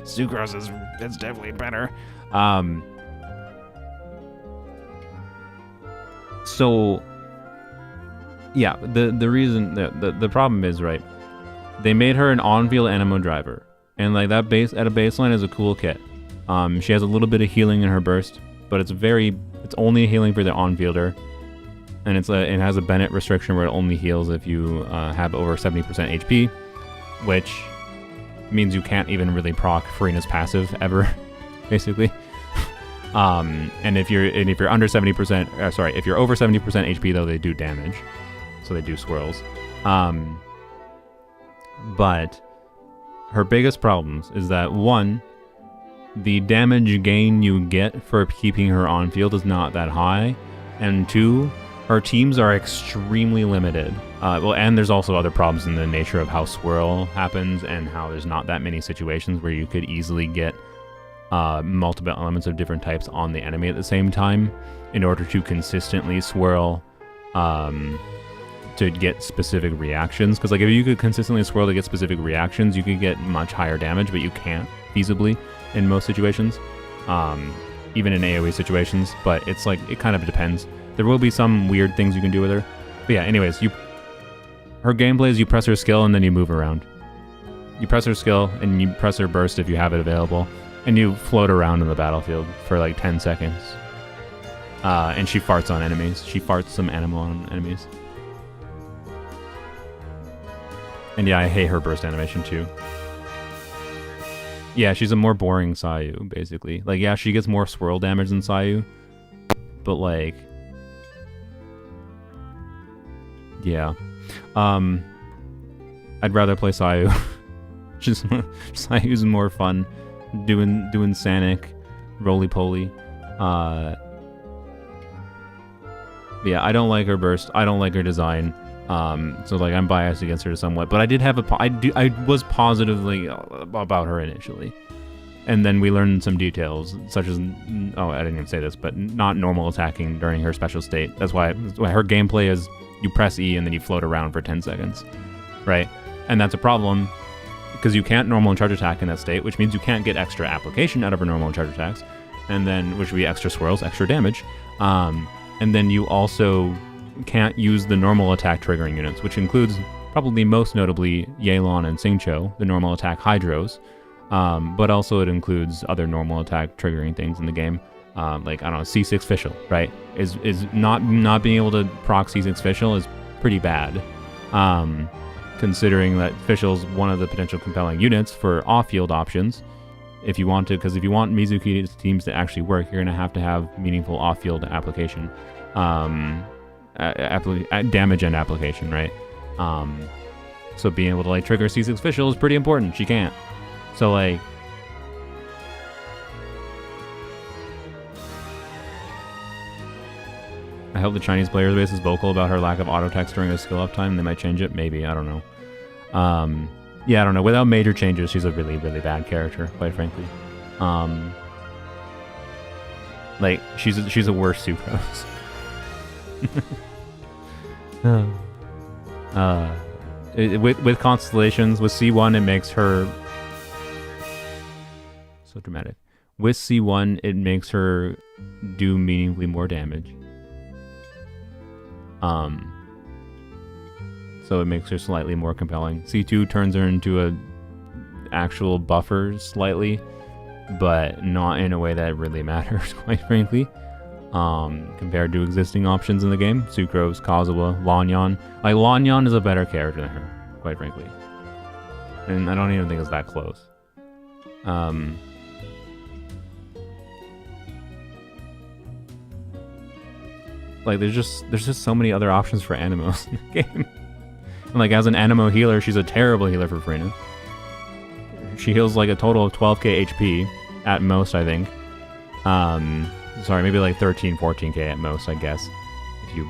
Sucrose is definitely better. So yeah, the reason the problem is, right, they made her an on-field Animo driver, and like that base at a baseline is a cool kit. She has a little bit of healing in her burst, but it's only healing for the on-fielder, and it has a Bennett restriction where it only heals if you have over 70% HP, which means you can't even really proc Farina's passive ever, basically. And if you're under 70%, sorry, if you're over 70% HP though, they do damage, so they do swirls. But her biggest problems is that, one, the damage gain you get for keeping her on field is not that high, and two, her teams are extremely limited. Well, and there's also other problems in the nature of how swirl happens and how there's not that many situations where you could easily get multiple elements of different types on the enemy at the same time in order to consistently swirl to get specific reactions. Because like if you could consistently swirl to get specific reactions, you could get much higher damage, but you can't feasibly in most situations, even in AoE situations. But it's like, it kind of depends. There will be some weird things you can do with her. But yeah, anyways, her gameplay is you press her skill and then you move around. You press her skill and you press her burst if you have it available, and you float around in the battlefield for like 10 seconds. And she farts on enemies. She farts some Animo on enemies. And yeah, I hate her burst animation too. Yeah, she's a more boring Sayu, basically. Like, yeah, she gets more swirl damage than Sayu, but like, yeah. I'd rather play Sayu. Just Sayu's more fun. Doing Sanic, roly-poly. Yeah, I don't like her burst. I don't like her design. So like I'm biased against her somewhat, but I did have I was positively about her initially, and then we learned some details such as, oh, I didn't even say this, but not normal attacking during her special state. That's why her gameplay is you press E and then you float around for 10 seconds, right? And that's a problem because you can't normal and charge attack in that state, which means you can't get extra application out of her normal and charge attacks, and then which would be extra swirls, extra damage, and then you also can't use the normal attack triggering units, which includes probably most notably Yelan and Xingqiu, the normal attack Hydros, but also it includes other normal attack triggering things in the game, like, I don't know, C6 Fischl, right? Is not being able to proc C6 Fischl is pretty bad, considering that Fischl's one of the potential compelling units for off-field options. If you want to, because if you want Mizuki's teams to actually work, you're going to have meaningful off-field application. Damage and application, right? So being able to like trigger C6 Fischl is pretty important. She can't. So like, I hope the Chinese player base is vocal about her lack of auto text during a skill uptime. They might change it, maybe. I don't know. Yeah, I don't know. Without major changes, she's a really, really bad character, quite frankly. Like she's a worse Sucrose. with constellations, with C1, it makes her so dramatic. With C1, it makes her do meaningfully more damage. So it makes her slightly more compelling. C2 turns her into a actual buffer slightly, but not in a way that really matters, quite frankly. Compared to existing options in the game, Sucrose, Kazuha, Lanyan. Like, Lanyan is a better character than her, quite frankly. And I don't even think it's that close. Like, there's just so many other options for Animos in the game. And like, as an Animo healer, she's a terrible healer for Frina. She heals like a total of 12k HP at most, I think. Sorry, maybe like 13, 14k at most, I guess. If you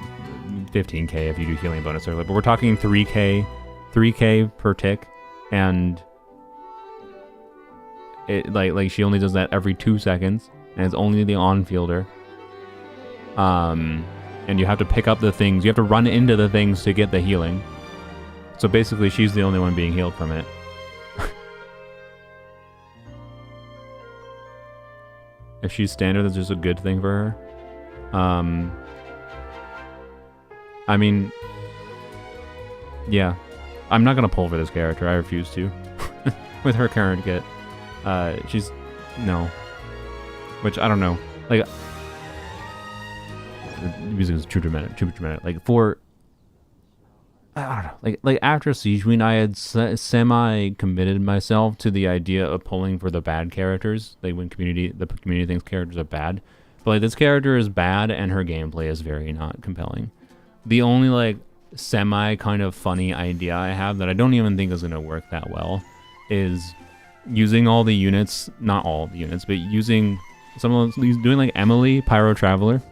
15k if you do healing bonus early. But we're talking 3k per tick, and it like she only does that every 2 seconds, and it's only the on-fielder. And you have to pick up the things. You have to run into the things to get the healing. So basically, she's the only one being healed from it. If she's standard, that's just a good thing for her. I mean, yeah. I'm not going to pull for this character. I refuse to. With her current kit. She's... No. Which, I don't know. Like... The music is too dramatic. Like, for... I don't know. Like after Siege Queen, I had semi-committed myself to the idea of pulling for the bad characters. Like, when the community thinks characters are bad. But, like, this character is bad, and her gameplay is very not compelling. The only, like, semi kind of funny idea I have that I don't even think is going to work that well is using all the units, not all the units, but using some of those, doing like Emily, Pyro Traveler,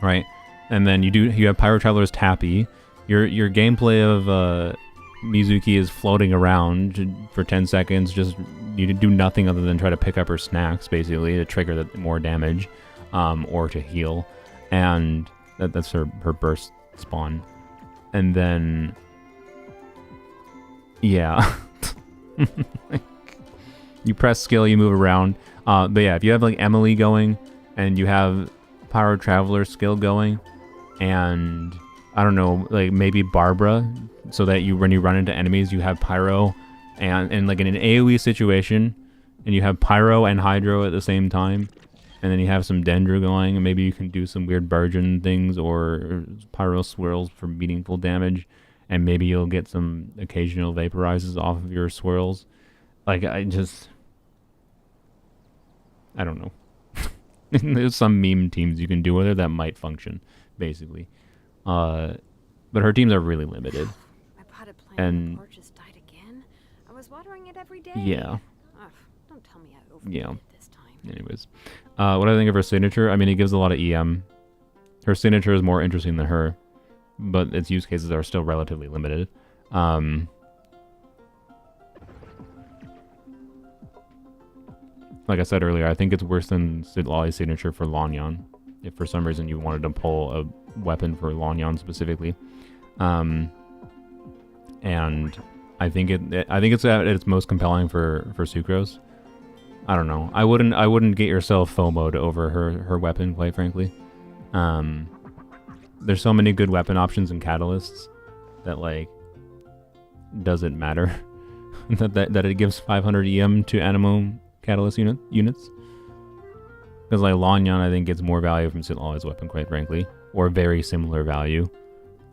right? And then you have Pyro Traveler's Tappy. Your gameplay of Mizuki is floating around for 10 seconds, just you do nothing other than try to pick up her snacks, basically, to trigger more damage, or to heal. And that's her burst spawn. And then, yeah. You press skill, you move around. But yeah, if you have like Emily going, and you have Pyro Traveler skill going, and I don't know, like maybe Barbara, so that when you run into enemies, you have Pyro, and like in an AoE situation, and you have Pyro and Hydro at the same time, and then you have some Dendro going, and maybe you can do some weird Burgeon things, or Pyro Swirls for meaningful damage, and maybe you'll get some occasional Vaporizes off of your swirls. Like, I don't know. There's some meme teams you can do with her that might function, basically. But her teams are really limited. My potted plant And porch just died again. I was watering it every day. yeah, Ugh, don't tell me I overdid yeah. it this time. Anyways, what do I think of her signature? I mean, it gives a lot of EM. Her signature is more interesting than her, but its use cases are still relatively limited. Like I said earlier, I think it's worse than Citlali's signature for Lanyan, if for some reason you wanted to pull a weapon for Lanyan specifically. And I think it's at its most compelling for Sucrose. I don't know. I wouldn't get yourself FOMO'd over her weapon, quite frankly. There's so many good weapon options and catalysts that, like, doesn't matter that it gives 500 EM to Animo catalyst units. Because like Lanyan, I think gets more value from Citlali's weapon, quite frankly, or very similar value.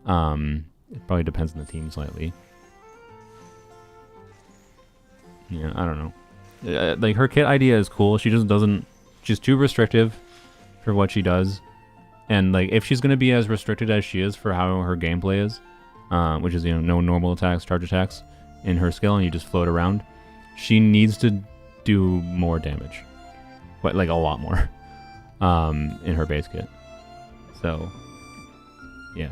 It probably depends on the team slightly. Yeah, I don't know. Like, her kit idea is cool. She just doesn't. She's too restrictive for what she does, and like if she's gonna be as restricted as she is for how her gameplay is, which is, you know, no normal attacks, charge attacks in her skill, and you just float around. She needs to do more damage, but like a lot more, in her base kit. So, yeah.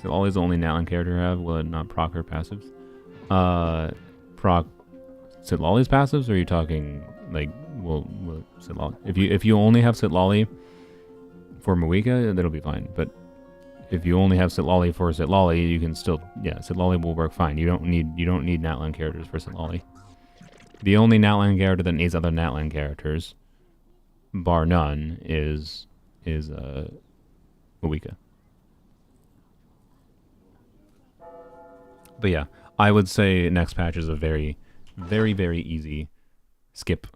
So always the only Natlin character I have will it not proc her passives. Proc Citlali's passives, or are you talking like will Citlali? If you only have Citlali for Moika, that'll be fine. But if you only have Citlali for Citlali, you can still, yeah, Citlali will work fine. You don't need Natlan characters for Citlali. The only Natlan character that needs other Natlan characters, bar none, is Mawika. But yeah, I would say next patch is a very, very, very easy skip.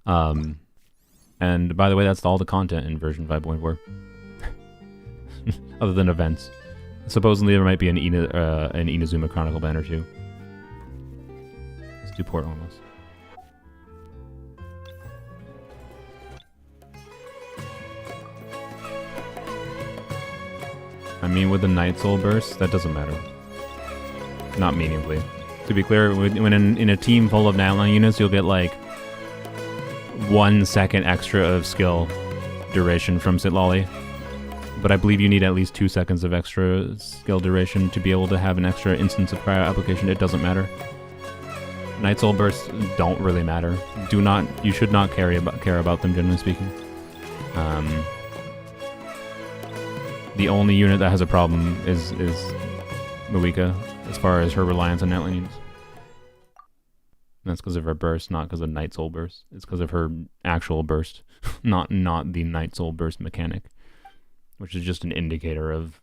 And by the way, that's all the content in version 5.4. Other than events. Supposedly there might be an Inazuma Chronicle banner too. Let's do port almost. I mean, with the Night Soul Burst, that doesn't matter. Not meaningfully. To be clear, when in a team full of Natlan units, you'll get like 1 second extra of skill duration from Citlali. But I believe you need at least 2 seconds of extra skill duration to be able to have an extra instance of cryo application. It doesn't matter. Night Soul Bursts don't really matter. You should not care about them, generally speaking. The only unit that has a problem is Mawika, as far as her reliance on Natlan units. And that's because of her burst, not because of Night Soul Burst. It's because of her actual burst, not the Night Soul Burst mechanic, which is just an indicator of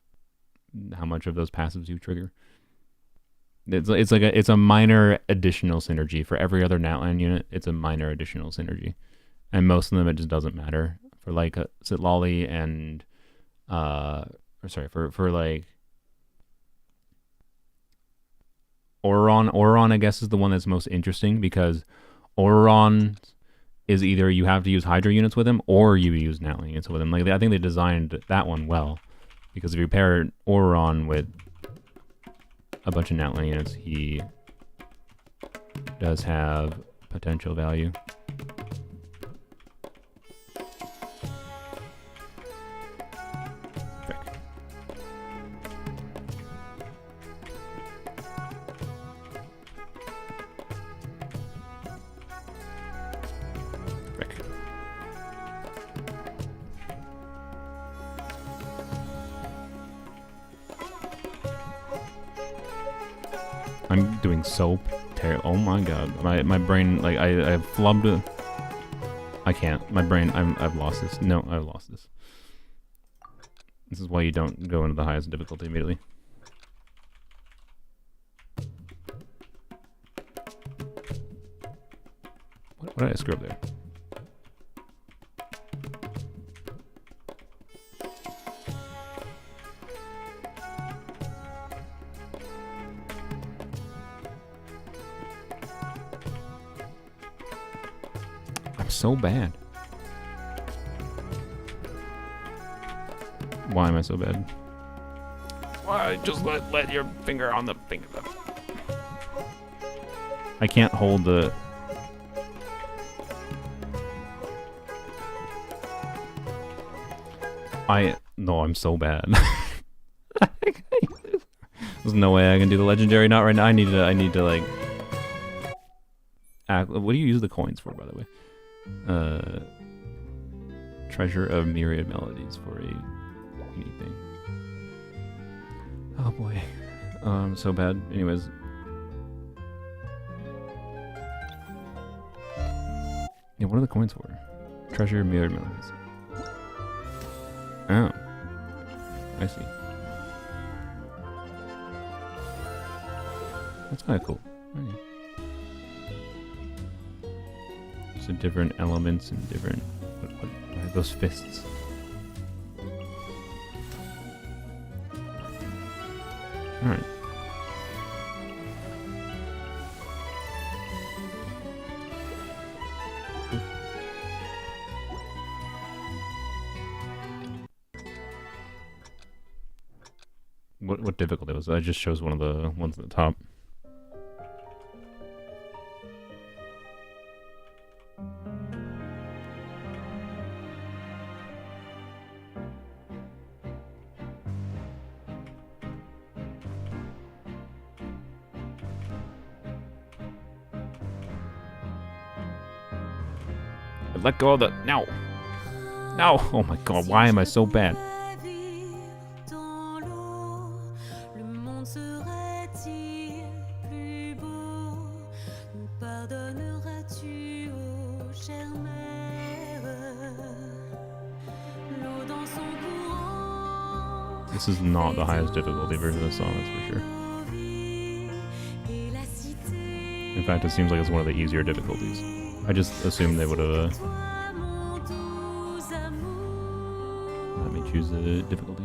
how much of those passives you trigger. It's a minor additional synergy for every other Natlan unit. It's a minor additional synergy, and most of them it just doesn't matter. For like Citlali and for like Auron, I guess, is the one that's most interesting, because Auron is either you have to use Hydra units with him or you use Natlan units with him. Like, I think they designed that one well, because if you pair Auron with a bunch of Natlan units, he does have potential value. I'm doing so terrible. Oh my god. My brain, like, I flubbed. I can't. My brain, I've lost this. No, I've lost this. This is why you don't go into the highest difficulty immediately. What did I screw up there? So bad. Why am I so bad? Why? Just let your finger on the finger. I can't hold the... No, I'm so bad. There's no way I can do the legendary. Not right now. I need to like... What do you use the coins for, by the way? Treasure of myriad melodies for a anything. Oh boy. So bad. Anyways. Yeah, what are the coins for? Treasure of myriad melodies. Oh. I see. That's kinda cool. Oh, yeah. So different elements and different... What are those fists? Alright. What difficulty was that? It just shows one of the ones at the top. Let go of the... No! No! Oh my god, why am I so bad? This is not the highest difficulty version of the song, that's for sure. In fact, it seems like it's one of the easier difficulties. I just assumed they would have let me choose the difficulty.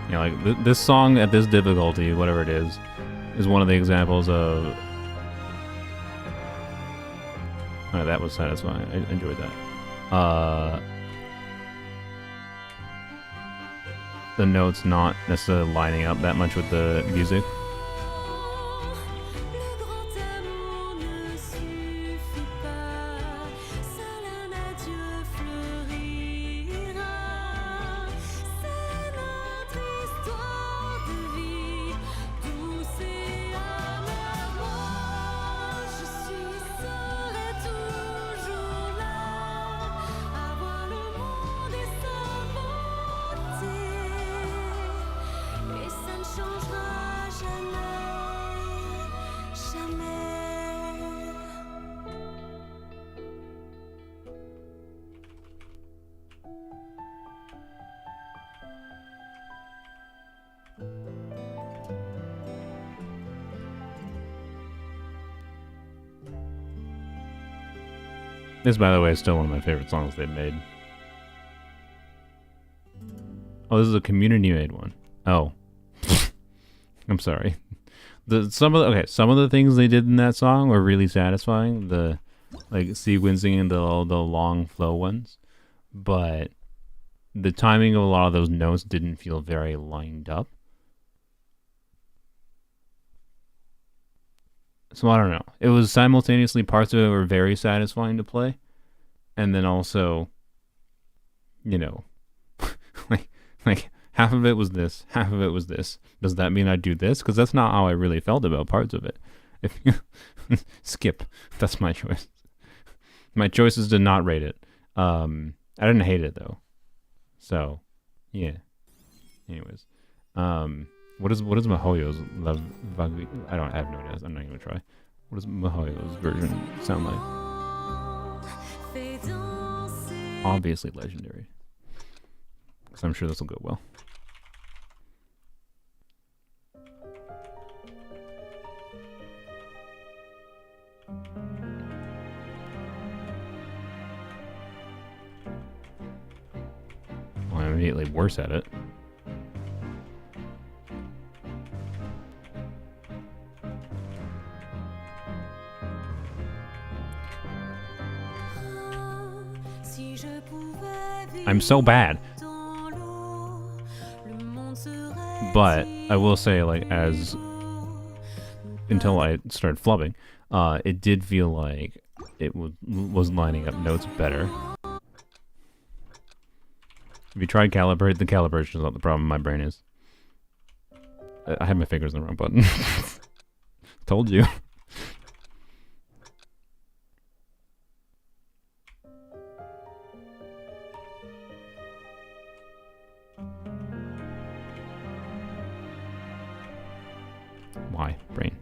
Yeah, like this song at this difficulty, whatever it is one of the examples of. Oh, that was satisfying. I enjoyed that. The notes not necessarily lining up that much with the music. This, by the way, is still one of my favorite songs they've made. Oh, this is a community-made one. Oh. I'm sorry. Some of the things they did in that song were really satisfying. The like sequencing and the long flow ones. But the timing of a lot of those notes didn't feel very lined up. So I don't know. It was simultaneously parts of it were very satisfying to play, and then also, you know, like half of it was this, half of it was this. Does that mean I do this? Because that's not how I really felt about parts of it. If you skip, that's my choice. My choice is to not rate it. I didn't hate it though. So, yeah. Anyways, What is Mihoyo's love? I have no idea. I'm not even gonna try. What does Mihoyo's version sound like? Obviously legendary. Because I'm sure this will go well. Well, I'm immediately worse at it. I'm so bad. But I will say, like, until I started flubbing, it did feel like it was lining up notes better. If you tried calibrate, the calibration is not the problem. My brain is. I had my fingers in the wrong button. Told you. Why, brain?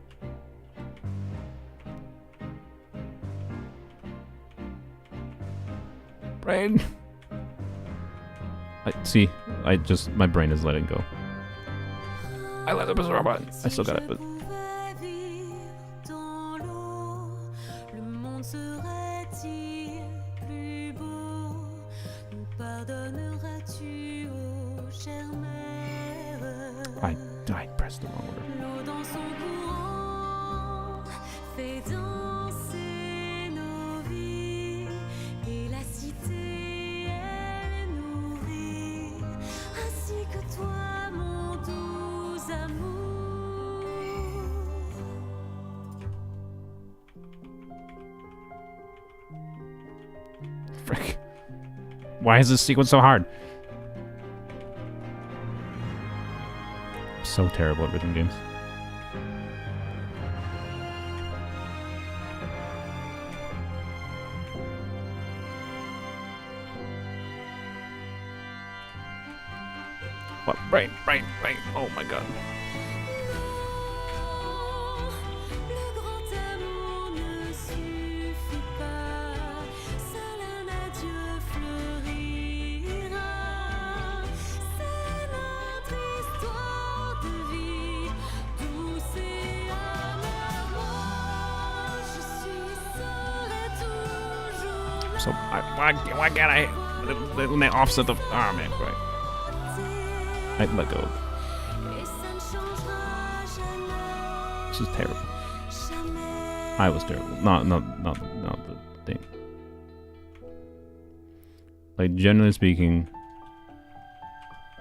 Brain. My brain is letting go. I let it press the wrong button. I still got it, but. I pressed the wrong order. Frick. Why is this sequence so hard? I'm so terrible at rhythm games. What? Brain. Oh my god. so why can't I when they offset the man, right? I let go. This is terrible. I was terrible. Not the thing. Like, generally speaking,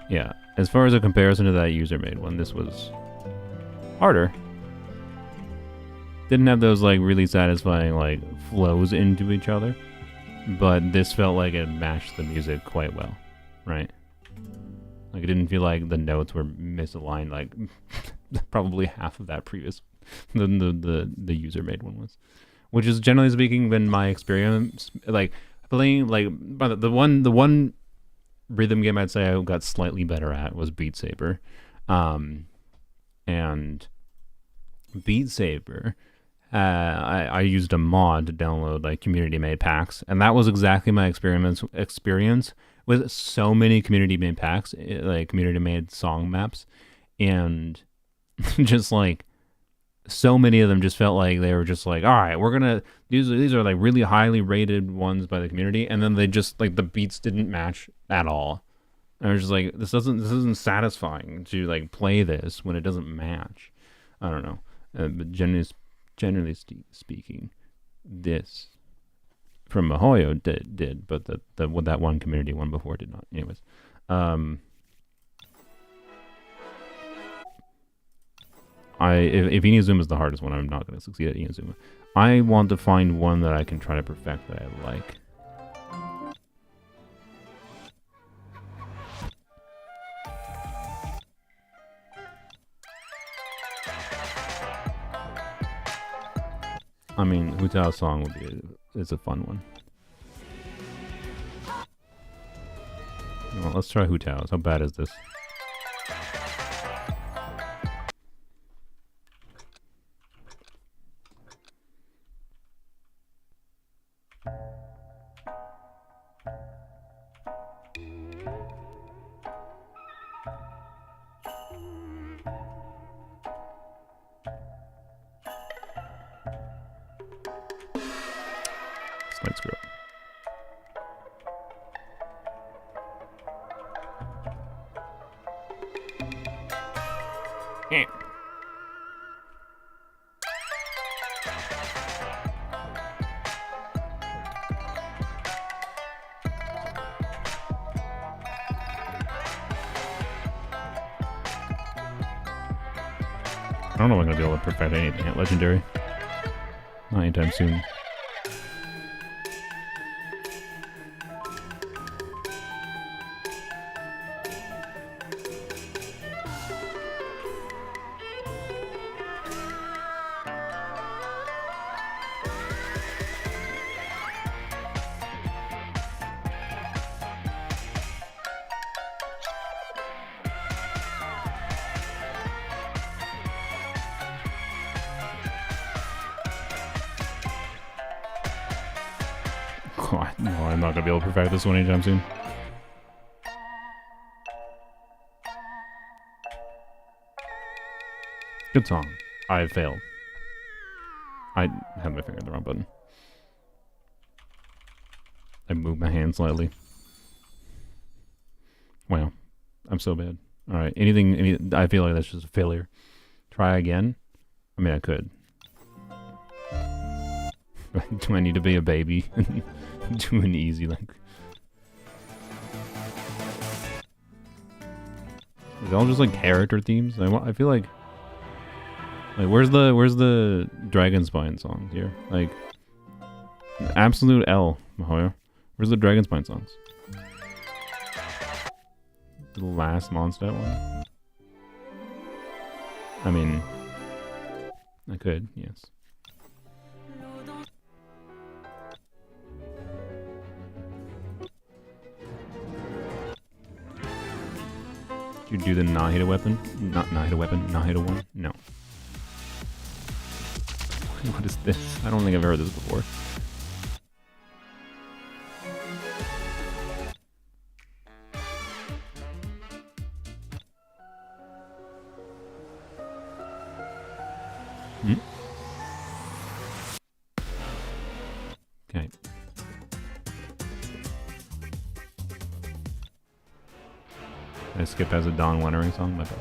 yeah. As far as a comparison to that user-made one, this was harder. Didn't have those, like, really satisfying, like, flows into each other. But this felt like it matched the music quite well, right? Like, it didn't feel like the notes were misaligned, like, probably half of that previous, the user-made one was. Which is, generally speaking, been my experience. Like, playing, like, the one rhythm game I'd say I got slightly better at was Beat Saber. And Beat Saber, I used a mod to download like community-made packs, and that was exactly my experience with so many community-made packs, like community-made song maps, and just like so many of them just felt like they were just like, all right, we're gonna these are like really highly rated ones by the community, and then they just like the beats didn't match at all. And I was just like, this isn't satisfying to like play this when it doesn't match. I don't know, but generally speaking, this from Mihoyo did, but that one community one before did not. Anyways, if Inazuma is the hardest one, I'm not going to succeed at Inazuma. I want to find one that I can try to perfect that I like. I mean, Hutao's song would be it's a fun one. Well, let's try Hutao's. How bad is this? Slight screw up. Yeah. I don't know if I'm going to be able to perfect anything at Legendary. Not anytime soon. God, no, I'm not gonna be able to perfect this one anytime soon. Good song. I failed. I had my finger on the wrong button. I moved my hand slightly. Wow. I'm so bad. Alright, I feel like that's just a failure. Try again? I mean, I could. Do I need to be a baby? Do an easy, like... Is it all just, like, character themes? I feel like... Like, where's the Dragon Spine songs here? Like... Absolute L, Mihoyo. Where's the Dragon Spine songs? The last Mondstadt one? I mean... I could, yes. You do the Nahida weapon? Not Nahida weapon, Nahida one? No. What is this? I don't think I've heard this before. Okay. I skipped as a Don Winery song. My bad.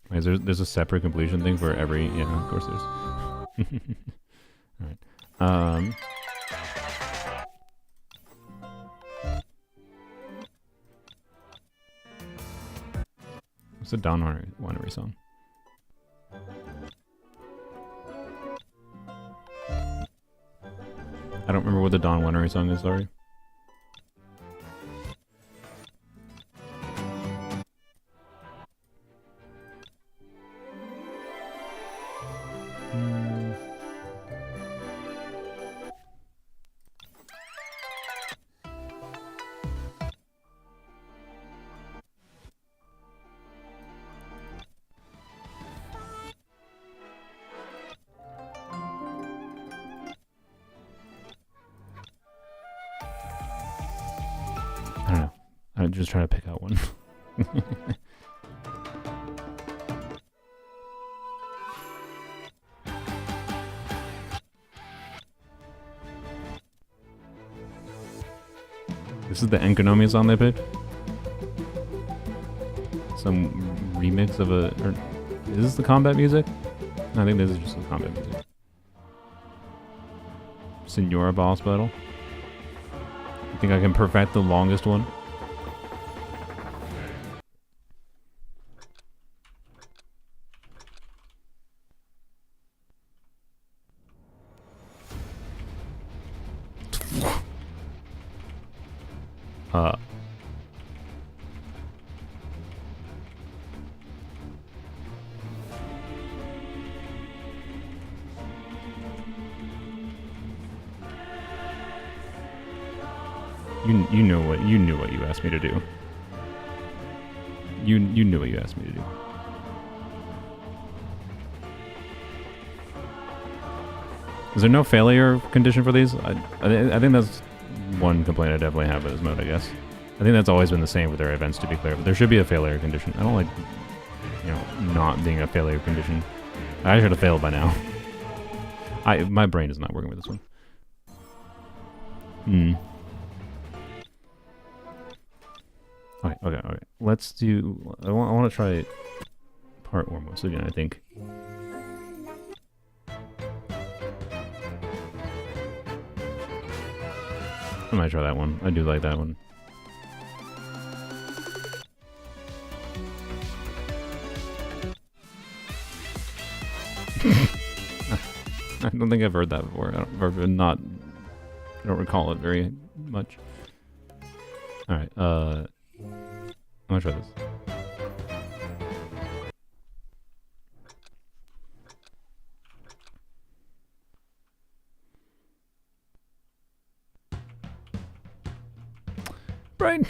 Wait, there's a separate completion thing for every. Yeah, of course there's. All right. What's the Don Winery song? I don't remember what the Don Winery song is, sorry. I don't know. I'm just trying to pick out one. This is the Enkonomi song they picked? Some remix of a... Or, is this the combat music? No, I think this is just the combat music. Senora boss battle. You think I can perfect the longest one? You knew what you asked me to do. You knew what you asked me to do. Is there no failure condition for these? I think that's one complaint I definitely have with this mode, I guess. I think that's always been the same with their events, to be clear, but there should be a failure condition. I don't like, you know, not being a failure condition. I should have failed by now. My brain is not working with this one. Okay. Let's do... I want to try part almost again, I think. I might try that one. I do like that one. I don't think I've heard that before. I don't recall it very much. Alright, I'm gonna try this. Brain!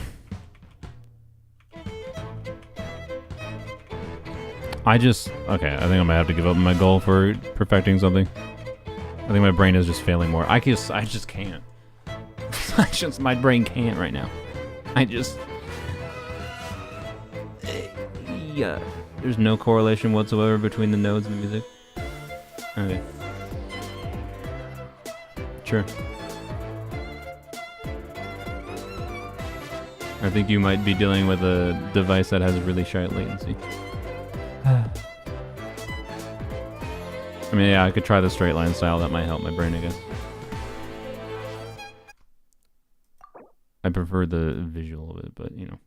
Okay, I think I might have to give up my goal for perfecting something. I think my brain is just failing more. I just can't. My brain can't right now. Yeah. There's no correlation whatsoever between the nodes and the music. Okay. Sure. I think you might be dealing with a device that has really shy latency. I mean, yeah, I could try the straight line style. That might help my brain, I guess. I prefer the visual of it, but, you know.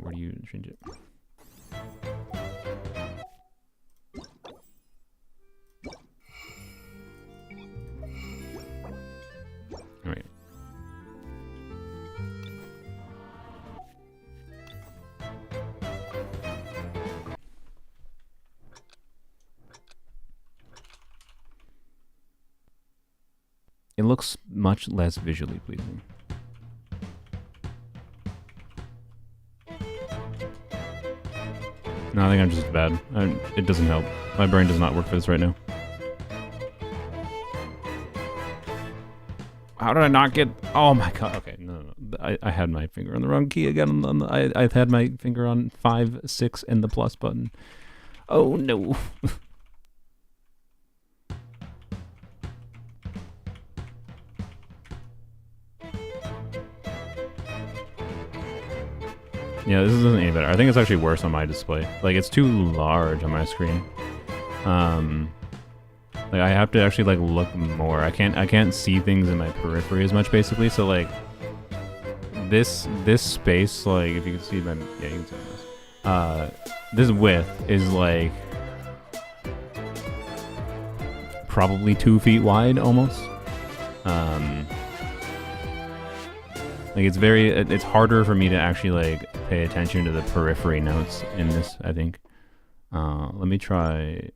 Where do you change it? Alright. It looks much less visually pleasing. No, I think I'm just bad. It doesn't help. My brain does not work for this right now. How did I not get... Oh my god. Okay, no. I had my finger on the wrong key again. I've had my finger on 5, 6, and the plus button. Oh no. Yeah, this isn't any better. I think it's actually worse on my display. Like, it's too large on my screen. Like, I have to actually, like, look more. I can't see things in my periphery as much, basically. So, like, this space, like, if you can see my... Yeah, you can see this. This width is, like... probably 2 feet wide, almost. Like, it's harder for me to actually, like, pay attention to the periphery notes in this, I think. Let me try...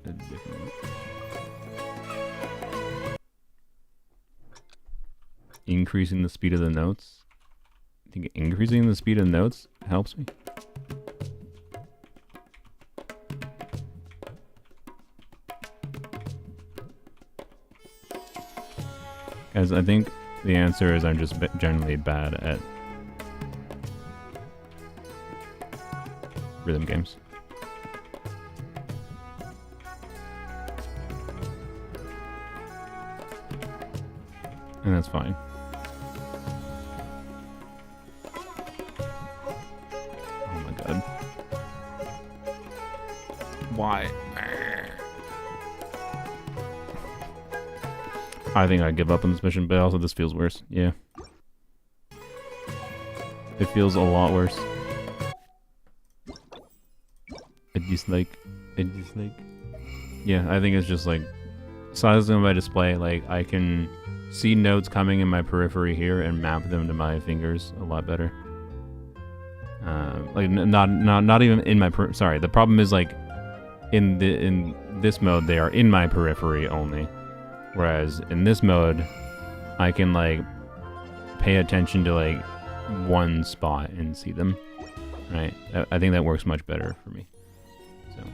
a different... Increasing the speed of the notes. I think increasing the speed of the notes helps me. Guys, I think the answer is I'm just generally bad at rhythm games. And that's fine. Oh my god. Why? I think I'd give up on this mission, but also this feels worse. Yeah. It feels a lot worse. I dislike. Yeah, I think it's just like size of my display. Like, I can see notes coming in my periphery here and map them to my fingers a lot better. Like not even in my sorry. The problem is, like, in this mode they are in my periphery only. Whereas in this mode, I can, like, pay attention to, like, one spot and see them, right? I think that works much better for me. So,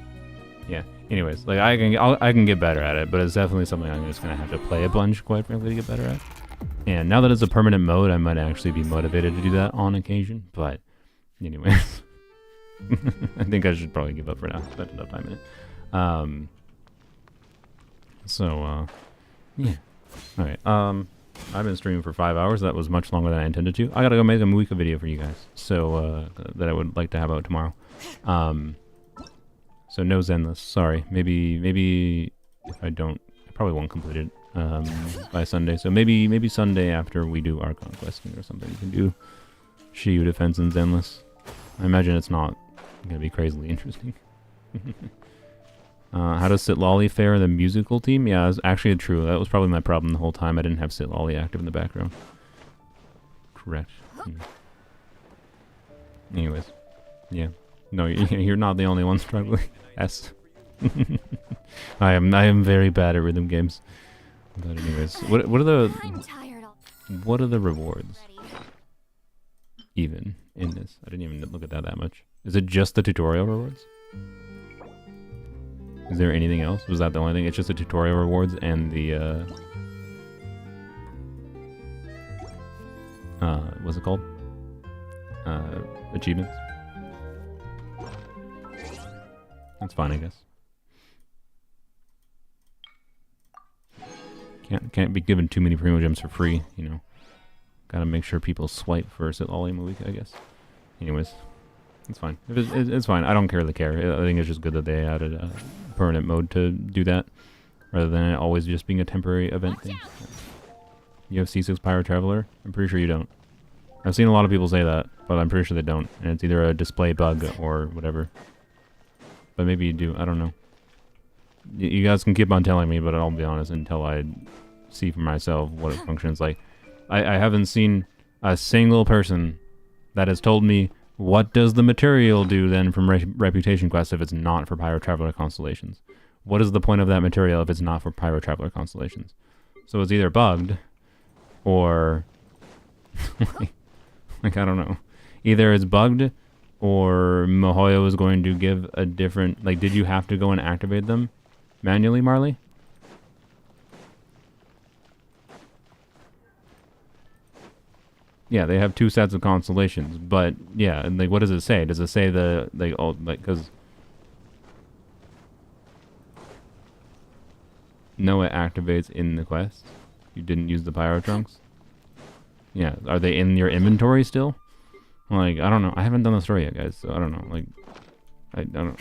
yeah. Anyways, like, I can get better at it, but it's definitely something I'm just gonna have to play a bunch, quite frankly, to get better at. And now that it's a permanent mode, I might actually be motivated to do that on occasion. But, anyways, I think I should probably give up for now. Spent enough time in it. Yeah. Alright, I've been streaming for 5 hours. That was much longer than I intended to. I gotta go make a Muika video for you guys. So, that I would like to have out tomorrow. So no Zenless. Sorry. Maybe if I don't... I probably won't complete it, by Sunday. So maybe Sunday after we do our conquesting or something, we can do Shiyu Defense and Zenless. I imagine it's not gonna be crazily interesting. How does Citlali fare in the musical team? Yeah, it's actually true. That was probably my problem the whole time. I didn't have Citlali active in the background. Correct. Anyways. Yeah. No, you're not the only one struggling. Yes. I am very bad at rhythm games. But anyways, what are the rewards? Even in this. I didn't even look at that much. Is it just the tutorial rewards? Is there anything else? Was that the only thing? It's just the tutorial rewards and the, what's it called? Achievements. That's fine, I guess. Can't be given too many primo gems for free, you know. Gotta make sure people swipe for Citlali and Mav, I guess. Anyways. It's fine. It's fine. I don't care. I think it's just good that they added a permanent mode to do that, rather than it always just being a temporary event thing. You have C6 Pyro Traveler? I'm pretty sure you don't. I've seen a lot of people say that, but I'm pretty sure they don't. And it's either a display bug or whatever. But maybe you do. I don't know. You guys can keep on telling me, but I'll be honest, until I see for myself what it functions like. I haven't seen a single person that has told me, what does the material do then from Reputation Quest if it's not for Pyro Traveler Constellations? What is the point of that material if it's not for Pyro Traveler Constellations? So it's either bugged, or... like, I don't know. Either it's bugged, or Mihoyo is going to give a different... Like, did you have to go and activate them manually, Marley? Yeah, they have 2 sets of constellations, but yeah, and like, what does it say? Does it say the, like, oh, like, because no, it activates in the quest. You didn't use the pyro trunks. Yeah, are they in your inventory still? Like, I don't know. I haven't done the story yet, guys, so I don't know. Like, I don't...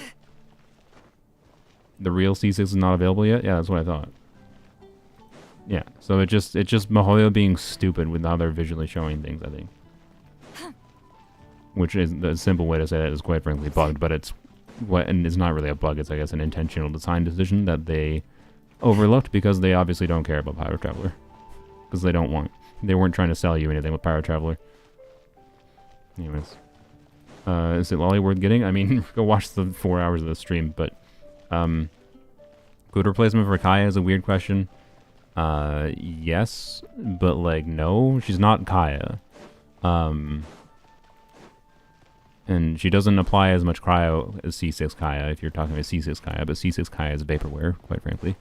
The real C6 is not available yet? Yeah, that's what I thought. Yeah, so it's just MiHoYo being stupid with how they're visually showing things, I think. Which is the simple way to say that is quite frankly bugged, but it's and it's not really a bug, it's I guess an intentional design decision that they overlooked because they obviously don't care about Pyro Traveler. Because they weren't trying to sell you anything with Pyro Traveler. Anyways. Is Citlali worth getting? I mean, go watch the 4 hours of the stream, but good replacement for Kaya is a weird question. Yes, but like no, she's not Kaya. And she doesn't apply as much cryo as C6 Kaya if you're talking about C6 Kaya, but C6 Kaya is vaporware, quite frankly.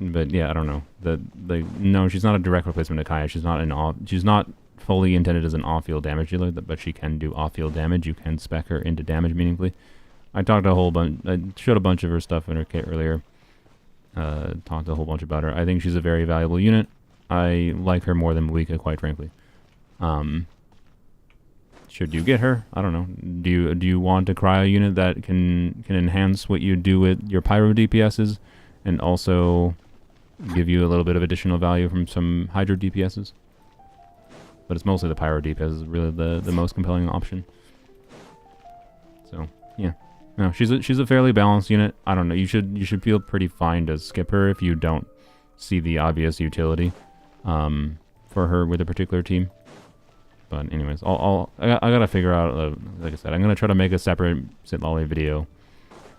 But yeah, I don't know. No, she's not a direct replacement of Kaya. She's not fully intended as an off-field damage dealer, but she can do off-field damage. You can spec her into damage meaningfully. I talked a whole bunch. I showed a bunch of her stuff in her kit earlier. Talked a whole bunch about her. I think she's a very valuable unit. I like her more than Malika, quite frankly. Should you get her? I don't know. Do you want a cryo unit that can enhance what you do with your pyro DPSs and also give you a little bit of additional value from some hydro DPSs? But it's mostly the pyro DPS is really the most compelling option. So yeah, no, she's a fairly balanced unit. I don't know. You should feel pretty fine to skip her if you don't see the obvious utility for her with a particular team. But anyways, I gotta figure out, like I said, I'm gonna try to make a separate Citlali video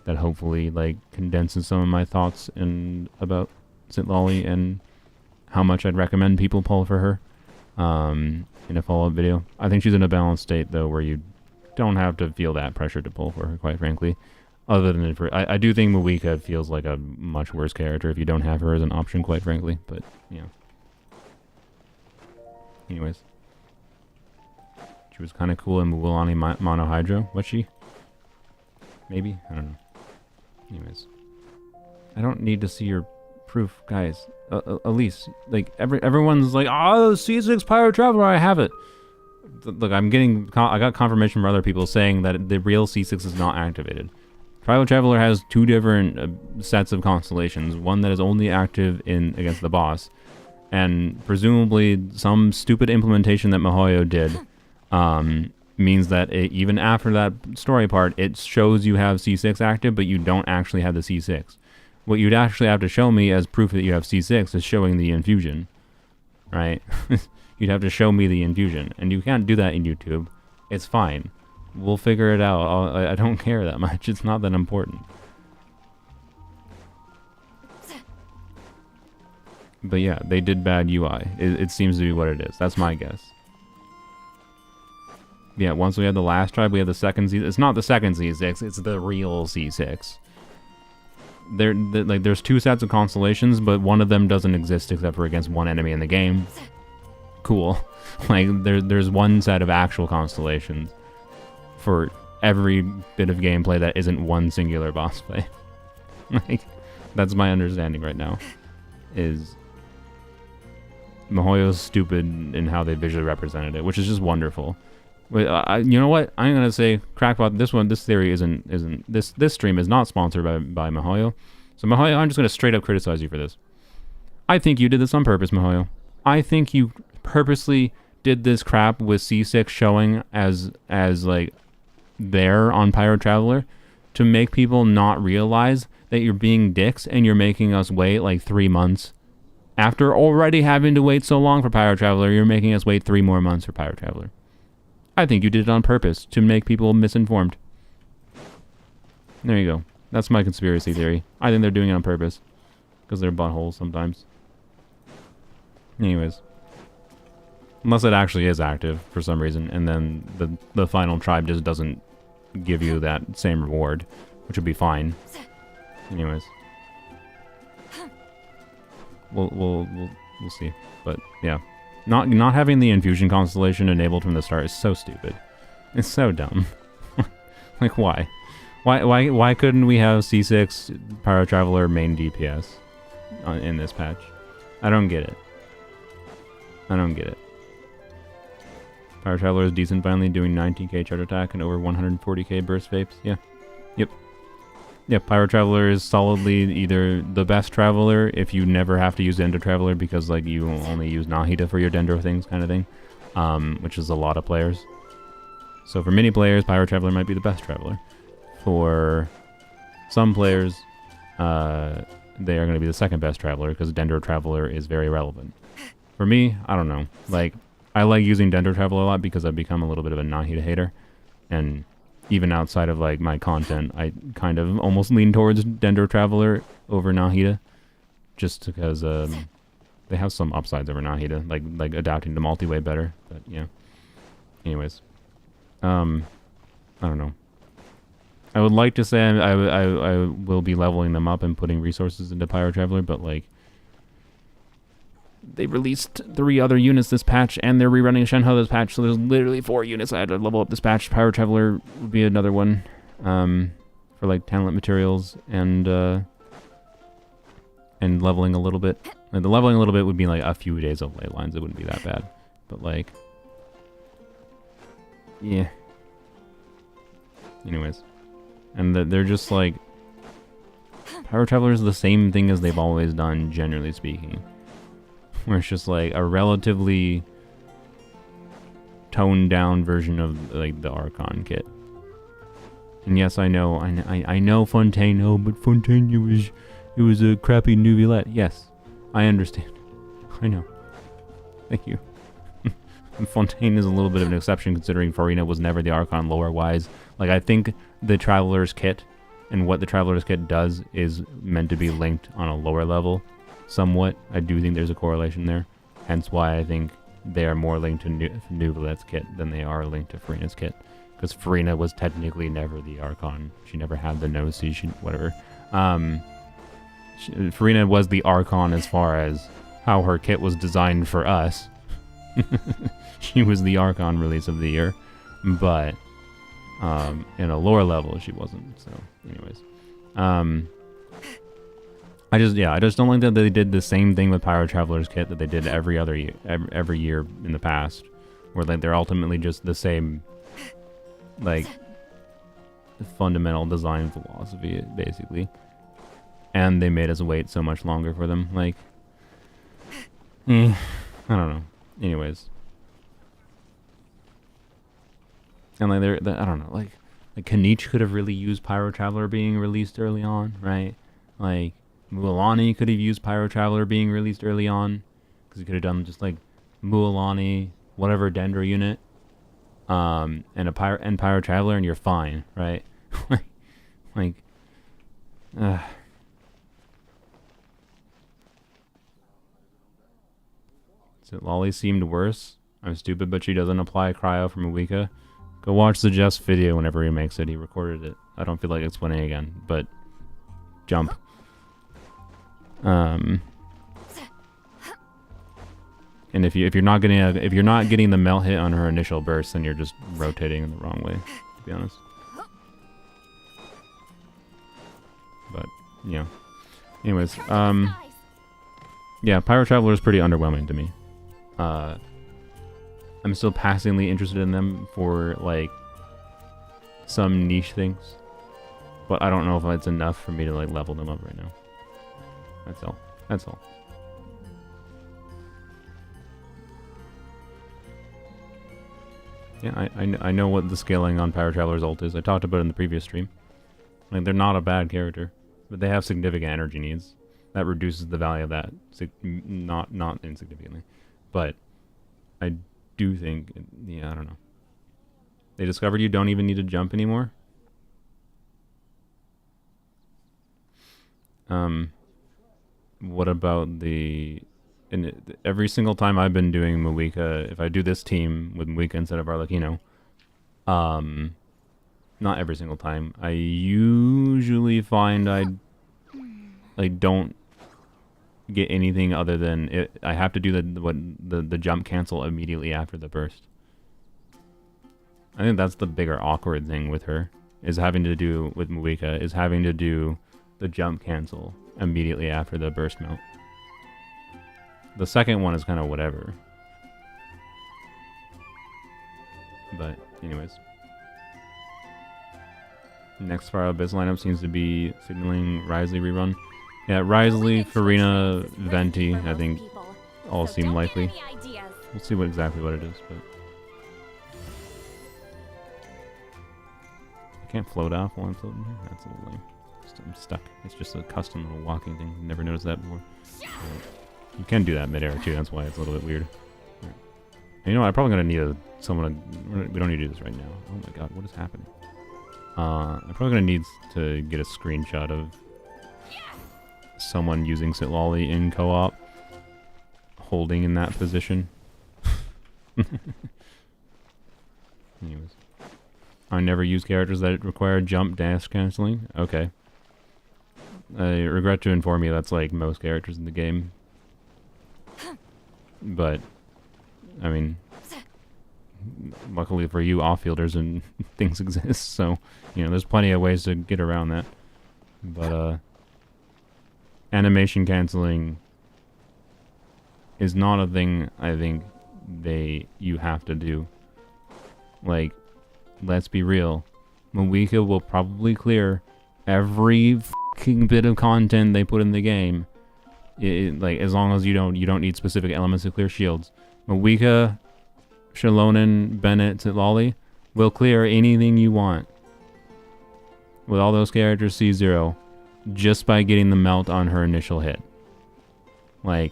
that hopefully like condenses some of my thoughts about Citlali and how much I'd recommend people pull for her in a follow-up video. I think she's in a balanced state though, where you don't have to feel that pressure to pull for her, quite frankly. Other than I do think Malika feels like a much worse character if you don't have her as an option, quite frankly. But yeah. Anyways. She was kind of cool in Muwalani Mono Hydro. Was she? Maybe? I don't know. Anyways. I don't need to see your proof, guys. Elise, like, everyone's like, oh, C6 Pyro Traveler, I have it. Look, I got confirmation from other people saying that the real C6 is not activated. Pyro Traveler has two different sets of constellations. One that is only active against the boss. And presumably some stupid implementation that MiHoYo did means that even after that story part, it shows you have C6 active, but you don't actually have the C6. What you'd actually have to show me as proof that you have C6 is showing the infusion, right? You'd have to show me the infusion, and you can't do that in YouTube. It's fine. We'll figure it out. I don't care that much. It's not that important. But yeah, they did bad UI. It seems to be what it is. That's my guess. Yeah, once we had the last tribe, we had the second C6. It's not the second C6, it's the real C6. There's two sets of constellations, but one of them doesn't exist except for against one enemy in the game. Cool. Like, there's one set of actual constellations for every bit of gameplay that isn't one singular boss fight. Like, that's my understanding right now. Is MiHoYo's stupid in how they visually represented it, which is just wonderful. Wait, you know what? I'm gonna say, Crackbot. This theory isn't. This stream is not sponsored by MiHoYo. So MiHoYo, I'm just gonna straight up criticize you for this. I think you did this on purpose, MiHoYo. I think you purposely did this crap with C6 showing as like there on Pyro Traveler to make people not realize that you're being dicks and you're making us wait like 3 months. After already having to wait so long for Pyro Traveler, you're making us wait 3 more months for Pyro Traveler. I think you did it on purpose to make people misinformed. There you go. That's my conspiracy theory. I think they're doing it on purpose. Because they're buttholes sometimes. Anyways. Unless it actually is active for some reason, and then the final tribe just doesn't give you that same reward, which would be fine. Anyways. We'll see. But yeah. Not having the infusion constellation enabled from the start is so stupid. It's so dumb. Like, why? Why couldn't we have C6 Pyro Traveler main DPS in this patch? I don't get it. I don't get it. Pyro Traveler is decent finally, doing 19k charge attack and over 140k burst vapes. Yeah. Yep. Yeah, Pyro Traveler is solidly either the best Traveler if you never have to use Dendro Traveler because like you only use Nahida for your Dendro things kind of thing. Which is a lot of players. So for many players, Pyro Traveler might be the best Traveler. For some players, they are going to be the second best Traveler because Dendro Traveler is very relevant. For me, I don't know. Like, I like using Dendro Traveler a lot because I've become a little bit of a Nahida hater. And even outside of like my content, I kind of almost lean towards Dendro Traveler over Nahida. Just because they have some upsides over Nahida, like adapting to multi-way better. But yeah. Anyways. I don't know. I would like to say I will be leveling them up and putting resources into Pyro Traveler, but like they released 3 other units this patch, and they're rerunning Shenhe this patch, so there's literally 4 units I had to level up this patch. Pyro Traveler would be another one, for like talent materials and leveling a little bit. Like, the leveling a little bit would be like a few days of ley lines. It wouldn't be that bad, but like, yeah. Anyways, and they're just like Pyro Traveler is the same thing as they've always done, generally speaking. Where it's just like a relatively toned down version of like the Archon kit. And yes, I know Fontaine. Oh, but Fontaine, it was a crappy Nuvolette. Yes, I understand. I know. Thank you. Fontaine is a little bit of an exception considering Farina was never the Archon lore-wise. Like, I think the Traveler's kit and what the Traveler's kit does is meant to be linked on a lower level. Somewhat. I do think there's a correlation there. Hence why I think they are more linked to Nuvolette's kit than they are linked to Farina's kit. Because Farina was technically never the Archon. She never had the Gnosis, whatever. Farina was the Archon as far as how her kit was designed for us. She was the Archon release of the year. But in a lore level, she wasn't. So, anyways. I just don't like that they did the same thing with Pyro Traveler's kit that they did every year in the past, where like they're ultimately just the same, like, fundamental design philosophy basically, and they made us wait so much longer for them. Like, I don't know. Anyways, and like I don't know. Like Kanich could have really used Pyro Traveler being released early on, right? Like, Mualani could have used Pyro Traveler being released early on, because he could have done just like Mualani, whatever Dendro unit, and Pyro Traveler, and you're fine, right? Citlali seemed worse. I'm stupid, but she doesn't apply cryo from Awika. Go watch the Jeff's video whenever he makes it. He recorded it. I don't feel like explaining again, but jump. And if you're not getting the melt hit on her initial burst, then you're just rotating in the wrong way, to be honest. But yeah. Anyways, yeah, Pyro Traveler is pretty underwhelming to me. I'm still passingly interested in them for like some niche things, but I don't know if it's enough for me to like level them up right now. That's all. That's all. Yeah, I know what the scaling on Pyro Traveler's ult is. I talked about it in the previous stream. Like, they're not a bad character, but they have significant energy needs. That reduces the value of that, not insignificantly. But I do think, yeah, I don't know. They discovered you don't even need to jump anymore. What about every single time I've been doing Mawika, if I do this team with Mawika instead of Arlecchino, not every single time, I usually find I don't get anything other than I have to do the jump cancel immediately after the burst. I think that's the bigger awkward thing with her, is having to do with Mawika, is having to do the jump cancel immediately after the burst melt. The second one is kind of whatever. But anyways. Next Fire Abyss lineup seems to be signaling Risley rerun. Yeah, Risley, Farina, Venti, I think all seem likely. We'll see exactly what it is, but I can't float off while I'm floating here. That's a little lame. I'm stuck. It's just a custom little walking thing. Never noticed that before. You can do that midair too. That's why it's a little bit weird. Right. And you know what? I'm probably gonna need someone. We don't need to do this right now. Oh my god, what is happening? I'm probably gonna need to get a screenshot of someone using Citlali in co-op, holding in that position. Anyways, I never use characters that require jump dash canceling. Okay. I regret to inform you that's like most characters in the game. But, I mean, luckily for you, off-fielders and things exist, so, you know, there's plenty of ways to get around that. But, animation canceling is not a thing I think you have to do. Like, let's be real. Moika will probably clear every fucking bit of content they put in the game. Like, as long as you don't need specific elements to clear shields. Moika, Shalonen, Bennett, Citlali will clear anything you want. With all those characters C0, just by getting the melt on her initial hit. Like,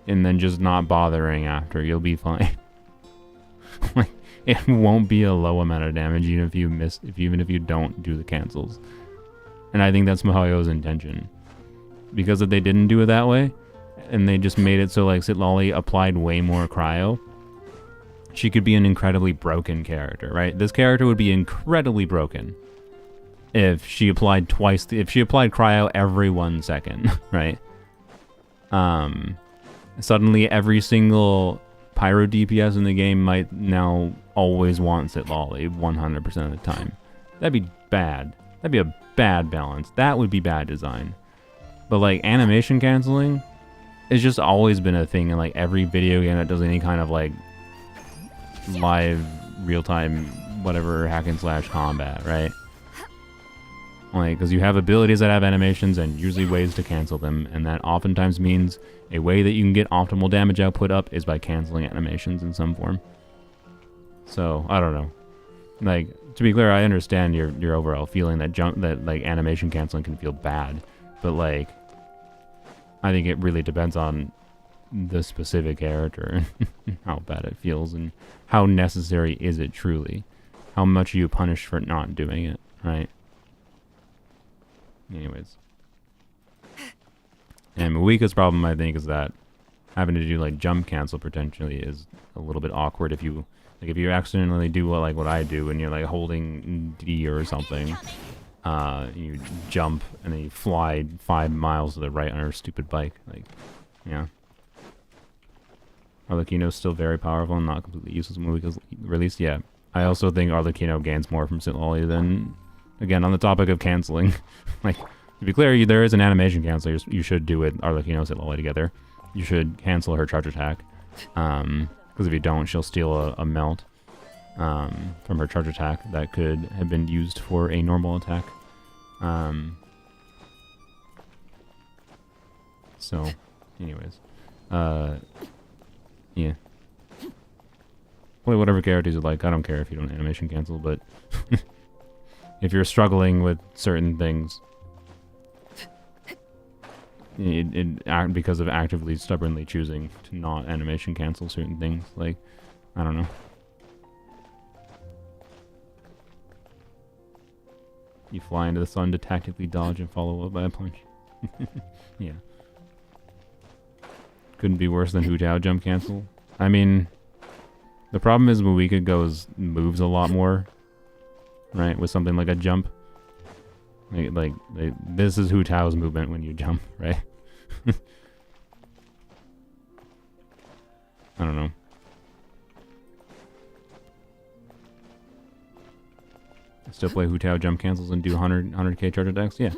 and then just not bothering after, you'll be fine. Like, it won't be a low amount of damage even if you don't do the cancels. And I think that's Mihayo's intention. Because if they didn't do it that way, and they just made it so like Citlali applied way more cryo, she could be an incredibly broken character, right? This character would be incredibly broken if she applied if she applied cryo every 1 second, right? Suddenly every single pyro DPS in the game might now always want Citlali 100% of the time. That'd be bad. That'd be a bad balance. That would be bad design. But like animation canceling has just always been a thing in like every video game that does any kind of like live real-time whatever hack and slash combat, right? Like, because you have abilities that have animations and usually ways to cancel them, and that oftentimes means a way that you can get optimal damage output up is by canceling animations in some form. So I don't know. Like, to be clear, I understand your overall feeling that like animation canceling can feel bad, but like I think it really depends on the specific character and how bad it feels and how necessary is it truly. How much are you punished for not doing it, right? Anyways. And Moika's problem, I think, is that having to do like jump cancel potentially is a little bit awkward if you accidentally do what I do and you're like holding D or something. You jump and then you fly 5 miles to the right on her stupid bike. Like, yeah. Arlecchino's still very powerful and not completely useless when Moika's released. Yeah. I also think Arlecchino gains more from Citlali than, again, on the topic of canceling. Like, to be clear, there is an animation cancel you should do with Arlecchino and Citlali together. You should cancel her charge attack. Because if you don't, she'll steal a melt from her charge attack that could have been used for a normal attack. So, anyways. Yeah. Play whatever characters you like. I don't care if you don't animation cancel, but if you're struggling with certain things, because of actively, stubbornly choosing to not animation cancel certain things, like, I don't know. You fly into the sun to tactically dodge and follow up by a punch. Yeah. Couldn't be worse than Hu Tao jump cancel. I mean, the problem is Moika moves a lot more, right? With something like a jump. Like this is Hu Tao's movement when you jump, right? I don't know. Still play Hu Tao jump cancels and do 100k charge attacks? Yeah.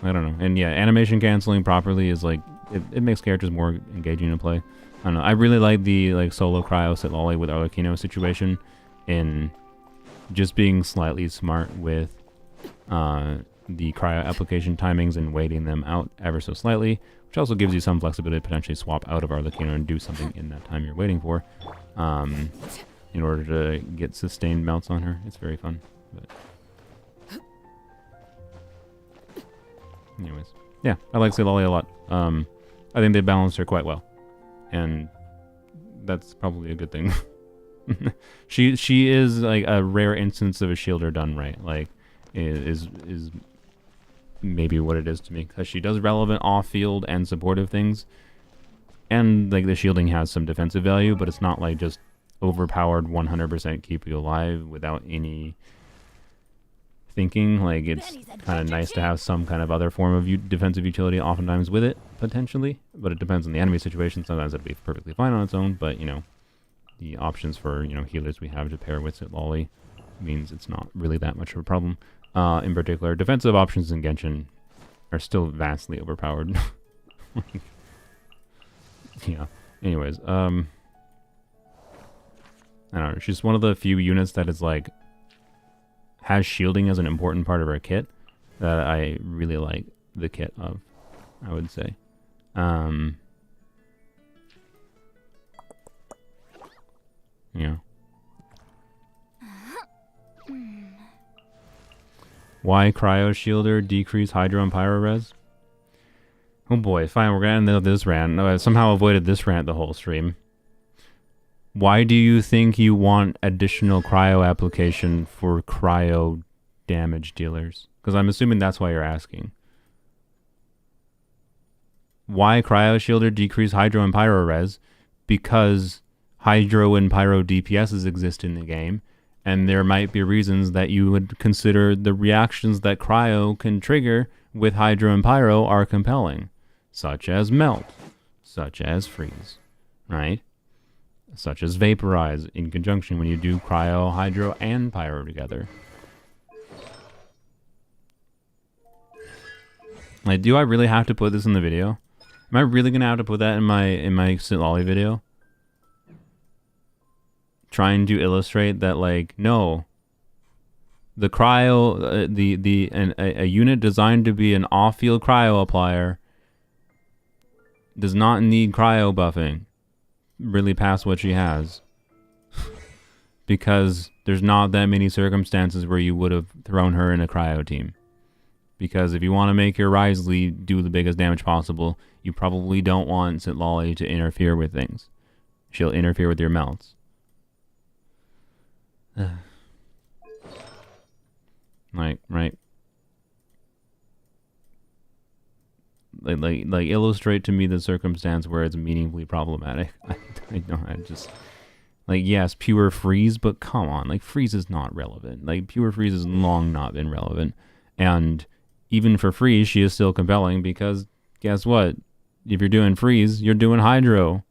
I don't know. And yeah, animation canceling properly is like, it makes characters more engaging to play. I don't know. I really like the like solo cryo Citlali with Arlecchino situation. in just being slightly smart with the cryo application timings and waiting them out ever so slightly, which also gives you some flexibility to potentially swap out of Arlecchino and do something in that time you're waiting for, in order to get sustained melts on her. It's very fun. But anyways, yeah, I like Citlali a lot. I think they balanced her quite well, and that's probably a good thing. she is like a rare instance of a shielder done right. Like, is maybe what it is to me, because she does relevant off-field and supportive things, and like the shielding has some defensive value, but it's not like just overpowered 100% keep you alive without any thinking. Like, it's kind of nice to have some kind of other form of defensive utility oftentimes with it, potentially, but it depends on the enemy situation. Sometimes it'll be perfectly fine on its own, but you know, the options for, you know, healers we have to pair with Citlali means it's not really that much of a problem. In particular, defensive options in Genshin are still vastly overpowered. Yeah. Anyways, I don't know. She's one of the few units that is like has shielding as an important part of her kit that I really like the kit of, I would say. Yeah. Why cryo shielder decrease hydro and pyro res? Oh boy, fine, we're gonna end this rant. No, I somehow avoided this rant the whole stream. Why do you think you want additional cryo application for cryo damage dealers? Because I'm assuming that's why you're asking. Why cryo shielder decrease hydro and pyro res? Because hydro and pyro DPSs exist in the game, and there might be reasons that you would consider the reactions that cryo can trigger with hydro and pyro are compelling, such as melt, such as freeze, right? Such as vaporize in conjunction when you do cryo, hydro, and pyro together. Like, do I really have to put this in the video? Am I really gonna have to put that in my Citlali video? Trying to illustrate that, like, no, the cryo, a unit designed to be an off-field cryo applier does not need cryo buffing really past what she has, because there's not that many circumstances where you would have thrown her in a cryo team. Because if you want to make your Risley do the biggest damage possible, you probably don't want Citlali to interfere with things. She'll interfere with your melts. Like, right? Like illustrate to me the circumstance where it's meaningfully problematic. I just, like, yes, pure freeze, but come on, like, freeze is not relevant. Like, pure freeze has long not been relevant, and even for freeze, she is still compelling, because guess what? If you're doing freeze, you're doing hydro.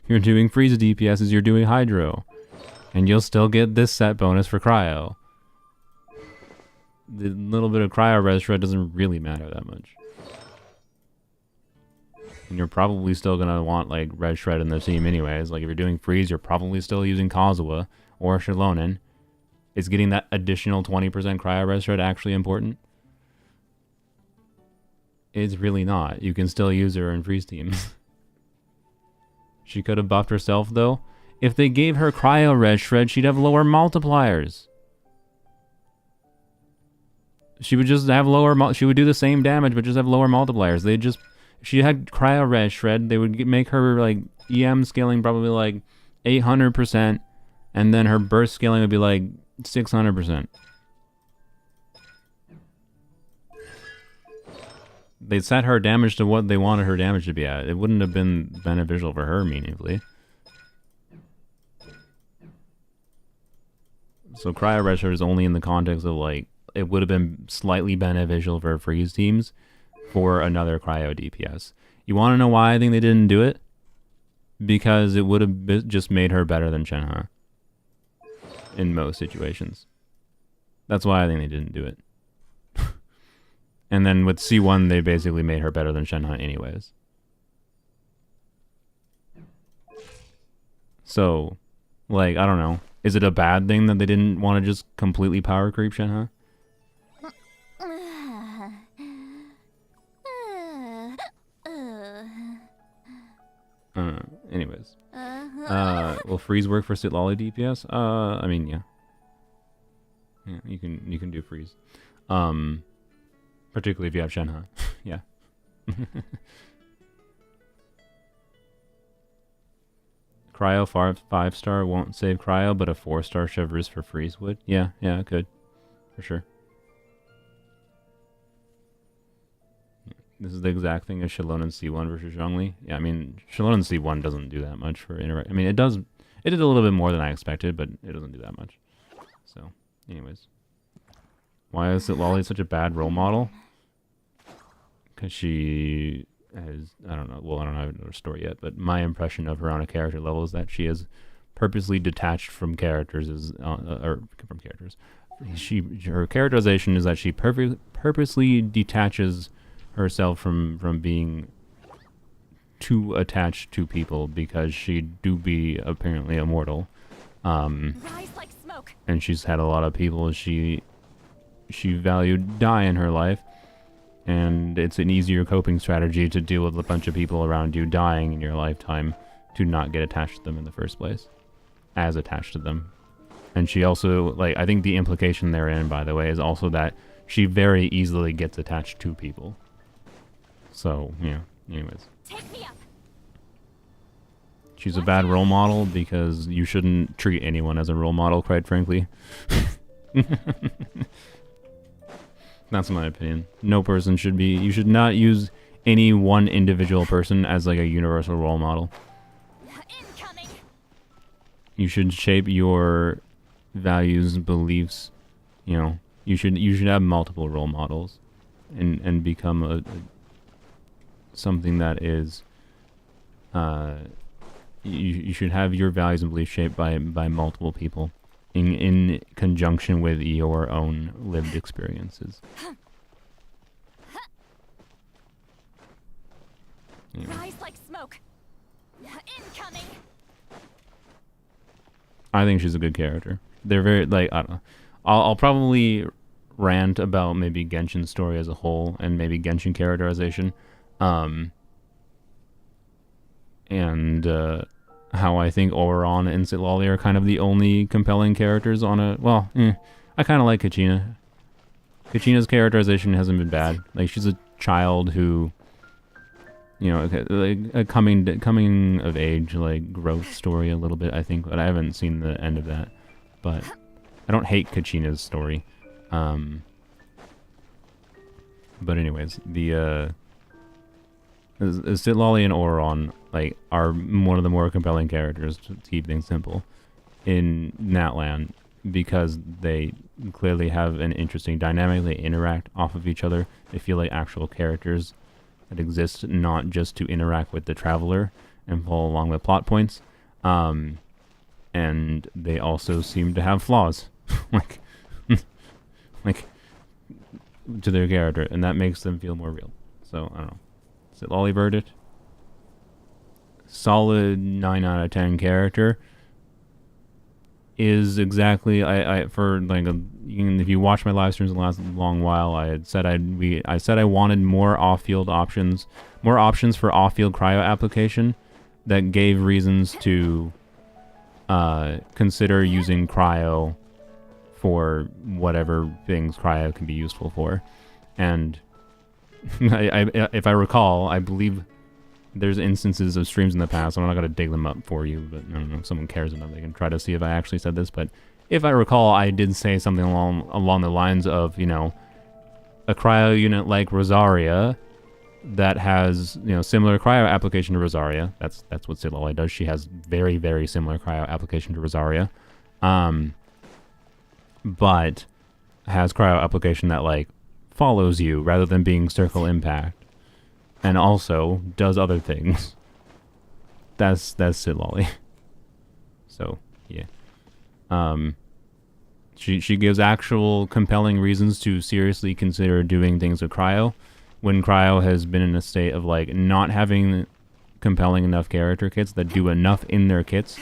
You're doing freeze DPSs, you're doing hydro. And you'll still get this set bonus for cryo. The little bit of cryo res shred doesn't really matter that much. And you're probably still going to want, like, res shred in the team anyways. Like, if you're doing freeze, you're probably still using Kazuha or Shilonen. Is getting that additional 20% cryo res shred actually important? It's really not. You can still use her in freeze teams. She could have buffed herself, though. If they gave her cryo res shred, she'd have lower multipliers. She would just have lower, she would do the same damage, but just have lower multipliers. They just, if she had cryo res shred, they would make her, like, EM scaling probably like 800%, and then her burst scaling would be like 600%. They set her damage to what they wanted her damage to be at. It wouldn't have been beneficial for her meaningfully. So cryo res shred is only in the context of, like, it would have been slightly beneficial for freeze teams for another cryo DPS. You want to know why I think they didn't do it? Because it would have just made her better than Shenhe in most situations. That's why I think they didn't do it. And then with C1, they basically made her better than Shenhe anyways. So, Like, I don't know. Is it a bad thing that they didn't want to just completely power creep Shenhe? Anyways. Will freeze work for Citlali DPS? I mean, yeah. Yeah, you can do freeze. Particularly if you have Shenhe. Yeah. Cryo 5-star won't save Cryo, but a 4-star Chevreuse for freeze would. Yeah, it could. For sure. This is the exact thing as Shalon and C1 versus Zhongli. Yeah, I mean, Shalon and C1 doesn't do that much for interact. I mean, it does. It did a little bit more than I expected, but it doesn't do that much. So, anyways. Why is Citlali such a bad role model? Because she has, I don't know, well, I don't have her story yet, but my impression of her on a character level is that she is purposely detached from characters, or from characters. Her characterization is that she purposely detaches herself from being too attached to people because she do be apparently immortal. Rise like smoke. And she's had a lot of people she valued die in her life, and it's an easier coping strategy to deal with a bunch of people around you dying in your lifetime to not get attached to them in the first place, as attached to them. And she also, like, I think the implication therein, by the way, is also that she very easily gets attached to people. So, yeah, anyways. Take me up. She's a bad role model because you shouldn't treat anyone as a role model, quite frankly. That's my opinion. No person should be... You should not use any one individual person as like a universal role model. Incoming. You should shape your values, beliefs. You know, you should have multiple role models, and become something that is. You should have your values and beliefs shaped by multiple people, in conjunction with your own lived experiences. Anyway. Rise like smoke. Incoming. I think she's a good character. They're very, like, I don't know. I'll probably rant about maybe Genshin's story as a whole and maybe Genshin characterization. And how I think Oberon and Citlali are kind of the only compelling characters on a... Well, I kind of like Kachina. Kachina's characterization hasn't been bad. Like, she's a child who... You know, like a coming of age, like, growth story a little bit, I think, but I haven't seen the end of that. But I don't hate Kachina's story. But anyways, the Citlali and Oberon, like, are one of the more compelling characters, to keep things simple, in Natlan, because they clearly have an interesting dynamic. They interact off of each other. They feel like actual characters that exist, not just to interact with the traveler and follow along with plot points. And they also seem to have flaws, like to their character, and that makes them feel more real. So I don't know. Citlali verdict: solid 9 out of 10 character. Is exactly for like if you watch my live streams the last long while, I had said I wanted more off-field options, more options for off-field cryo application that gave reasons to consider using cryo for whatever things cryo can be useful for. And if I recall, I believe there's instances of streams in the past. I'm not going to dig them up for you, but I don't know if someone cares enough, they can try to see if I actually said this. But if I recall, I did say something along the lines of, you know, a cryo unit like Rosaria that has, you know, similar cryo application to Rosaria. That's what Citlali does. She has very, very similar cryo application to Rosaria, but has cryo application that, like, follows you rather than being circle impact. And also does other things. That's Citlali. So yeah, she gives actual compelling reasons to seriously consider doing things with cryo, when cryo has been in a state of, like, not having compelling enough character kits that do enough in their kits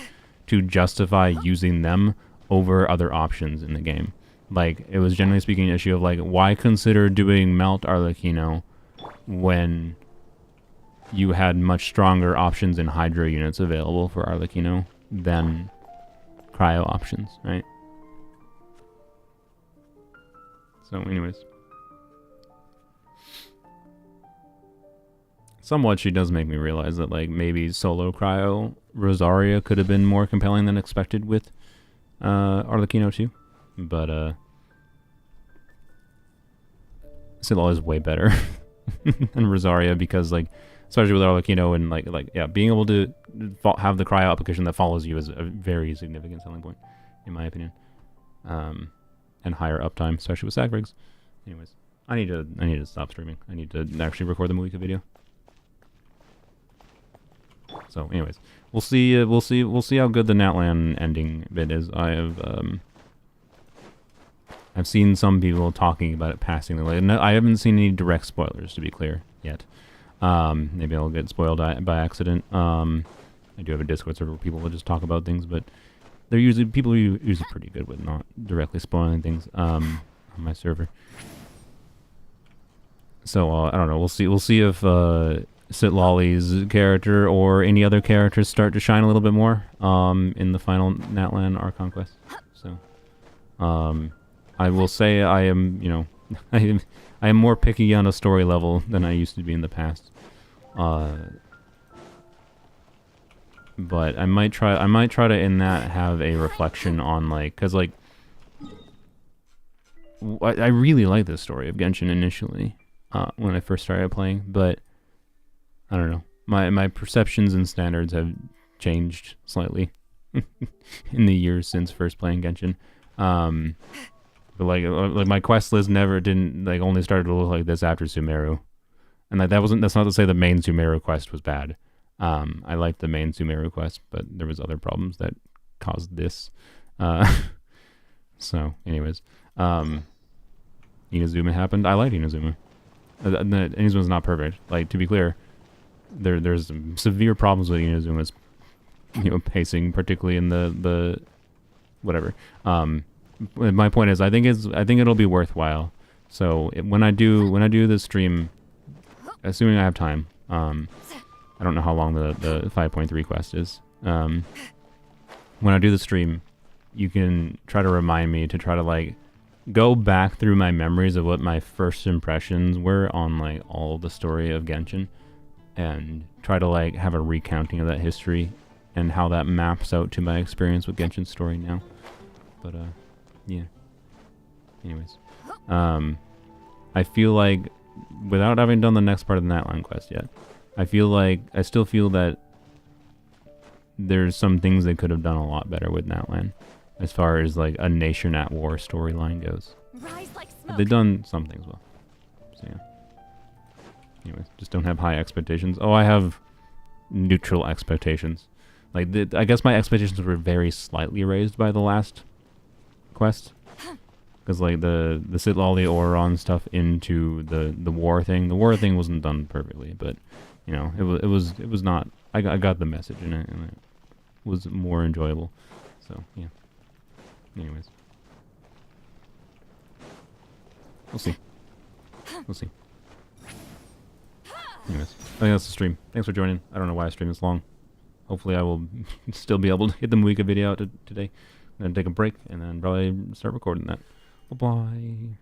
to justify using them over other options in the game. Like, it was generally speaking an issue of, like, why consider doing Melt Arlecchino when you had much stronger options in Hydro units available for Arlecchino than Cryo options, right? So, anyways. Somewhat, she does make me realize that, like, maybe solo Cryo Rosaria could have been more compelling than expected with Arlecchino 2. But, Citlali is way better than Rosaria because, like, especially with Arlecchino and, like, yeah, being able to have the Cryo application that follows you is a very significant selling point, in my opinion. And higher uptime, especially with Sacrifics. Anyways, I need to stop streaming. I need to actually record the Moika video. So, anyways, we'll see how good the Natlan ending bit is. I've seen some people talking about it passingly. No, I haven't seen any direct spoilers, to be clear, yet. Maybe I'll get spoiled by accident. I do have a Discord server where people will just talk about things, but people are usually pretty good with not directly spoiling things on my server. So I don't know. We'll see if Citlali's character or any other characters start to shine a little bit more in the final Natlan Archon quest. So I will say I am, you know, I am more picky on a story level than I used to be in the past. But I might try to in that have a reflection on, like, cause like I really like this story of Genshin initially when I first started playing, but I don't know, my perceptions and standards have changed slightly in the years since first playing Genshin. But like my quest list only started to look like this after Sumeru, and like that's not to say the main Sumeru quest was bad. I liked the main Sumeru quest, but there was other problems that caused this. So, anyways, Inazuma happened. I liked Inazuma. Inazuma's not perfect. Like, to be clear, there's some severe problems with Inazuma's, pacing, particularly in the whatever. My point is, I think it'll be worthwhile. So when I do the stream, assuming I have time, I don't know how long the 5.3 quest is. When I do the stream, you can try to remind me to try to, like, go back through my memories of what my first impressions were on, like, all the story of Genshin, and try to, like, have a recounting of that history and how that maps out to my experience with Genshin's story now. But yeah. Anyways, I feel like, without having done the next part of the Natlan quest yet, I still feel that there's some things they could have done a lot better with Natlan, as far as, like, a nation at war storyline goes. Rise like smoke. They've done some things well. So yeah. Anyways, just don't have high expectations. Oh, I have neutral expectations. Like, I guess my expectations were very slightly raised by the last quest, because, like, the Citlali Oron stuff into the war thing. The war thing wasn't done perfectly, but it was not. I got the message in it, and it was more enjoyable. So yeah. Anyways, we'll see. Anyways, I think that's the stream. Thanks for joining. I don't know why I streamed this long. Hopefully I will still be able to get the Moika video out today. I'm going to take a break and then probably start recording that. Bye-bye.